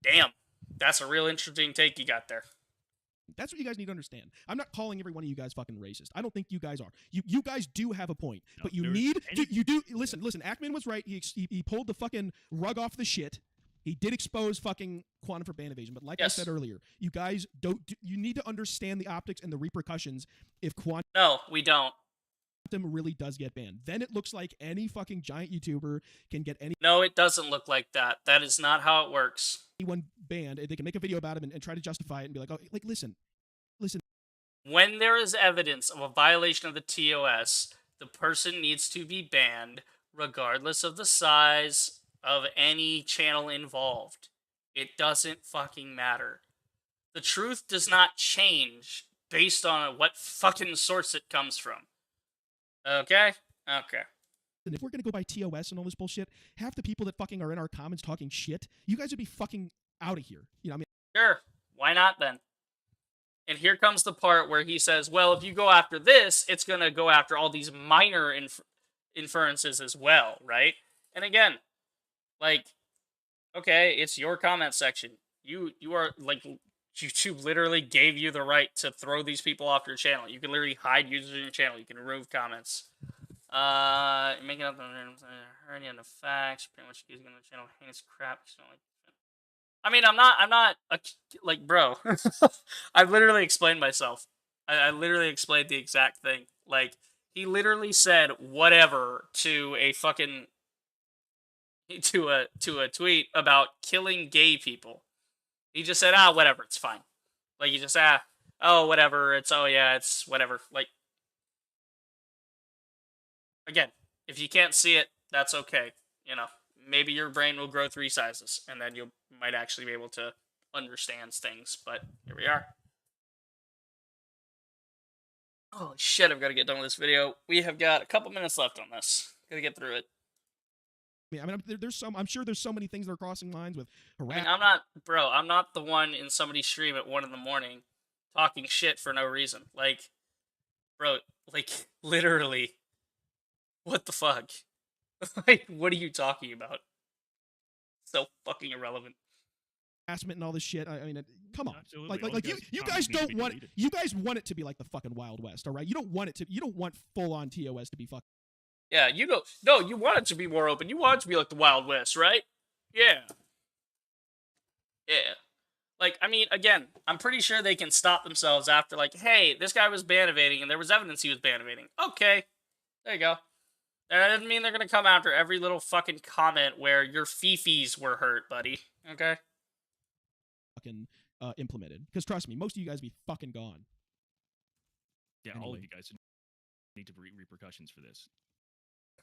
damn. That's a real interesting take you got there. That's what you guys need to understand. I'm not calling every one of you guys fucking racist. I don't think you guys are. You guys do have a point, no, but you do listen. Ackman was right. He pulled the fucking rug off the shit. He did expose fucking Quantum for ban evasion, but like I said earlier, you guys you need to understand the optics and the repercussions if Quantum. No, we don't. Really does get banned. Then it looks like any fucking giant YouTuber can get any. No, it doesn't look like that. That is not how it works. Anyone banned, they can make a video about him and try to justify it and be like, oh, like listen. When there is evidence of a violation of the TOS, the person needs to be banned, regardless of the size of any channel involved. It doesn't fucking matter. The truth does not change based on what fucking source it comes from. Okay? Okay. And if we're gonna go by TOS and all this bullshit, half the people that fucking are in our comments talking shit, you guys would be fucking out of here. You know, I mean, sure. Why not then? And here comes the part where he says, well, if you go after this, it's going to go after all these minor inferences as well, right? And again, like, okay, it's your comment section. You are, like, YouTube literally gave you the right to throw these people off your channel. You can literally hide users in your channel. You can remove comments. Making up the hurting on the facts, pretty much using the channel heinous crap. I mean, I'm not like, bro. I've literally explained myself. I literally explained the exact thing. Like, he literally said whatever to a fucking to a tweet about killing gay people. He just said, whatever, it's fine. Like, he just oh, whatever, it's whatever. Like, again, if you can't see it, that's okay. You know, maybe your brain will grow 3 sizes, and then you might actually be able to understand things. But here we are. Holy shit, I've got to get done with this video. We have got a couple minutes left on this. Gotta get through it. I mean, I'm sure there's so many things that are crossing lines with harassment. I mean, I'm not the one in somebody's stream at 1 a.m. talking shit for no reason. Like, bro, like, literally, what the fuck? Like, what are you talking about? So fucking irrelevant. Harassment and all this shit. I mean, come on. Absolutely. Like you guys don't want it. You guys want it to be like the fucking Wild West, all right? You don't want full on TOS to be fucking. Yeah, you don't. No, you want it to be more open. You want it to be like the Wild West, right? Yeah. Yeah. Like, I mean, again, I'm pretty sure they can stop themselves after, like, hey, this guy was ban evading, and there was evidence he was ban evading. Okay. There you go. That doesn't mean they're gonna come after every little fucking comment where your fifis were hurt, buddy. Okay? Fucking implemented. Because trust me, most of you guys be fucking gone. Yeah, anyway. All of you guys need to repercussions for this.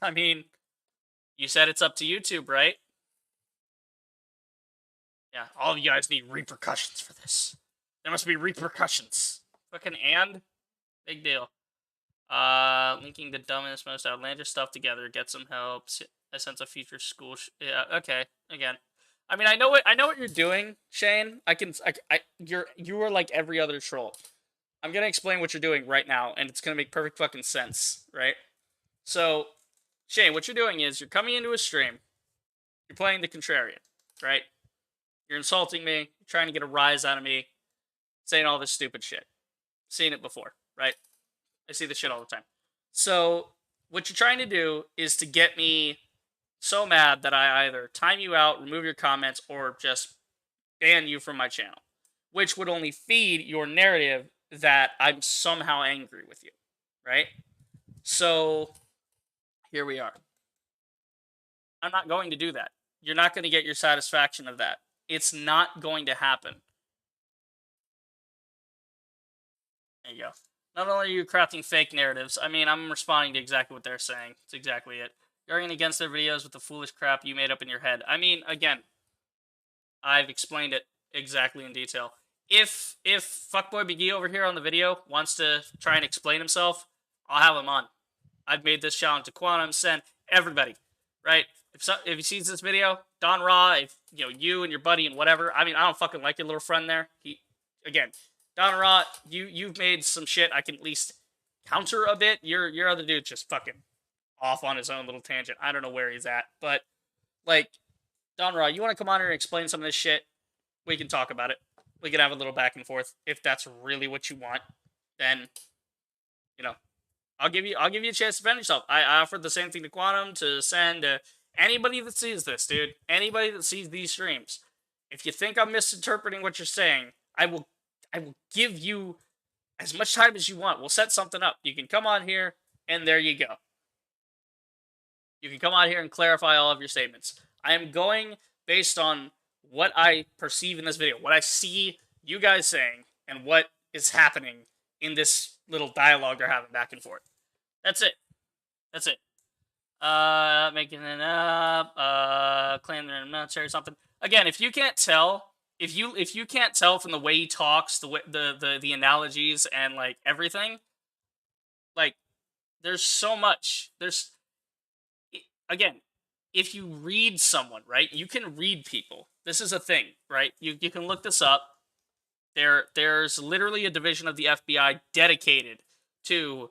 I mean, you said it's up to YouTube, right? Yeah, all of you guys need repercussions for this. There must be repercussions. Fucking and? Big deal. Linking the dumbest, most outlandish stuff together. Get some help. A sense of future school. Yeah, okay. Again. I mean, I know what you're doing, Shane. You are like every other troll. I'm gonna explain what you're doing right now, and it's gonna make perfect fucking sense, right? So, Shane, what you're doing is you're coming into a stream. You're playing the contrarian, right? You're insulting me. You're trying to get a rise out of me. Saying all this stupid shit. Seen it before, right? I see this shit all the time. So, what you're trying to do is to get me so mad that I either time you out, remove your comments, or just ban you from my channel. Which would only feed your narrative that I'm somehow angry with you, right? So, here we are. I'm not going to do that. You're not going to get your satisfaction of that. It's not going to happen. There you go. Not only are you crafting fake narratives, I mean, I'm responding to exactly what they're saying. It's exactly it. You're arguing against their videos with the foolish crap you made up in your head. I mean, again, I've explained it exactly in detail. If Fuckboy McGee over here on the video wants to try and explain himself, I'll have him on. I've made this challenge to Quantum, Sen, everybody, right? If he sees this video, Don Ra, if you and your buddy and whatever, I mean, I don't fucking like your little friend there. Again, Don Ra, you've made some shit I can at least counter a bit. Your other dude's just fucking off on his own little tangent. I don't know where he's at, but like, Don Ra, you want to come on here and explain some of this shit? We can talk about it. We can have a little back and forth. If that's really what you want, then I'll give you a chance to defend yourself. I offered the same thing to Quantum, to Sen, to anybody that sees this, dude. Anybody that sees these streams. If you think I'm misinterpreting what you're saying, I will give you as much time as you want. We'll set something up. You can come on here, and there you go. You can come on here and clarify all of your statements. I am going based on what I perceive in this video, what I see you guys saying, and what is happening in this little dialogue they're having back and forth. That's it. That's it. Making it up, claiming they're in the military or something. Again, if you can't tell, if you can't tell from the way he talks, the way the analogies and like everything, like there's so much. Again, if you read someone, right? You can read people. This is a thing, right? You can look this up. There's literally a division of the FBI dedicated to,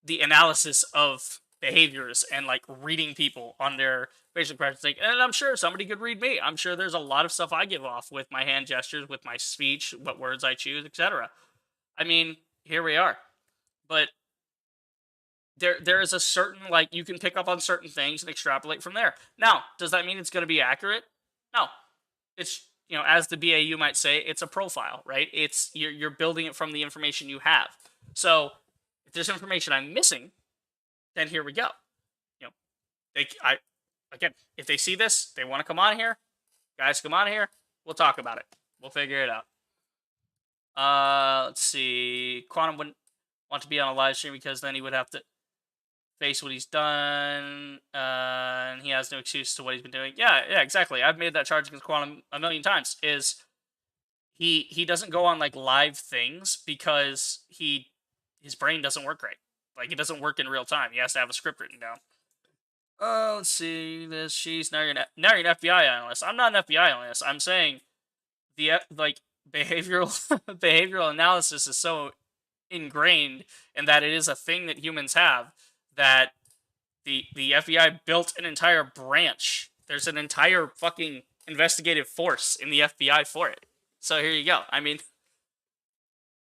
the analysis of behaviors and like reading people on their facial expressions. And I'm sure somebody could read me. I'm sure there's a lot of stuff I give off with my hand gestures, with my speech, what words I choose, etc. I mean, here we are. But there is a certain, like, you can pick up on certain things and extrapolate from there. Now, does that mean it's going to be accurate? No. It's, as the BAU might say, it's a profile, right? It's you're building it from the information you have. So if there's information I'm missing, then here we go. Again, if they see this, they want to come on here, guys, come on here. We'll talk about it. We'll figure it out. Let's see. Quantum wouldn't want to be on a live stream because then he would have to face what he's done, and he has no excuse to what he's been doing. Yeah, exactly. I've made that charge against Quantum a million times. Is he doesn't go on like live things because his brain doesn't work right. Like, it doesn't work in real time. He has to have a script written down. Let's see this. Now you're an FBI analyst. I'm not an FBI analyst. I'm saying the behavioral analysis is so ingrained in that it is a thing that humans have, that the FBI built an entire branch. There's an entire fucking investigative force in the FBI for it. So here you go. I mean,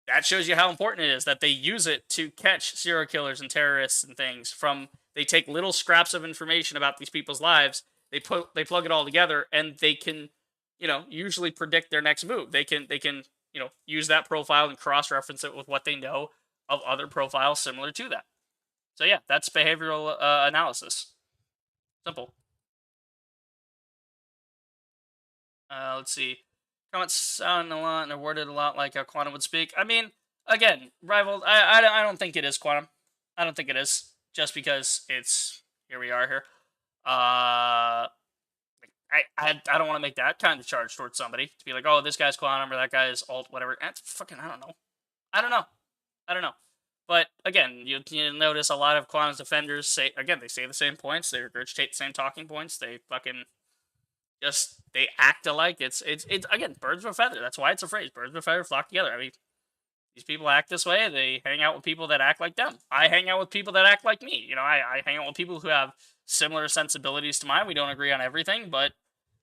that shows you how important it is that they use it to catch serial killers and terrorists and things. They take little scraps of information about these people's lives, they plug it all together, and they can, usually predict their next move. They can use that profile and cross-reference it with what they know of other profiles similar to that. So yeah, that's behavioral analysis. Simple. Let's see. Comments sound a lot and are worded a lot like how Quantum would speak. I mean, again, Rival, I don't think it is Quantum. I don't think it is. Just because here we are here. I don't want to make that kind of charge towards somebody. To be like, oh, this guy's Quantum or that guy's alt, whatever. That's fucking, I don't know. But again, you notice a lot of Quantum's defenders say the same points. They regurgitate the same talking points. They fucking they act alike. It's again, birds of a feather. That's why it's a phrase. Birds of a feather flock together. I mean, these people act this way. They hang out with people that act like them. I hang out with people that act like me. I hang out with people who have similar sensibilities to mine. We don't agree on everything, but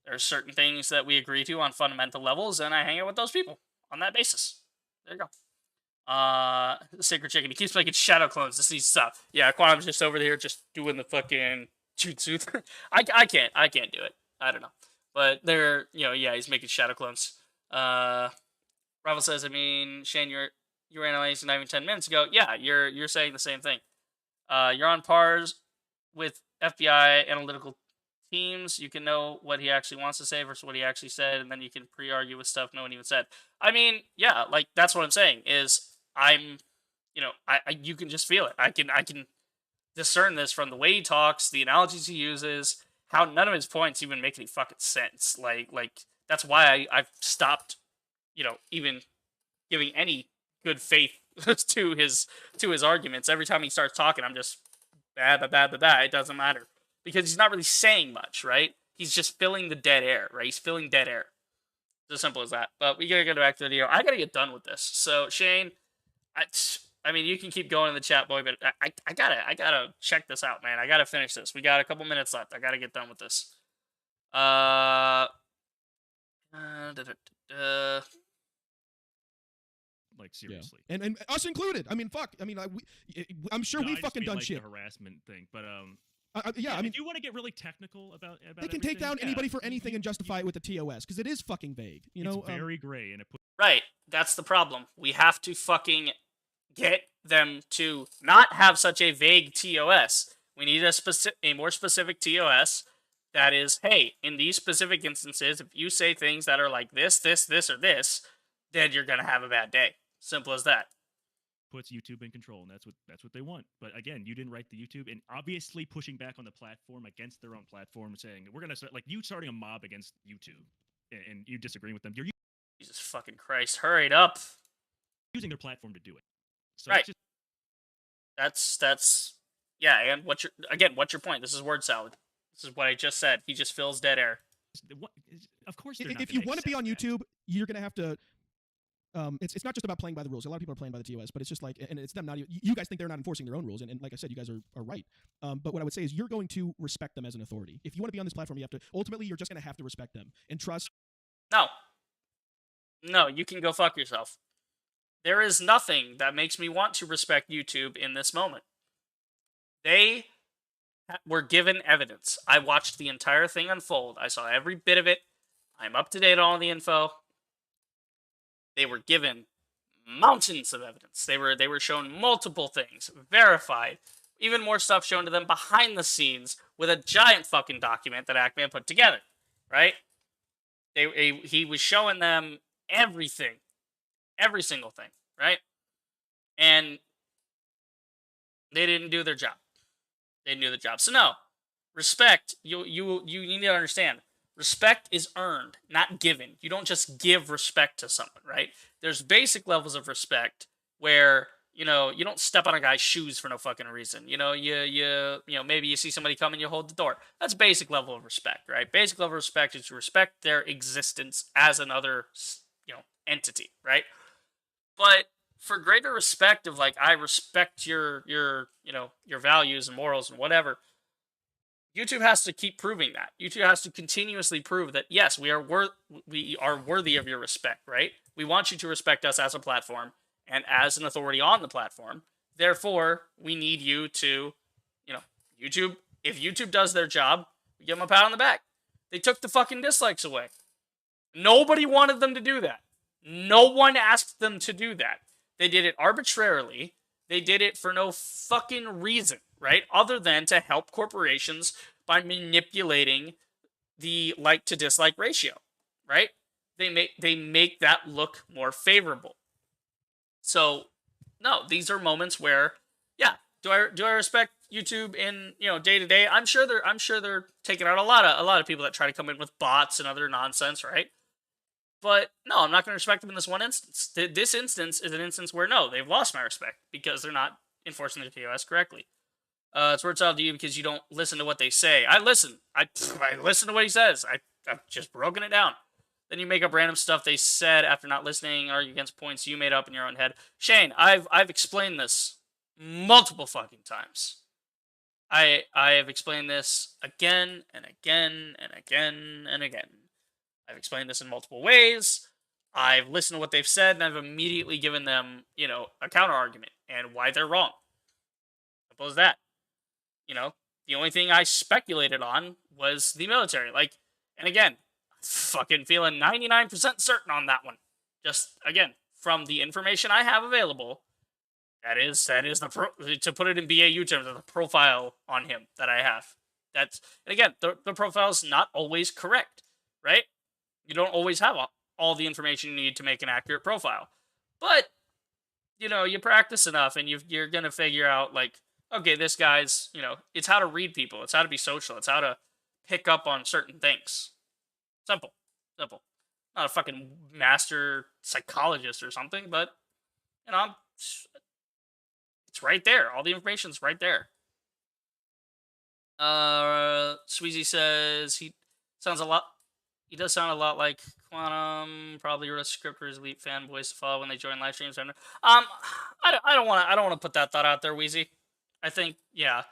There are certain things that we agree to on fundamental levels, and I hang out with those people on that basis. There you go. Sacred Chicken. He keeps making shadow clones. This needs to stop. Yeah, Quantum's just over there just doing the fucking jutsu. I can't do it. I don't know. But they're, yeah, he's making shadow clones. Ravel says, I mean, Shane, you were analyzing not even 10 minutes ago. Yeah, you're saying the same thing. You're on pars with FBI analytical teams. You can know what he actually wants to say versus what he actually said, and then you can pre-argue with stuff no one even said. I mean, yeah, like that's what I'm saying is I'm, you can just feel it. I can discern this from the way he talks, the analogies he uses, how none of his points even make any fucking sense. Like that's why I've stopped, even giving any good faith to his arguments. Every time he starts talking, I'm just bad. It doesn't matter because he's not really saying much, right? He's just filling the dead air, right? He's filling dead air. It's as simple as that. But we gotta get back to the video. I gotta get done with this. So Shane, I mean, you can keep going in the chat, boy, but I gotta check this out, man. I gotta finish this. We got a couple minutes left. I gotta get done with this. Like seriously, and us included. I mean, fuck. I mean, I'm sure No, we I just fucking mean, done like, shit. The harassment thing, but Yeah, I mean, if you want to get really technical about they can take everything, down yeah, anybody for anything and justify it with the TOS because it is fucking vague. You know, it's very gray, and it puts Right. That's the problem. We have to fucking get them to not have such a vague TOS. We need a more specific TOS that is, hey, in these specific instances, if you say things that are like this, or this, then you're gonna have a bad day. Simple as that. puts YouTube in control, and that's what they want. But again, you didn't write the YouTube, and obviously pushing back on the platform against their own platform, saying we're gonna start, like you starting a mob against YouTube, and you disagreeing with them. You're Jesus fucking Christ, hurry up. using their platform to do it. So Right. it's just, That's yeah, and what's your point? This is word salad. This is what I just said. He just fills dead air. of course, they're not if you gonna want to be on accept that. YouTube, you're gonna have to. It's not just about playing by the rules. A lot of people are playing by the TOS, but it's just like, and it's them not. You guys think they're not enforcing their own rules, and like I said, you guys are right. But what I would say is you're going to respect them as an authority. If you want to be on this platform, you have to. Ultimately, you're just going to have to respect them and trust. No, you can go fuck yourself. There is nothing that makes me want to respect YouTube in this moment. They were given evidence. I watched the entire thing unfold. I saw every bit of it. I'm up to date on all the info. They were given mountains of evidence. They were shown multiple things, verified, even more stuff shown to them behind the scenes with a giant fucking document that Ackman put together, right? He was showing them everything, every single thing, right? And they didn't do their job. They didn't do the job. So no, respect. You need to understand. Respect is earned, not given. You don't just give respect to someone, right? There's basic levels of respect where, you don't step on a guy's shoes for no fucking reason. You maybe you see somebody come and you hold the door. That's basic level of respect, right? Basic level of respect is to respect their existence as another, entity, right? But for greater respect of like, I respect your values and morals and whatever, YouTube has to keep proving that. YouTube has to continuously prove that, yes, we are worthy of your respect, right? We want you to respect us as a platform and as an authority on the platform. Therefore, we need you to, YouTube, if YouTube does their job, we give them a pat on the back. They took the fucking dislikes away. Nobody wanted them to do that. No one asked them to do that. They did it arbitrarily. They did it for no fucking reason, right? Other than to help corporations by manipulating the like to dislike ratio, right? They make that look more favorable. So, no, these are moments where, yeah, do I respect YouTube in, day to day? I'm sure they're taking out a lot of people that try to come in with bots and other nonsense, right? But no, I'm not going to respect them in this one instance. This instance is an instance where, no, they've lost my respect because they're not enforcing their TOS correctly. It's word salad to you because you don't listen to what they say. I listen. I listen to what he says. I've just broken it down. Then you make up random stuff they said after not listening, argue against points you made up in your own head. Shane, I've explained this multiple fucking times. I have explained this again and again and again and again. I've explained this in multiple ways. I've listened to what they've said, and I've immediately given them, a counter argument and why they're wrong. Simple as that. The only thing I speculated on was the military. And again, fucking feeling 99% certain on that one. Just, again, from the information I have available, that is to put it in BAU terms, the profile on him that I have. And again, the profile's not always correct, right? You don't always have all the information you need to make an accurate profile. But, you practice enough and you're going to figure out, okay, this guy's, it's how to read people. It's how to be social. It's how to pick up on certain things. Simple. Not a fucking master psychologist or something, but, it's right there. All the information's right there. Sweezy says he does sound a lot like Quantum. Probably wrote a script for his elite fanboys to follow when they join live streams. I don't want to put that thought out there, Wheezy. I think, yeah.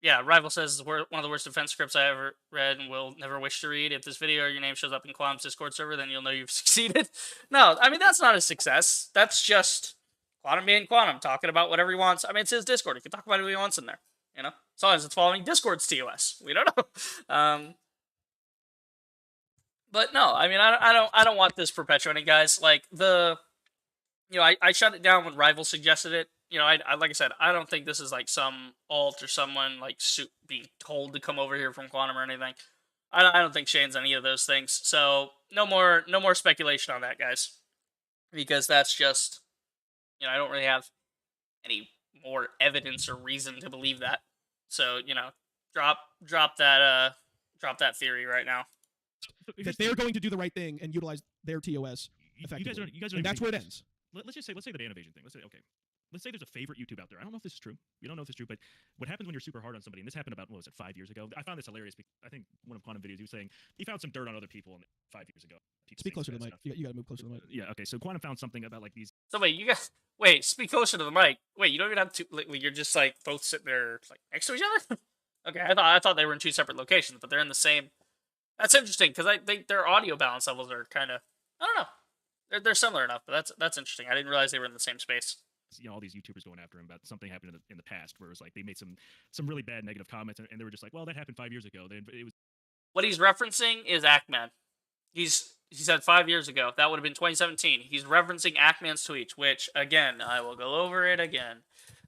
Rival says it's one of the worst defense scripts I ever read and will never wish to read. If this video or your name shows up in Quantum's Discord server, then you'll know you've succeeded. No, I mean, that's not a success. That's just Quantum being Quantum, talking about whatever he wants. I mean, it's his Discord. He can talk about what he wants in there, As long as it's following Discord's TOS. We don't know. But no, I mean, I don't want this perpetuating, guys. I shut it down when Rival suggested it. Like I said, I don't think this is some alt or someone being told to come over here from Quantum or anything. I don't think Shane's any of those things. So no more speculation on that, guys, because that's just, I don't really have any more evidence or reason to believe that. So drop that theory right now. That they're going to do the right thing and utilize their TOS effectively. You guys and that's where it ends. Let's say the ban evasion thing. Let's say there's a favorite YouTube out there. I don't know if this is true. We don't know if it's true, but what happens when you're super hard on somebody, and this happened about, 5 years ago? I found this hilarious because I think one of Quantum videos, he was saying he found some dirt on other people 5 years ago. Speak closer to the mic. You got to move closer to the mic. Yeah, okay. So Quantum found something about these. So speak closer to the mic. Wait, you don't even have to, you're just both sitting there next to each other? Okay, I thought they were in two separate locations, but they're in the same. That's interesting because I think their audio balance levels are kind of, I don't know. They're similar enough, but that's interesting. I didn't realize they were in the same space. All these YouTubers going after him about something happened in the past where it was they made some really bad negative comments and they were just well, that happened 5 years ago. It was. What he's referencing is Ackman. He said 5 years ago. That would have been 2017. He's referencing Ackman's tweets, which, again, I will go over it again.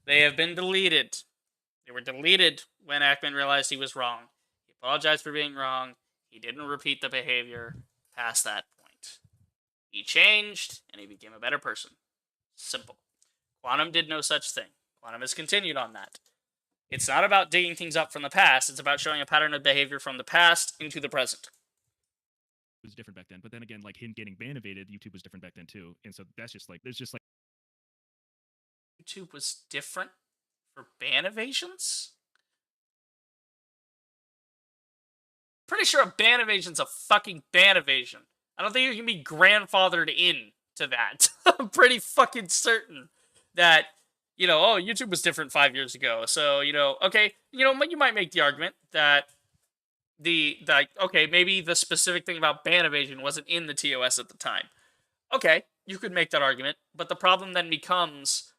They have been deleted. They were deleted when Ackman realized he was wrong. He apologized for being wrong. He didn't repeat the behavior past that point. He changed, and he became a better person. Simple. Quantum did no such thing. Quantum has continued on that. It's not about digging things up from the past. It's about showing a pattern of behavior from the past into the present. It was different back then. But then again, him getting ban evaded, YouTube was different back then too. And so that's just there's just YouTube was different for ban evasions? Pretty sure a ban evasion's a fucking ban evasion. I don't think you can be grandfathered in to that. I'm pretty fucking certain that, YouTube was different 5 years ago. So, okay, you might make the argument that okay, maybe the specific thing about ban evasion wasn't in the TOS at the time. Okay, you could make that argument, but the problem then becomes,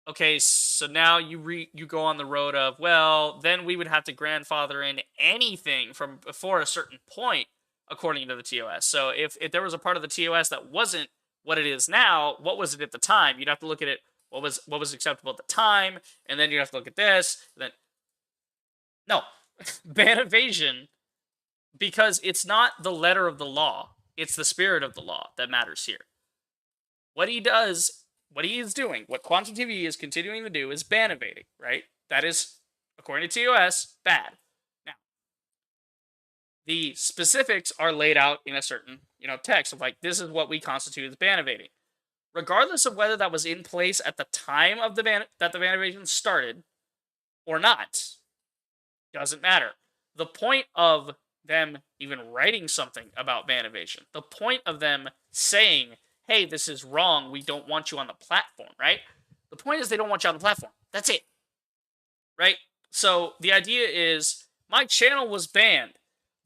okay, so now you go on the road of, well, then we would have to grandfather in anything from before a certain point according to the TOS. So if there was a part of the TOS that wasn't what it is now, what was it at the time? You'd have to look at it, what was acceptable at the time, and then you'd have to look at this, then no. Ban evasion, because it's not the letter of the law, it's the spirit of the law that matters here. What he is doing, what Quantum TV is continuing to do is ban evading, right? That is, according to TOS, bad. Now, the specifics are laid out in a certain, text of this is what we constitute as ban evading. Regardless of whether that was in place at the time of the ban evasion started or not, doesn't matter. The point of them even writing something about ban evasion, the point of them saying, hey, this is wrong, we don't want you on the platform, right? The point is they don't want you on the platform. That's it. Right? So the idea is my channel was banned.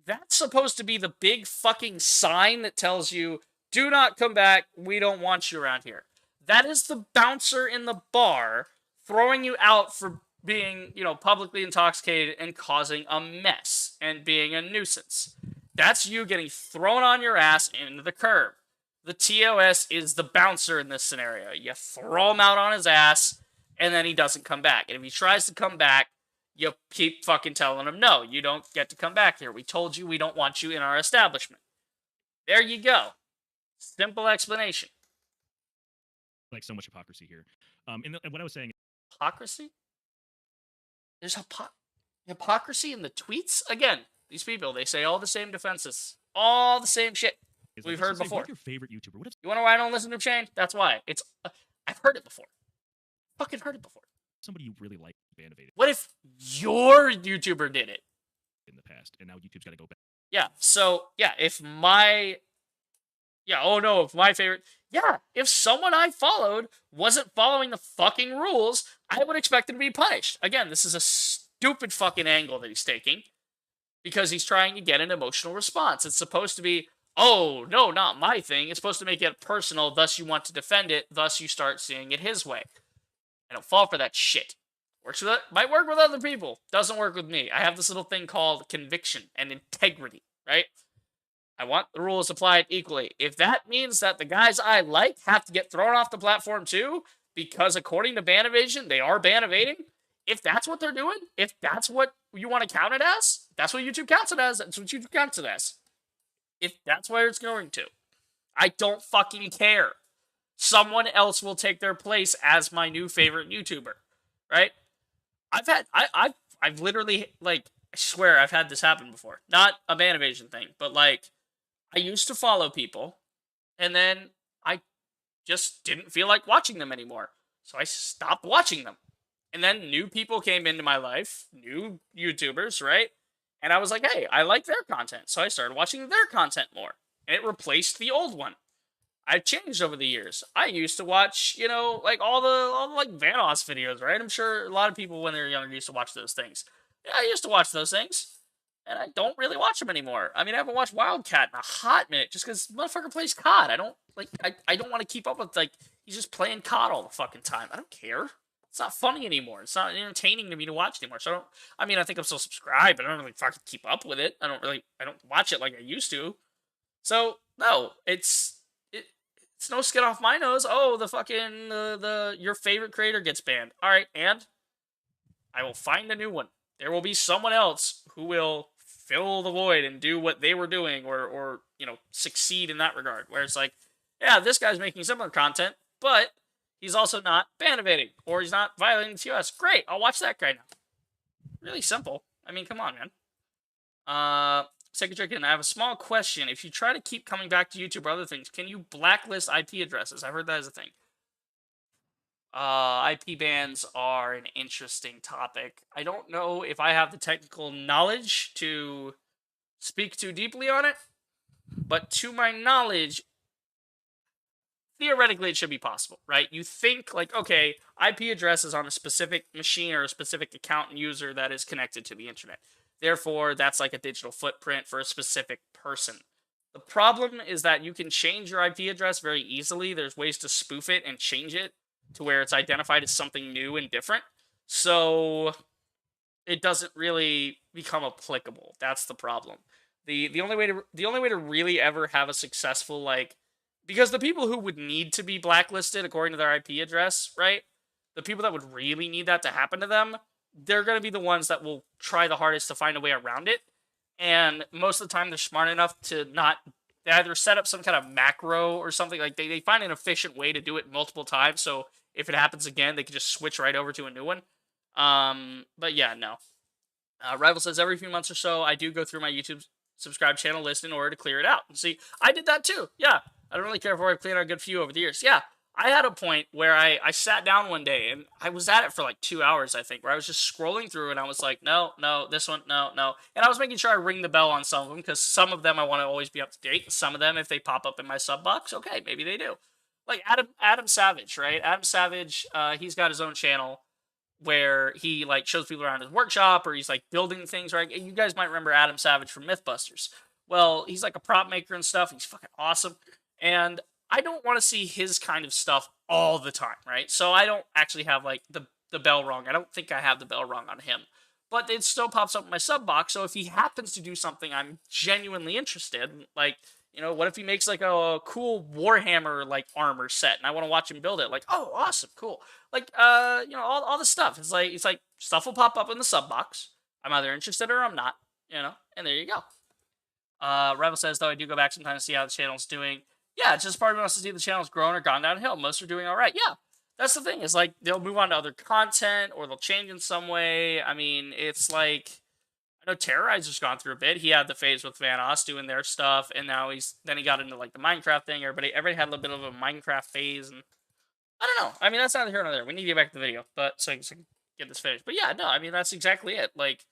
That's supposed to be the big fucking sign that tells you, do not come back, we don't want you around here. That is the bouncer in the bar throwing you out for being, publicly intoxicated and causing a mess and being a nuisance. That's you getting thrown on your ass into the curb. The TOS is the bouncer in this scenario. You throw him out on his ass, and then he doesn't come back. And if he tries to come back, you keep fucking telling him, no, you don't get to come back here. We told you we don't want you in our establishment. There you go. Simple explanation. Like so much hypocrisy here. And what I was saying. Hypocrisy? There's hypocrisy in the tweets? Again, these people, they say all the same defenses. All the same shit we've heard before. What's your favorite YouTuber? What if You want to know why I don't listen to Shane? That's why. I've heard it before. Fucking heard it before. somebody you really like Bannovated What if your YouTuber did it? in the past, and now YouTube's got to go back? Yeah, so, yeah, if my favorite... Yeah, if someone I followed wasn't following the fucking rules, I would expect him to be punished. Again, this is a stupid fucking angle that he's taking, because he's trying to get an emotional response. It's supposed to be, oh, no, not my thing. It's supposed to make it personal, thus you want to defend it, thus you start seeing it his way. I don't fall for that shit. Might work with other people. Doesn't work with me. I have this little thing called conviction and integrity, right? I want the rules applied equally. If that means that the guys I like have to get thrown off the platform too, because according to ban evasion, they are ban evading, if that's what they're doing, if that's what you want to count it as, that's what YouTube counts it as, that's what YouTube counts it as. If that's where it's going to. I don't fucking care. Someone else will take their place as my new favorite YouTuber, right? I've literally, like, I swear I've had this happen before. Not a ban evasion thing, but, like, I used to follow people, and then I just didn't feel like watching them anymore. So I stopped watching them. And then new people came into my life, new YouTubers, right? And I was like, hey, I like their content. So I started watching their content more. And it replaced the old one. I've changed over the years. I used to watch, like all the Vanoss videos, right? I'm sure a lot of people when they were younger used to watch those things. Yeah, I used to watch those things. And I don't really watch them anymore. I mean, I haven't watched Wildcat in a hot minute just because motherfucker plays COD. I don't want to keep up with, he's just playing COD all the fucking time. I don't care. It's not funny anymore. It's not entertaining to me to watch anymore. So I think I'm still subscribed, but I don't really fucking keep up with it. I don't watch it like I used to. So, no, it's no skin off my nose. Oh, the fucking, your favorite creator gets banned. Alright, and I will find a new one. There will be someone else who will fill the void and do what they were doing or succeed in that regard. Where it's like, yeah, this guy's making similar content, but he's also not ban evading or he's not violating the TOS. Great, I'll watch that guy now. Really simple. I mean, come on, man. Second Chicken, I have a small question. If you try to keep coming back to YouTube or other things, can you blacklist IP addresses? I've heard that is a thing. IP bans are an interesting topic. I don't know if I have the technical knowledge to speak too deeply on it, but to my knowledge, theoretically it should be possible, right? You think, like, okay, IP address is on a specific machine or a specific account and user that is connected to the internet. Therefore, that's like a digital footprint for a specific person. The problem is that you can change your IP address very easily. There's ways to spoof it and change it to where it's identified as something new and different. So it doesn't really become applicable. That's the problem. The only way to really ever have a successful, because the people who would need to be blacklisted according to their IP address, right? The people that would really need that to happen to them, they're going to be the ones that will try the hardest to find a way around it. And most of the time they're smart enough to they either set up some kind of macro or something, like they find an efficient way to do it multiple times, so if it happens again, they can just switch right over to a new one. But yeah, no. Rival says, every few months or so, I do go through my YouTube subscribe channel list in order to clear it out. See, I did that too. Yeah, I don't really care if I've cleared out a good few over the years. Yeah, I had a point where I sat down one day, and I was at it for like 2 hours, I think, where I was just scrolling through, and I was like, no, this one, no. And I was making sure I ring the bell on some of them, because some of them I want to always be up to date, and some of them, if they pop up in my sub box, okay, maybe they do. Like Adam Savage, right? Adam Savage, he's got his own channel where he like shows people around his workshop, or he's like building things, right? You guys might remember Adam Savage from Mythbusters. Well, he's like a prop maker and stuff. He's fucking awesome. And I don't want to see his kind of stuff all the time, right? So I don't actually have like the bell rung. I don't think I have the bell rung on him. But it still pops up in my sub box. So if he happens to do something I'm genuinely interested in, like, you know, what if he makes like a cool Warhammer like armor set and I want to watch him build it? Like, oh, awesome, cool. Like, you know, all this stuff. It's like stuff will pop up in the sub box. I'm either interested or I'm not, you know, and there you go. Rebel says, though, I do go back sometimes to see how the channel's doing. Yeah, it's just part of me wants to see if the channel's grown or gone downhill. Most are doing all right. Yeah, that's the thing. Is like they'll move on to other content or they'll change in some way. I mean, it's like I know Terrorizer's gone through a bit. He had the phase with Vanoss doing their stuff, and now he got into like the Minecraft thing. Everybody had a little bit of a Minecraft phase, and I don't know. I mean, that's neither here nor there. We need to get back to the video, but so I can get this finished. But yeah, no, I mean that's exactly it. Like,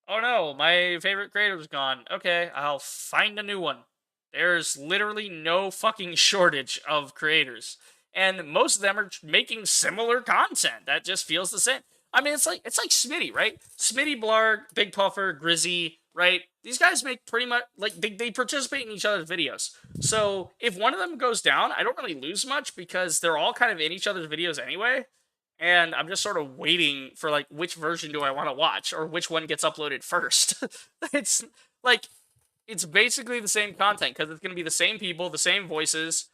oh no, my favorite creator was gone. Okay, I'll find a new one. There's literally no fucking shortage of creators. And most of them are making similar content that just feels the same. I mean, it's like Smitty, right? Smitty, Blarg, Big Puffer, Grizzy, right? These guys make pretty much, like, they participate in each other's videos. So if one of them goes down, I don't really lose much because they're all kind of in each other's videos anyway. And I'm just sort of waiting for, like, which version do I want to watch or which one gets uploaded first. It's, like, it's basically the same content because it's going to be the same people, the same voices.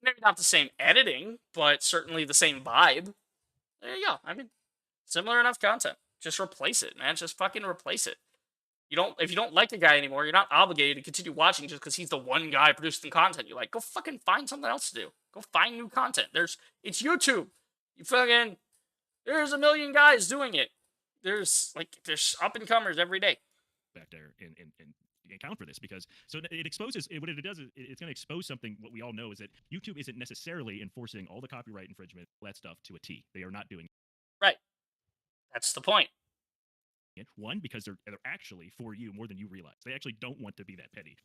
Maybe not the same editing, but certainly the same vibe. There you go. I mean, similar enough content. Just replace it, man. Just fucking replace it. If you don't like the guy anymore, you're not obligated to continue watching just because he's the one guy producing content. You're like, go fucking find something else to do. Go find new content. It's YouTube. There's a million guys doing it. There's up and comers every day. Back there and account for this because it exposes what it does is it's going to expose something. What we all know is that YouTube isn't necessarily enforcing all the copyright infringement, all that stuff to a T. They are not doing it. Right. That's the point. One, because they're actually for you more than you realize. They actually don't want to be that petty.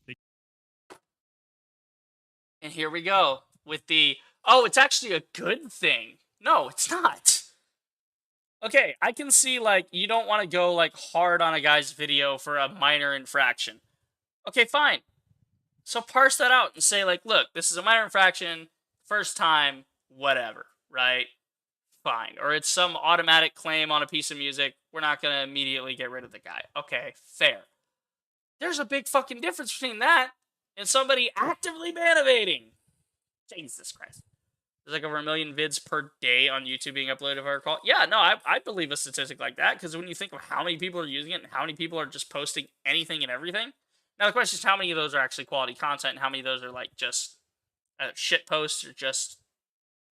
And here we go with it's actually a good thing. No, it's not. Okay, I can see, like, you don't want to go, like, hard on a guy's video for a minor infraction. Okay, fine. So parse that out and say, like, look, this is a minor infraction, first time, whatever, right? Fine. Or it's some automatic claim on a piece of music. We're not going to immediately get rid of the guy. Okay, fair. There's a big fucking difference between that and somebody actively ban evading. Jesus Christ. There's like over 1 million vids per day on YouTube being uploaded, if I recall. Yeah, no, I believe a statistic like that, because when you think of how many people are using it and how many people are just posting anything and everything. Now, the question is how many of those are actually quality content and how many of those are, like, just shit posts or just,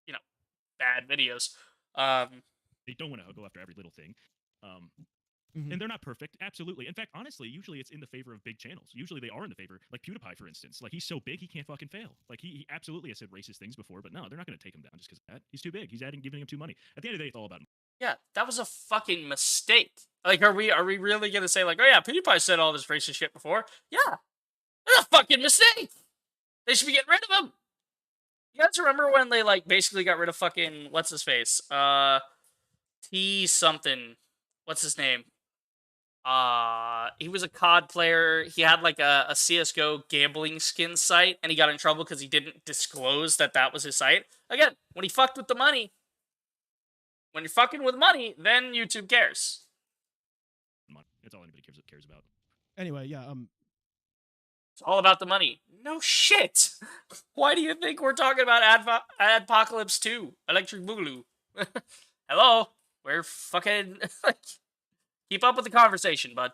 you know, bad videos. They don't want to go after every little thing. And they're not perfect, absolutely. In fact, honestly, usually it's in the favor of big channels. Usually they are in the favor, like PewDiePie, for instance. Like, he's so big, he can't fucking fail. Like, he absolutely has said racist things before, but no, they're not going to take him down just because of that. He's too big. He's giving him too money. At the end of the day, it's all about him. Yeah, that was a fucking mistake. Like, are we really going to say, like, oh yeah, PewDiePie said all this racist shit before? Yeah, that's a fucking mistake. They should be getting rid of him. You guys remember when they, like, basically got rid of fucking, what's his face? T something. What's his name? He was a COD player. He had, like, a CSGO gambling skin site, and he got in trouble because he didn't disclose that was his site. Again, when he fucked with the money, when you're fucking with money, then YouTube cares. Money. That's all anybody cares about. Anyway, yeah, It's all about the money. No shit. Why do you think we're talking about Adpocalypse 2? Electric Boogaloo. Hello? We're fucking... Keep up with the conversation, bud.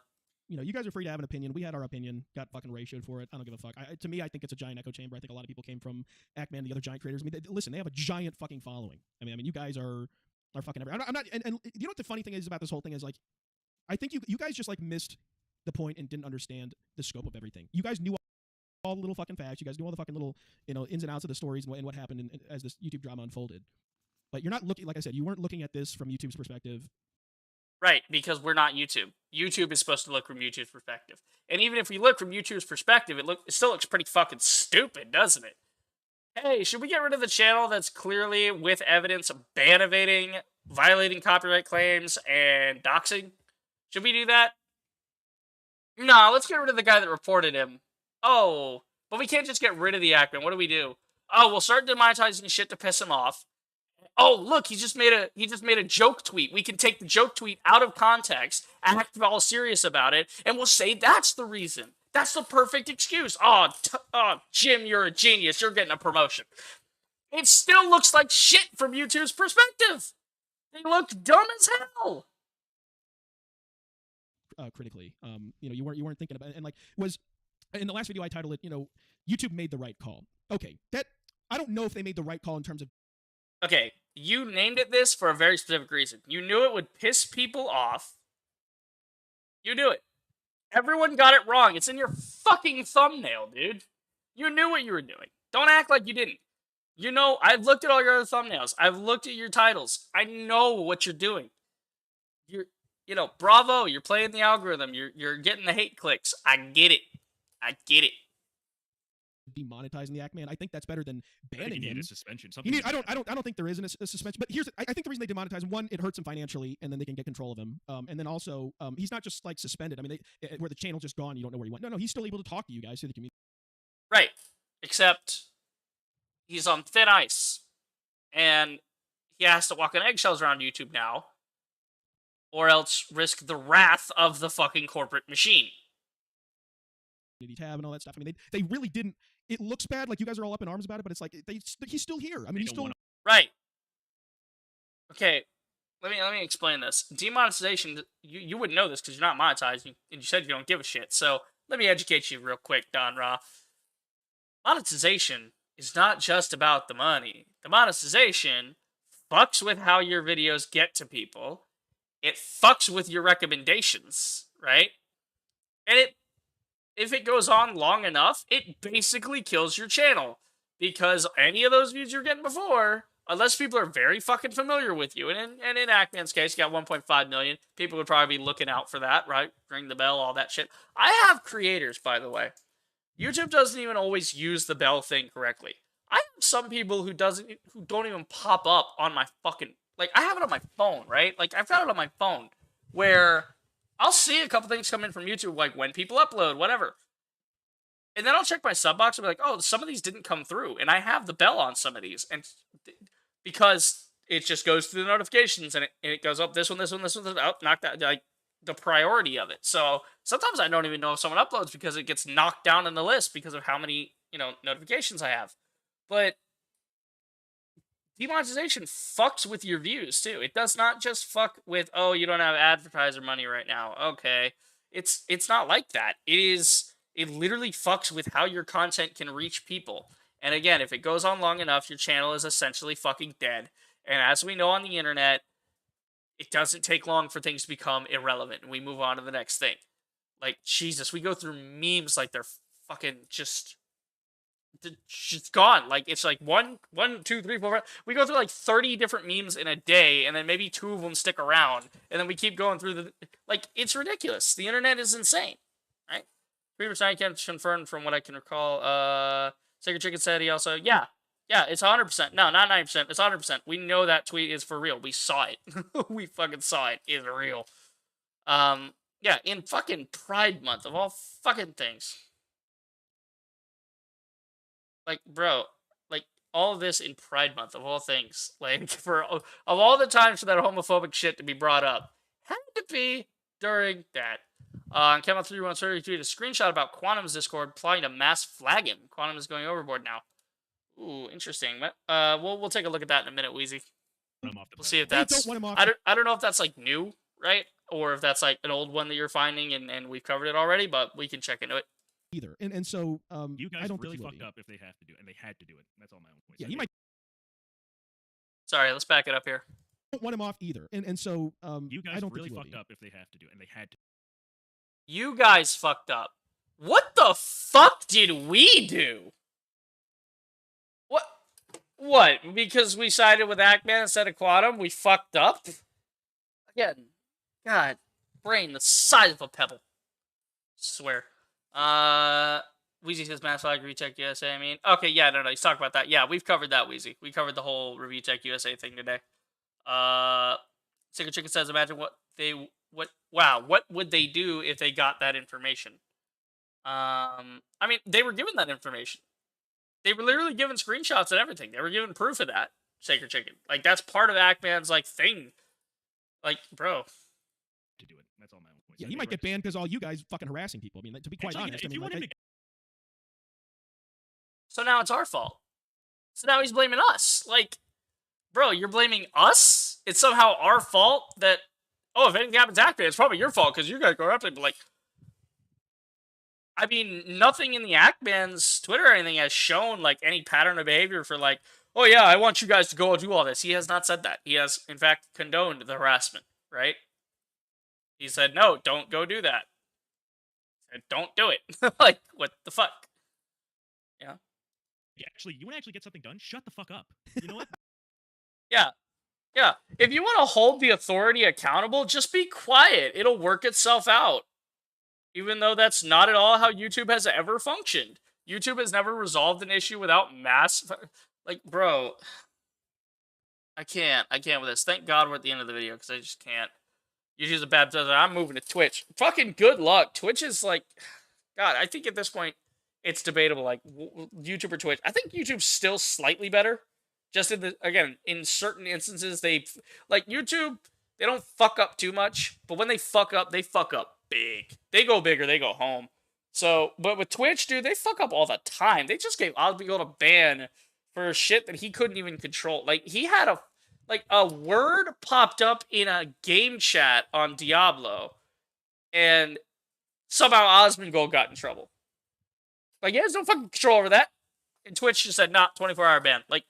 You know, you guys are free to have an opinion. We had our opinion. Got fucking ratioed for it. I don't give a fuck. To me, I think it's a giant echo chamber. I think a lot of people came from Ackman and the other giant creators. I mean, listen, they have a giant fucking following. I mean, you guys are fucking everywhere. I'm not, and you know what the funny thing is about this whole thing is, like, I think you guys just, like, missed the point and didn't understand the scope of everything. You guys knew all the little fucking facts. You guys knew all the fucking little, you know, ins and outs of the stories and what happened as this YouTube drama unfolded. But you're not looking, like I said, you weren't looking at this from YouTube's perspective. Right, because we're not YouTube. YouTube is supposed to look from YouTube's perspective. And even if we look from YouTube's perspective, it still looks pretty fucking stupid, doesn't it? Hey, should we get rid of the channel that's clearly, with evidence, ban evading violating copyright claims and doxing. Should we do that? No, let's get rid of the guy that reported him. Oh, but we can't just get rid of the actor. What do we do? Oh, we'll start demonetizing shit to piss him off. Oh, look, he just made a joke tweet. We can take the joke tweet out of context, act all serious about it, and we'll say that's the reason. That's the perfect excuse. Oh, Jim, you're a genius. You're getting a promotion. It still looks like shit from YouTube's perspective. They look dumb as hell. Critically, you weren't thinking about it, and like was in the last video I titled it, YouTube made the right call. Okay, that I don't know if they made the right call in terms of. Okay, you named it this for a very specific reason. You knew it would piss people off. You knew it. Everyone got it wrong. It's in your fucking thumbnail, dude. You knew what you were doing. Don't act like you didn't. I've looked at all your other thumbnails. I've looked at your titles. I know what you're doing. Bravo, you're playing the algorithm. You're getting the hate clicks. I get it. Demonetizing the Act Man, I think that's better than banning him. He needed a suspension. I don't think there is a suspension. But I think the reason they demonetize him, one, it hurts him financially, and then they can get control of him. And then also, he's not just like suspended. I mean, where the channel's just gone, you don't know where he went. No, he's still able to talk to you guys through the community. Right, except he's on thin ice, and he has to walk on eggshells around YouTube now, or else risk the wrath of the fucking corporate machine. Tab and all that stuff. I mean, they really didn't. It looks bad, like you guys are all up in arms about it, but it's like he's still here. I mean, he's still right. Okay, let me explain this. Demonetization, you wouldn't know this because you're not monetized, and you said you don't give a shit. So let me educate you real quick, Don Ra. Monetization is not just about the money. The monetization fucks with how your videos get to people. It fucks with your recommendations, right? And if it goes on long enough, it basically kills your channel. Because any of those views you're getting before, unless people are very fucking familiar with you, and in Ackman's case, you got 1.5 million, people would probably be looking out for that, right? Ring the bell, all that shit. I have creators, by the way. YouTube doesn't even always use the bell thing correctly. I have some people who don't even pop up on my fucking... Like, I have it on my phone, right? Like, I've got it on my phone, where I'll see a couple things come in from YouTube, like when people upload, whatever. And then I'll check my sub box and be like, oh, some of these didn't come through. And I have the bell on some of these. And because it just goes through the notifications and it goes up, this one, oh, knock that, like, the priority of it. So sometimes I don't even know if someone uploads because it gets knocked down in the list because of how many, notifications I have. But demonetization fucks with your views, too. It does not just fuck with, oh, you don't have advertiser money right now. Okay. It's not like that. It literally fucks with how your content can reach people. And again, if it goes on long enough, your channel is essentially fucking dead. And as we know on the internet, it doesn't take long for things to become irrelevant, and we move on to the next thing. Like, Jesus, we go through memes like they're fucking just gone. Like, it's like one, two, three, four, five. We go through like 30 different memes in a day, and then maybe 2 of them stick around, and then we keep going through like, it's ridiculous. The internet is insane, right? Previous night can confirm from what I can recall. Sacred Chicken said he also, yeah, it's 100%. No, not 90%. It's 100%. We know that tweet is for real. We saw it. We fucking saw it. It's real. Yeah, in fucking Pride Month, of all fucking things. Like, bro, like, all of this in Pride Month, of all things. Like, of all the times for that homophobic shit to be brought up, had to be during that. Camo313 tweeted a screenshot about Quantum's Discord plotting to mass flag him. Quantum is going overboard now. Ooh, interesting. We'll take a look at that in a minute, Wheezy. We'll see if that's... I don't know if that's, like, new, right? Or if that's, like, an old one that you're finding and we've covered it already, but we can check into it. Either. And so, you guys I don't really think fucked up if they have to do it, and they had to do it. That's all my own point. Yeah, you might... Sorry, let's back it up here. I don't want him off either. And so, you guys I don't really think fucked up if they have to do it, and they had to. You guys fucked up. What the fuck did we do? What? Because we sided with Ackman instead of Quantum, we fucked up? Again, God, brain the size of a pebble. Swear. Wheezy says Mass Flag ReviewTechUSA, I mean. Okay, yeah, no, he's talking about that. Yeah, we've covered that, Wheezy. We covered the whole ReviewTechUSA thing today. Sacred Chicken says, imagine what would they do if they got that information? I mean, they were given that information. They were literally given screenshots and everything. They were given proof of that, Sacred Chicken. Like, that's part of Ackman's, like, thing. Like, bro. To do it. That's all my own points. Yeah, he might get banned because all you guys fucking harassing people. I mean, to be quite honest, if you want him to So now it's our fault. So now he's blaming us. Like, bro, you're blaming us? It's somehow our fault that, oh, if anything happens to Ackman, it's probably your fault because you guys go after him. But, like, I mean, nothing in the Ackman's Twitter or anything has shown, like, any pattern of behavior for, like, oh, yeah, I want you guys to go do all this. He has not said that. He has, in fact, condoned the harassment, right? He said, no, don't go do that. He said, don't do it. Like, what the fuck? Yeah. actually, you want to actually get something done? Shut the fuck up. You know what? Yeah. Yeah. If you want to hold the authority accountable, just be quiet. It'll work itself out. Even though that's not at all how YouTube has ever functioned. YouTube has never resolved an issue without mass... Like, bro... I can't with this. Thank God we're at the end of the video, because I just can't. YouTube's a bad business. I'm moving to Twitch. Fucking good luck. Twitch is like... God, I think at this point, it's debatable. Like, YouTube or Twitch. I think YouTube's still slightly better. Just in the... Again, in certain instances, they... Like, YouTube, they don't fuck up too much. But when they fuck up big. They go big or they go home. So, but with Twitch, dude, they fuck up all the time. They just gave Osmongold a ban for shit that he couldn't even control. Like, he had a word popped up in a game chat on Diablo, and somehow Osmongold got in trouble. Like, he has no fucking control over that. And Twitch just said, nah, 24-hour ban. Like,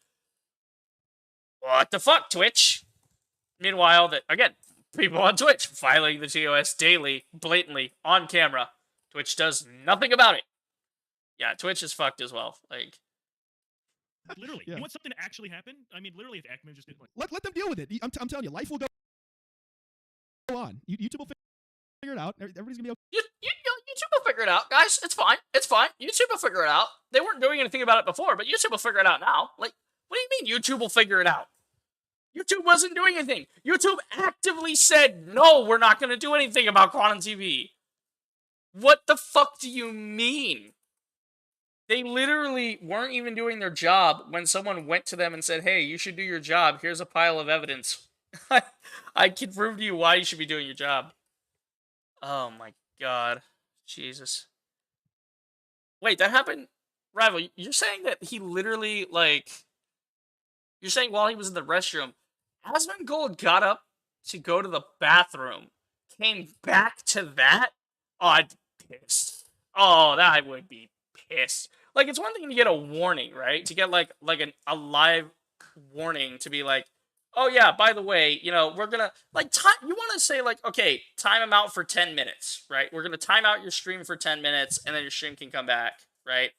what the fuck, Twitch? Meanwhile, again, people on Twitch violating the TOS daily, blatantly, on camera. Twitch does nothing about it. Yeah, Twitch is fucked as well. Like, literally, Yeah. You want something to actually happen? I mean, literally, if Ackman just did like, Let them deal with it. I'm telling you, life will go on. YouTube will figure it out. Everybody's gonna be okay. YouTube will figure it out, guys. It's fine. It's fine. YouTube will figure it out. They weren't doing anything about it before, but YouTube will figure it out now. Like, what do you mean YouTube will figure it out? YouTube wasn't doing anything. YouTube actively said, no, we're not going to do anything about Quantum TV. What the fuck do you mean? They literally weren't even doing their job when someone went to them and said, hey, you should do your job. Here's a pile of evidence. I can prove to you why you should be doing your job. Oh my god. Jesus. Wait, that happened? Rival, you're saying that he literally, like... You're saying while he was in the restroom, Asmongold got up to go to the bathroom, came back to that? Oh, I'd be pissed. Oh, that I would be pissed. Like, it's one thing to get a warning, right? To get, like a live warning to be like, oh, yeah, by the way, you know, we're gonna, like, you want to say, like, okay, time him out for 10 minutes, right? We're gonna time out your stream for 10 minutes, and then your stream can come back, right?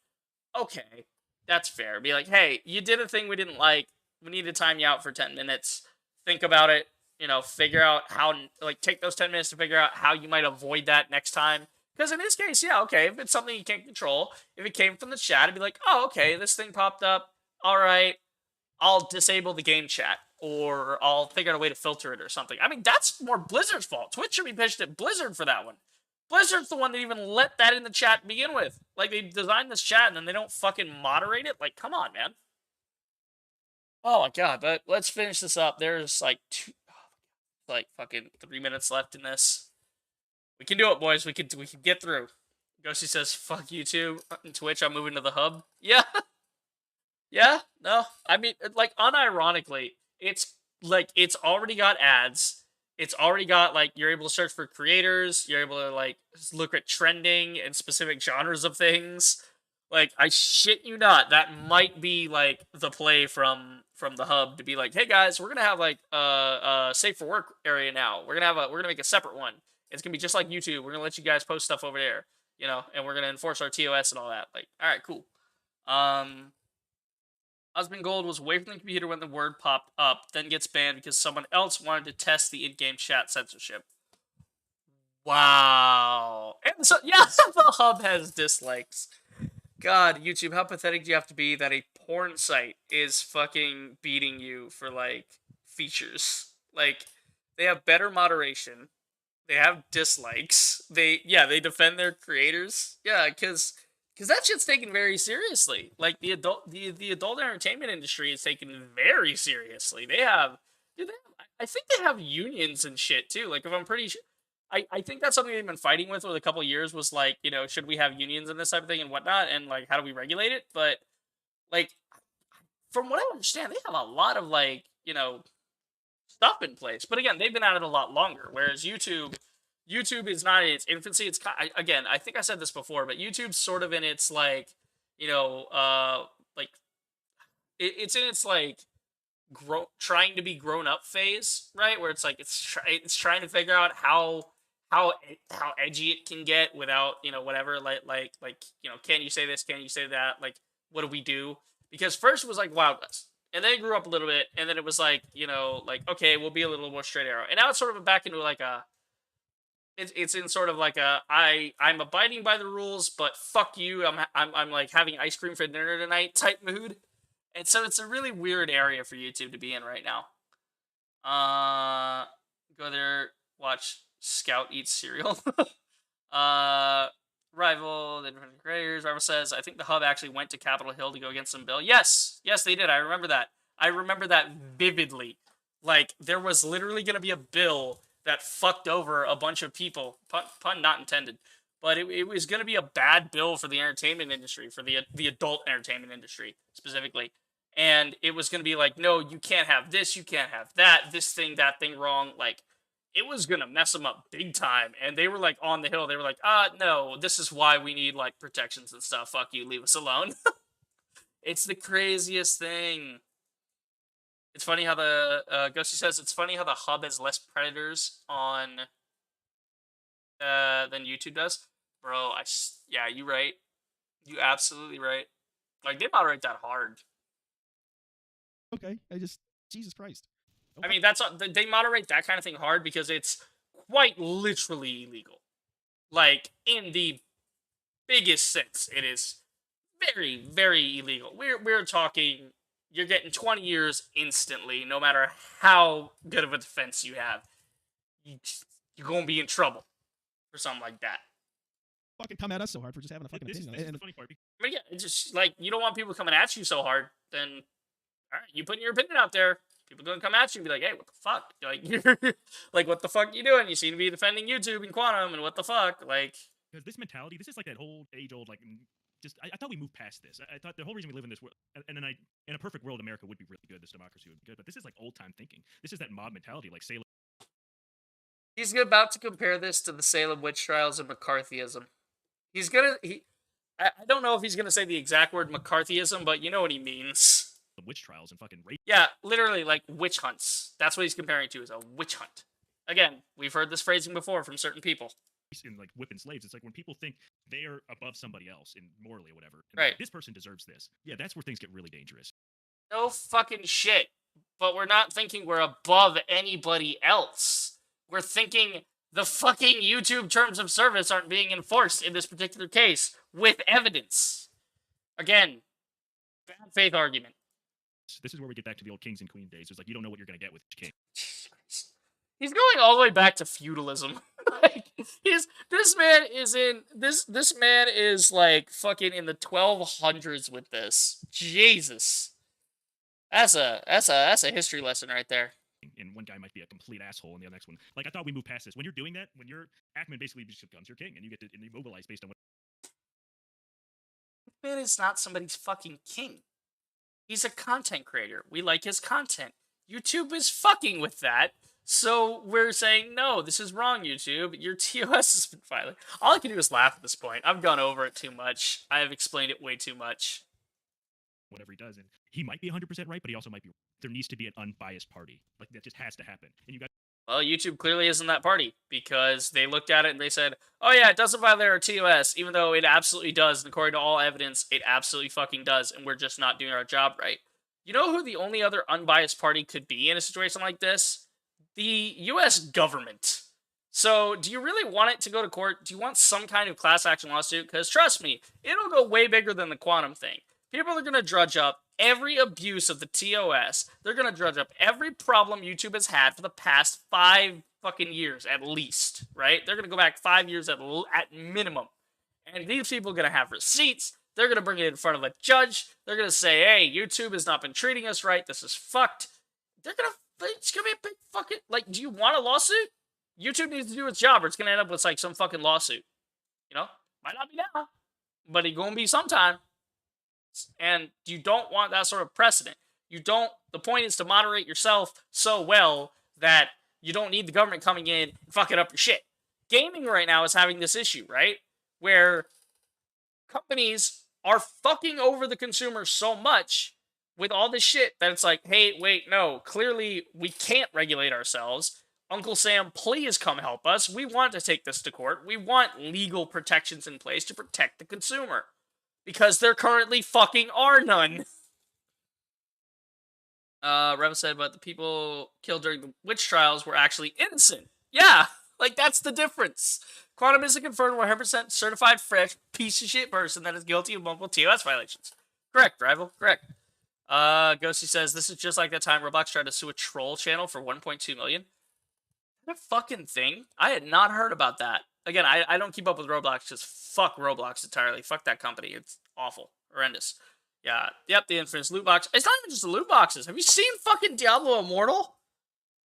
Okay, that's fair. Be like, hey, you did a thing we didn't like. We need to time you out for 10 minutes. Think about it. You know, figure out how, like, take those 10 minutes to figure out how you might avoid that next time. Because in this case, yeah, okay, if it's something you can't control, if it came from the chat, it'd be like, oh, okay, this thing popped up. All right, I'll disable the game chat. Or I'll figure out a way to filter it or something. I mean, that's more Blizzard's fault. Twitch should be pitched at Blizzard for that one. Blizzard's the one that even let that in the chat to begin with. Like, they designed this chat and then they don't fucking moderate it? Like, come on, man. Oh my god, but let's finish this up. There's like fucking 3 minutes left in this. We can do it, boys. We can get through. Ghosty says, fuck YouTube and Twitch, I'm moving to the hub. Yeah. Yeah, no. I mean, like, unironically, it's like, it's already got ads. It's already got, like, you're able to search for creators. You're able to, like, look at trending and specific genres of things. Like, I shit you not, that might be, like, the play from the hub to be like, hey guys, we're gonna have, like, a safe for work area now. We're gonna make a separate one. It's gonna be just like YouTube. We're gonna let you guys post stuff over there, you know, and we're gonna enforce our TOS and all that. Like, all right, cool. Osmongold was away from the computer when the word popped up, then gets banned because someone else wanted to test the in-game chat censorship. Wow. And so, yeah, the hub has dislikes. God, YouTube, how pathetic do you have to be that a porn site is fucking beating you for, like, features. Like, they have better moderation. They have dislikes. They defend their creators. Yeah, because that shit's taken very seriously. Like, the adult entertainment industry is taken very seriously. I think they have unions and shit too. Like, if I'm pretty sure, I think that's something they've been fighting with for a couple of years, was like, should we have unions and this type of thing and whatnot, and like, how do we regulate it? But like, from what I understand, they have a lot of like, stuff in place. But again, they've been at it a lot longer. Whereas YouTube is not in its infancy. It's again, I think I said this before, but YouTube's sort of in its like, like it's in its like trying to be grown up phase, right? Where it's like it's trying to figure out how edgy it can get without whatever like can you say this? Can you say that? Like, what do we do? Because first it was like Wild West, and then it grew up a little bit, and then it was like like, okay, we'll be a little more straight arrow, and now it's sort of back into like a it's in sort of like a I'm abiding by the rules, but fuck you, I'm like having ice cream for dinner tonight type mood. And so it's a really weird area for YouTube to be in right now. Go there, watch Scout eat cereal. Rival, the different creators. Rival says, I think the hub actually went to Capitol Hill to go against some bill. Yes, they did. I remember that. I remember that vividly. Like, there was literally going to be a bill that fucked over a bunch of people. Pun not intended. But it was going to be a bad bill for the entertainment industry, for the adult entertainment industry specifically. And it was going to be like, no, you can't have this, you can't have that, this thing, that thing wrong. Like, it was going to mess them up big time. And they were like on the hill. They were like, no, this is why we need like protections and stuff. Fuck you, leave us alone. It's the craziest thing. It's funny how Ghosty says, it's funny how the hub has less predators on than YouTube does. Bro, yeah, you right. You absolutely right. Like, they moderate that hard. Okay, Jesus Christ. I mean, they moderate that kind of thing hard because it's quite literally illegal. Like, in the biggest sense, it is very, very illegal. We're talking, you're getting 20 years instantly, no matter how good of a defense you have. You're going to be in trouble for something like that. Fucking come at us so hard for just having a fucking opinion. This is the funny part. I mean, yeah, it's just like, you don't want people coming at you so hard, then, all right, you putting your opinion out there, people going to come at you and be like, hey, what the fuck? Like, you're, like, what the fuck you doing? You seem to be defending YouTube and Quantum, and what the fuck? Like, because this mentality, this is like that whole age-old, like, just, I thought we moved past this. I thought the whole reason we live in this world, and then in a perfect world, America would be really good, this democracy would be good, but this is like old-time thinking. This is that mob mentality, like Salem. He's about to compare this to the Salem witch trials and McCarthyism. I don't know if he's gonna say the exact word McCarthyism, but you know what he means. The witch trials and fucking rape. Yeah, literally, like, witch hunts. That's what he's comparing to, is a witch hunt. Again, we've heard this phrasing before from certain people. In like whipping slaves, it's like when people think they are above somebody else in morally or whatever. Right. Like, this person deserves this. Yeah, that's where things get really dangerous. No fucking shit. But we're not thinking we're above anybody else. We're thinking the fucking YouTube terms of service aren't being enforced in this particular case with evidence. Again, bad faith argument. This is where we get back to the old kings and queen days. It's like, you don't know what you're going to get with each king. He's going all the way back to feudalism. Like, this man is like fucking in the 1200s with this. Jesus. That's a history lesson right there. And one guy might be a complete asshole, and the next one, like, I thought we moved past this. When you're doing that, when you're Ackman basically becomes your king, and you get to mobilize based on what. This man is not somebody's fucking king. He's a content creator. We like his content. YouTube is fucking with that. So we're saying, no, this is wrong, YouTube. Your TOS has been violated. All I can do is laugh at this point. I've gone over it too much. I have explained it way too much. Whatever he does, and he might be 100% right, but he also might be. There needs to be an unbiased party. Like, that just has to happen. And you got. Well, YouTube clearly isn't that party, because they looked at it and they said, oh yeah, it doesn't violate our TOS, even though it absolutely does, and according to all evidence, it absolutely fucking does, and we're just not doing our job right. You know who the only other unbiased party could be in a situation like this? The US government. So, do you really want it to go to court? Do you want some kind of class action lawsuit? Because trust me, it'll go way bigger than the Quantum thing. People are going to drudge up every abuse of the TOS. They're going to drudge up every problem YouTube has had for the past 5 fucking years, at least, right? They're going to go back 5 years at minimum. And these people are going to have receipts. They're going to bring it in front of a judge. They're going to say, hey, YouTube has not been treating us right. This is fucked. It's going to be a big fucking, like, do you want a lawsuit? YouTube needs to do its job or it's going to end up with, like, some fucking lawsuit. You know? Might not be now, but it's going to be sometime. And you don't want that sort of precedent. The point is to moderate yourself so well that you don't need the government coming in and fucking up your shit. Gaming right now is having this issue, right? Where companies are fucking over the consumer so much with all this shit that it's like, hey, wait, no, clearly we can't regulate ourselves. Uncle Sam, please come help us. We want to take this to court. We want legal protections in place to protect the consumer. Because there currently fucking are none. Rev said, but the people killed during the witch trials were actually innocent. Yeah, like that's the difference. Quantum is a confirmed 100% certified fresh piece of shit person that is guilty of multiple TOS violations. Correct, Rival, correct. Ghosty says, this is just like that time Roblox tried to sue a troll channel for 1.2 million. That fucking thing? I had not heard about that. Again, I don't keep up with Roblox because fuck Roblox entirely. Fuck that company. It's awful. Horrendous. Yeah. Yep, the infamous loot box. It's not even just the loot boxes. Have you seen fucking Diablo Immortal?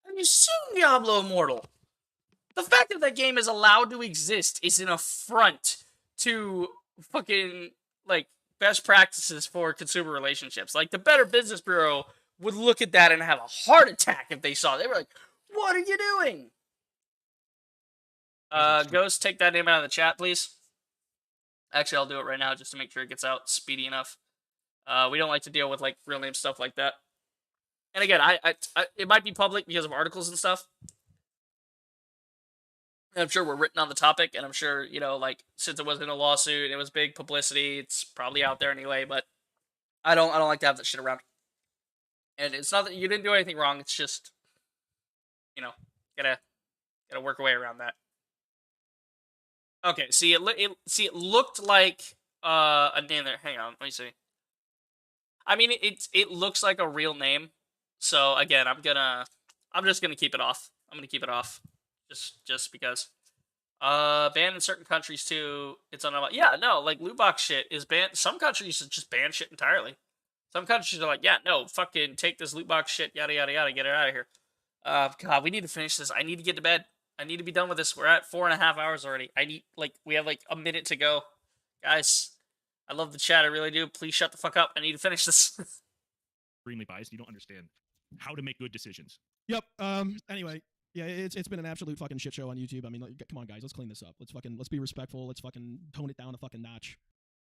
Have you seen Diablo Immortal? The fact that game is allowed to exist is an affront to fucking, like, best practices for consumer relationships. Like, the Better Business Bureau would look at that and have a heart attack if they saw it. They were like, what are you doing? Ghost, take that name out of the chat, please. Actually, I'll do it right now just to make sure it gets out speedy enough. We don't like to deal with, like, real name stuff like that. And again, it might be public because of articles and stuff. And I'm sure we're written on the topic, and I'm sure, you know, like, since it wasn't a lawsuit, it was big publicity, it's probably out there anyway, but I don't like to have that shit around. And it's not that you didn't do anything wrong, it's just, you know, gotta work a way around that. Okay, see, it looked like a name there. Hang on, let me see. I mean, it looks like a real name. So again, I'm just gonna keep it off. I'm gonna keep it off, just because. Banned in certain countries too. It's on. Yeah, no, like loot box shit is banned. Some countries just ban shit entirely. Some countries are like, yeah, no, fucking take this loot box shit, yada yada yada, get it out of here. God, we need to finish this. I need to get to bed. I need to be done with this. We're at 4.5 hours already. We have like a minute to go. Guys, I love the chat. I really do. Please shut the fuck up. I need to finish this. Extremely biased. You don't understand how to make good decisions. Yep. Anyway, yeah, it's been an absolute fucking shit show on YouTube. I mean, like, come on, guys, let's clean this up. Let's be respectful. Let's fucking tone it down a fucking notch.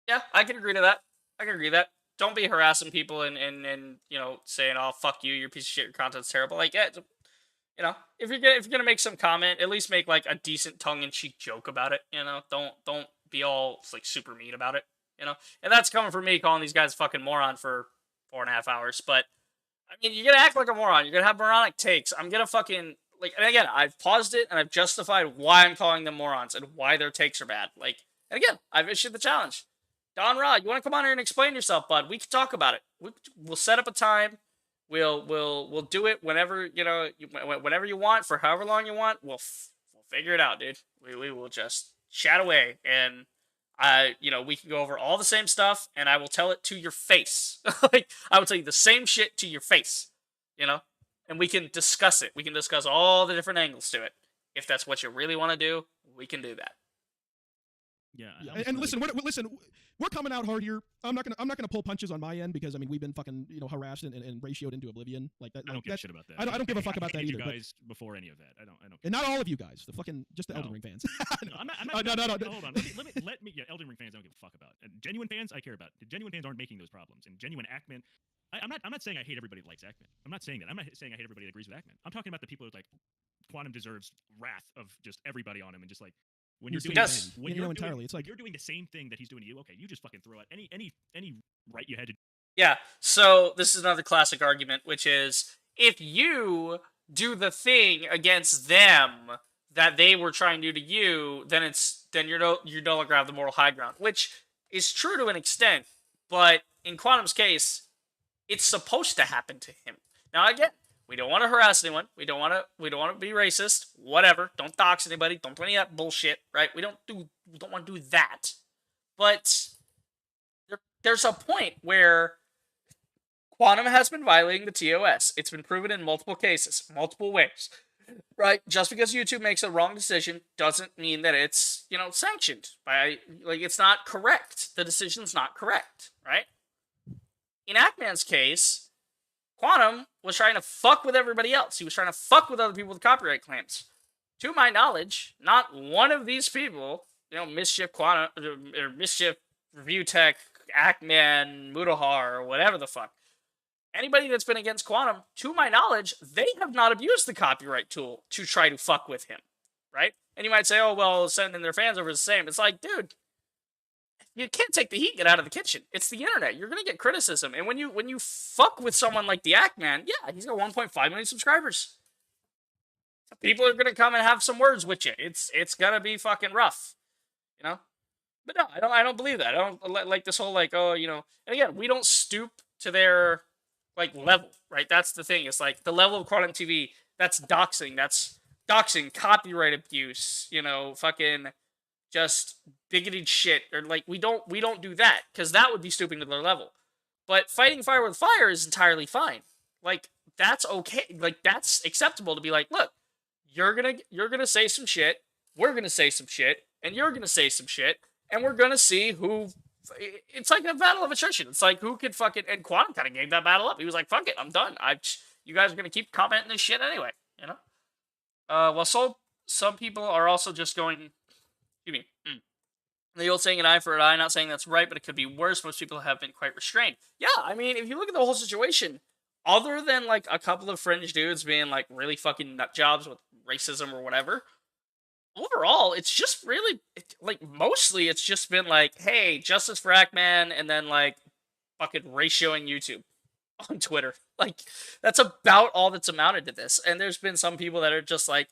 Yeah, I can agree to that. Don't be harassing people and you know, saying, oh, fuck you, your piece of shit, your content's terrible. Like, yeah, you know, if you're gonna make some comment, at least make like a decent tongue-in-cheek joke about it. You know, don't be all like super mean about it. You know, and that's coming from me calling these guys fucking moron for 4.5 hours. But I mean, you're gonna act like a moron. You're gonna have moronic takes. I'm gonna fucking like. And again, I've paused it and I've justified why I'm calling them morons and why their takes are bad. Like, and again, I've issued the challenge. Don Rod, you want to come on here and explain yourself, bud? We can talk about it. We'll set up a time. We'll do it whenever, you know, whenever you want, for however long you want. We'll figure it out, dude. We will just chat away, and you know, we can go over all the same stuff, and I will tell it to your face. Like, I will tell you the same shit to your face, you know, and we can discuss it. We can discuss all the different angles to it. If that's what you really want to do, we can do that. Yeah, and listen, we're coming out hard here. I'm not gonna pull punches on my end because I mean we've been fucking, you know, harassed and ratioed into oblivion like that. I don't give a shit about that. I don't give a fuck about that either. You guys before any of that. I don't. And not all of you guys. The fucking just the Elden Ring fans. No, I'm not. No. Hold on. Let me. Yeah, Elden Ring fans I don't give a fuck about. And genuine fans I care about. The genuine fans aren't making those problems. And genuine Ackman. I'm not saying I hate everybody that likes Ackman. I'm not saying that. I'm not saying I hate everybody that agrees with Ackman. I'm talking about the people who like Quantum deserves wrath of just everybody on him and just like. When you're doing entirely, it's like you're doing the same thing that he's doing to you. Okay, you just fucking throw out any right you had to. Yeah. So this is another classic argument, which is if you do the thing against them that they were trying to do to you, then you're no longer have the moral high ground, which is true to an extent. But in Quantum's case, it's supposed to happen to him. Now again, we don't want to harass anyone. We don't want to be racist. Whatever. Don't dox anybody. Don't do any of that bullshit. Right? We don't want to do that. But there's a point where Quantum has been violating the TOS. It's been proven in multiple cases, multiple ways. Right? Just because YouTube makes a wrong decision doesn't mean that it's, sanctioned by, it's not correct. The decision's not correct, right? In Ackman's case, Quantum was trying to fuck with everybody else. He was trying to fuck with other people with copyright claims. To my knowledge, not one of these people, Mischief Quantum, or Mischief, ReviewTech, Ackman, Mudahar, or whatever the fuck, anybody that's been against Quantum, to my knowledge, they have not abused the copyright tool to try to fuck with him, right? And you might say, oh, well, sending their fans over is the same. It's like, dude, you can't take the heat, get out of the kitchen. It's the internet. You're going to get criticism. And when you fuck with someone like the Ackman, yeah, he's got 1.5 million subscribers. People are going to come and have some words with you. It's going to be fucking rough, But no, I don't believe that. I don't like this whole, and again, we don't stoop to their level, right? That's the thing. It's like the level of Quantum TV, that's doxing, copyright abuse, fucking just bigoted shit, or we don't do that, because that would be stooping to their level. But fighting fire with fire is entirely fine. That's okay. That's acceptable to be like, look, you're gonna say some shit, we're gonna say some shit, and you're gonna say some shit, and we're gonna see who. It's like a battle of attrition. It's like who could fucking. And Quantum kind of gave that battle up. He was like, "Fuck it, I'm done. You guys are gonna keep commenting this shit anyway." Well, some people are also just going. Excuse me. The old saying, "An eye for an eye." Not saying that's right, but it could be worse. Most people have been quite restrained. Yeah, I mean, if you look at the whole situation, other than a couple of fringe dudes being really fucking nut jobs with racism or whatever. Overall, it's just really, mostly it's just been hey, justice for Ackman, and then, fucking ratioing YouTube on Twitter. That's about all that's amounted to this. And there's been some people that are just I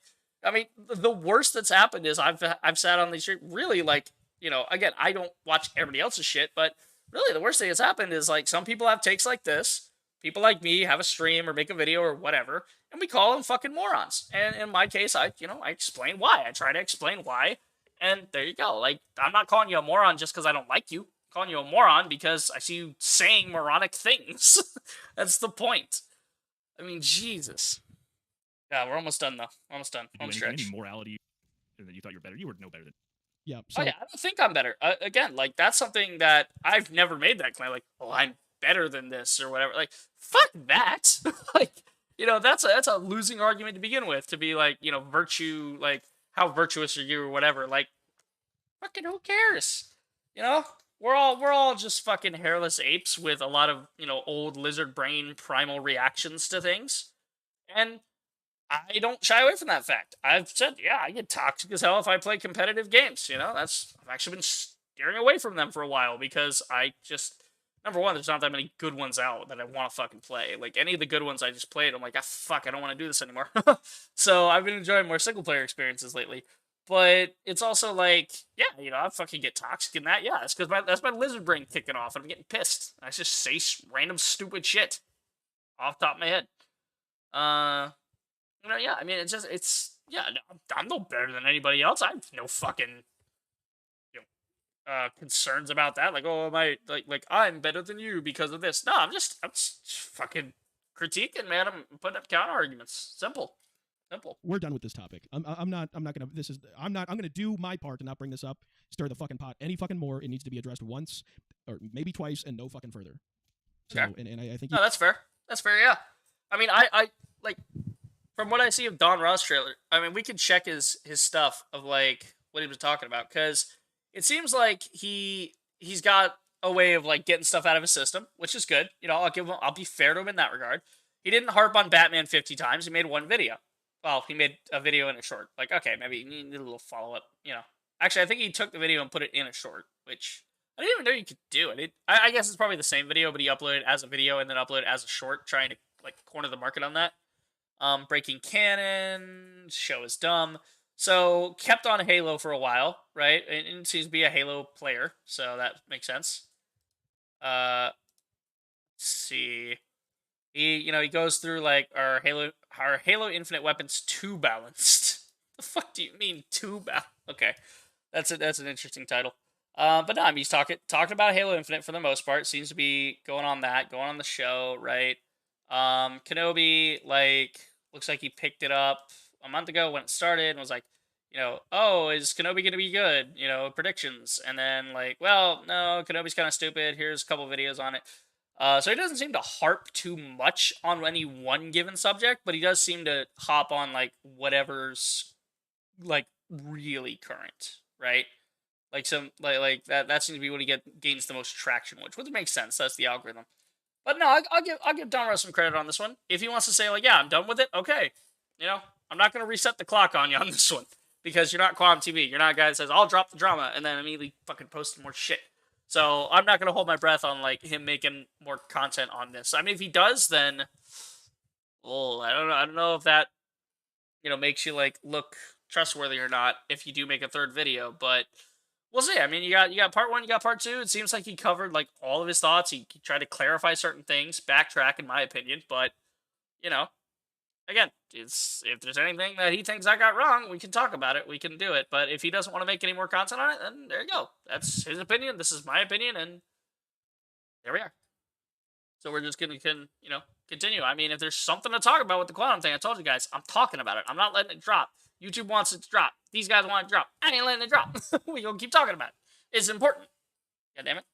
mean, the worst that's happened is I've sat on these, really, again, I don't watch everybody else's shit, but really the worst thing that's happened is, some people have takes like this. People like me have a stream or make a video or whatever, and we call them fucking morons. And in my case, I explain why. I try to explain why, and there you go. I'm not calling you a moron just because I don't like you. I'm calling you a moron because I see you saying moronic things. That's the point. I mean, Jesus. Yeah, we're almost done, though. Almost done. Home stretch. Any morality that you thought you were better? You were no better than. Yeah. So, oh, yeah, I don't think I'm better. Again, that's something that I've never made that claim. I'm better than this or whatever. Fuck that. That's a losing argument to begin with, to be virtue, how virtuous are you or whatever. Fucking who cares? We're all just fucking hairless apes with a lot of, old lizard brain primal reactions to things. And I don't shy away from that fact. I've said, yeah, I get toxic as hell if I play competitive games. I've actually been steering away from them for a while because I just, number one, there's not that many good ones out that I want to fucking play. Any of the good ones I just played, I'm like, fuck, I don't want to do this anymore. So I've been enjoying more single-player experiences lately. But it's also yeah, I fucking get toxic in that. Yeah, it's because that's my lizard brain kicking off, and I'm getting pissed. I just say random stupid shit off the top of my head. Yeah, I mean, yeah, I'm no better than anybody else. I have no fucking, concerns about that. Oh, am I, I'm better than you because of this. No, I'm just fucking critiquing, man. I'm putting up counter arguments. Simple. We're done with this topic. I'm gonna do my part to not bring this up, stir the fucking pot any fucking more. It needs to be addressed once or maybe twice and no fucking further. So, okay. and I think no, that's fair. That's fair. Yeah. I mean, I from what I see of Don Ross trailer, I mean, we can check his stuff of what he was talking about, because it seems like he's got a way of getting stuff out of his system, which is good. I'll be fair to him in that regard. He didn't harp on Batman 50 times. He made one video. Well, he made a video in a short. Okay, maybe you need a little follow-up, Actually, I think he took the video and put it in a short, which I didn't even know you could do. I guess it's probably the same video, but he uploaded it as a video and then uploaded it as a short, trying to, corner the market on that. Breaking canon, show is dumb. So, kept on Halo for a while, right? And seems to be a Halo player, so that makes sense. let's see. He goes through like our Halo Infinite weapons too balanced. The fuck do you mean too balanced? Okay, that's an interesting title. But no, I mean, he's talking about Halo Infinite for the most part. Seems to be going on the show, right? Kenobi, like, looks like he picked it up a month ago when it started and was like, oh, is Kenobi gonna be good? Predictions, and then like, well, no, Kenobi's kind of stupid. Here's a couple videos on it. So he doesn't seem to harp too much on any one given subject, but he does seem to hop on like whatever's like really current, right? Like some like that seems to be what he gains the most traction, which makes sense. That's the algorithm. But no, I'll give Donruss some credit on this one. If he wants to say like, yeah, I'm done with it, okay. I'm not gonna reset the clock on you on this one because you're not Quantum TV. You're not a guy that says I'll drop the drama and then immediately fucking post more shit. So I'm not gonna hold my breath on like him making more content on this. I mean, if he does, then, I don't know. I don't know if that makes you like look trustworthy or not if you do make a third video, but we'll see. I mean, you got part 1, you got part 2. It seems like he covered like all of his thoughts. He tried to clarify certain things, backtrack in my opinion, but again, if there's anything that he thinks I got wrong, we can talk about it. We can do it. But if he doesn't want to make any more content on it, then there you go. That's his opinion. This is my opinion, and there we are. So we're just gonna continue. I mean, if there's something to talk about with the quantum thing, I told you guys, I'm talking about it. I'm not letting it drop. YouTube wants it to drop. These guys want it to drop. I ain't letting it drop. We gonna keep talking about it. It's important. God damn it.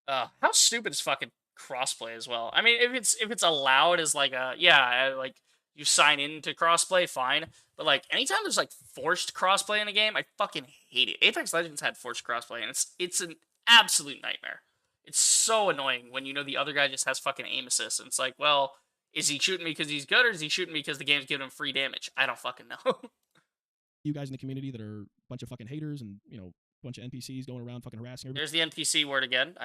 How stupid is fucking crossplay as well? I mean, if it's allowed as like like you sign into crossplay, fine. But like anytime there's like forced crossplay in a game, I fucking hate it. Apex Legends had forced crossplay, and it's an absolute nightmare. It's so annoying when the other guy just has fucking aim assist, and it's like, well, is he shooting me because he's good, or is he shooting me because the game's giving him free damage? I don't fucking know. You guys in the community that are a bunch of fucking haters and a bunch of NPCs going around fucking harassing everybody. There's the NPC word again.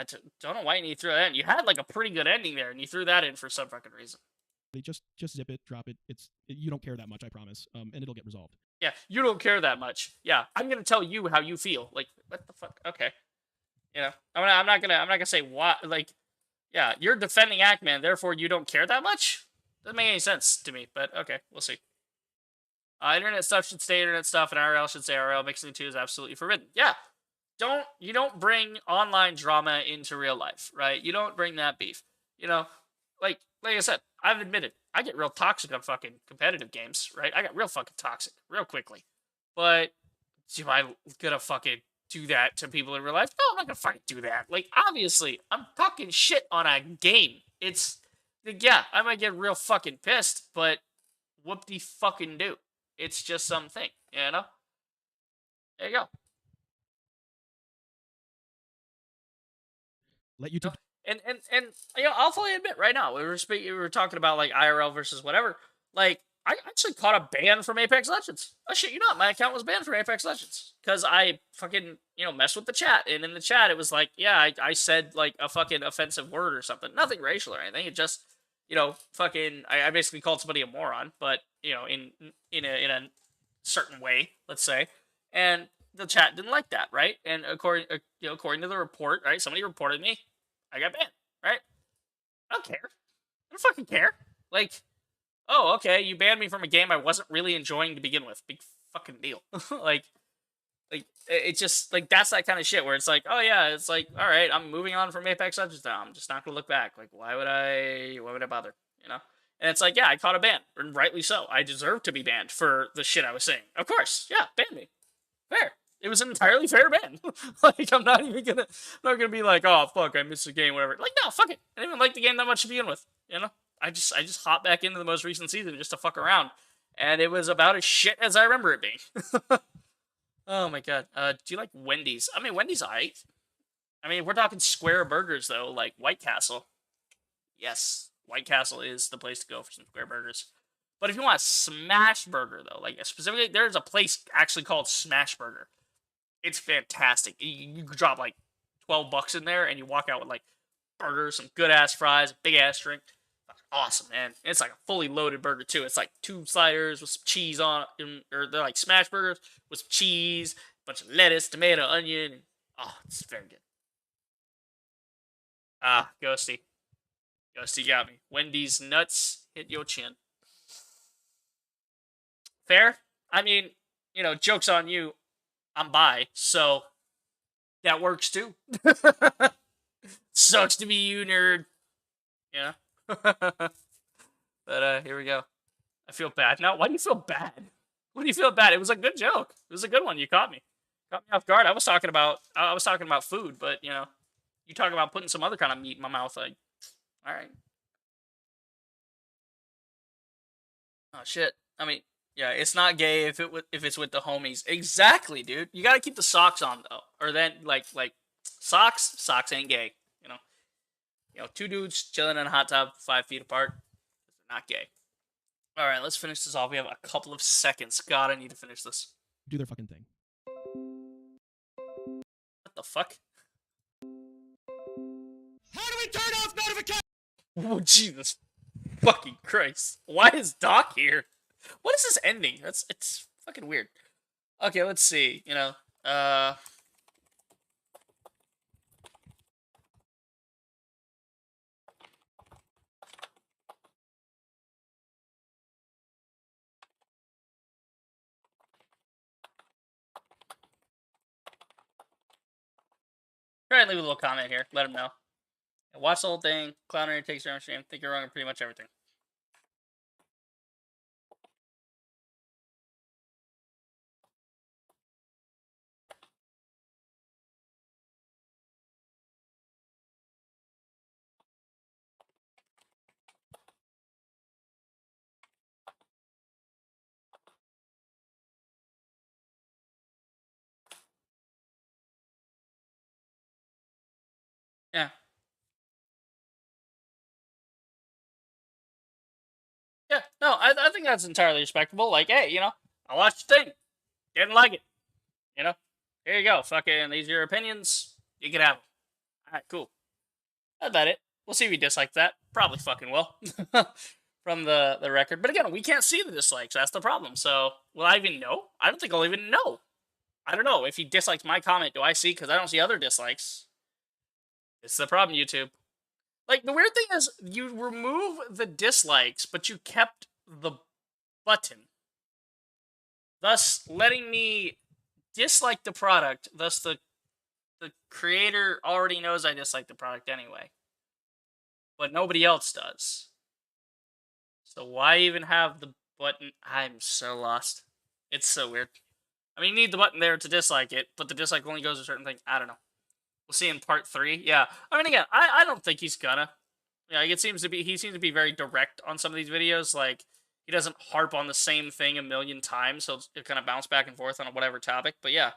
Don't know why you threw that in. You had like a pretty good ending there, and you threw that in for some fucking reason. Just zip it, drop it. You don't care that much, I promise, and it'll get resolved. Yeah, you don't care that much. Yeah, I'm gonna tell you how you feel. Like, what the fuck? Okay, I'm not gonna say what. Like, yeah, you're defending Ackman, therefore you don't care that much. Doesn't make any sense to me. But okay, we'll see. Internet stuff should stay internet stuff, and RL should stay RL. Mixing the two is absolutely forbidden. Yeah, you don't bring online drama into real life, right? You don't bring that beef. Like I said, I've admitted I get real toxic on fucking competitive games, right? I got real fucking toxic real quickly. But am I gonna fucking do that to people in real life? No, I'm not gonna fucking do that. Like, obviously, I'm talking shit on a game. Yeah, I might get real fucking pissed, but whoop-de-fucking do. It's just something, There you go. Let YouTube. And I'll fully admit right now, we were talking about like IRL versus whatever. Like, I actually caught a ban from Apex Legends. Oh shit, my account was banned from Apex Legends because I fucking messed with the chat, and in the chat it was like, yeah, I said like a fucking offensive word or something, nothing racial or anything. It just fucking I basically called somebody a moron, but in a certain way, let's say, and the chat didn't like that, right? And according to the report, right, somebody reported me. I got banned, right? I don't care. I don't fucking care. Like, oh, okay, you banned me from a game I wasn't really enjoying to begin with. Big fucking deal. like, it's just, like, that's that kind of shit where it's like, oh, yeah, it's like, all right, I'm moving on from Apex Legends now. I'm just not going to look back. Like, why would I bother, And it's like, yeah, I caught a ban, and rightly so. I deserve to be banned for the shit I was saying. Of course, yeah, ban me. Fair. It was an entirely fair ban. Like, I'm not gonna be like, oh fuck, I missed the game, whatever. Like, no, fuck it. I didn't even like the game that much to begin with. I just hopped back into the most recent season just to fuck around, and it was about as shit as I remember it being. Oh my god. Do you like Wendy's? I mean, Wendy's alright. I mean, if we're talking square burgers though, like White Castle. Yes, White Castle is the place to go for some square burgers. But if you want a smash burger though, like specifically, there's a place actually called Smash Burger. It's fantastic. You drop like $12 in there, and you walk out with like burgers, some good ass fries, big ass drink. Awesome, man. And it's like a fully loaded burger too. It's like 2 sliders with some cheese on, or they're like smash burgers with some cheese, a bunch of lettuce, tomato, onion. And, oh, it's very good. Ah, Ghosty. Ghosty got me. Wendy's nuts hit your chin. Fair? I mean, you know, joke's on you. I'm bi, so that works too. Sucks to be you, nerd. Yeah. But here we go. I feel bad now. Why do you feel bad? What do you feel bad? It was a good joke. It was a good one. You caught me. Caught me off guard. I was talking about food, but you know, you talk about putting some other kind of meat in my mouth. Like, all right. Oh shit. I mean, yeah, it's not gay if it's with the homies. Exactly, dude. You gotta keep the socks on though, or then like socks ain't gay. You know, two dudes chilling in a hot tub 5 feet apart. Not gay. All right, let's finish this off. We have a couple of seconds. God, I need to finish this. Do their fucking thing. What the fuck? How do we turn off notifications? Oh, Jesus fucking Christ. Why is Doc here? What is this ending? It's fucking weird. Okay, let's see. You know, try and leave a little comment here. Let him know. Watch the whole thing. Clownery takes your own stream. Think you're wrong on pretty much everything. Yeah. Yeah, no, I think that's entirely respectable. Like, hey, you know, I watched the thing. Didn't like it. You know? Here you go. Fucking, these are your opinions. You can have them. Alright, cool. That's about it. We'll see if he dislikes that. Probably fucking will. From the record. But again, we can't see the dislikes. That's the problem. So, will I even know? I don't think I'll even know. I don't know. If he dislikes my comment, do I see? Because I don't see other dislikes. It's the problem, YouTube. Like, the weird thing is, you remove the dislikes, but you kept the button. Thus, letting me dislike the product. Thus, the creator already knows I dislike the product anyway. But nobody else does. So why even have the button? I'm so lost. It's so weird. I mean, you need the button there to dislike it, but the dislike only goes to certain things. I don't know. We'll see in part 3. Yeah. I mean, again, I don't think he's gonna. Yeah, he seems to be very direct on some of these videos. Like, he doesn't harp on the same thing a million times, so it kind of bounce back and forth on whatever topic. But yeah.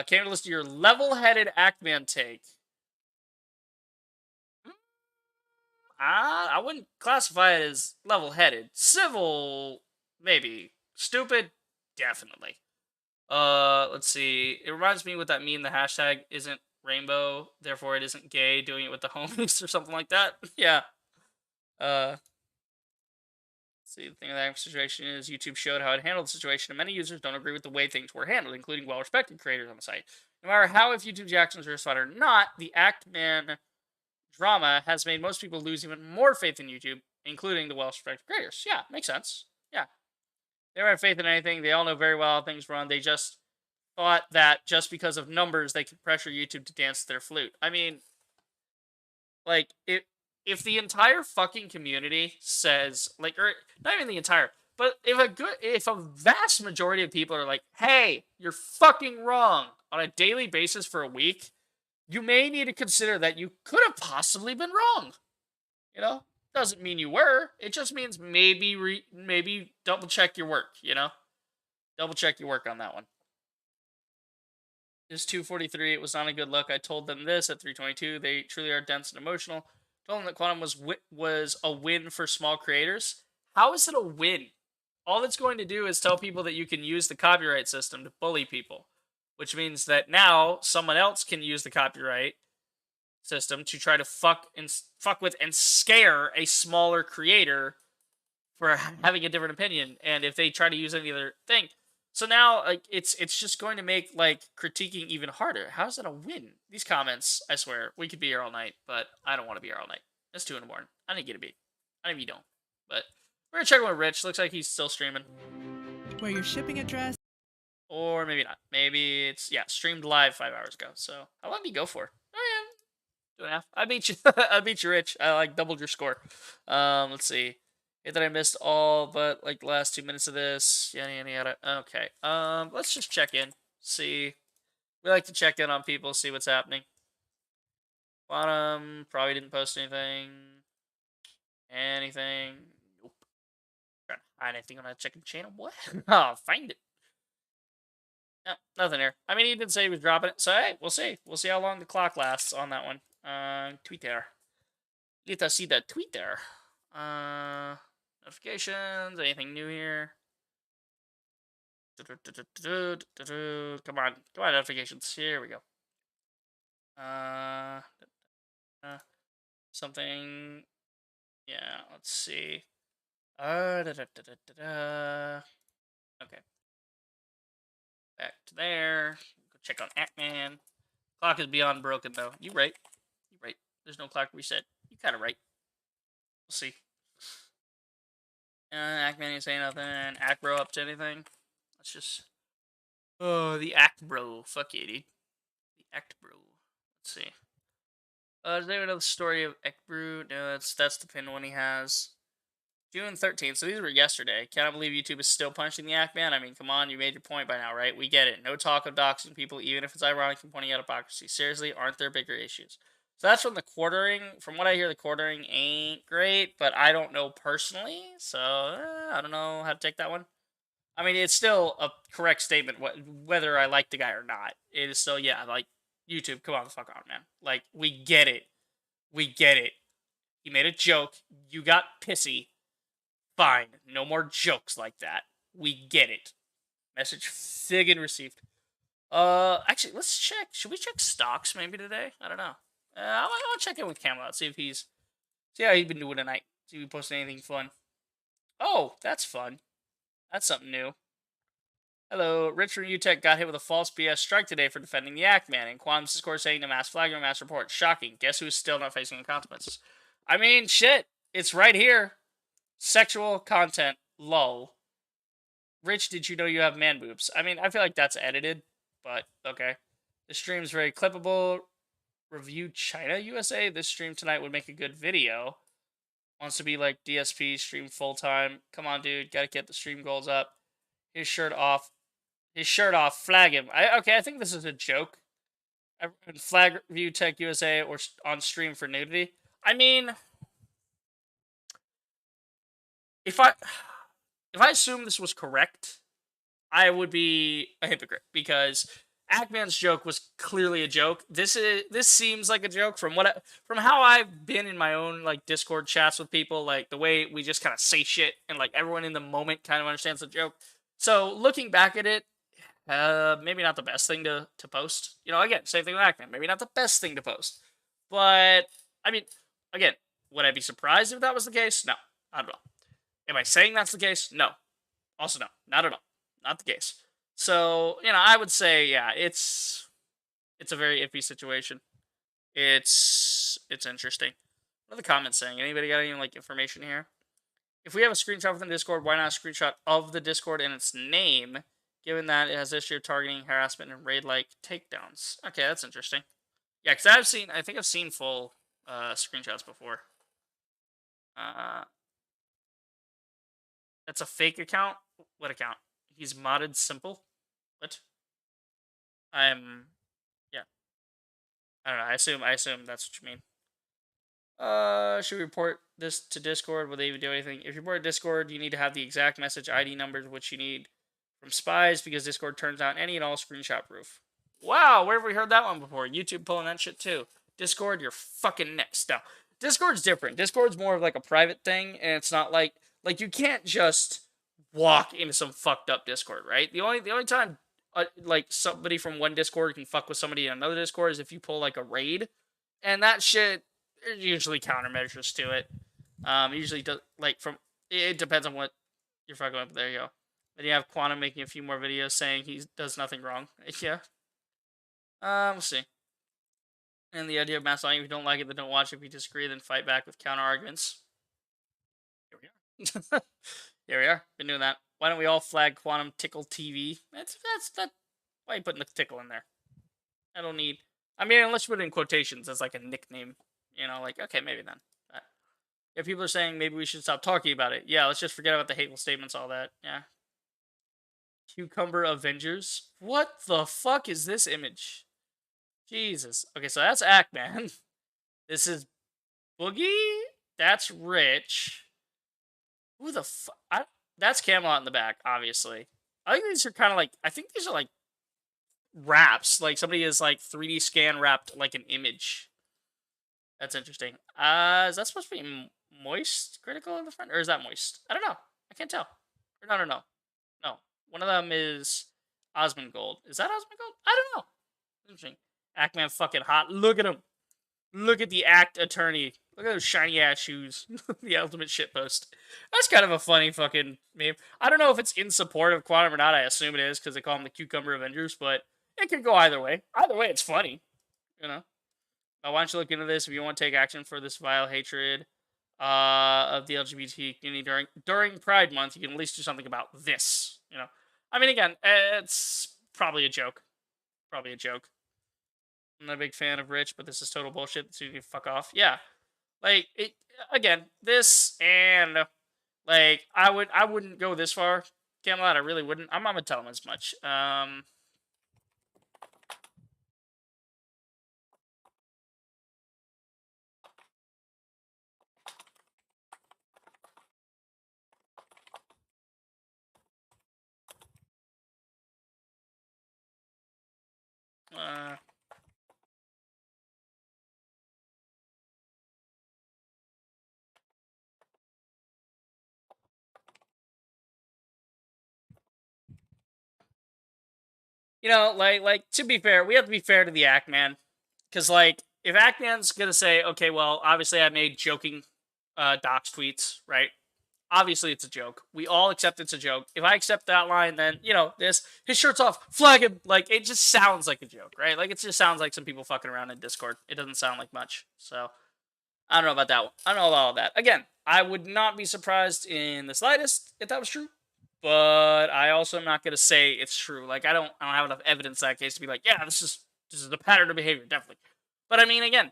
Came to list to your level-headed Ackman take. I wouldn't classify it as level-headed. Civil, maybe. Stupid, definitely. Let's see. It reminds me what that meme, the hashtag isn't rainbow, therefore it isn't gay, doing it with the homies or something like that. Yeah. Let's see, the thing with that situation is YouTube showed how it handled the situation, and many users don't agree with the way things were handled, including well-respected creators on the site. No matter how if YouTube Jackson's justified or not, the Ackman drama has made most people lose even more faith in YouTube, including the well-respected creators. Yeah, makes sense. Yeah. They don't have faith in anything. They all know very well how things run. They just thought that just because of numbers, they could pressure YouTube to dance to their flute. I mean, like, if the entire fucking community says, like, or not even the entire, but if a vast majority of people are like, hey, you're fucking wrong on a daily basis for a week, you may need to consider that you could have possibly been wrong. You know? Doesn't mean you were. It just means maybe double check your work, you know? Double check your work on that one. This 243, it was not a good look. I told them this at 322. They truly are dense and emotional. Told them that Quantum was a win for small creators. How is it a win? All it's going to do is tell people that you can use the copyright system to bully people, which means that now someone else can use the copyright system to try to fuck with and scare a smaller creator for having a different opinion. And if they try to use any other thing, So now, like, it's just going to make like critiquing even harder. How's that a win? These comments, I swear, we could be here all night, but I don't want to be here all night. It's 2 in the morning. I didn't get to be. I know you don't. But we're gonna check with Rich. Looks like he's still streaming. Where your shipping address. Or maybe not. Maybe it's, yeah, streamed live 5 hours ago. So how long did you go for? Oh yeah, 2.5. I beat you. I beat you, Rich. I like doubled your score. Let's see. Hate that I missed all but like the last 2 minutes of this. Yada yada yada. Okay. Let's just check in. See. We like to check in on people, see what's happening. Bottom probably didn't post anything. Anything. Nope. Trying to hide anything on that chicken channel. What? Oh, find it. No, nothing here. I mean, he did say he was dropping it, so hey, we'll see. We'll see how long the clock lasts on that one. Twitter. Let us see the Twitter. Notifications. Anything new here? Come on, notifications. Here we go. Something. Yeah, let's see. Okay. Back to there. Go check on Ackman. Clock is beyond broken, though. You right. You right. There's no clock reset. You kind of right. We'll see. Ackman ain't saying nothing. Ackbro up to anything? Let's just... Oh, the Ackbro. Fuck yeah, dude. The Ackbro. Let's see. Does anyone know the story of Ackbro? No, that's the pin one he has. June 13th. So these were yesterday. Cannot believe YouTube is still punishing the Ackman. I mean, come on, you made your point by now, right? We get it. No talk of doxing people, even if it's ironic and pointing out hypocrisy. Seriously, aren't there bigger issues? So that's from the quartering. From what I hear, the quartering ain't great, but I don't know personally, so I don't know how to take that one. I mean, it's still a correct statement whether I like the guy or not. It is still, yeah, like, YouTube, come on the fuck on, man. Like, we get it. We get it. He made a joke. You got pissy. Fine. No more jokes like that. We get it. Message friggin' received. Actually, let's check. Should we check stocks maybe today? I don't know. I'll check in with Camelot, see how he's been doing tonight. See if he posted anything fun. Oh, that's fun. That's something new. Hello, Rich from UTech got hit with a false BS strike today for defending the Ackman, and Quantum's Discord saying the mass flag or mass report. Shocking. Guess who's still not facing the consequences? I mean, shit. It's right here. Sexual content. Lol. Rich, did you know you have man boobs? I mean, I feel like that's edited, but okay. The stream's very clippable. ReviewTechUSA. This stream tonight would make a good video. Wants to be like DSP, stream full time. Come on, dude. Gotta get the stream goals up. His shirt off. Flag him. Okay, I think this is a joke. Flag ReviewTechUSA or on stream for nudity. I mean, if I assume this was correct, I would be a hypocrite because Ackman's joke was clearly a joke. This seems like a joke from how I've been in my own like Discord chats with people, like the way we just kind of say shit and like everyone in the moment kind of understands the joke. So looking back at it, maybe not the best thing to post. You know, again, same thing with Ackman. Maybe not the best thing to post. But I mean, again, would I be surprised if that was the case? No, not at all. Am I saying that's the case? No. Also no, not at all. Not the case. So, you know, I would say, yeah, it's a very iffy situation. It's interesting. What are the comments saying? Anybody got any, like, information here? If we have a screenshot within Discord, why not a screenshot of the Discord and its name, given that it has history of targeting, harassment, and raid-like takedowns? Okay, that's interesting. Yeah, because I think I've seen full screenshots before. That's a fake account? What account? He's modded simple? What? Yeah. I don't know. I assume that's what you mean. Should we report this to Discord? Will they even do anything? If you report to Discord, you need to have the exact message ID numbers which you need from spies because Discord turns out any and all screenshot proof. Wow, where have we heard that one before? YouTube pulling that shit too. Discord, you're fucking next. Now, Discord's different. Discord's more of like a private thing, and it's not like you can't just walk into some fucked up Discord, right? The only time like somebody from one Discord can fuck with somebody in another Discord is if you pull like a raid, and that shit, there's usually countermeasures to it. Usually does like from it depends on what you're fucking with. There you go. Then you have Quantum making a few more videos saying he does nothing wrong. Yeah. We'll see. And the idea of mass lying, if you don't like it, then don't watch it. If you disagree, then fight back with counter arguments. Here we are. Here we are. Been doing that. Why don't we all flag Quantum Tickle TV? That's that. Why are you putting the tickle in there? I don't need. I mean, unless you put it in quotations as like a nickname. You know, like, okay, maybe then. If people are saying maybe we should stop talking about it, yeah, let's just forget about the hateful statements, all that. Yeah. Cucumber Avengers. What the fuck is this image? Jesus. Okay, so that's Ackman. This is Boogie. That's Rich. Who the fuck? That's Camelot in the back, obviously. I think these are kind of like. I think these are like wraps. Like somebody is like 3D scan wrapped like an image. That's interesting. Is that supposed to be Moist Critical in the front, or is that Moist? I don't know. I can't tell. Or no. No. One of them is Osmongold. Is that Osmongold? I don't know. Interesting. Ackman fucking hot. Look at him. Look at the Act Attorney. Look at those shiny ass shoes. The ultimate shitpost. That's kind of a funny fucking meme. I don't know if it's in support of Quantum or not. I assume it is because they call them the Cucumber Avengers, but it could go either way. Either way, it's funny. You know? Why don't you look into this if you want to take action for this vile hatred of the LGBT community during Pride Month? You can at least do something about this. You know? I mean, again, it's probably a joke. Probably a joke. I'm not a big fan of Rich, but this is total bullshit, so you can fuck off. Yeah. Like, again, this and, like, I wouldn't go this far. Camelot, I really wouldn't. I'm gonna tell him as much. You know, like to be fair, we have to be fair to the Ackman, because like if Ackman's gonna say, okay, well, obviously I made joking dox tweets, right? Obviously it's a joke. We all accept it's a joke. If I accept that line, then you know his shirt's off, flag him. Like it just sounds like a joke, right? Like it just sounds like some people fucking around in Discord. It doesn't sound like much. So I don't know about that one. I don't know about all that. Again, I would not be surprised in the slightest if that was true. But I also am not going to say it's true. Like I don't have enough evidence in that case to be like, yeah, this is the pattern of behavior, definitely. But I mean, again,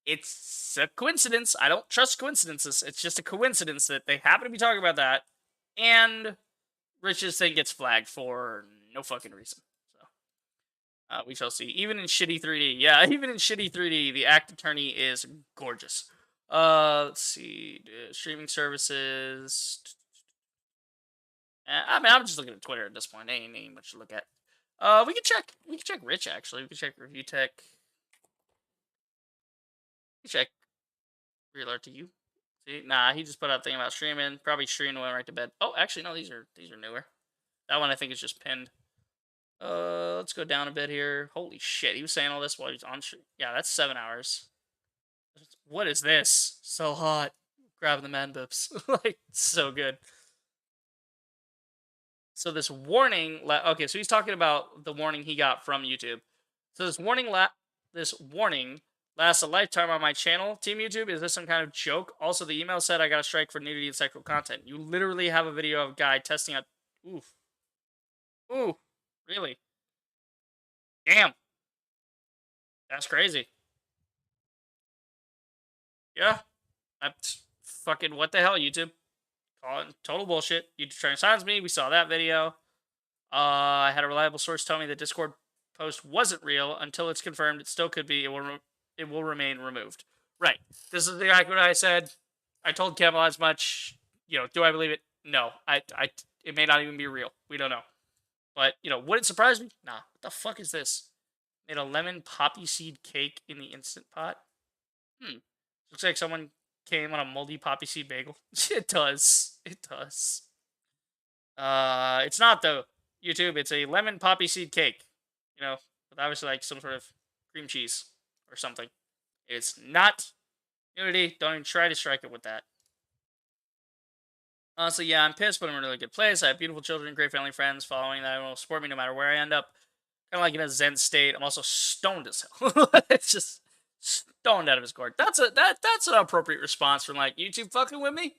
it's a coincidence. I don't trust coincidences. It's just a coincidence that they happen to be talking about that, and Rich's thing gets flagged for no fucking reason. So we shall see. Even in shitty 3D, yeah, even in shitty 3D, the Act Attorney is gorgeous. Let's see, streaming services. I mean, I'm just looking at Twitter at this point. Ain't much to look at. We can check Rich actually. We can check ReviewTech. We can check Real Art to You. See, nah, he just put out a thing about streaming. Probably streamed and went right to bed. Oh, actually, no, these are newer. That one I think is just pinned. Let's go down a bit here. Holy shit, he was saying all this while he was on stream. Yeah, that's 7 hours. What is this? So hot. Grabbing the man boobs. Like, so good. So this warning, okay, so he's talking about the warning he got from YouTube. So this warning lasts a lifetime on my channel. Team YouTube, is this some kind of joke? Also, the email said I got a strike for nudity and sexual content. You literally have a video of a guy testing out. Oof. Ooh, really? Damn. That's crazy. Yeah. That's fucking what the hell, YouTube? Total bullshit. You trying to silence me? We saw that video. I had a reliable source tell me the Discord post wasn't real. Until it's confirmed, it still could be. It will remain removed. Right. This is exactly what I said. I told Camelot as much. You know, do I believe it? No. It may not even be real. We don't know. But, you know, would it surprise me? Nah. What the fuck is this? Made a lemon poppy seed cake in the Instant Pot. Looks like someone came on a moldy poppy seed bagel. It does. It does. It's not though. YouTube, it's a lemon poppy seed cake. You know, with obviously like some sort of cream cheese or something. It's not nudity. Don't even try to strike it with that. Honestly, yeah, I'm pissed, but I'm in a really good place. I have beautiful children, great family, friends, following that will support me no matter where I end up. Kind of like in a zen state. I'm also stoned as hell. It's just stoned out of his gourd. That's an appropriate response from like YouTube fucking with me.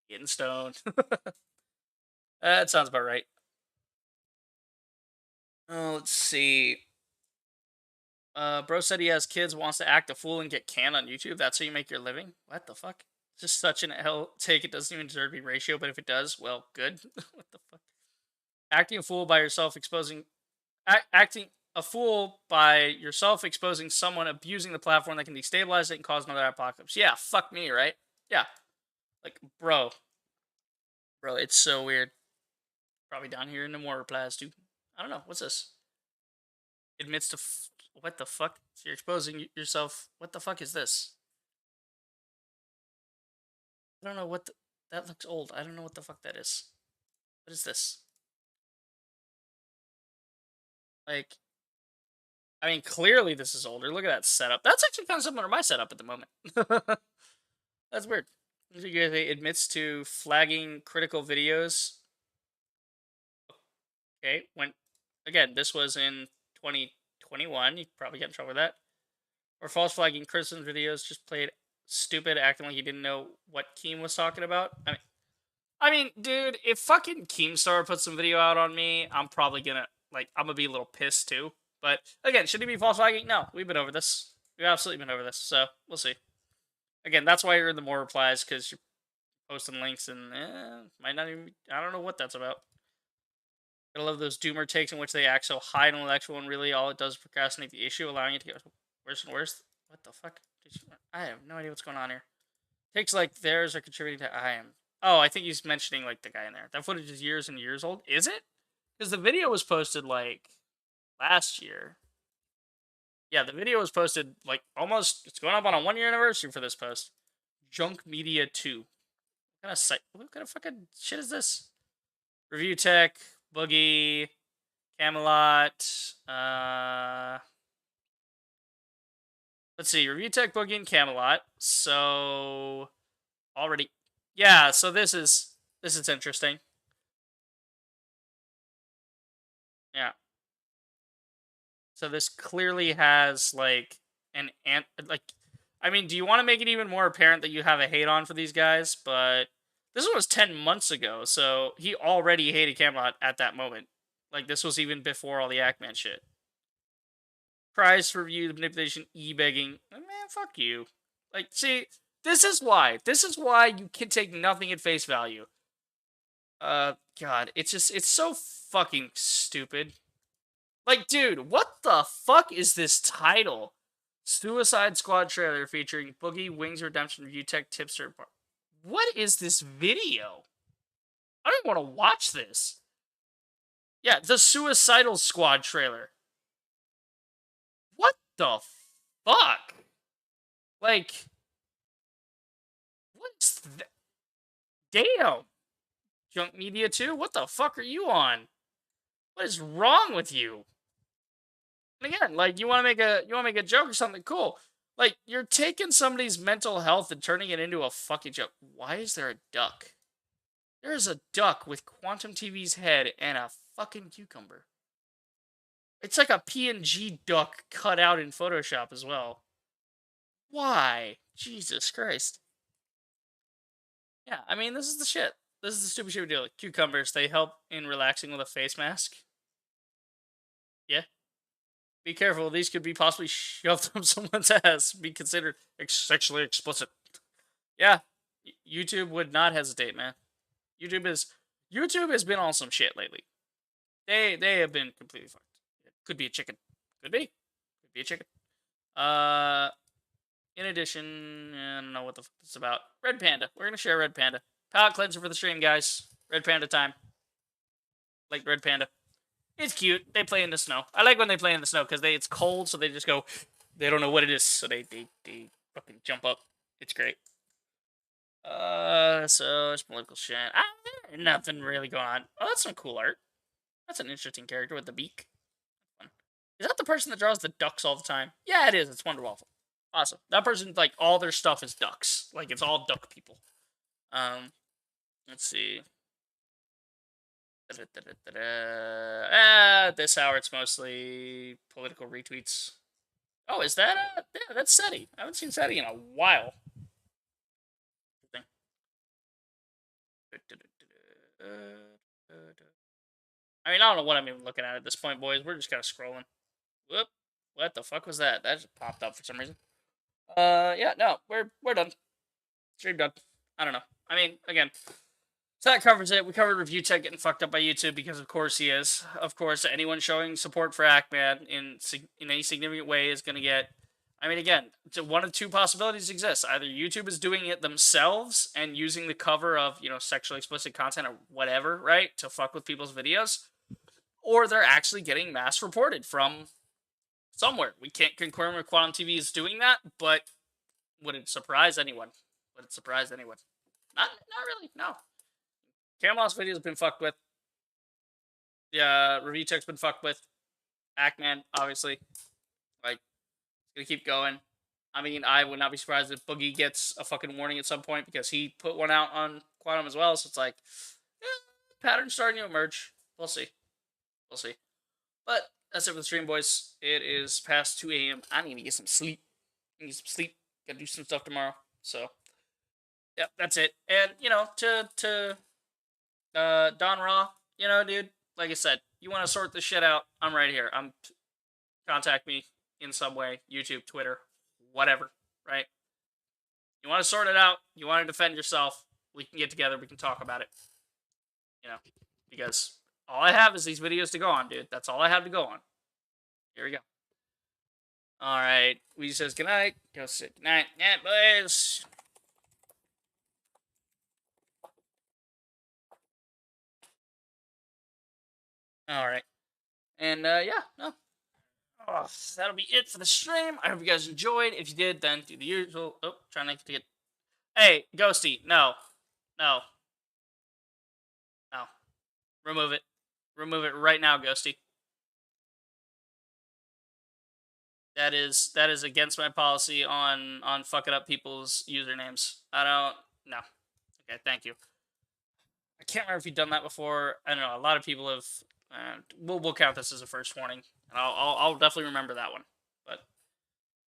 Getting stoned. That sounds about right. Let's see. Bro said he has kids, wants to act a fool and get canned on YouTube. That's how you make your living? What the fuck? Just such an L take. It doesn't even deserve to be ratio, but if it does, well, good. What the fuck? Acting a fool by yourself, exposing. Acting a fool by yourself, exposing someone abusing the platform that can destabilize it and cause another apocalypse. Yeah, fuck me, right? Yeah. Like, bro. Bro, it's so weird. Probably down here in the more replies, too. I don't know. What's this? Admits to. What the fuck? So you're exposing yourself. What the fuck is this? I don't know what the, that looks old. I don't know what the fuck that is. What is this? Like, I mean, clearly this is older. Look at that setup. That's actually kind of similar to my setup at the moment. That's weird. It admits to flagging critical videos. Okay, again, this was in 2021. You probably get in trouble with that. Or false flagging criticism videos, just played stupid, acting like he didn't know what Keem was talking about. I mean, dude, if fucking Keemstar puts some video out on me, I'm probably gonna, I'm gonna be a little pissed too. But, again, should he be false flagging? No, we've been over this. We've absolutely been over this, so we'll see. Again, that's why you're in the more replies, because you're posting links and, might not even, I don't know what that's about. I love those doomer takes in which they act so high and intellectual, and really all it does is procrastinate the issue, allowing it to get worse and worse. What the fuck? I have no idea what's going on here. Takes like theirs are contributing to I am. Oh, I think he's mentioning like the guy in there. That footage is years and years old. Is it? Because the video was posted like last year. Yeah, the video was posted like almost. It's going up on a 1 year anniversary for this post. Junk Media 2. What kind of site? What kind of fucking shit is this? Review Tech, Boogie, Camelot. Let's see, Review Tech, Boogie, and Camelot. So already, yeah. So this is interesting. Yeah. So this clearly has like I mean, do you want to make it even more apparent that you have a hate on for these guys? But this was 10 months ago, so he already hated Camelot at that moment. Like this was even before all the Ackman shit. Prize for review, manipulation, e-begging. Man, fuck you. Like, see, this is why. This is why you can take nothing at face value. God, it's so fucking stupid. Like, dude, what the fuck is this title? Suicide Squad trailer featuring Boogie, Wings Redemption, Review Tech, Tipster. What is this video? I don't want to watch this. Yeah, the Suicidal Squad trailer. What the fuck? Like, what's that? Damn. Junk Media 2? What the fuck are you on? What is wrong with you? And again, like, you want to make a joke or something cool. Like, you're taking somebody's mental health and turning it into a fucking joke. Why is there a duck? There is a duck with Quantum TV's head and a fucking cucumber. It's like a PNG duck cut out in Photoshop as well. Why? Jesus Christ. Yeah, I mean, this is the shit. This is the stupid shit we do. Like, cucumbers, they help in relaxing with a face mask. Yeah. Be careful, these could be possibly shoved up someone's ass. Be considered sexually explicit. Yeah. YouTube would not hesitate, man. YouTube has been on some shit lately. They have been completely fucked. Could be a chicken. Could be. Could be a chicken. In addition, I don't know what the fuck it's about. Red Panda. We're gonna share Red Panda. Palette cleanser for the stream, guys. Red Panda time. Like Red Panda. It's cute. They play in the snow. I like when they play in the snow because it's cold, so they just go. They don't know what it is, so they fucking jump up. It's great. So it's political shit. Nothing really going on. Oh, that's some cool art. That's an interesting character with the beak. Is that the person that draws the ducks all the time? Yeah, it is. It's Wonder Waffle. Awesome. That person, like, all their stuff is ducks. Like, it's all duck people. Let's see. This hour it's mostly political retweets. Oh, is that yeah, that's SETI. I haven't seen SETI in a while. I mean, I don't know what I'm even looking at this point, boys. We're just kind of scrolling. Whoop. What the fuck was that? That just popped up for some reason. Yeah, no, we're done. Stream done. I don't know. I mean, again, so that covers it. We covered Review Tech getting fucked up by YouTube because, of course, he is. Of course, anyone showing support for Ackman in any significant way is going to get. I mean, again, one of two possibilities exists. Either YouTube is doing it themselves and using the cover of, sexually explicit content or whatever, right, to fuck with people's videos, or they're actually getting mass reported from somewhere. We can't confirm if Quantum TV is doing that, but would it surprise anyone? Would it surprise anyone? Not really, no. Camelot's video has been fucked with. Yeah, Review Tech's been fucked with. Ackman, obviously. Like, it's gonna keep going. I mean, I would not be surprised if Boogie gets a fucking warning at some point because he put one out on Quantum as well. So it's like, pattern's starting to emerge. We'll see. We'll see. But that's it for the stream, boys. It is past 2 a.m. I need to get some sleep. Gotta do some stuff tomorrow. So, yeah, that's it. And, to Don Raw, dude, like I said, you want to sort this shit out, I'm right here. Contact me in some way, YouTube, Twitter, whatever, right? You want to sort it out, you want to defend yourself, we can get together, we can talk about it. Because all I have is these videos to go on, dude. That's all I have to go on. Here we go. Alright, Weezy says goodnight. Go sit. Goodnight. Yeah, boys. Alright. And, yeah, no. Oh, that'll be it for the stream. I hope you guys enjoyed. If you did, then do the usual. Oh, trying not to get. Hey, Ghosty, no. No. No. Remove it. Remove it right now, Ghosty. That is against my policy on fucking up people's usernames. No. Okay, thank you. I can't remember if you've done that before. I don't know. A lot of people have. We'll count this as a first warning, and I'll definitely remember that one. But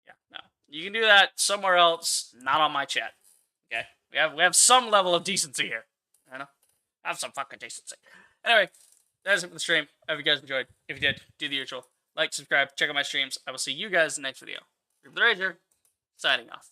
yeah, no, you can do that somewhere else, not on my chat. Okay, we have some level of decency here. Have some fucking decency. Anyway, that's it for the stream. I hope you guys enjoyed. If you did, do the usual. Like, subscribe, check out my streams. I will see you guys in the next video. The Rager, signing off.